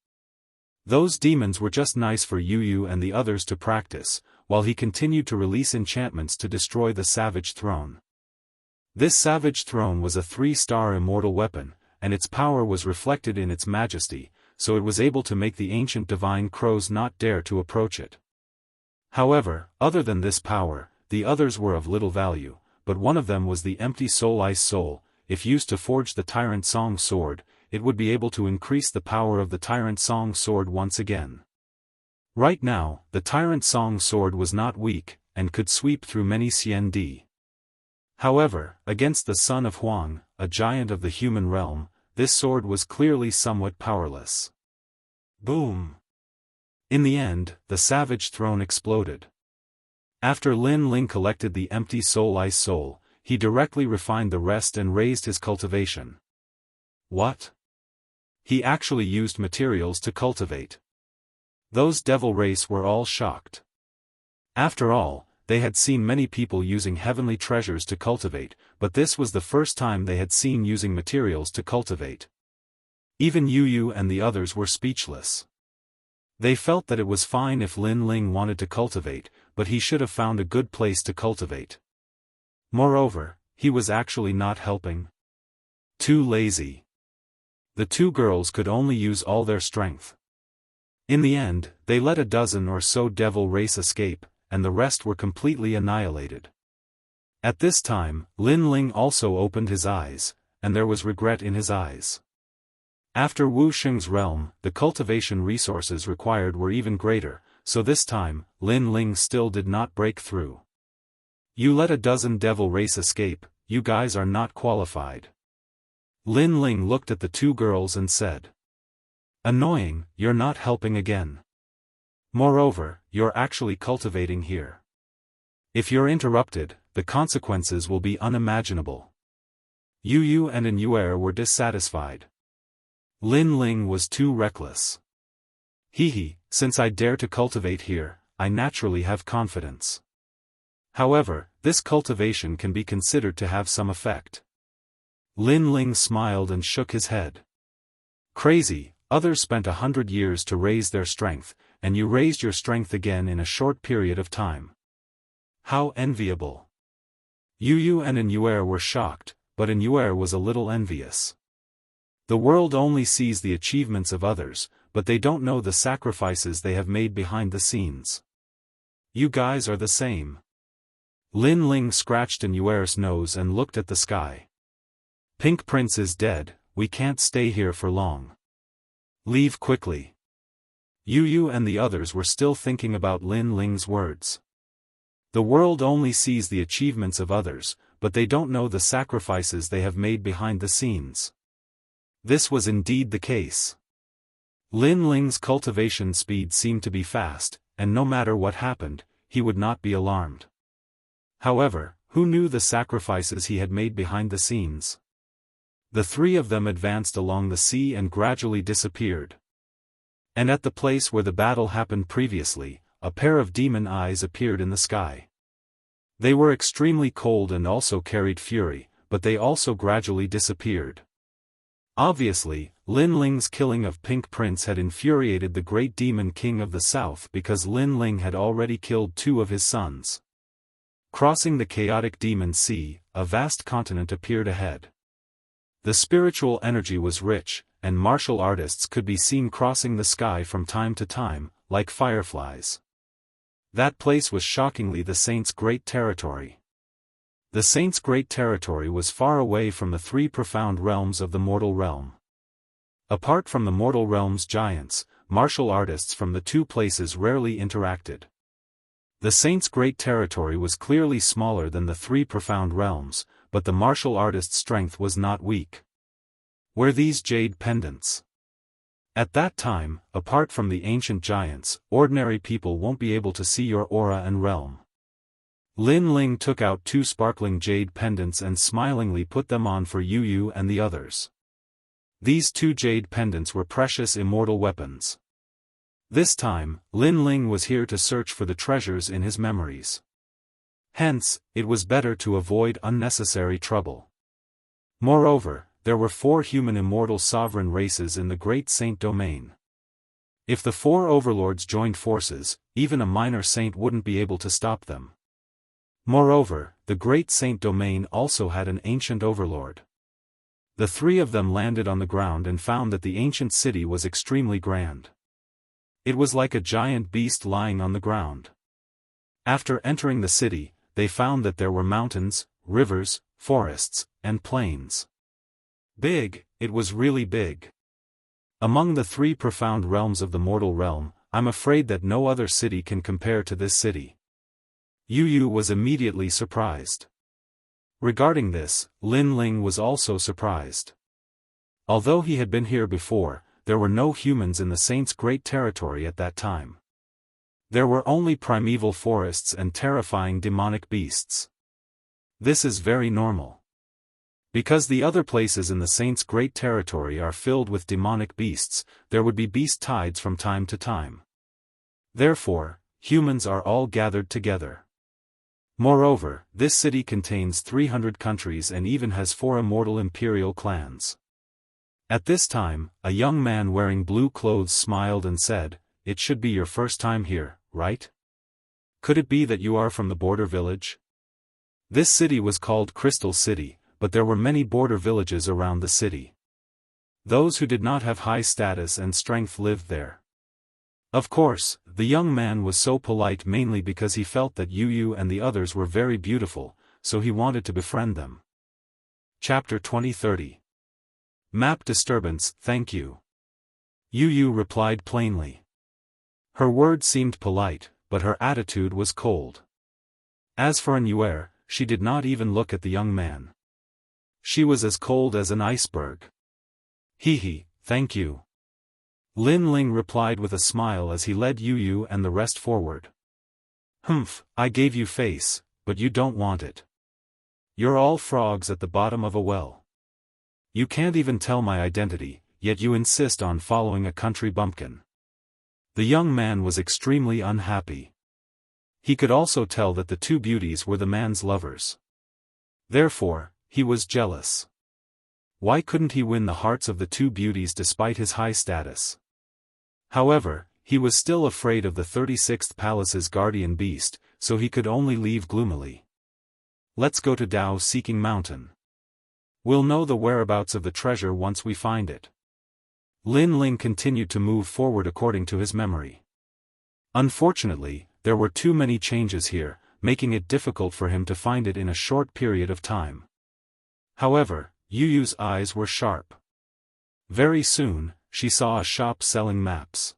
Those demons were just nice for Yu and the others to practice, while he continued to release enchantments to destroy the Savage Throne. This Savage Throne was a 3-star immortal weapon, and its power was reflected in its majesty, so it was able to make the ancient divine crows not dare to approach it. However, other than this power, the others were of little value, but one of them was the empty soul ice soul. If used to forge the Tyrant Song sword, it would be able to increase the power of the Tyrant Song sword once again. Right now, the Tyrant Song sword was not weak, and could sweep through many CND. However, against the son of Huang, a giant of the human realm, this sword was clearly somewhat powerless. Boom! In the end, the savage throne exploded. After Lin Ling collected the empty soul ice soul, he directly refined the rest and raised his cultivation. What? He actually used materials to cultivate. Those devil race were all shocked. After all, they had seen many people using heavenly treasures to cultivate, but this was the first time they had seen using materials to cultivate. Even Yu and the others were speechless. They felt that it was fine if Lin Ling wanted to cultivate, but he should have found a good place to cultivate. Moreover, he was actually not helping. Too lazy. The two girls could only use all their strength. In the end, they let a dozen or so devil race escape, and the rest were completely annihilated. At this time, Lin Ling also opened his eyes, and there was regret in his eyes. After Wu Sheng's realm, the cultivation resources required were even greater, so this time, Lin Ling still did not break through. You let a dozen devil race escape, you guys are not qualified. Lin Ling looked at the two girls and said. Annoying, you're not helping again. Moreover, you're actually cultivating here. If you're interrupted, the consequences will be unimaginable. Yu and Inuer were dissatisfied. Lin Ling was too reckless. Since I dare to cultivate here, I naturally have confidence. However, this cultivation can be considered to have some effect. Lin Ling smiled and shook his head. Crazy, others spent 100 years to raise their strength, and you raised your strength again in a short period of time. How enviable. Yu and Inuer were shocked, but Inuer was a little envious. The world only sees the achievements of others, but they don't know the sacrifices they have made behind the scenes. You guys are the same. Lin Ling scratched Inuer's nose and looked at the sky. Pink Prince is dead, we can't stay here for long. Leave quickly. Yu and the others were still thinking about Lin Ling's words. The world only sees the achievements of others, but they don't know the sacrifices they have made behind the scenes. This was indeed the case. Lin Ling's cultivation speed seemed to be fast, and no matter what happened, he would not be alarmed. However, who knew the sacrifices he had made behind the scenes? The three of them advanced along the sea and gradually disappeared. And at the place where the battle happened previously, a pair of demon eyes appeared in the sky. They were extremely cold and also carried fury, but they also gradually disappeared. Obviously, Lin Ling's killing of Pink Prince had infuriated the great demon king of the south because Lin Ling had already killed two of his sons. Crossing the chaotic demon sea, a vast continent appeared ahead. The spiritual energy was rich, and martial artists could be seen crossing the sky from time to time, like fireflies. That place was shockingly the Saints' great territory. The Saints' great territory was far away from the three profound realms of the mortal realm. Apart from the mortal realm's giants, martial artists from the two places rarely interacted. The Saints' great territory was clearly smaller than the three profound realms, but the martial artist's strength was not weak. Were these jade pendants? At that time, apart from the ancient giants, ordinary people won't be able to see your aura and realm. Lin Ling took out two sparkling jade pendants and smilingly put them on for Yu and the others. These two jade pendants were precious immortal weapons. This time, Lin Ling was here to search for the treasures in his memories. Hence, it was better to avoid unnecessary trouble. Moreover, there were 4 human immortal sovereign races in the Great Saint domain. If the 4 overlords joined forces, even a minor saint wouldn't be able to stop them. Moreover, the Great Saint domain also had an ancient overlord. The 3 of them landed on the ground and found that the ancient city was extremely grand. It was like a giant beast lying on the ground. After entering the city, they found that there were mountains, rivers, forests, and plains. Big, it was really big. Among the 3 profound realms of the mortal realm, I'm afraid that no other city can compare to this city. Yu was immediately surprised. Regarding this, Lin Ling was also surprised. Although he had been here before, there were no humans in the Saints' great territory at that time. There were only primeval forests and terrifying demonic beasts. This is very normal. Because the other places in the Saints' great territory are filled with demonic beasts, there would be beast tides from time to time. Therefore, humans are all gathered together. Moreover, this city contains 300 countries and even has 4 immortal imperial clans. At this time, a young man wearing blue clothes smiled and said, "It should be your first time here, right? Could it be that you are from the border village?" This city was called Crystal City, but there were many border villages around the city. Those who did not have high status and strength lived there. Of course, the young man was so polite mainly because he felt that Yu and the others were very beautiful, so he wanted to befriend them. Chapter 20:30. Map disturbance, thank you. Yu replied plainly. Her words seemed polite, but her attitude was cold. As for An, she did not even look at the young man. She was as cold as an iceberg. Thank you. Lin Ling replied with a smile as he led Yu and the rest forward. Humph, I gave you face, but you don't want it. You're all frogs at the bottom of a well. You can't even tell my identity, yet you insist on following a country bumpkin. The young man was extremely unhappy. He could also tell that the 2 beauties were the man's lovers. Therefore, he was jealous. Why couldn't he win the hearts of the 2 beauties despite his high status? However, he was still afraid of the 36th Palace's guardian beast, so he could only leave gloomily. Let's go to Dao-Seeking Mountain. We'll know the whereabouts of the treasure once we find it. Lin Ling continued to move forward according to his memory. Unfortunately, there were too many changes here, making it difficult for him to find it in a short period of time. However, Yu's eyes were sharp. Very soon, she saw a shop selling maps.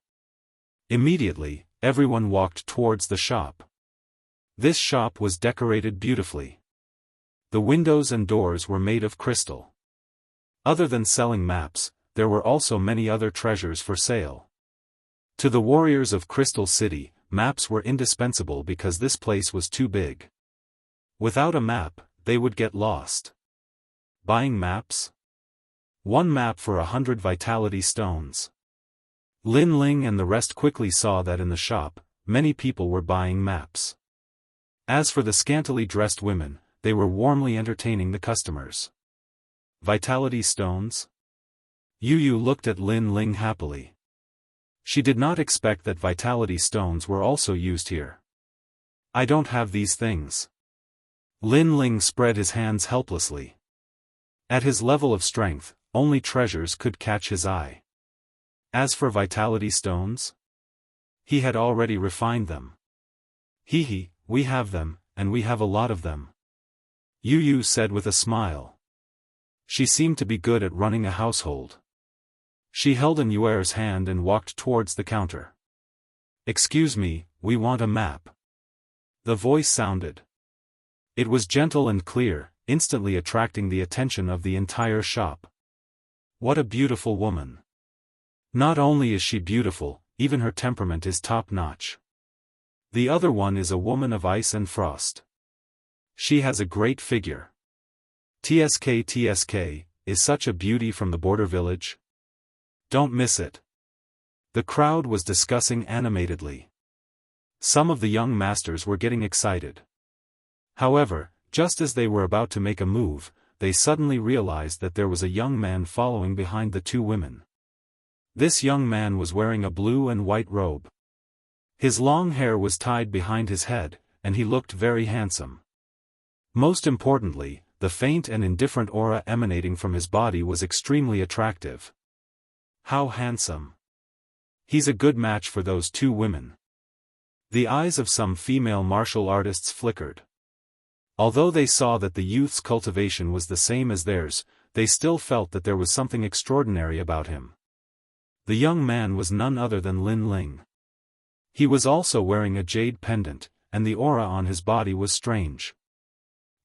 Immediately, everyone walked towards the shop. This shop was decorated beautifully. The windows and doors were made of crystal. Other than selling maps, there were also many other treasures for sale. To the warriors of Crystal City, maps were indispensable because this place was too big. Without a map, they would get lost. Buying maps? 1 map for 100 vitality stones. Lin Ling and the rest quickly saw that in the shop, many people were buying maps. As for the scantily dressed women, they were warmly entertaining the customers. Vitality stones? Yu looked at Lin Ling happily. She did not expect that vitality stones were also used here. I don't have these things. Lin Ling spread his hands helplessly. At his level of strength, only treasures could catch his eye. As for vitality stones? He had already refined them. We have them, and we have a lot of them. Yu said with a smile. She seemed to be good at running a household. She held An's hand and walked towards the counter. Excuse me, we want a map. The voice sounded. It was gentle and clear, instantly attracting the attention of the entire shop. What a beautiful woman. Not only is she beautiful, even her temperament is top-notch. The other one is a woman of ice and frost. She has a great figure. TSK, is such a beauty from the border village? Don't miss it. The crowd was discussing animatedly. Some of the young masters were getting excited. However, just as they were about to make a move, they suddenly realized that there was a young man following behind the 2 women. This young man was wearing a blue and white robe. His long hair was tied behind his head, and he looked very handsome. Most importantly, the faint and indifferent aura emanating from his body was extremely attractive. How handsome. He's a good match for those 2 women. The eyes of some female martial artists flickered. Although they saw that the youth's cultivation was the same as theirs, they still felt that there was something extraordinary about him. The young man was none other than Lin Ling. He was also wearing a jade pendant, and the aura on his body was strange.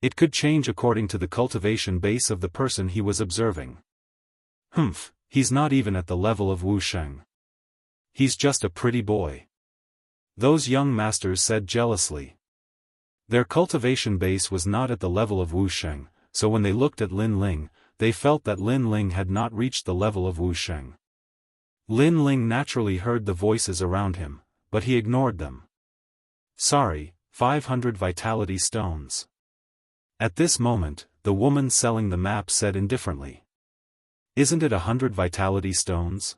It could change according to the cultivation base of the person he was observing. Humph, he's not even at the level of Wu Sheng. He's just a pretty boy. Those young masters said jealously. Their cultivation base was not at the level of Wu Sheng, so when they looked at Lin Ling, they felt that Lin Ling had not reached the level of Wu Sheng. Lin Ling naturally heard the voices around him, but he ignored them. Sorry, 500 vitality stones. At this moment, the woman selling the map said indifferently. Isn't it 100 vitality stones?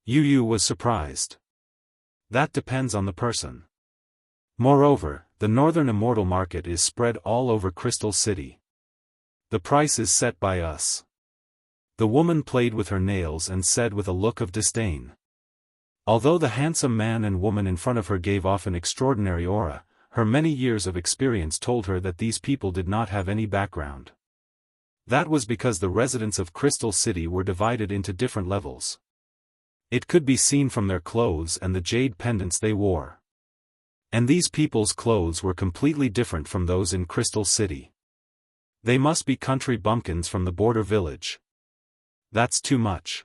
Yu was surprised. That depends on the person. Moreover, the northern immortal market is spread all over Crystal City. The price is set by us. The woman played with her nails and said with a look of disdain. Although the handsome man and woman in front of her gave off an extraordinary aura, her many years of experience told her that these people did not have any background. That was because the residents of Crystal City were divided into different levels. It could be seen from their clothes and the jade pendants they wore. And these people's clothes were completely different from those in Crystal City. They must be country bumpkins from the border village. That's too much.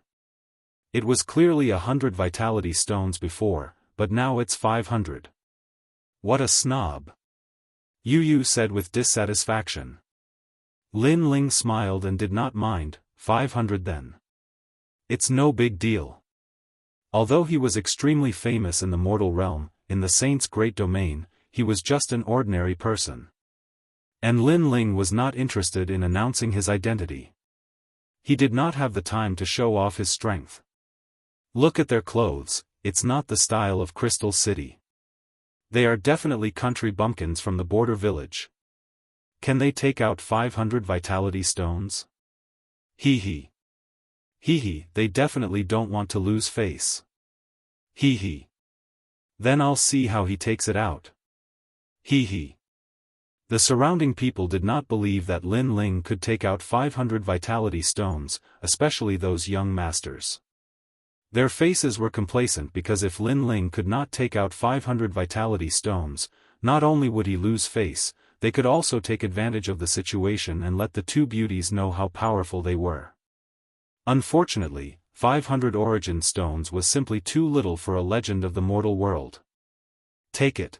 It was clearly 100 vitality stones before, but now it's 500. What a snob. Yu said with dissatisfaction. Lin Ling smiled and did not mind, 500 then. It's no big deal. Although he was extremely famous in the mortal realm, in the saint's great domain, he was just an ordinary person. And Lin Ling was not interested in announcing his identity. He did not have the time to show off his strength. Look at their clothes, it's not the style of Crystal City. They are definitely country bumpkins from the border village. Can they take out 500 vitality stones? Hee, they definitely don't want to lose face. Hee. Then I'll see how he takes it out. Hee. The surrounding people did not believe that Lin Ling could take out 500 vitality stones, especially those young masters. Their faces were complacent because if Lin Ling could not take out 500 vitality stones, not only would he lose face, they could also take advantage of the situation and let the two beauties know how powerful they were. Unfortunately, 500 origin stones was simply too little for a legend of the mortal world. Take it.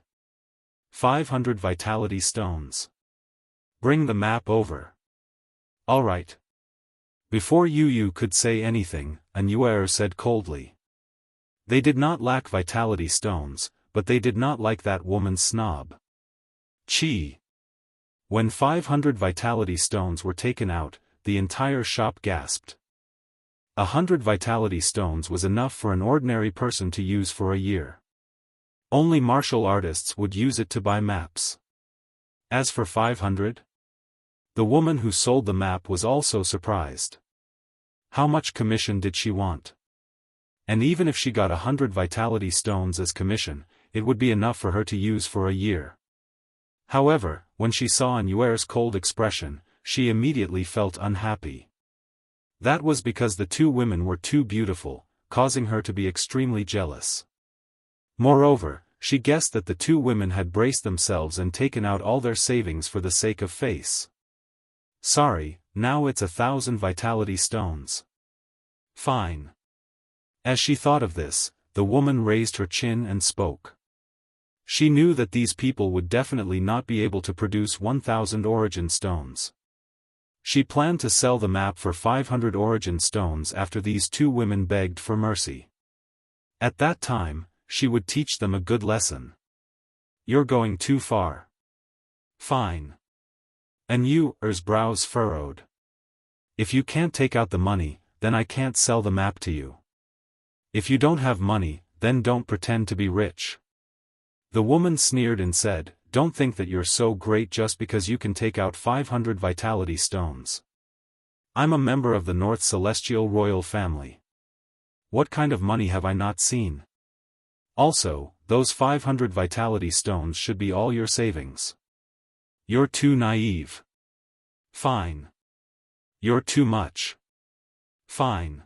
500 vitality stones. Bring the map over. Alright. Before Yu could say anything, an Yuer said coldly. They did not lack vitality stones, but they did not like that woman's snob. Chi. When 500 vitality stones were taken out, the entire shop gasped. 100 vitality stones was enough for an ordinary person to use for a year. Only martial artists would use it to buy maps. As for 500? The woman who sold the map was also surprised. How much commission did she want? And even if she got 100 vitality stones as commission, it would be enough for her to use for a year. However, when she saw An Yuer's cold expression, she immediately felt unhappy. That was because the two women were too beautiful, causing her to be extremely jealous. Moreover, she guessed that the two women had braced themselves and taken out all their savings for the sake of face. Sorry, now it's 1,000 vitality stones. Fine. As she thought of this, the woman raised her chin and spoke. She knew that these people would definitely not be able to produce 1,000 origin stones. She planned to sell the map for 500 origin stones after these two women begged for mercy. At that time, she would teach them a good lesson. You're going too far. Fine. An Yuer's brows furrowed. If you can't take out the money, then I can't sell the map to you. If you don't have money, then don't pretend to be rich. The woman sneered and said, don't think that you're so great just because you can take out 500 vitality stones. I'm a member of the North Celestial Royal Family. What kind of money have I not seen? Also, those 500 vitality stones should be all your savings. You're too naive. Fine. You're too much. Fine.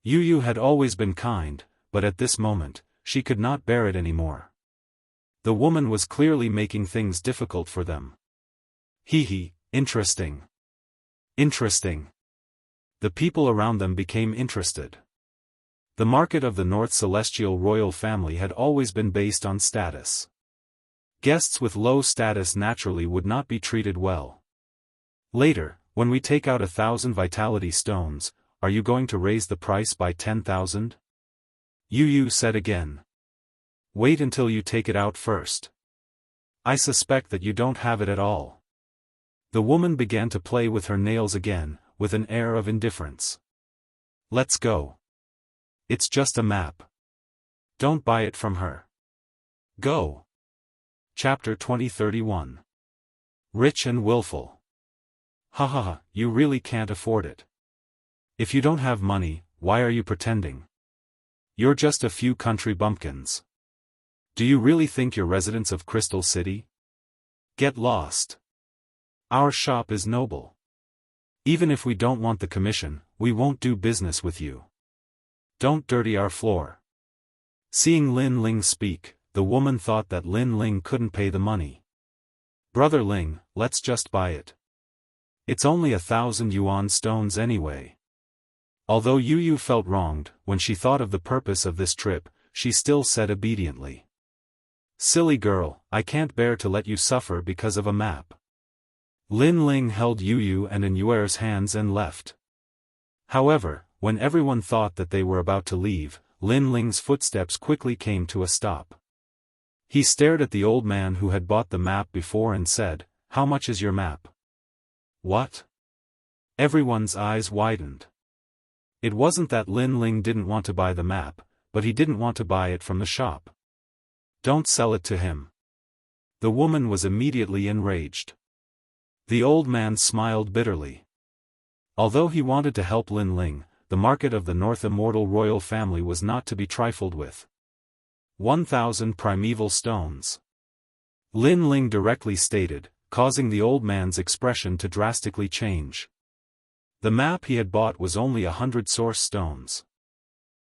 Yu had always been kind, but at this moment, she could not bear it anymore. The woman was clearly making things difficult for them. Interesting. Interesting. The people around them became interested. The market of the North Celestial royal family had always been based on status. Guests with low status naturally would not be treated well. Later, when we take out 1,000 vitality stones, are you going to raise the price by 10,000? Yu said again. Wait until you take it out first. I suspect that you don't have it at all. The woman began to play with her nails again, with an air of indifference. Let's go. It's just a map. Don't buy it from her. Go. Chapter 2031. Rich and willful. You really can't afford it. If you don't have money, why are you pretending? You're just a few country bumpkins. Do you really think you're residents of Crystal City? Get lost. Our shop is noble. Even if we don't want the commission, we won't do business with you. Don't dirty our floor. Seeing Lin Ling speak, the woman thought that Lin Ling couldn't pay the money. Brother Ling, let's just buy it. It's only 1,000 yuan stones anyway. Although Yu felt wronged, when she thought of the purpose of this trip, she still said obediently. Silly girl, I can't bear to let you suffer because of a map. Lin Ling held Yu and Yuer's hands and left. However, when everyone thought that they were about to leave, Lin Ling's footsteps quickly came to a stop. He stared at the old man who had bought the map before and said, "How much is your map?" What? Everyone's eyes widened. It wasn't that Lin Ling didn't want to buy the map, but he didn't want to buy it from the shop. Don't sell it to him. The woman was immediately enraged. The old man smiled bitterly. Although he wanted to help Lin Ling, the market of the North Immortal royal family was not to be trifled with. 1,000 primeval stones. Lin Ling directly stated, causing the old man's expression to drastically change. The map he had bought was only 100 source stones.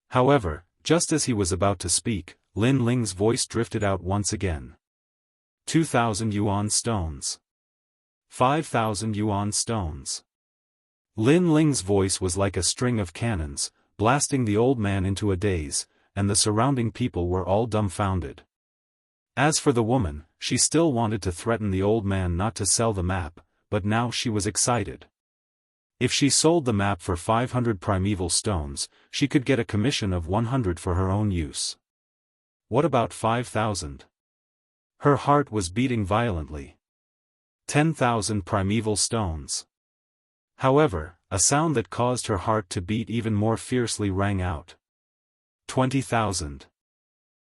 However, just as he was about to speak, Lin Ling's voice drifted out once again. 2,000 yuan stones. 5,000 yuan stones. Lin Ling's voice was like a string of cannons, blasting the old man into a daze, and the surrounding people were all dumbfounded. As for the woman, she still wanted to threaten the old man not to sell the map, but now she was excited. If she sold the map for 500 primeval stones, she could get a commission of 100 for her own use. What about 5,000? Her heart was beating violently. 10,000 primeval stones. However, a sound that caused her heart to beat even more fiercely rang out. 20,000.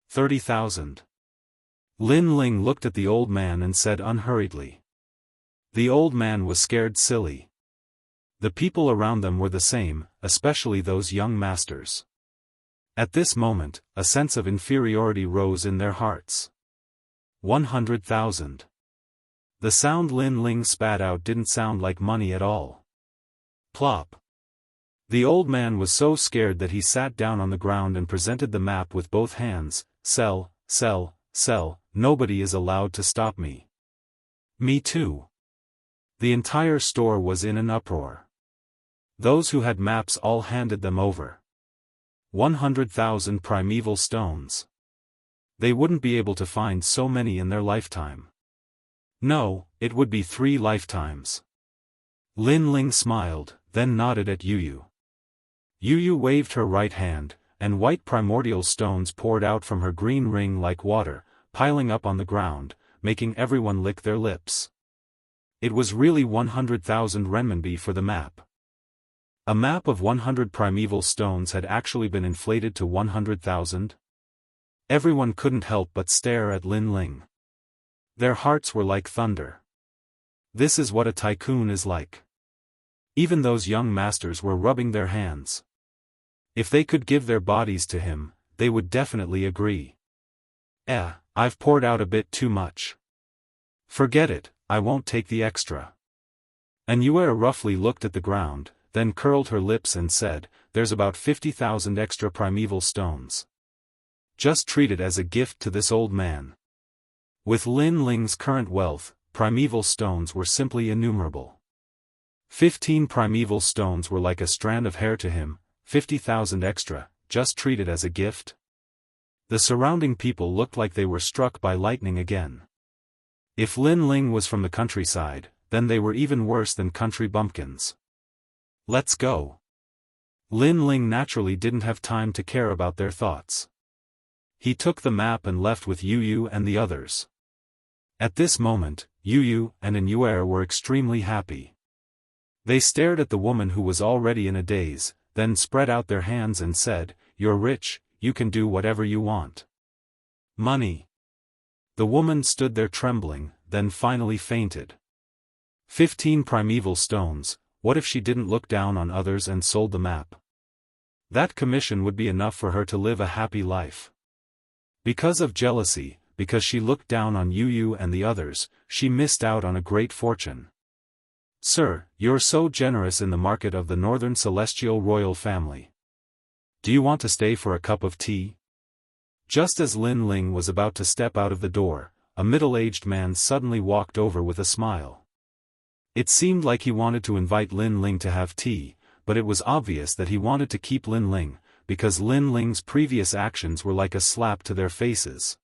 30,000. Lin Ling looked at the old man and said unhurriedly. The old man was scared silly. The people around them were the same, especially those young masters. At this moment, a sense of inferiority rose in their hearts. 100,000. The sound Lin Ling spat out didn't sound like money at all. Plop. The old man was so scared that he sat down on the ground and presented the map with both hands. Sell, sell, sell, nobody is allowed to stop me. Me too. The entire store was in an uproar. Those who had maps all handed them over. 100,000 primeval stones. They wouldn't be able to find so many in their lifetime. No, it would be 3 lifetimes. Lin Ling smiled, then nodded at Yu. Yu waved her right hand, and white primordial stones poured out from her green ring like water, piling up on the ground, making everyone lick their lips. It was really 100,000 renminbi for the map. A map of 100 primeval stones had actually been inflated to 100,000. Everyone couldn't help but stare at Lin Ling. Their hearts were like thunder. This is what a tycoon is like. Even those young masters were rubbing their hands. If they could give their bodies to him, they would definitely agree. I've poured out a bit too much. Forget it, I won't take the extra. Immortal roughly looked at the ground, then curled her lips and said, there's about 50,000 extra primeval stones. Just treat it as a gift to this old man. With Lin Ling's current wealth, primeval stones were simply innumerable. 15 primeval stones were like a strand of hair to him. 50,000 extra, just treat it as a gift? The surrounding people looked like they were struck by lightning again. If Lin Ling was from the countryside, then they were even worse than country bumpkins. Let's go. Lin Ling naturally didn't have time to care about their thoughts. He took the map and left with Yu and the others. At this moment, Yu and Immortal were extremely happy. They stared at the woman who was already in a daze, then spread out their hands and said, "You're rich, you can do whatever you want." Money. The woman stood there trembling, then finally fainted. 15 primeval stones, what if she didn't look down on others and sold the map? That commission would be enough for her to live a happy life. Because of jealousy, because she looked down on Yu and the others, she missed out on a great fortune. "Sir, you're so generous in the market of the Northern Celestial Royal Family. Do you want to stay for a cup of tea?" Just as Lin Ling was about to step out of the door, a middle-aged man suddenly walked over with a smile. It seemed like he wanted to invite Lin Ling to have tea, but it was obvious that he wanted to keep Lin Ling, because Lin Ling's previous actions were like a slap to their faces.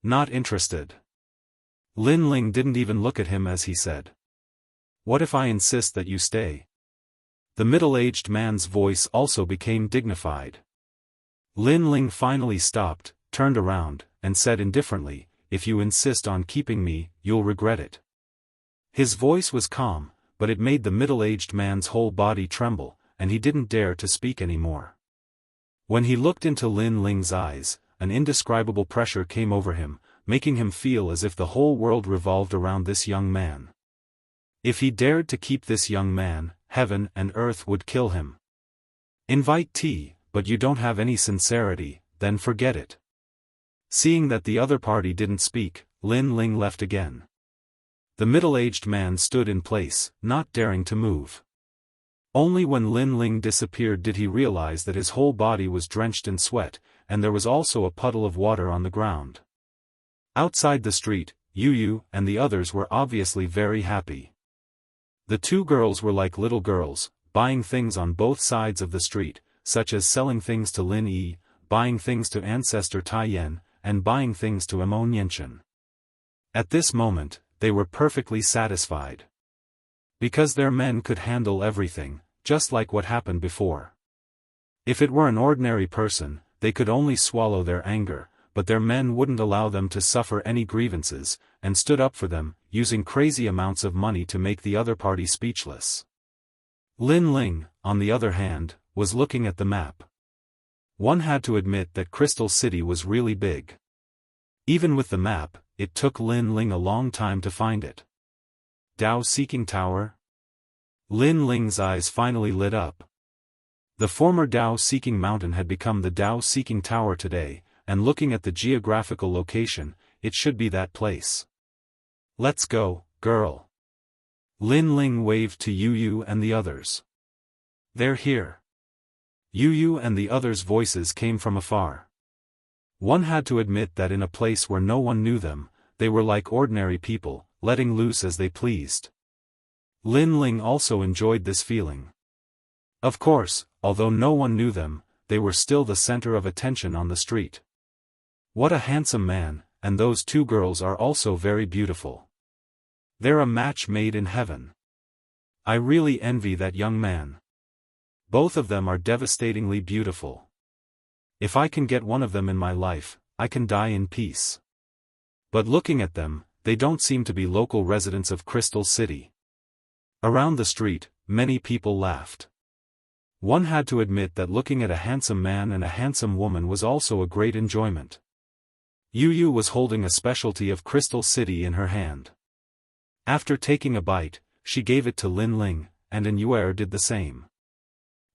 Not interested. Lin Ling didn't even look at him as he said, "What if I insist that you stay?" The middle-aged man's voice also became dignified. Lin Ling finally stopped, turned around, and said indifferently, "If you insist on keeping me, you'll regret it." His voice was calm, but it made the middle-aged man's whole body tremble, and he didn't dare to speak anymore. When he looked into Lin Ling's eyes, an indescribable pressure came over him, making him feel as if the whole world revolved around this young man. If he dared to keep this young man, heaven and earth would kill him. "Invite tea, but you don't have any sincerity, then forget it." Seeing that the other party didn't speak, Lin Ling left again. The middle-aged man stood in place, not daring to move. Only when Lin Ling disappeared did he realize that his whole body was drenched in sweat, and there was also a puddle of water on the ground. Outside the street, Yu and the others were obviously very happy. The two girls were like little girls, buying things on both sides of the street, such as selling things to Lin Yi, buying things to Ancestor Tai Yan, and buying things to Imo Nianchen. At this moment, they were perfectly satisfied. Because their men could handle everything, just like what happened before. If it were an ordinary person, they could only swallow their anger, but their men wouldn't allow them to suffer any grievances, and stood up for them, using crazy amounts of money to make the other party speechless. Lin Ling, on the other hand, was looking at the map. One had to admit that Crystal City was really big. Even with the map, it took Lin Ling a long time to find it. Dao-seeking tower? Lin Ling's eyes finally lit up. The former Dao-seeking mountain had become the Dao-seeking tower today, and looking at the geographical location, it should be that place. "Let's go, girl." Lin Ling waved to Yu and the others. "They're here." Yu and the others' voices came from afar. One had to admit that in a place where no one knew them, they were like ordinary people, letting loose as they pleased. Lin Ling also enjoyed this feeling. Of course, although no one knew them, they were still the center of attention on the street. What a handsome man, and those two girls are also very beautiful. They're a match made in heaven. I really envy that young man. Both of them are devastatingly beautiful. If I can get one of them in my life, I can die in peace. But looking at them, they don't seem to be local residents of Crystal City. Around the street, many people laughed. One had to admit that looking at a handsome man and a handsome woman was also a great enjoyment. Yu was holding a specialty of Crystal City in her hand. After taking a bite, she gave it to Lin Ling, and Immortal did the same.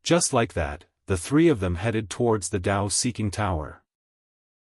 Just like that, the three of them headed towards the Dao-seeking tower.